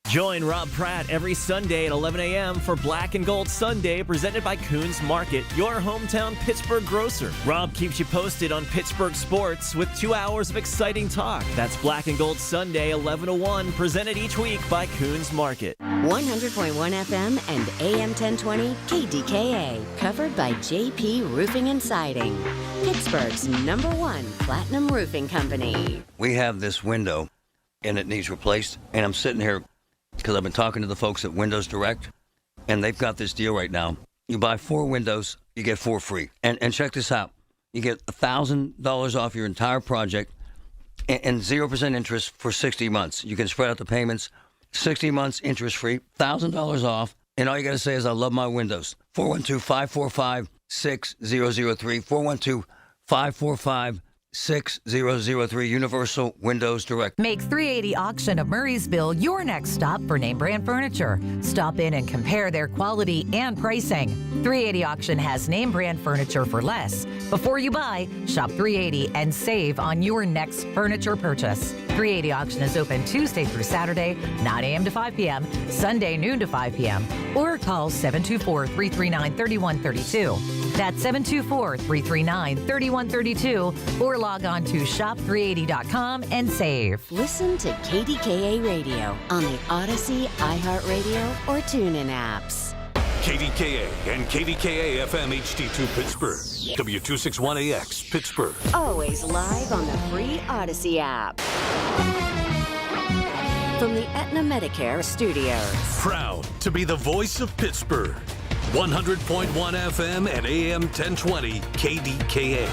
Join Rob Pratt every Sunday at 11 a.m. for Black and Gold Sunday, presented by Coons Market, your hometown Pittsburgh grocer. Rob keeps you posted on Pittsburgh sports with 2 hours of exciting talk. That's Black and Gold Sunday, 11 to 1, presented each week by Coons Market. 100.1 FM and AM 1020 KDKA, covered by JP Roofing and Siding, Pittsburgh's #1 platinum roofing company. We have this window, and it needs replaced, and I'm sitting here because I've been talking to the folks at Windows Direct, and they've got this deal right now. You buy 4 windows, you get 4 free. And check this out. You get $1,000 off your entire project and 0% interest for 60 months. You can spread out the payments, 60 months interest free, $1,000 off, and all you got to say is, I love my windows. 412-545-6003, 412-545-6003, Universal Windows Direct. Make 380 Auction of Murraysville your next stop for name brand furniture. Stop in and compare their quality and pricing. 380 Auction has name brand furniture for less. Before you buy, shop 380 and save on your next furniture purchase. 380 Auction is open Tuesday through Saturday, 9 a.m. to 5 p.m., Sunday noon to 5 p.m., or call 724-339-3132. That's 724-339-3132, or log on to shop380.com and save. Listen to KDKA Radio on the Odyssey, iHeartRadio, or TuneIn apps. KDKA and KDKA-FM HD2 Pittsburgh. W261AX Pittsburgh. Always live on the free Odyssey app. From the Aetna Medicare Studios. Proud to be the voice of Pittsburgh. 100.1 FM and AM 1020 KDKA.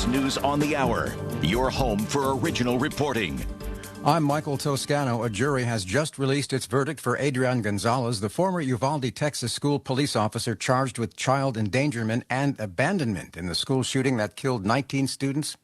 News on the Hour, your home for original reporting. I'm Michael Toscano. A jury has just released its verdict for Adrian Gonzalez, the former Uvalde, Texas school police officer charged with child endangerment and abandonment in the school shooting that killed 19 students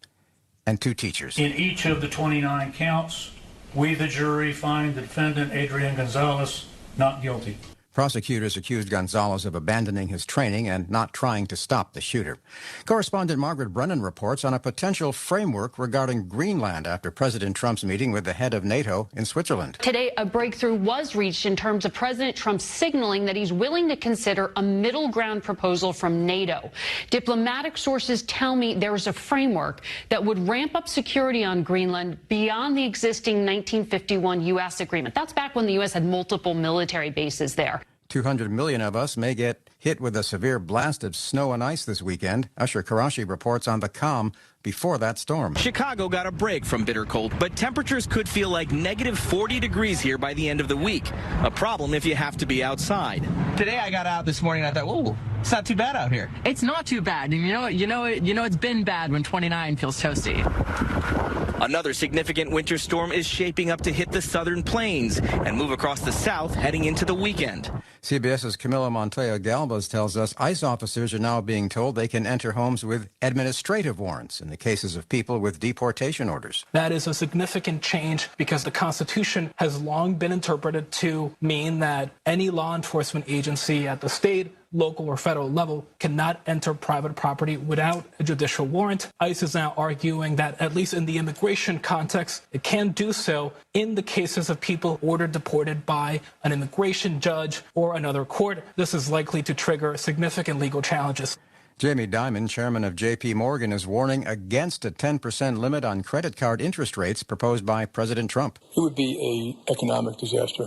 and 2 teachers. In each of the 29 counts, we, the jury, find the defendant, Adrian Gonzalez, not guilty. Prosecutors accused Gonzalez of abandoning his training and not trying to stop the shooter. Correspondent Margaret Brennan reports on a potential framework regarding Greenland after President Trump's meeting with the head of NATO in Switzerland. Today, a breakthrough was reached in terms of President Trump signaling that he's willing to consider a middle ground proposal from NATO. Diplomatic sources tell me there is a framework that would ramp up security on Greenland beyond the existing 1951 U.S. agreement. That's back when the U.S. had multiple military bases there. 200 million of us may get hit with a severe blast of snow and ice this weekend. Usher Karashi reports on the calm before that storm. Chicago got a break from bitter cold, but temperatures could feel like negative 40 degrees here by the end of the week. A problem if you have to be outside. Today I got out this morning and I thought, whoa, it's not too bad out here. It's not too bad. It's been bad when 29 feels toasty. Another significant winter storm is shaping up to hit the southern plains and move across the south heading into the weekend. CBS's Camila Montoya Galvez tells us ICE officers are now being told they can enter homes with administrative warrants in the cases of people with deportation orders. That is a significant change because the Constitution has long been interpreted to mean that any law enforcement agency at the state, local or federal level cannot enter private property without a judicial warrant. ICE is now arguing that, at least in the immigration context, it can do so in the cases of people ordered deported by an immigration judge or another court. This is likely to trigger significant legal challenges. Jamie Dimon, chairman of J.P. Morgan, is warning against a 10% limit on credit card interest rates proposed by President Trump. It would be an economic disaster.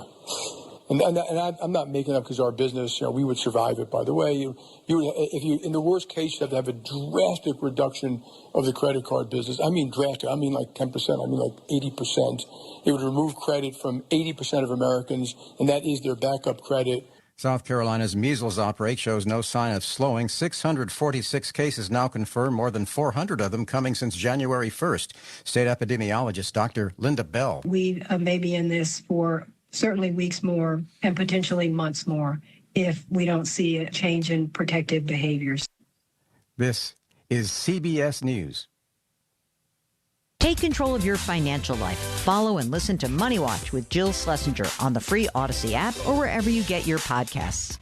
And I'm not making up because our business, we would survive it, by the way. If you, in the worst case, you have to have a drastic reduction of the credit card business. I mean drastic. I mean like 10%. I mean like 80%. It would remove credit from 80% of Americans, and that is their backup credit. South Carolina's measles outbreak shows no sign of slowing. 646 cases now confirmed, more than 400 of them coming since January 1st. State epidemiologist Dr. Linda Bell. We may be in this for certainly weeks more and potentially months more if we don't see a change in protective behaviors. This is CBS News. Take control of your financial life. Follow and listen to Money Watch with Jill Schlesinger on the free Odyssey app or wherever you get your podcasts.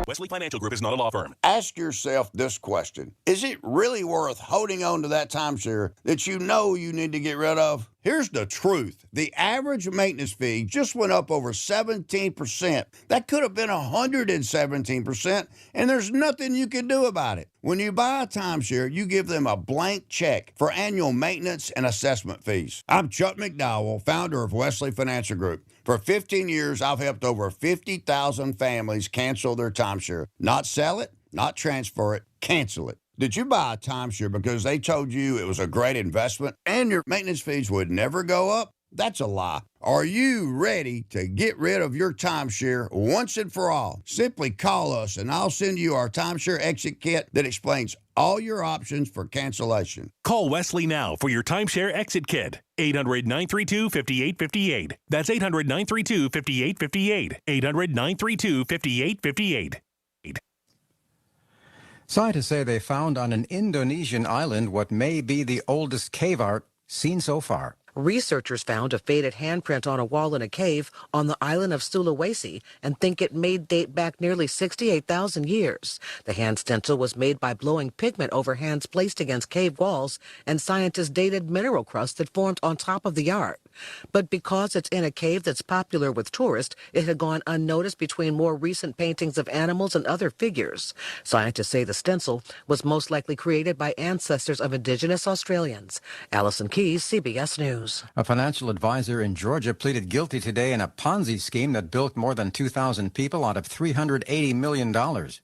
Wesley Financial Group is not a law firm. Ask yourself this question. Is it really worth holding on to that timeshare that you know you need to get rid of? Here's the truth. The average maintenance fee just went up over 17%. That could have been 117%, and there's nothing you can do about it. When you buy a timeshare, you give them a blank check for annual maintenance and assessment fees. I'm Chuck McDowell, founder of Wesley Financial Group. For 15 years, I've helped over 50,000 families cancel their timeshare. Not sell it, not transfer it, cancel it. Did you buy a timeshare because they told you it was a great investment and your maintenance fees would never go up? That's a lie. Are you ready to get rid of your timeshare once and for all? Simply call us and I'll send you our timeshare exit kit that explains all your options for cancellation. Call Wesley now for your timeshare exit kit. 800-932-5858. That's 800-932-5858. 800-932-5858. Scientists say they found on an Indonesian island what may be the oldest cave art seen so far. Researchers found a faded handprint on a wall in a cave on the island of Sulawesi and think it may date back nearly 68,000 years. The hand stencil was made by blowing pigment over hands placed against cave walls, and scientists dated mineral crust that formed on top of the art. But because it's in a cave that's popular with tourists, it had gone unnoticed between more recent paintings of animals and other figures. Scientists say the stencil was most likely created by ancestors of indigenous Australians. Allison Keyes, CBS News. A financial advisor in Georgia pleaded guilty today in a Ponzi scheme that bilked more than 2,000 people out of $380 million.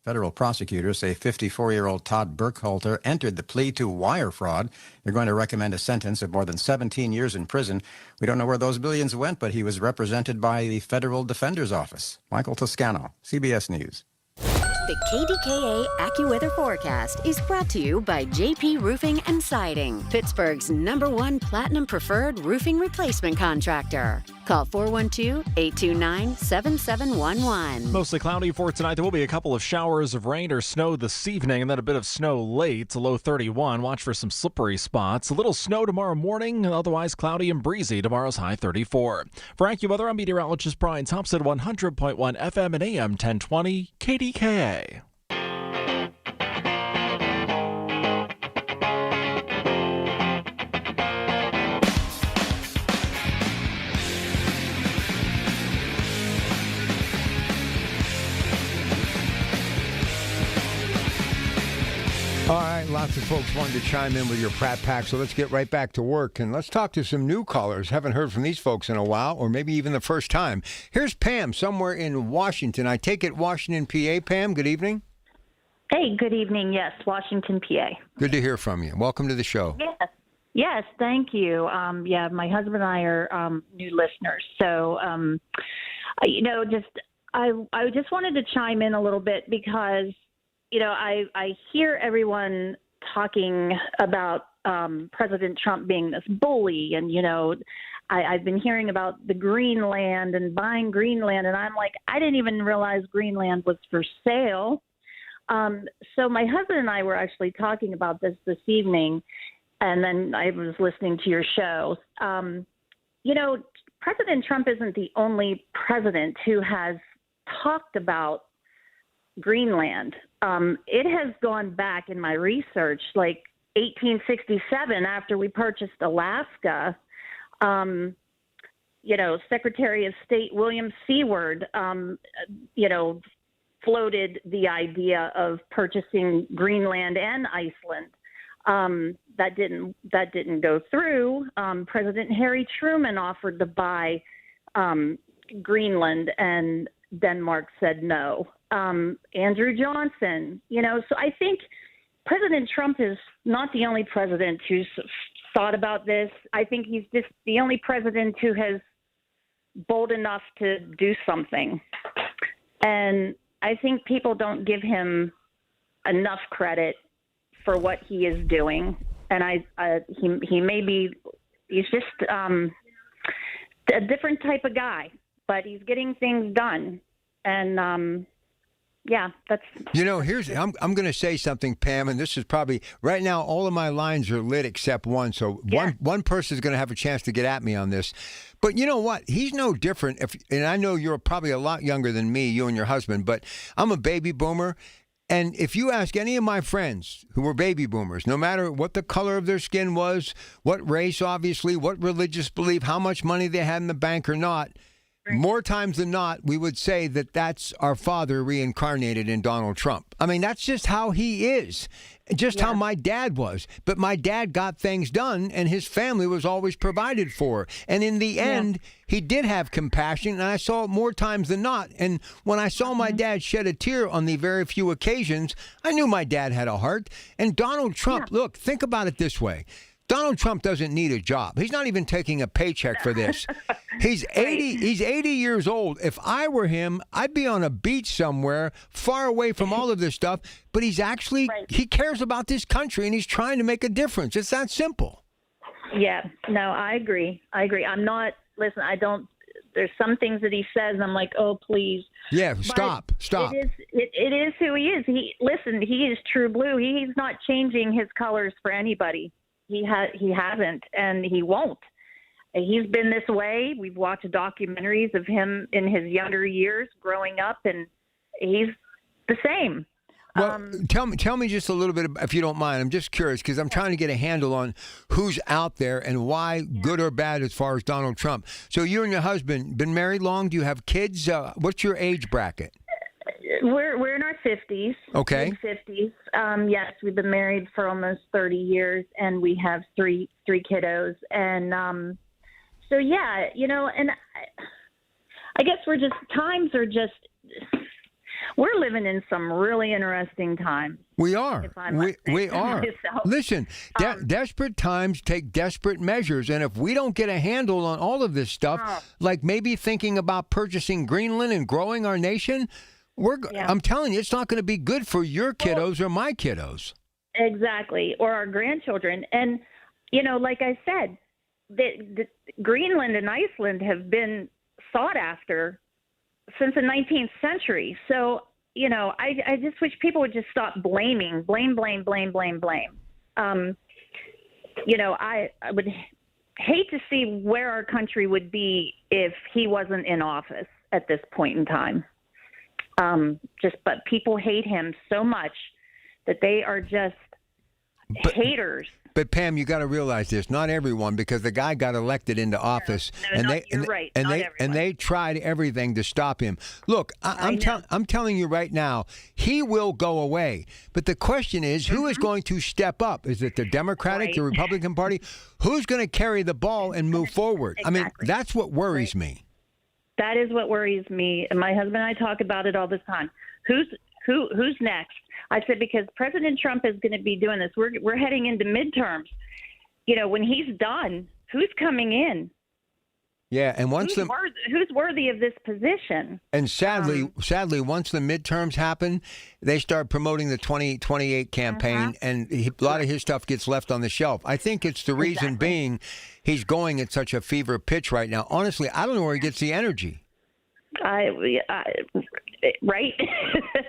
Federal prosecutors say 54-year-old Todd Burkhalter entered the plea to wire fraud. They're going to recommend a sentence of more than 17 years in prison. We don't know where those billions went, but he was represented by the Federal Defender's Office. Michael Toscano, CBS News. The KDKA AccuWeather forecast is brought to you by JP Roofing and Siding, Pittsburgh's #1 Platinum Preferred roofing replacement contractor. Call 412-829-7711. Mostly cloudy for tonight. There will be a couple of showers of rain or snow this evening, and then a bit of snow late. It's a low 31. Watch for some slippery spots. A little snow tomorrow morning, otherwise cloudy and breezy. Tomorrow's high 34. For AccuWeather, I'm meteorologist Brian Thompson, 100.1 FM and AM 1020 KDKA. All right, lots of folks wanted to chime in with your Pratt Pack, so let's get right back to work. And let's talk to some new callers. Haven't heard from these folks in a while, or maybe even the first time. Here's Pam, somewhere in Washington. I take it Washington, PA. Pam, good evening. Hey, good evening. Yes, Washington, PA. Good to hear from you. Welcome to the show. Yes, thank you. My husband and I are new listeners. So, I just wanted to chime in a little bit because I hear everyone talking about President Trump being this bully, and I've been hearing about the Greenland and buying Greenland, and I'm like, I didn't even realize Greenland was for sale. So my husband and I were actually talking about this evening, and then I was listening to your show. President Trump isn't the only president who has talked about Greenland. It has gone back in my research, like 1867, after we purchased Alaska. Secretary of State William Seward, floated the idea of purchasing Greenland and Iceland. That didn't go through. President Harry Truman offered to buy Greenland, and Denmark said no. Andrew Johnson, so I think President Trump is not the only president who's thought about this. I think he's just the only president who has bold enough to do something. And I think people don't give him enough credit for what he is doing. And he's just a different type of guy, but he's getting things done. And, that's. I'm going to say something, Pam, and this is probably right now. All of my lines are lit except one, so one person is going to have a chance to get at me on this. But you know what? He's no different. And I know you're probably a lot younger than me, you and your husband. But I'm a baby boomer, and if you ask any of my friends who were baby boomers, no matter what the color of their skin was, what race, obviously, what religious belief, how much money they had in the bank or not. More times than not, we would say that that's our father reincarnated in Donald Trump. I mean, that's just how he is, how my dad was. But my dad got things done, and his family was always provided for. And in the end, he did have compassion, and I saw it more times than not. And when I saw my dad shed a tear on the very few occasions, I knew my dad had a heart. And Donald Trump, look, think about it this way. Donald Trump doesn't need a job. He's not even taking a paycheck for this. He's 80. He's 80 years old. If I were him, I'd be on a beach somewhere far away from all of this stuff. But he's actually, he cares about this country, and he's trying to make a difference. It's that simple. Yeah, no, I agree. I'm not, listen, there's some things that he says, and I'm like, oh, please. Yeah, stop. It is who he is. He is true blue. He's not changing his colors for anybody. He hasn't, and he won't. He's been this way. We've watched documentaries of him in his younger years growing up, and he's the same. Well, tell me just a little bit, if you don't mind. I'm just curious because I'm trying to get a handle on who's out there and why, good or bad, as far as Donald Trump. So you and your husband been married long? Do you have kids? What's your age bracket? We're in our 50s. Okay. Mid-50s. Yes, we've been married for almost 30 years, and we have three kiddos. And so, yeah, and I guess we're living in some really interesting times. We are. We are. Listen, desperate times take desperate measures. And if we don't get a handle on all of this stuff, like maybe thinking about purchasing Greenland and growing our nation, I'm telling you, it's not going to be good for your kiddos or my kiddos. Exactly. Or our grandchildren. And, like I said, the Greenland and Iceland have been sought after since the 19th century. So, I just wish people would just stop blaming. I would hate to see where our country would be if he wasn't in office at this point in time. But people hate him so much that they are just haters. But Pam, you got to realize this: not everyone, because the guy got elected into office, and they tried everything to stop him. Look, I'm telling you right now, he will go away. But the question is, who is going to step up? Is it the Democratic, the Republican Party? Who's going to carry the ball and move forward? Exactly. I mean, that's what worries me. That is what worries me. And my husband and I talk about it all the time. Who's next? I said, because President Trump is going to be doing this. We're heading into midterms. When he's done, who's coming in? Yeah, and who's worthy of this position? And sadly, once the midterms happen, they start promoting the 2028 campaign, and a lot of his stuff gets left on the shelf. I think it's the reason being he's going at such a fever pitch right now. Honestly, I don't know where he gets the energy. Right?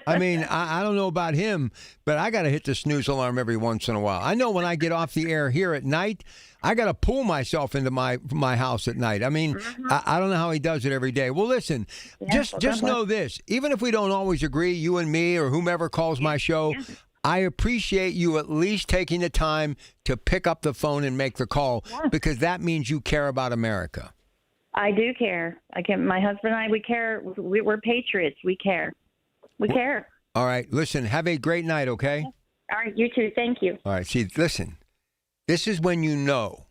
I mean, I don't know about him, but I got to hit the snooze alarm every once in a while. I know when I get off the air here at night, I got to pull myself into my house at night. I mean, I don't know how he does it every day. Well, listen, just know this. Even if we don't always agree, you and me or whomever calls my show, I appreciate you at least taking the time to pick up the phone and make the call, because that means you care about America. I do care. My husband and I, we care. We're patriots. We care. We care. All right. Listen, have a great night, okay? All right. You too. Thank you. All right. See, listen, this is when you know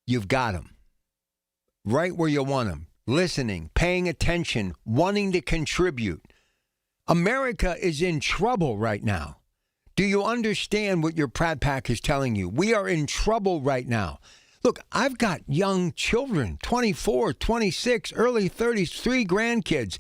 you've got him right where you want him, listening, paying attention, wanting to contribute. America is in trouble right now. Do you understand what your Pratt Pack is telling you? We are in trouble right now. Look, I've got young children, 24, 26, early 30s, 3 grandkids.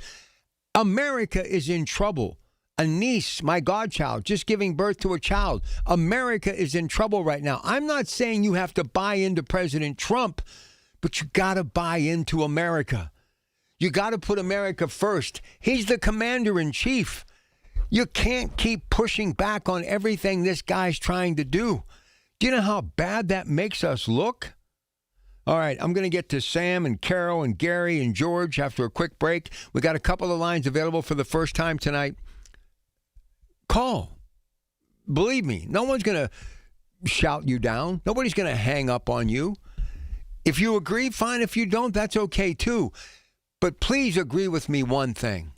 America is in trouble. A niece, my godchild, just giving birth to a child. America is in trouble right now. I'm not saying you have to buy into President Trump, but you got to buy into America. You got to put America first. He's the commander-in-chief. You can't keep pushing back on everything this guy's trying to do. Do you know how bad that makes us look? All right, I'm going to get to Sam and Carol and Gary and George after a quick break. We got a couple of lines available for the first time tonight. Call. Believe me, no one's going to shout you down. Nobody's going to hang up on you. If you agree, fine. If you don't, that's okay too. But please agree with me one thing.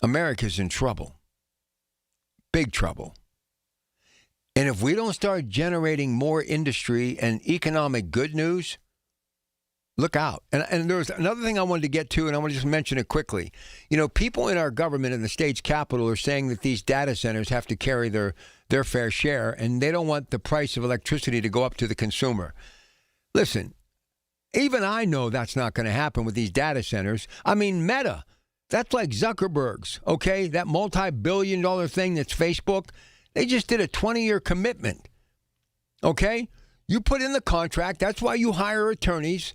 America's in trouble. Big trouble. And if we don't start generating more industry and economic good news, look out. And there's another thing I wanted to get to, and I want to just mention it quickly. You know, people in our government in the state's capital are saying that these data centers have to carry their fair share, and they don't want the price of electricity to go up to the consumer. Listen, even I know that's not going to happen with these data centers. I mean, Meta, that's like Zuckerberg's, okay? That multi-billion-dollar thing that's Facebook. They just did a 20-year commitment, okay? You put in the contract. That's why you hire attorneys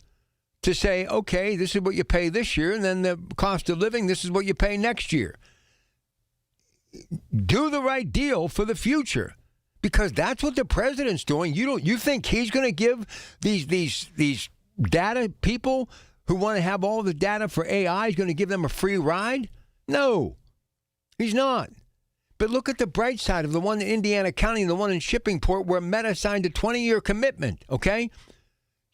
to say, okay, this is what you pay this year, and then the cost of living, this is what you pay next year. Do the right deal for the future, because that's what the president's doing. You think he's going to give these data people who want to have all the data for AI, he's going to give them a free ride? No, he's not. But look at the bright side of the one in Indiana County and the one in Shippingport where Meta signed a 20-year commitment, okay?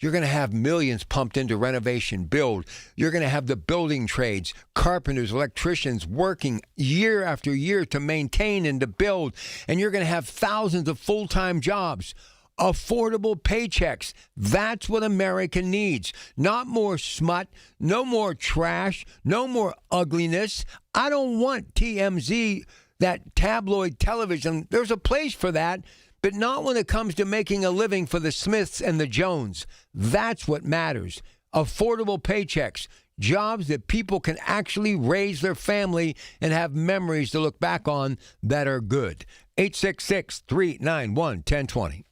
You're going to have millions pumped into renovation, build. You're going to have the building trades, carpenters, electricians working year after year to maintain and to build. And you're going to have thousands of full-time jobs, affordable paychecks. That's what America needs. Not more smut, no more trash, no more ugliness. I don't want TMZ, that tabloid television. There's a place for that, but not when it comes to making a living for the Smiths and the Jones. That's what matters. Affordable paychecks, jobs that people can actually raise their family and have memories to look back on that are good. 866-391-1020.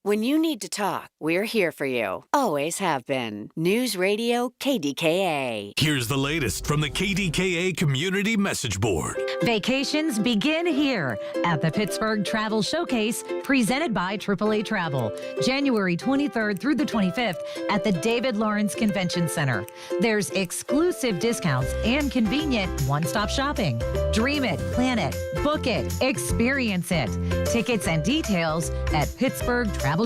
When you need to talk, we're here for you. Always have been. News Radio KDKA. Here's the latest from the KDKA Community Message Board. Vacations begin here at the Pittsburgh Travel Showcase, presented by AAA Travel, January 23rd through the 25th at the David Lawrence Convention Center. There's exclusive discounts and convenient one-stop shopping. Dream it, plan it, book it, experience it. Tickets and details at PittsburghTravelShowcase.com.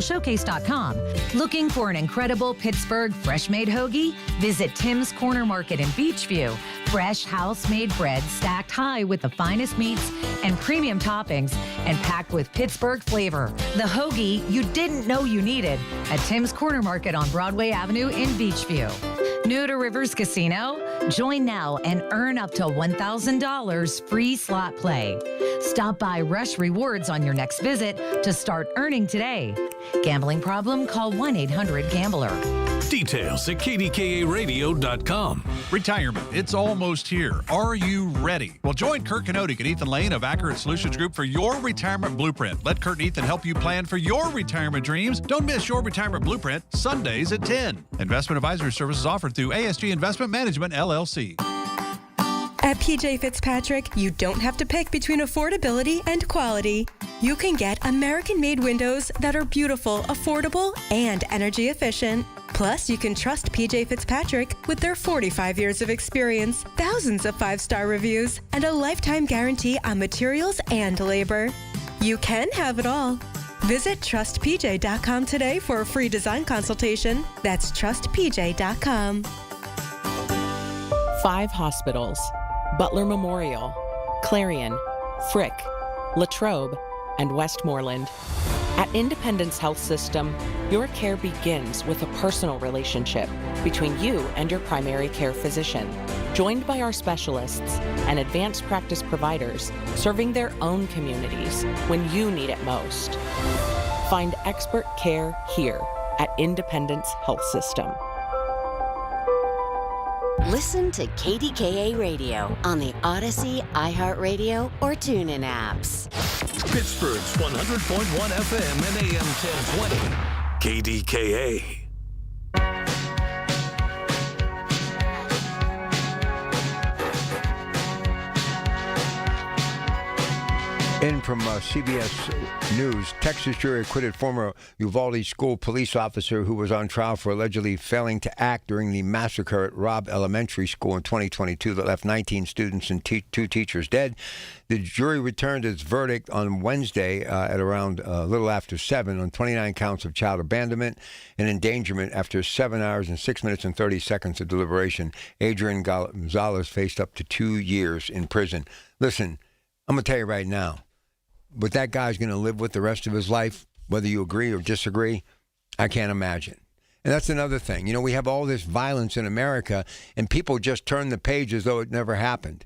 Looking for an incredible Pittsburgh fresh-made hoagie? Visit Tim's Corner Market in Beachview. Fresh house-made bread stacked high with the finest meats and premium toppings and packed with Pittsburgh flavor. The hoagie you didn't know you needed at Tim's Corner Market on Broadway Avenue in Beachview. New to Rivers Casino? Join now and earn up to $1,000 free slot play. Stop by Rush Rewards on your next visit to start earning today. Gambling problem? Call 1-800-GAMBLER. Details at KDKARadio.com. Retirement, it's almost here. Are you ready? Well, join Kurt Kanodik and Ethan Lane of Accurate Solutions Group for your retirement blueprint. Let Kurt and Ethan help you plan for your retirement dreams. Don't miss your retirement blueprint, Sundays at 10. Investment advisory services offered through ASG Investment Management, LLC. At PJ Fitzpatrick, you don't have to pick between affordability and quality. You can get American-made windows that are beautiful, affordable, and energy efficient. Plus, you can trust PJ Fitzpatrick with their 45 years of experience, thousands of 5-star reviews, and a lifetime guarantee on materials and labor. You can have it all. Visit TrustPJ.com today for a free design consultation. That's TrustPJ.com. 5 hospitals: Butler Memorial, Clarion, Frick, Latrobe, and Westmoreland. At Independence Health System, your care begins with a personal relationship between you and your primary care physician, joined by our specialists and advanced practice providers serving their own communities when you need it most. Find expert care here at Independence Health System. Listen to KDKA Radio on the Odyssey, iHeartRadio, or TuneIn apps. Pittsburgh's 100.1 FM and AM 1020. KDKA. In from CBS News, Texas jury acquitted former Uvalde school police officer who was on trial for allegedly failing to act during the massacre at Robb Elementary School in 2022 that left 19 students and 2 teachers dead. The jury returned its verdict on Wednesday at around a little after 7 on 29 counts of child abandonment and endangerment after 7 hours and 6 minutes and 30 seconds of deliberation. Adrian Gonzalez faced up to 2 years in prison. Listen, I'm going to tell you right now, what that guy's going to live with the rest of his life, whether you agree or disagree, I can't imagine. And that's another thing. You know, we have all this violence in America, and people just turn the page as though it never happened.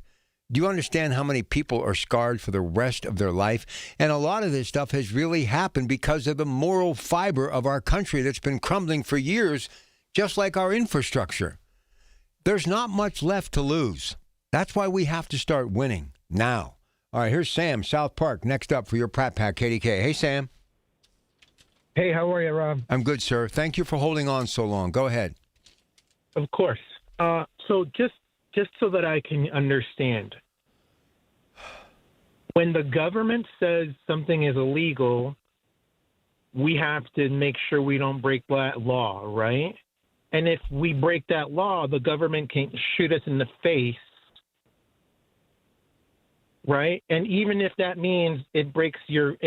Do you understand how many people are scarred for the rest of their life? And a lot of this stuff has really happened because of the moral fiber of our country that's been crumbling for years, just like our infrastructure. There's not much left to lose. That's why we have to start winning now. All right, here's Sam, South Park, next up for your Pratt Pack KDK. Hey, Sam. Hey, how are you, Rob? I'm good, sir. Thank you for holding on so long. Go ahead. Of course. So just so that I can understand, when the government says something is illegal, we have to make sure we don't break that law, right? And if we break that law, the government can shoot us in the face. Right, and even if that means it breaks your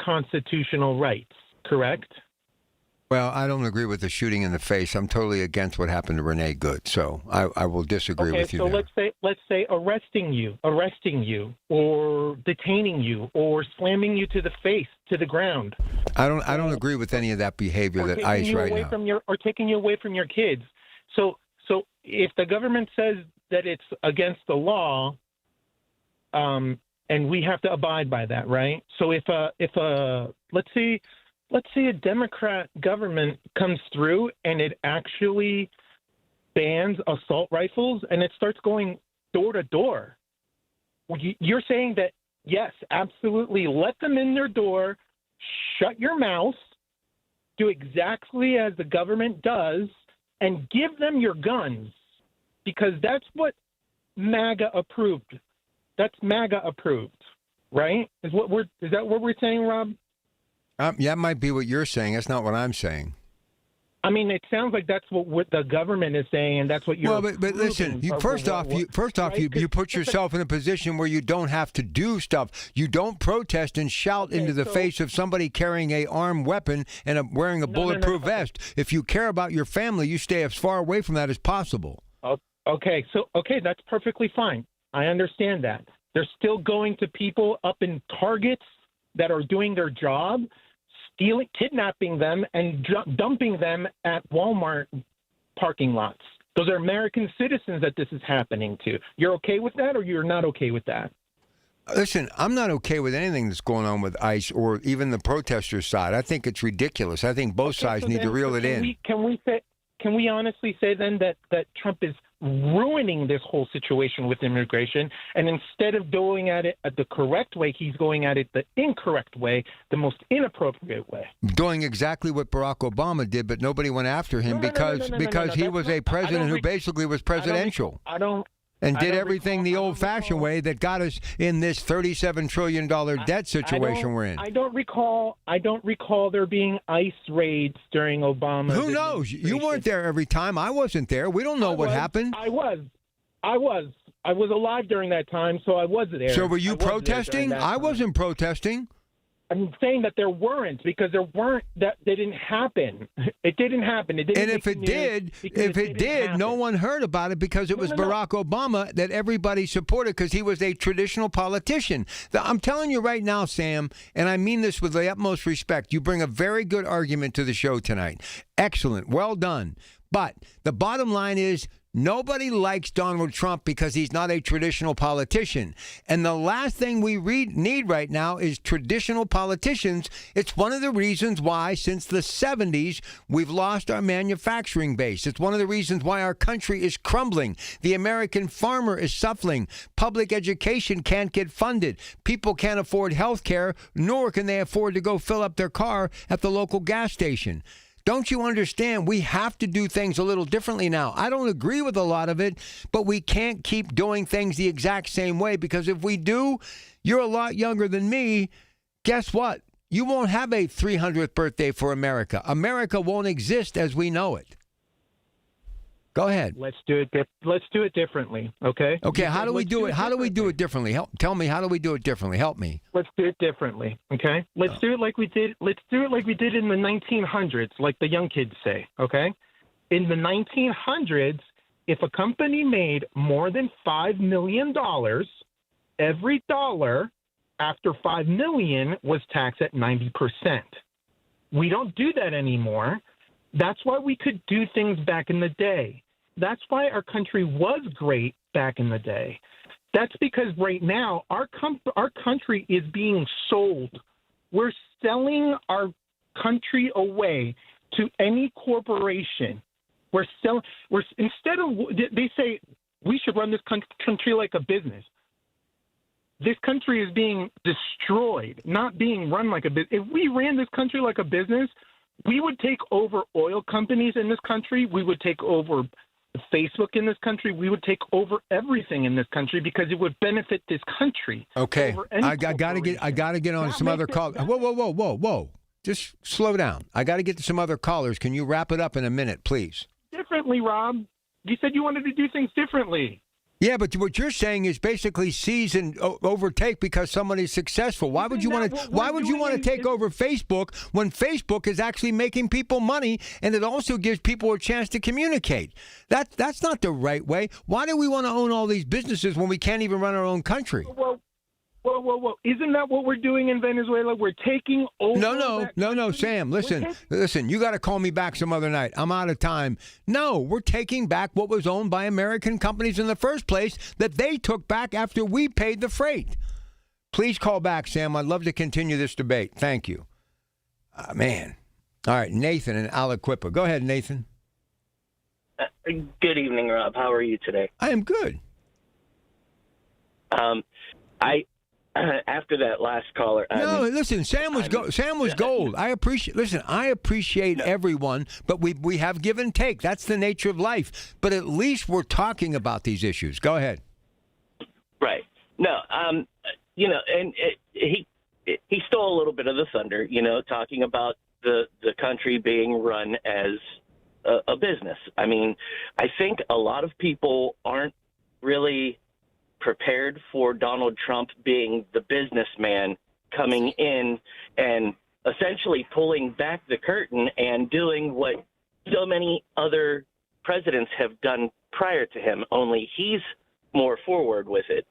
constitutional rights, correct? Well, I don't agree with the shooting in the face. I'm totally against what happened to Renee Good, so I will disagree with you. So there. let's say arresting you, or detaining you, or slamming you to the face to the ground. I don't agree with any of that behavior that ICE right now. Or taking you away from your kids. So if the government says that it's against the law. And we have to abide by that, right? So if let's say a Democrat government comes through and it actually bans assault rifles and it starts going door to door, you're saying that yes, absolutely, let them in their door, shut your mouth, do exactly as the government does and give them your guns, because that's what MAGA approved. That's MAGA approved, right? Is that what we're saying, Rob? Yeah, that might be what you're saying. That's not what I'm saying. I mean, it sounds like that's what the government is saying, and that's what you're. Well, but listen. First off, you put yourself in a position where you don't have to do stuff. You don't protest and shout into the face of somebody carrying a armed weapon and wearing a bulletproof vest. If you care about your family, you stay as far away from that as possible. Okay, that's perfectly fine. I understand that. They're still going to people up in Targets that are doing their job, kidnapping them and dumping them at Walmart parking lots. Those are American citizens that this is happening to. You're okay with that, or you're not okay with that? Listen, I'm not okay with anything that's going on with ICE or even the protesters' side. I think it's ridiculous. I think both sides need to reel it in. Can we honestly say then that Trump is ruining this whole situation with immigration, and instead of going at it the correct way, he's going at it the incorrect way, the most inappropriate way? Doing exactly what Barack Obama did, but nobody went after him because he was a president who basically was presidential. And did everything the old-fashioned way that got us in this $37 trillion debt situation we're in. I don't recall there being ICE raids during Obama. Who knows? You weren't there every time. I wasn't there. We don't know what happened. I was alive during that time, so I was there. So were you protesting? I wasn't protesting. I'm saying that there weren't, because they didn't happen. It didn't happen. It didn't. And if it did, no one heard about it because it was Barack Obama that everybody supported because he was a traditional politician. I'm telling you right now, Sam, and I mean this with the utmost respect, you bring a very good argument to the show tonight. Excellent. Well done. But the bottom line is, nobody likes Donald Trump because he's not a traditional politician. And the last thing we need right now is traditional politicians. It's one of the reasons why, since the 70s, we've lost our manufacturing base. It's one of the reasons why our country is crumbling. The American farmer is suffering. Public education can't get funded. People can't afford health care, nor can they afford to go fill up their car at the local gas station. Don't you understand? We have to do things a little differently now. I don't agree with a lot of it, but we can't keep doing things the exact same way, because if we do, you're a lot younger than me. Guess what? You won't have a 300th birthday for America. America won't exist as we know it. Go ahead. Let's do it differently, okay? Okay, how do we do it? How do we do it differently? Tell me, how do we do it differently? Help me. Let's do it differently, okay? Let's do it like we did in the 1900s, like the young kids say, okay? In the 1900s, if a company made more than $5 million, every dollar after $5 million was taxed at 90%. We don't do that anymore. That's why we could do things back in the day. That's why our country was great back in the day. That's because right now our country is being sold. We're selling our country away to any corporation. They say we should run this country like a business. This country is being destroyed, not being run like a business. If we ran this country like a business, we would take over oil companies in this country. We would take over Facebook in this country. We would take over everything in this country because it would benefit this country. Okay, I got to get on some other callers. Whoa! Just slow down. I got to get to some other callers. Can you wrap it up in a minute, please? Differently, Rob. You said you wanted to do things differently. Yeah, but what you're saying is basically seize and overtake because somebody's successful. Why would you want to take over Facebook when Facebook is actually making people money, and it also gives people a chance to communicate? That's not the right way. Why do we want to own all these businesses when we can't even run our own country? Whoa. Isn't that what we're doing in Venezuela? We're taking over. No, Sam, listen, you got to call me back some other night. I'm out of time. No, we're taking back what was owned by American companies in the first place that they took back after we paid the freight. Please call back, Sam. I'd love to continue this debate. Thank you. Man. All right, Nathan in Aliquippa. Go ahead, Nathan. Good evening, after that last caller. No, listen, Sam was gold. I appreciate everyone, but we have give and take. That's the nature of life. But at least we're talking about these issues. Go ahead. Right. No, and he stole a little bit of the thunder, talking about the country being run as a business. I mean, I think a lot of people aren't really prepared for Donald Trump being the businessman coming in and essentially pulling back the curtain and doing what so many other presidents have done prior to him, only he's more forward with it.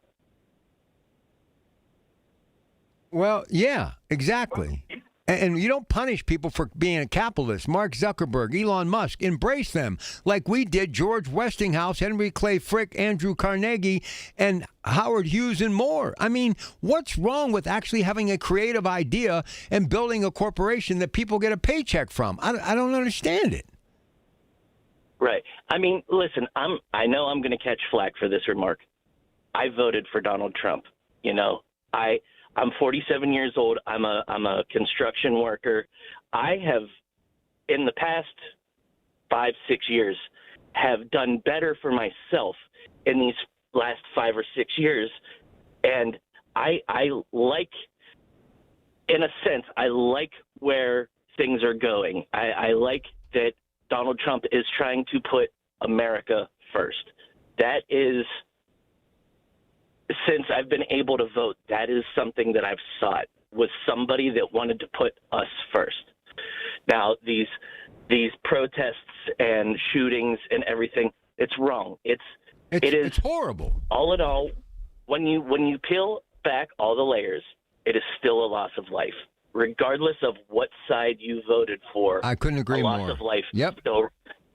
Well, yeah, exactly. And you don't punish people for being a capitalist. Mark Zuckerberg, Elon Musk, embrace them like we did George Westinghouse, Henry Clay Frick, Andrew Carnegie, and Howard Hughes and more. I mean, what's wrong with actually having a creative idea and building a corporation that people get a paycheck from? I don't understand it. Right. I mean, listen, I know I'm going to catch flack for this remark. I voted for Donald Trump. I'm 47 years old. I'm a construction worker. I have, in the past 5-6 years, have done better for myself in these last 5 or 6 years. And I like, in a sense, I like where things are going. I like that Donald Trump is trying to put America first. That is, since I've been able to vote, that is something that I've sought, was somebody that wanted to put us first. Now, these protests and shootings and everything, it's wrong. It's horrible. All in all, when you peel back all the layers, it is still a loss of life, regardless of what side you voted for. I couldn't agree more. A loss of life Yep.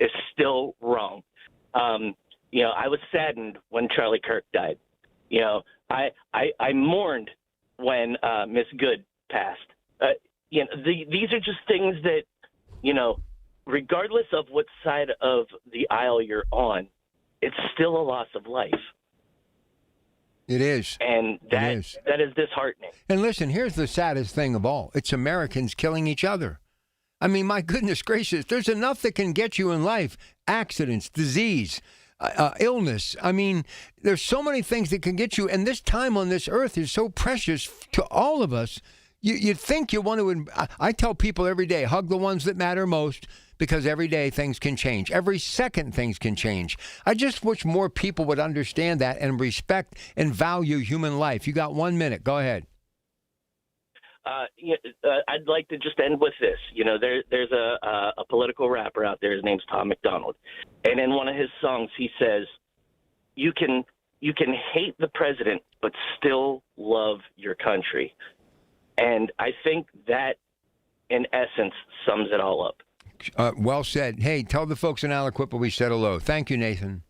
is still wrong. I was saddened when Charlie Kirk died. I mourned when Miss Good passed. These are just things that, regardless of what side of the aisle you're on, it's still a loss of life. It is. And that is disheartening. And listen, here's the saddest thing of all. It's Americans killing each other. I mean, my goodness gracious, there's enough that can get you in life. Accidents, disease, illness. I mean, there's so many things that can get you. And this time on this earth is so precious to all of us. You'd think you want to. I tell people every day, hug the ones that matter most, because every day things can change. Every second things can change. I just wish more people would understand that and respect and value human life. You got 1 minute. Go ahead. I'd like to just end with this. There's a political rapper out there. His name's Tom McDonald, and in one of his songs, he says, "You can hate the president, but still love your country." And I think that, in essence, sums it all up. Well said. Hey, tell the folks in Aliquippa we said hello. Thank you, Nathan.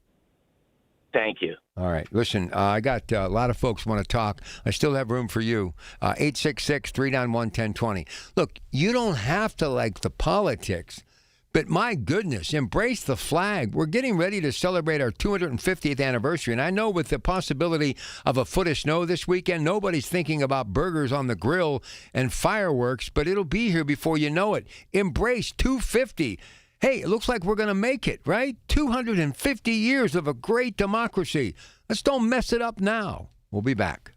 Thank you. All right. Listen, I got a lot of folks want to talk. I still have room for you. 866-391-1020. Look, you don't have to like the politics, but my goodness, embrace the flag. We're getting ready to celebrate our 250th anniversary, and I know with the possibility of a foot of snow this weekend, nobody's thinking about burgers on the grill and fireworks, but it'll be here before you know it. Embrace 250. Hey, it looks like we're going to make it, right? 250 years of a great democracy. Let's don't mess it up now. We'll be back.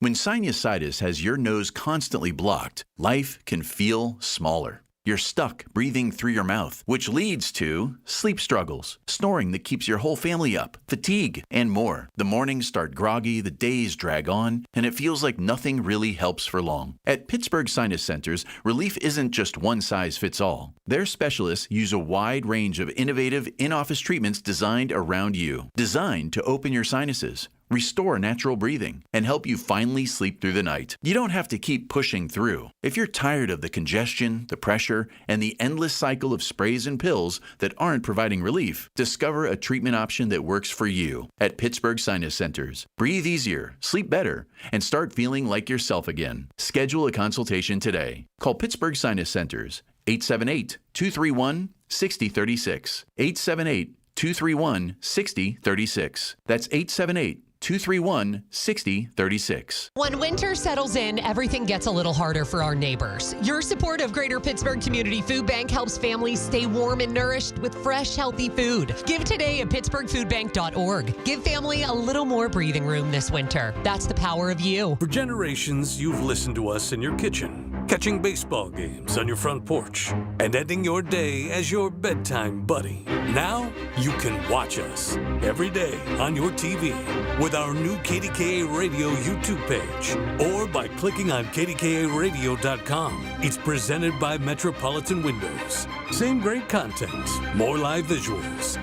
When sinusitis has your nose constantly blocked, life can feel smaller. You're stuck breathing through your mouth, which leads to sleep struggles, snoring that keeps your whole family up, fatigue, and more. The mornings start groggy, the days drag on, and it feels like nothing really helps for long. At Pittsburgh Sinus Centers, relief isn't just one size fits all. Their specialists use a wide range of innovative in-office treatments designed around you, designed to open your sinuses, restore natural breathing, and help you finally sleep through the night. You don't have to keep pushing through. If you're tired of the congestion, the pressure, and the endless cycle of sprays and pills that aren't providing relief, discover a treatment option that works for you at Pittsburgh Sinus Centers. Breathe easier, sleep better, and start feeling like yourself again. Schedule a consultation today. Call Pittsburgh Sinus Centers, 878-231-6036. 878-231-6036. That's 878 231-6036. When winter settles in, everything gets a little harder for our neighbors. Your support of Greater Pittsburgh Community Food Bank helps families stay warm and nourished with fresh, healthy food. Give today at pittsburghfoodbank.org. Give family a little more breathing room this winter. That's the power of you. For generations, you've listened to us in your kitchen, catching baseball games on your front porch, and ending your day as your bedtime buddy. Now, you can watch us every day on your TV with our new KDKA Radio YouTube page or by clicking on KDKARadio.com. It's presented by Metropolitan Windows. Same great content, more live visuals.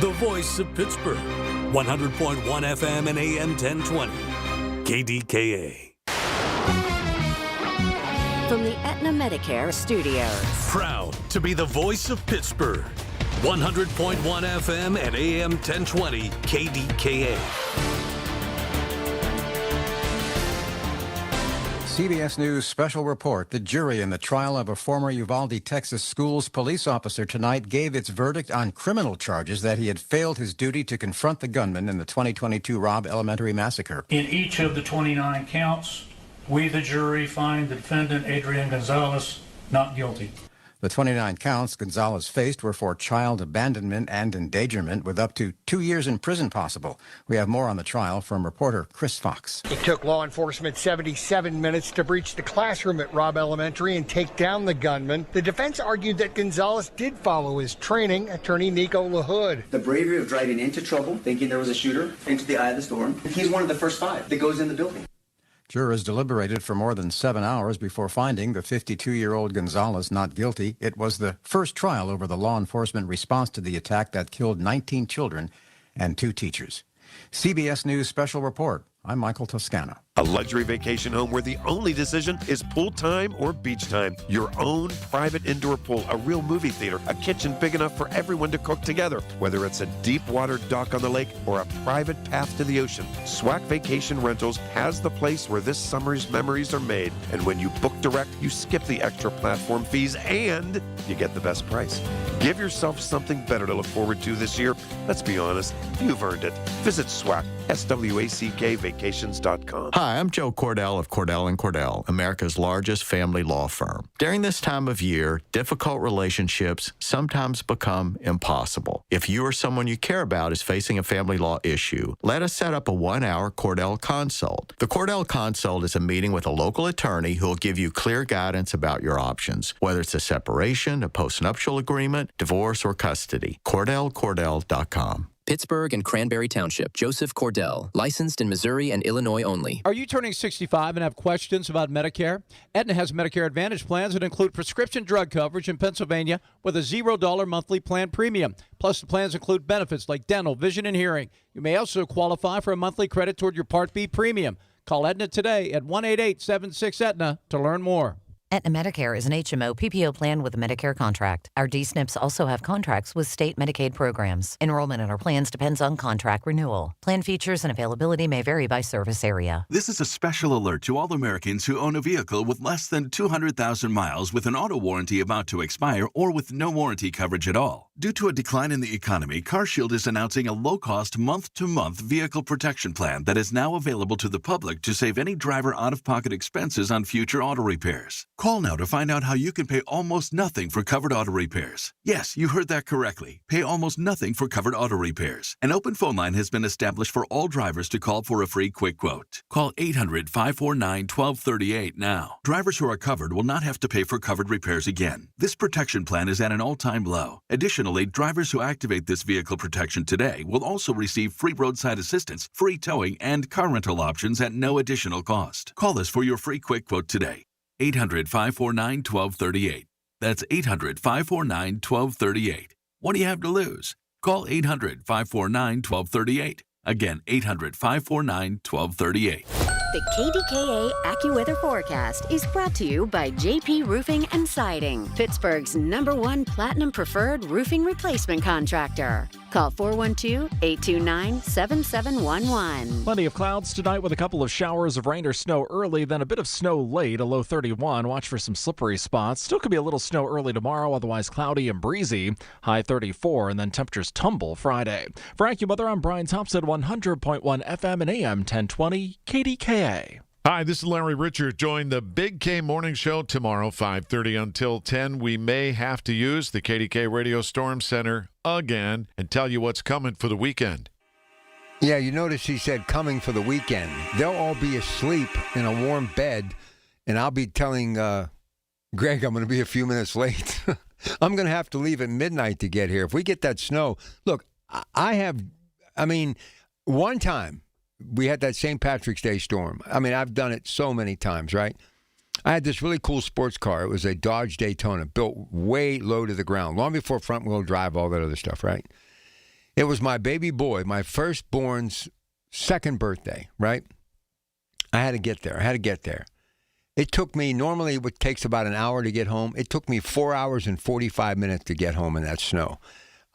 The voice of Pittsburgh, 100.1 FM and AM 1020. KDKA. From the Aetna Medicare studios. Proud to be the voice of Pittsburgh. 100.1 FM and AM 1020 KDKA. CBS News special report. The jury in the trial of a former Uvalde, Texas schools police officer tonight gave its verdict on criminal charges that he had failed his duty to confront the gunman in the 2022 Robb Elementary massacre. In each of the 29 counts, we, the jury, find the defendant, Adrian Gonzalez, not guilty. The 29 counts Gonzalez faced were for child abandonment and endangerment, with up to 2 years in prison possible. We have more on the trial from reporter Chris Fox. It took law enforcement 77 minutes to breach the classroom at Robb Elementary and take down the gunman. The defense argued that Gonzalez did follow his training. Attorney Nico LaHood. The bravery of driving into trouble, thinking there was a shooter, into the eye of the storm. He's one of the first 5 that goes in the building. Jurors deliberated for more than 7 hours before finding the 52-year-old Gonzalez not guilty. It was the first trial over the law enforcement response to the attack that killed 19 children and 2 teachers. CBS News special report. I'm Michael Toscano. A luxury vacation home where the only decision is pool time or beach time. Your own private indoor pool, a real movie theater, a kitchen big enough for everyone to cook together. Whether it's a deep water dock on the lake or a private path to the ocean, SWAC Vacation Rentals has the place where this summer's memories are made. And when you book direct, you skip the extra platform fees and you get the best price. Give yourself something better to look forward to this year. Let's be honest, you've earned it. Visit SWAC, SWACK Vacations.com. Hi, I'm Joe Cordell of Cordell & Cordell, America's largest family law firm. During this time of year, difficult relationships sometimes become impossible. If you or someone you care about is facing a family law issue, let us set up a 1-hour Cordell Consult. The Cordell Consult is a meeting with a local attorney who will give you clear guidance about your options, whether it's a separation, a postnuptial agreement, divorce, or custody. CordellCordell.com. Pittsburgh and Cranberry Township. Joseph Cordell, licensed in Missouri and Illinois only. Are you turning 65 and have questions about Medicare? Aetna has Medicare Advantage plans that include prescription drug coverage in Pennsylvania with a $0 monthly plan premium. Plus, the plans include benefits like dental, vision, and hearing. You may also qualify for a monthly credit toward your Part B premium. Call Aetna today at 1-888-76-AETNA to learn more. Aetna Medicare is an HMO PPO plan with a Medicare contract. Our D-SNPs also have contracts with state Medicaid programs. Enrollment in our plans depends on contract renewal. Plan features and availability may vary by service area. This is a special alert to all Americans who own a vehicle with less than 200,000 miles with an auto warranty about to expire or with no warranty coverage at all. Due to a decline in the economy, CarShield is announcing a low-cost month-to-month vehicle protection plan that is now available to the public to save any driver out-of-pocket expenses on future auto repairs. Call now to find out how you can pay almost nothing for covered auto repairs. Yes, you heard that correctly. Pay almost nothing for covered auto repairs. An open phone line has been established for all drivers to call for a free quick quote. Call 800-549-1238 now. Drivers who are covered will not have to pay for covered repairs again. This protection plan is at an all-time low. Additionally, drivers who activate this vehicle protection today will also receive free roadside assistance, free towing, and car rental options at no additional cost. Call us for your free quick quote today. 800-549-1238. That's 800-549-1238. What do you have to lose? Call 800-549-1238. Again, 800-549-1238. The KDKA AccuWeather forecast is brought to you by JP Roofing and Siding, Pittsburgh's #1 Platinum Preferred roofing replacement contractor. Call 412-829-7711. Plenty of clouds tonight with a couple of showers of rain or snow early, then a bit of snow late, a low 31. Watch for some slippery spots. Still could be a little snow early tomorrow, otherwise cloudy and breezy, high 34, and then temperatures tumble Friday. For AccuWeather, I'm Brian Thompson, 100.1 FM and AM 1020 KDKA. Hi, this is Larry Richard. Join the Big K Morning Show tomorrow, 5:30 until 10. We may have to use the KDK Radio Storm Center again and tell you what's coming for the weekend. Yeah, you notice he said coming for the weekend. They'll all be asleep in a warm bed, and I'll be telling Greg I'm going to be a few minutes late. I'm going to have to leave at midnight to get here. If we get that snow, look, one time, we had that St. Patrick's Day storm. I mean, I've done it so many times, right? I had this really cool sports car. It was a Dodge Daytona, built way low to the ground, long before front-wheel drive, all that other stuff, right? It was my baby boy, my firstborn's second birthday, right? I had to get there. It took me, normally it takes about an hour to get home. It took me 4 hours and 45 minutes to get home in that snow.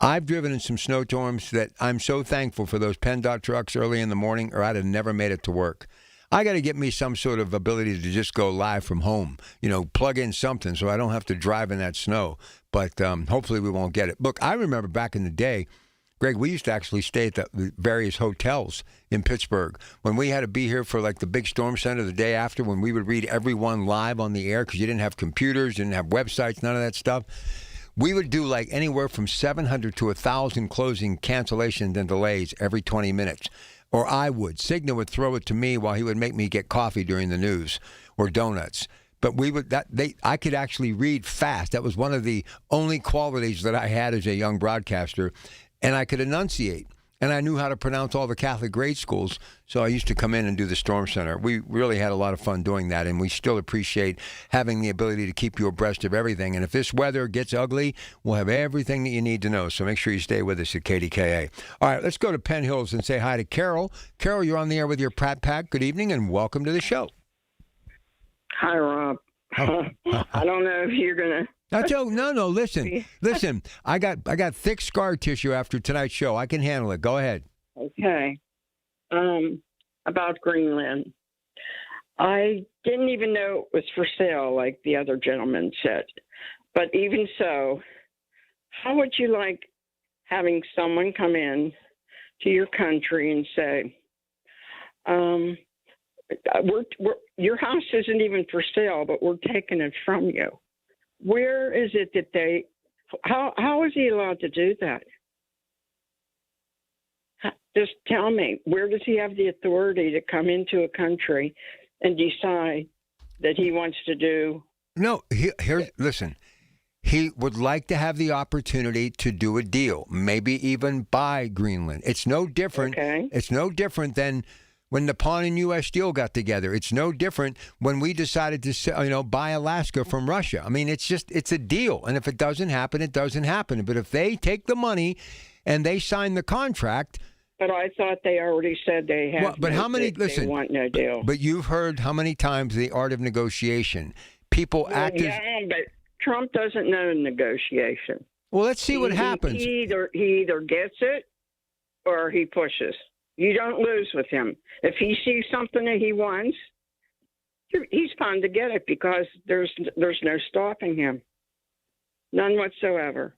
I've driven in some snowstorms that I'm so thankful for those PennDOT trucks early in the morning, or I'd have never made it to work. I got to get me some sort of ability to just go live from home, plug in something so I don't have to drive in that snow. But hopefully we won't get it. Look, I remember back in the day, Greg, we used to actually stay at the various hotels in Pittsburgh. When we had to be here for like the big storm center the day after, when we would read everyone live on the air because you didn't have computers, you didn't have websites, none of that stuff. We would do like anywhere from 700 to 1,000 closing cancellations and delays every 20 minutes. Or I would. Cigna would throw it to me while he would make me get coffee during the news or donuts. But I could actually read fast. That was one of the only qualities that I had as a young broadcaster. And I could enunciate. And I knew how to pronounce all the Catholic grade schools, so I used to come in and do the Storm Center. We really had a lot of fun doing that, and we still appreciate having the ability to keep you abreast of everything. And if this weather gets ugly, we'll have everything that you need to know, so make sure you stay with us at KDKA. All right, let's go to Penn Hills and say hi to Carol. Carol, you're on the air with your Pratt Pack. Good evening, and welcome to the show. Hi, Rob. I don't know if you're going to... No. Listen. I got thick scar tissue after tonight's show. I can handle it. Go ahead. Okay. About Greenland, I didn't even know it was for sale, like the other gentleman said. But even so, how would you like having someone come in to your country and say, your house isn't even for sale, but we're taking it from you? Where is it that how is he allowed to do that? Just tell me, where does he have the authority to come into a country and decide that he wants to do? No, listen. He would like to have the opportunity to do a deal, maybe even buy Greenland. It's no different. Okay. It's no different than when Nippon and U.S. Steel got together. It's no different when we decided to, buy Alaska from Russia. I mean, it's a deal. And if it doesn't happen, it doesn't happen. But if they take the money and they sign the contract. But I thought they already said they have. But how many? Listen, they want no deal. But you've heard how many times the art of negotiation. People act as. Yeah, but Trump doesn't know negotiation. Well, let's see what happens. He either gets it or he pushes. You don't lose with him. If he sees something that he wants, he's bound to get it because there's no stopping him. None whatsoever.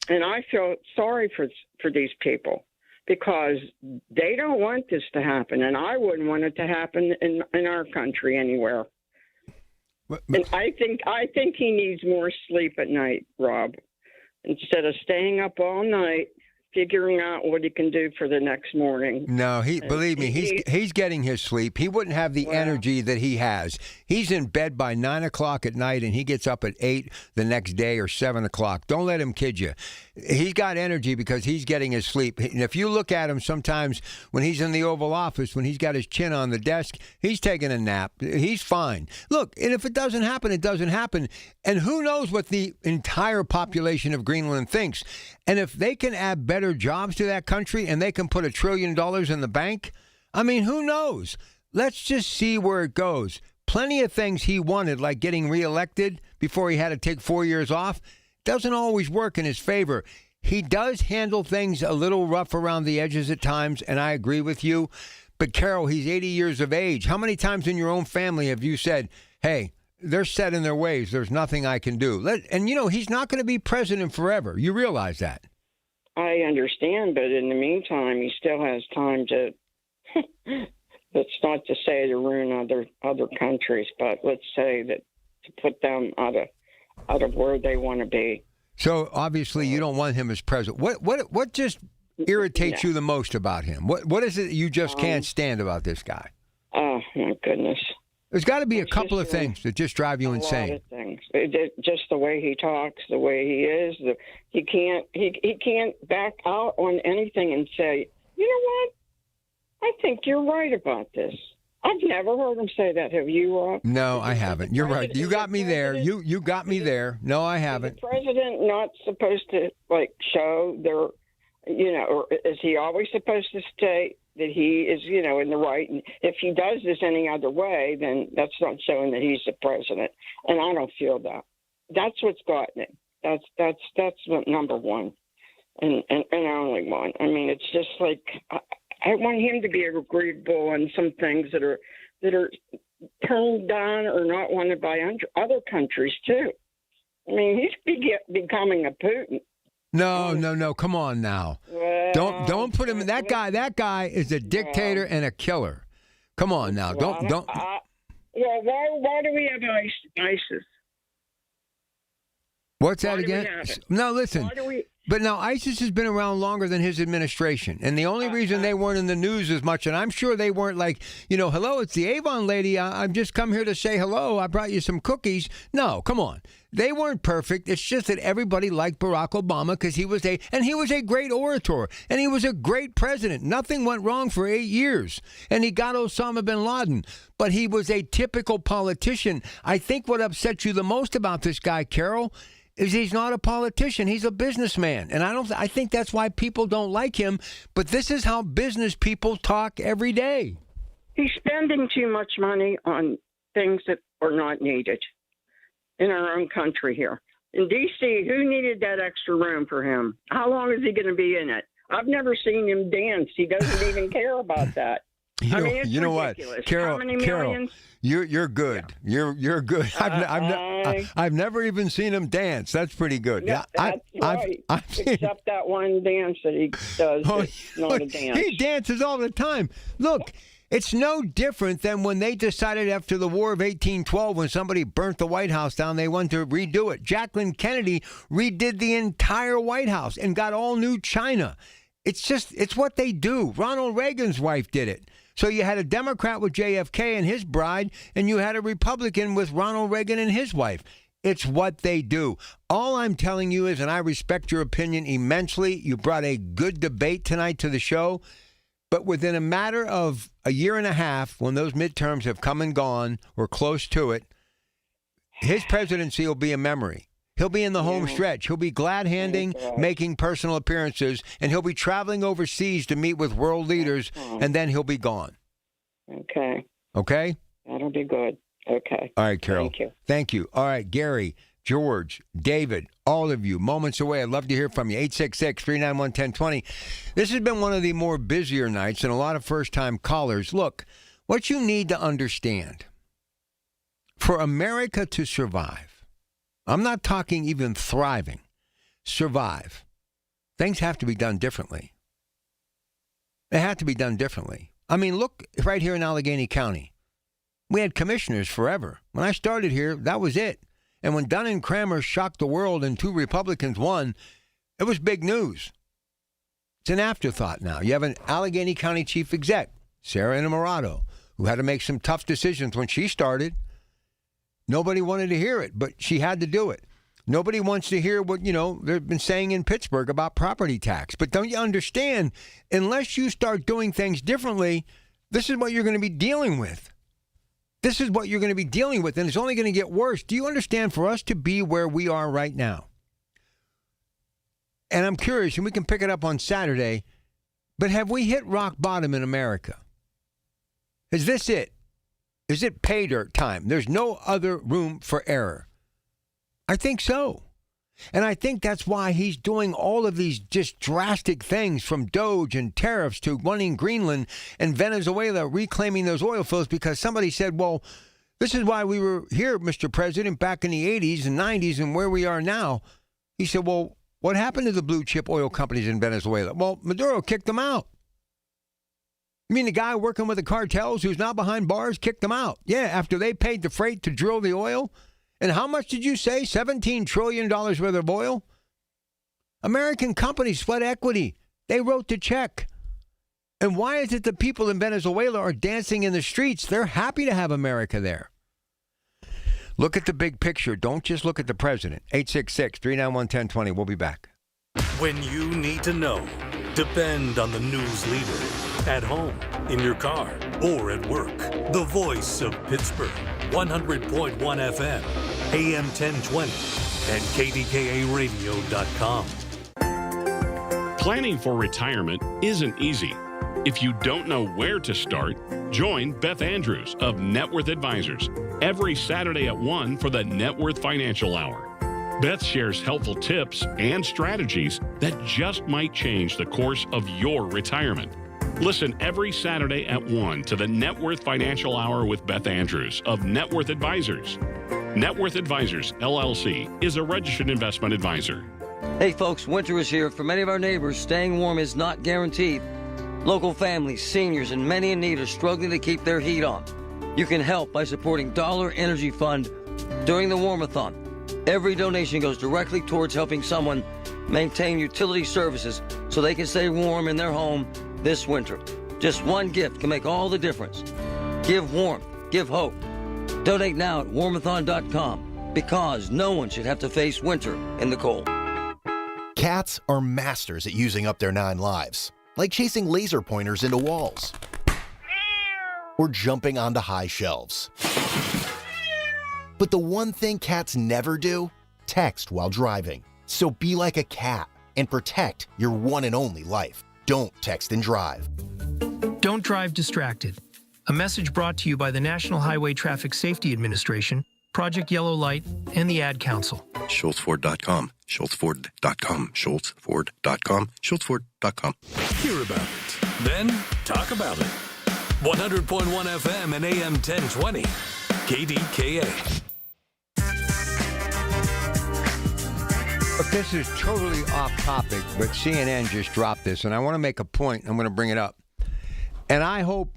And I feel sorry for these people because they don't want this to happen, and I wouldn't want it to happen in our country anywhere. And I think he needs more sleep at night, Rob, instead of staying up all night figuring out what he can do for the next morning. No, believe me, he's getting his sleep. He wouldn't have the energy that he has. He's in bed by 9 o'clock at night, and he gets up at 8 the next day or 7 o'clock. Don't let him kid you. He's got energy because he's getting his sleep. And if you look at him sometimes when he's in the Oval Office, when he's got his chin on the desk, he's taking a nap. He's fine. Look, and if it doesn't happen, it doesn't happen. And who knows what the entire population of Greenland thinks. And if they can add better jobs to that country and they can put $1 trillion in the bank, I mean, who knows? let's just see where it goes. Plenty of things he wanted, like getting reelected before he had to take 4 years off, doesn't always work in his favor. He does handle things a little rough around the edges at times, and I agree with you. But, Carol, he's 80 years of age. How many times in your own family have you said, hey, they're set in their ways, there's nothing I can do? And, he's not going to be president forever. You realize that. I understand, but in the meantime, he still has time to, let's not to say to ruin other countries, but let's say that to put them out of where they want to be. So obviously you don't want him as president. What just irritates you the most about him? What is it you just can't stand about this guy? Oh my goodness! There's got to be a couple of things that just drive you insane. A lot of things. Just the way he talks, the way he is. He can't back out on anything and say, you know what? I think you're right about this. I've never heard him say that. Have you, Rob? No, I haven't. You're right. You got me there. You got me there. No, I haven't. Is the president not supposed to show their, or is he always supposed to state that he is, in the right? And if he does this any other way, then that's not showing that he's the president. And I don't feel that. That's what's gotten it. That's what number one, and only one. I mean, it's just like. I want him to be agreeable on some things that are turned down or not wanted by other countries too. I mean, he's becoming a Putin. No. Come on now. Well, don't put him in that guy. That guy is a dictator and a killer. Come on now. Don't. Well, why do we have ISIS? What's that again? No, listen. Why do we? But now ISIS has been around longer than his administration. And the only reason they weren't in the news as much, and I'm sure they weren't like, hello, it's the Avon lady. I've just come here to say hello. I brought you some cookies. No, come on. They weren't perfect. It's just that everybody liked Barack Obama because he was a great orator and he was a great president. Nothing went wrong for 8 years. And he got Osama bin Laden. But he was a typical politician. I think what upsets you the most about this guy, Carol, is he's not a politician. He's a businessman. And I think that's why people don't like him. But this is how business people talk every day. He's spending too much money on things that are not needed in our own country here. In D.C., who needed that extra room for him? How long is he going to be in it? I've never seen him dance. He doesn't even care about that. You know what, Carol? How many millions? You're good. Yeah. You're good. I've never even seen him dance. That's pretty good. Yeah, that's right. Except that one dance that he does. It's not a dance. He dances all the time. Look, it's no different than when they decided after the War of 1812, when somebody burnt the White House down, they wanted to redo it. Jacqueline Kennedy redid the entire White House and got all new china. It's what they do. Ronald Reagan's wife did it. So you had a Democrat with JFK and his bride, and you had a Republican with Ronald Reagan and his wife. It's what they do. All I'm telling you is, and I respect your opinion immensely, you brought a good debate tonight to the show, but within a matter of a year and a half, when those midterms have come and gone, or close to it, his presidency will be a memory. He'll be in the home stretch. He'll be glad-handing, making personal appearances, and he'll be traveling overseas to meet with world leaders, and then he'll be gone. Okay. Okay? That'll be good. Okay. All right, Carol. Thank you. Thank you. All right, Gary, George, David, all of you, moments away. I'd love to hear from you. 866-391-1020. This has been one of the more busier nights and a lot of first-time callers. Look, what you need to understand, for America to survive, I'm not talking even thriving, survive, things have to be done differently. They have to be done differently. I mean, look right here in Allegheny County. We had commissioners forever. When I started here, that was it. And when Dunn and Cramer shocked the world and 2 Republicans won, it was big news. It's an afterthought now. You have an Allegheny County chief exec, Sarah Innamorato, who had to make some tough decisions when she started. Nobody wanted to hear it, but she had to do it. Nobody wants to hear what, they've been saying in Pittsburgh about property tax. But don't you understand, unless you start doing things differently, this is what you're going to be dealing with. This is what you're going to be dealing with, and it's only going to get worse. Do you understand, for us to be where we are right now? And I'm curious, and we can pick it up on Saturday, but have we hit rock bottom in America? Is this it? Is it pay dirt time? There's no other room for error. I think so. And I think that's why he's doing all of these just drastic things, from Doge and tariffs to wanting Greenland and Venezuela reclaiming those oil fields, because somebody said, well, this is why we were here, Mr. President, back in the 80s and 90s and where we are now. He said, well, what happened to the blue chip oil companies in Venezuela? Well, Maduro kicked them out. You mean the guy working with the cartels who's now behind bars kicked them out? Yeah, after they paid the freight to drill the oil. And how much did you say? $17 trillion worth of oil? American companies sweat equity. They wrote the check. And why is it the people in Venezuela are dancing in the streets? They're happy to have America there. Look at the big picture. Don't just look at the president. 866-391-1020. We'll be back. When you need to know, depend on the news leader. At home, in your car, or at work. The voice of Pittsburgh. 100.1 FM, AM 1020, and KDKA-radio.com. Planning for retirement isn't easy. If you don't know where to start, join Beth Andrews of Net Worth Advisors every Saturday at 1 for the Net Worth Financial Hour. Beth shares helpful tips and strategies that just might change the course of your retirement. Listen every Saturday at 1 to the Net Worth Financial Hour with Beth Andrews of Net Worth Advisors. Net Worth Advisors, LLC, is a registered investment advisor. Hey folks, winter is here. For many of our neighbors, staying warm is not guaranteed. Local families, seniors, and many in need are struggling to keep their heat on. You can help by supporting Dollar Energy Fund during the Warmathon. Every donation goes directly towards helping someone maintain utility services so they can stay warm in their home this winter. Just one gift can make all the difference. Give warmth, give hope. Donate now at warmathon.com, because no one should have to face winter in the cold. Cats are masters at using up their 9 lives, like chasing laser pointers into walls or jumping onto high shelves. But the one thing cats never do, text while driving. So be like a cat and protect your one and only life. Don't text and drive. Don't drive distracted. A message brought to you by the National Highway Traffic Safety Administration, Project Yellow Light, and the Ad Council. SchultzFord.com, SchultzFord.com, SchultzFord.com, SchultzFord.com. Hear about it, then talk about it. 100.1 FM and AM 1020, KDKA. Look, this is totally off topic, but CNN just dropped this, and I want to make a point. I'm going to bring it up. And I hope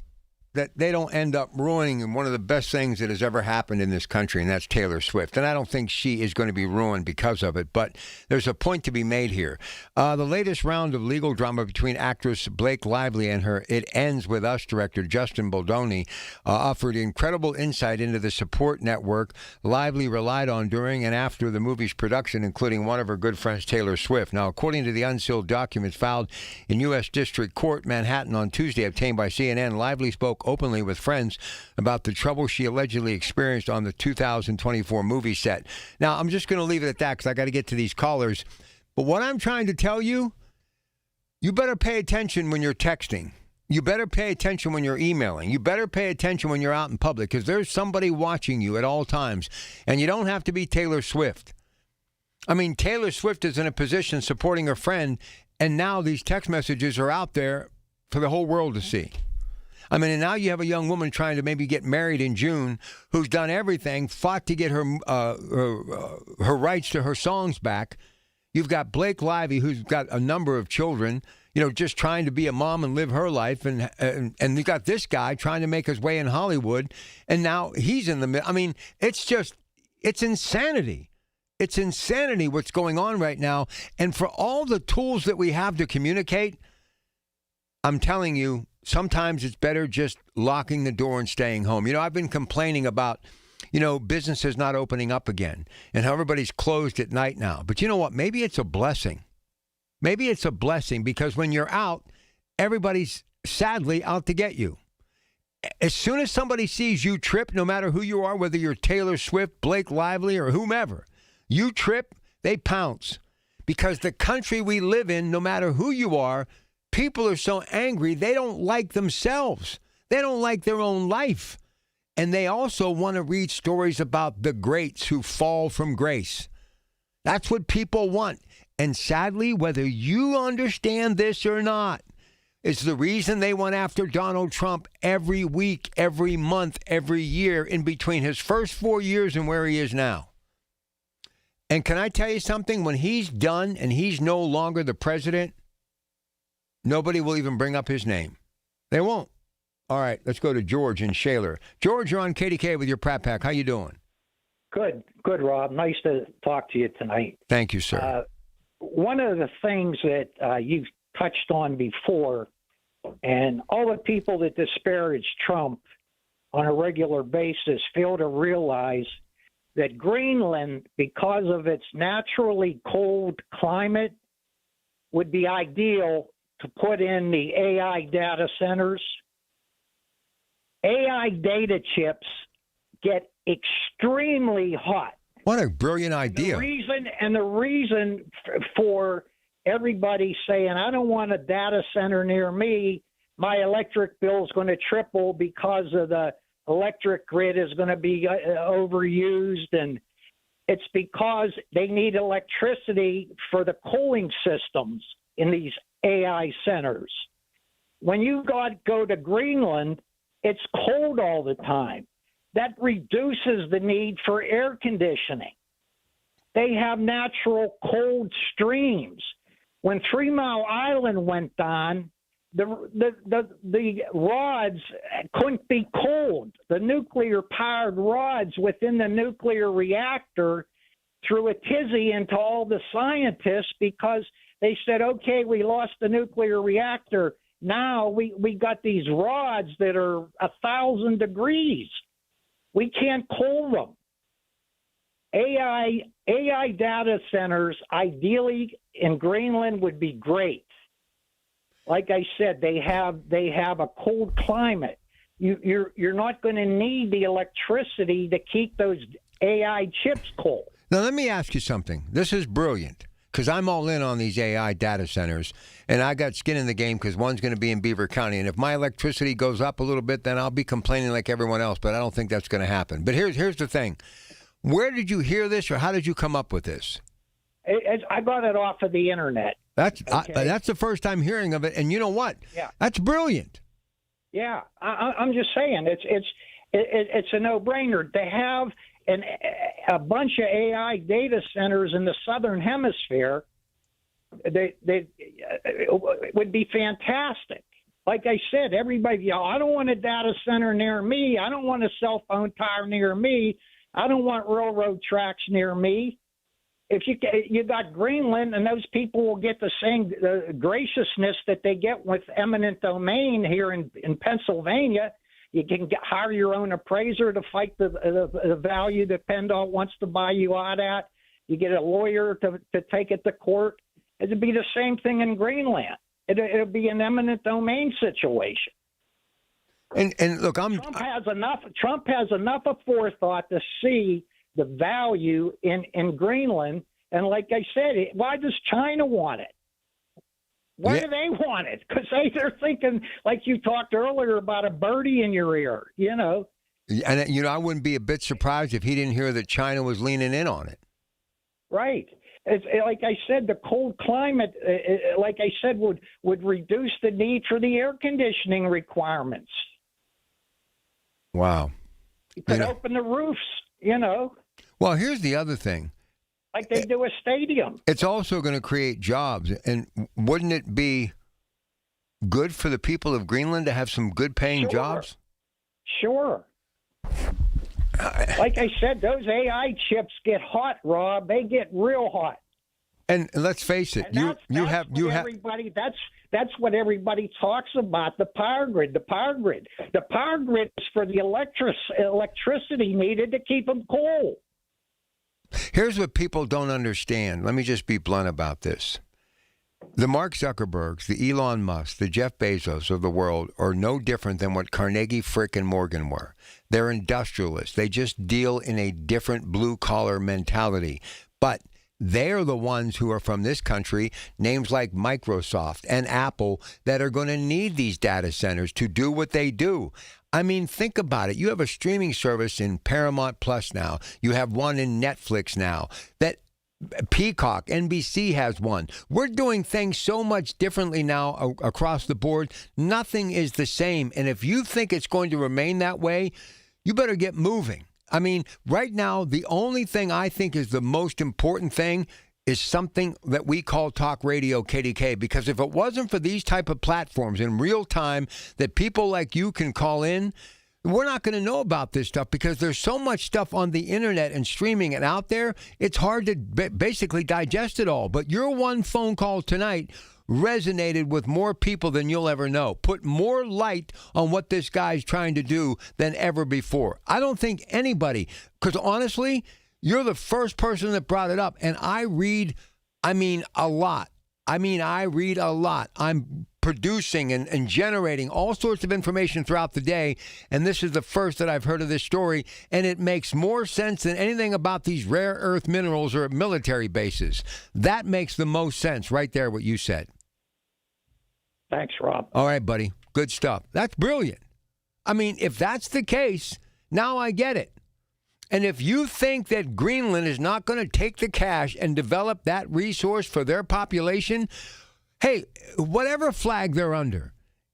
that they don't end up ruining one of the best things that has ever happened in this country, and that's Taylor Swift. And I don't think she is going to be ruined because of it, but there's a point to be made here. The latest round of legal drama between actress Blake Lively and her It Ends With Us director Justin Baldoni offered incredible insight into the support network Lively relied on during and after the movie's production, including one of her good friends, Taylor Swift. Now, according to the unsealed documents filed in U.S. District Court, Manhattan on Tuesday, obtained by CNN, Lively spoke openly with friends about the trouble she allegedly experienced on the 2024 movie set. Now, I'm just going to leave it at that because I got to get to these callers. But what I'm trying to tell you, you better pay attention when you're texting. You better pay attention when you're emailing. You better pay attention when you're out in public, because there's somebody watching you at all times. And you don't have to be Taylor Swift. I mean, Taylor Swift is in a position supporting her friend, and now these text messages are out there for the whole world to see. I mean, and now you have a young woman trying to maybe get married in June who's done everything, fought to get her rights to her songs back. You've got Blake Lively, who's got a number of children, you know, just trying to be a mom and live her life. And you've got this guy trying to make his way in Hollywood. And now he's in the middle. I mean, it's insanity. It's insanity what's going on right now. And for all the tools that we have to communicate, I'm telling you, sometimes it's better just locking the door and staying home. You know, I've been complaining about, you know, businesses not opening up again and how everybody's closed at night now. But you know what? Maybe it's a blessing. Maybe it's a blessing, because when you're out, everybody's sadly out to get you. As soon as somebody sees you trip, no matter who you are, whether you're Taylor Swift, Blake Lively, or whomever, you trip, they pounce. Because the country we live in, no matter who you are, people are so angry, they don't like themselves. They don't like their own life. And they also want to read stories about the greats who fall from grace. That's what people want. And sadly, whether you understand this or not, it's the reason they went after Donald Trump every week, every month, every year in between his first 4 years and where he is now. And can I tell you something? When he's done and he's no longer the president, nobody will even bring up his name. They won't. All right, let's go to George in Shaler. George, you're on KDK with your Pratt Pack. How you doing? Good, Rob. Nice to talk to you tonight. Thank you, sir. One of the things that you've touched on before, and all the people that disparage Trump on a regular basis fail to realize that Greenland, because of its naturally cold climate, would be ideal to put in the AI data centers. AI data chips get extremely hot. What a brilliant idea. The reason for everybody saying, I don't want a data center near me, my electric bill is going to triple because of the electric grid is going to be overused. And it's because they need electricity for the cooling systems in these AI centers. When you go to Greenland, it's cold all the time. That reduces the need for air conditioning. They have natural cold streams. When 3 Mile Island went on, the rods couldn't be cold. The nuclear-powered rods within the nuclear reactor threw a tizzy into all the scientists because they said, okay, we lost the nuclear reactor. Now we got these rods that are 1,000 degrees. We can't cool them. AI data centers, ideally in Greenland, would be great. Like I said, they have a cold climate. You're not going to need the electricity to keep those AI chips cold. Now, let me ask you something. This is brilliant, because I'm all in on these AI data centers, and I got skin in the game because one's going to be in Beaver County. And if my electricity goes up a little bit, then I'll be complaining like everyone else, but I don't think that's going to happen. But here's the thing. Where did you hear this, or how did you come up with this? I got it off of the internet. That's the first time hearing of it, and you know what? Yeah. That's brilliant. Yeah, I'm just saying it's a no-brainer to have a bunch of AI data centers in the southern hemisphere. They would be fantastic. Like I said, everybody, I don't want a data center near me. I don't want a cell phone tower near me. I don't want railroad tracks near me. If you got Greenland, and those people will get the same graciousness that they get with eminent domain here in Pennsylvania. You can hire your own appraiser to fight the value that PennDOT wants to buy you out at. You get a lawyer to take it to court. It'd be the same thing in Greenland. It'll be an eminent domain situation. And look, Trump has enough of forethought to see the value in Greenland. And like I said, why does China want it? Why do they want it? Because they're thinking, like you talked earlier, about a birdie in your ear, you know. And, I wouldn't be a bit surprised if he didn't hear that China was leaning in on it. Right. It's, like I said, the cold climate, like I said, would reduce the need for the air conditioning requirements. Wow. You could open the roofs, you know. Well, here's the other thing. Like they do a stadium. It's also going to create jobs. And wouldn't it be good for the people of Greenland to have some good-paying jobs? Sure. Like I said, those AI chips get hot, Rob. They get real hot. And let's face it, that's what everybody talks about, the power grid. The power grid is for the electricity needed to keep them cool. Here's what people don't understand. Let me just be blunt about this. The Mark Zuckerbergs, the Elon Musk, the Jeff Bezos of the world are no different than what Carnegie, Frick, and Morgan were. They're industrialists. They just deal in a different blue-collar mentality. But they're the ones who are from this country, names like Microsoft and Apple, that are going to need these data centers to do what they do. I mean, think about it. You have a streaming service in Paramount Plus now. You have one in Netflix now. That Peacock, NBC has one. We're doing things so much differently now across the board. Nothing is the same. And if you think it's going to remain that way, you better get moving. I mean, right now, the only thing I think is the most important thing is something that we call talk radio KDK, because if it wasn't for these type of platforms in real time that people like you can call in, we're not going to know about this stuff because there's so much stuff on the internet and streaming and out there, it's hard to basically digest it all. But your one phone call tonight resonated with more people than you'll ever know. Put more light on what this guy's trying to do than ever before. I don't think anybody, because honestly, you're the first person that brought it up. And I read a lot. I read a lot. I'm producing and generating all sorts of information throughout the day. And this is the first that I've heard of this story. And it makes more sense than anything about these rare earth minerals or military bases. That makes the most sense right there, what you said. Thanks, Rob. All right, buddy. Good stuff. That's brilliant. I mean, if that's the case, now I get it. And if you think that Greenland is not going to take the cash and develop that resource for their population, hey, whatever flag they're under,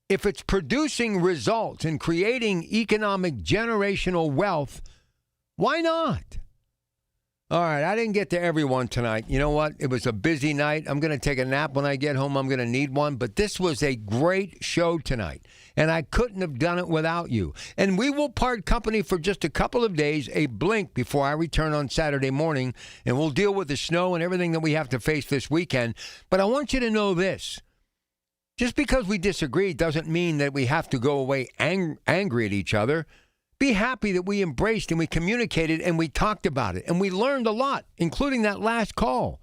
if it's producing results and creating economic generational wealth, why not? All right, I didn't get to everyone tonight. You know what? It was a busy night. I'm going to take a nap when I get home. I'm going to need one. But this was a great show tonight, and I couldn't have done it without you. And we will part company for just a couple of days, a blink before I return on Saturday morning, and we'll deal with the snow and everything that we have to face this weekend. But I want you to know this. Just because we disagree doesn't mean that we have to go away angry at each other. Be happy that we embraced and we communicated and we talked about it and we learned a lot, including that last call.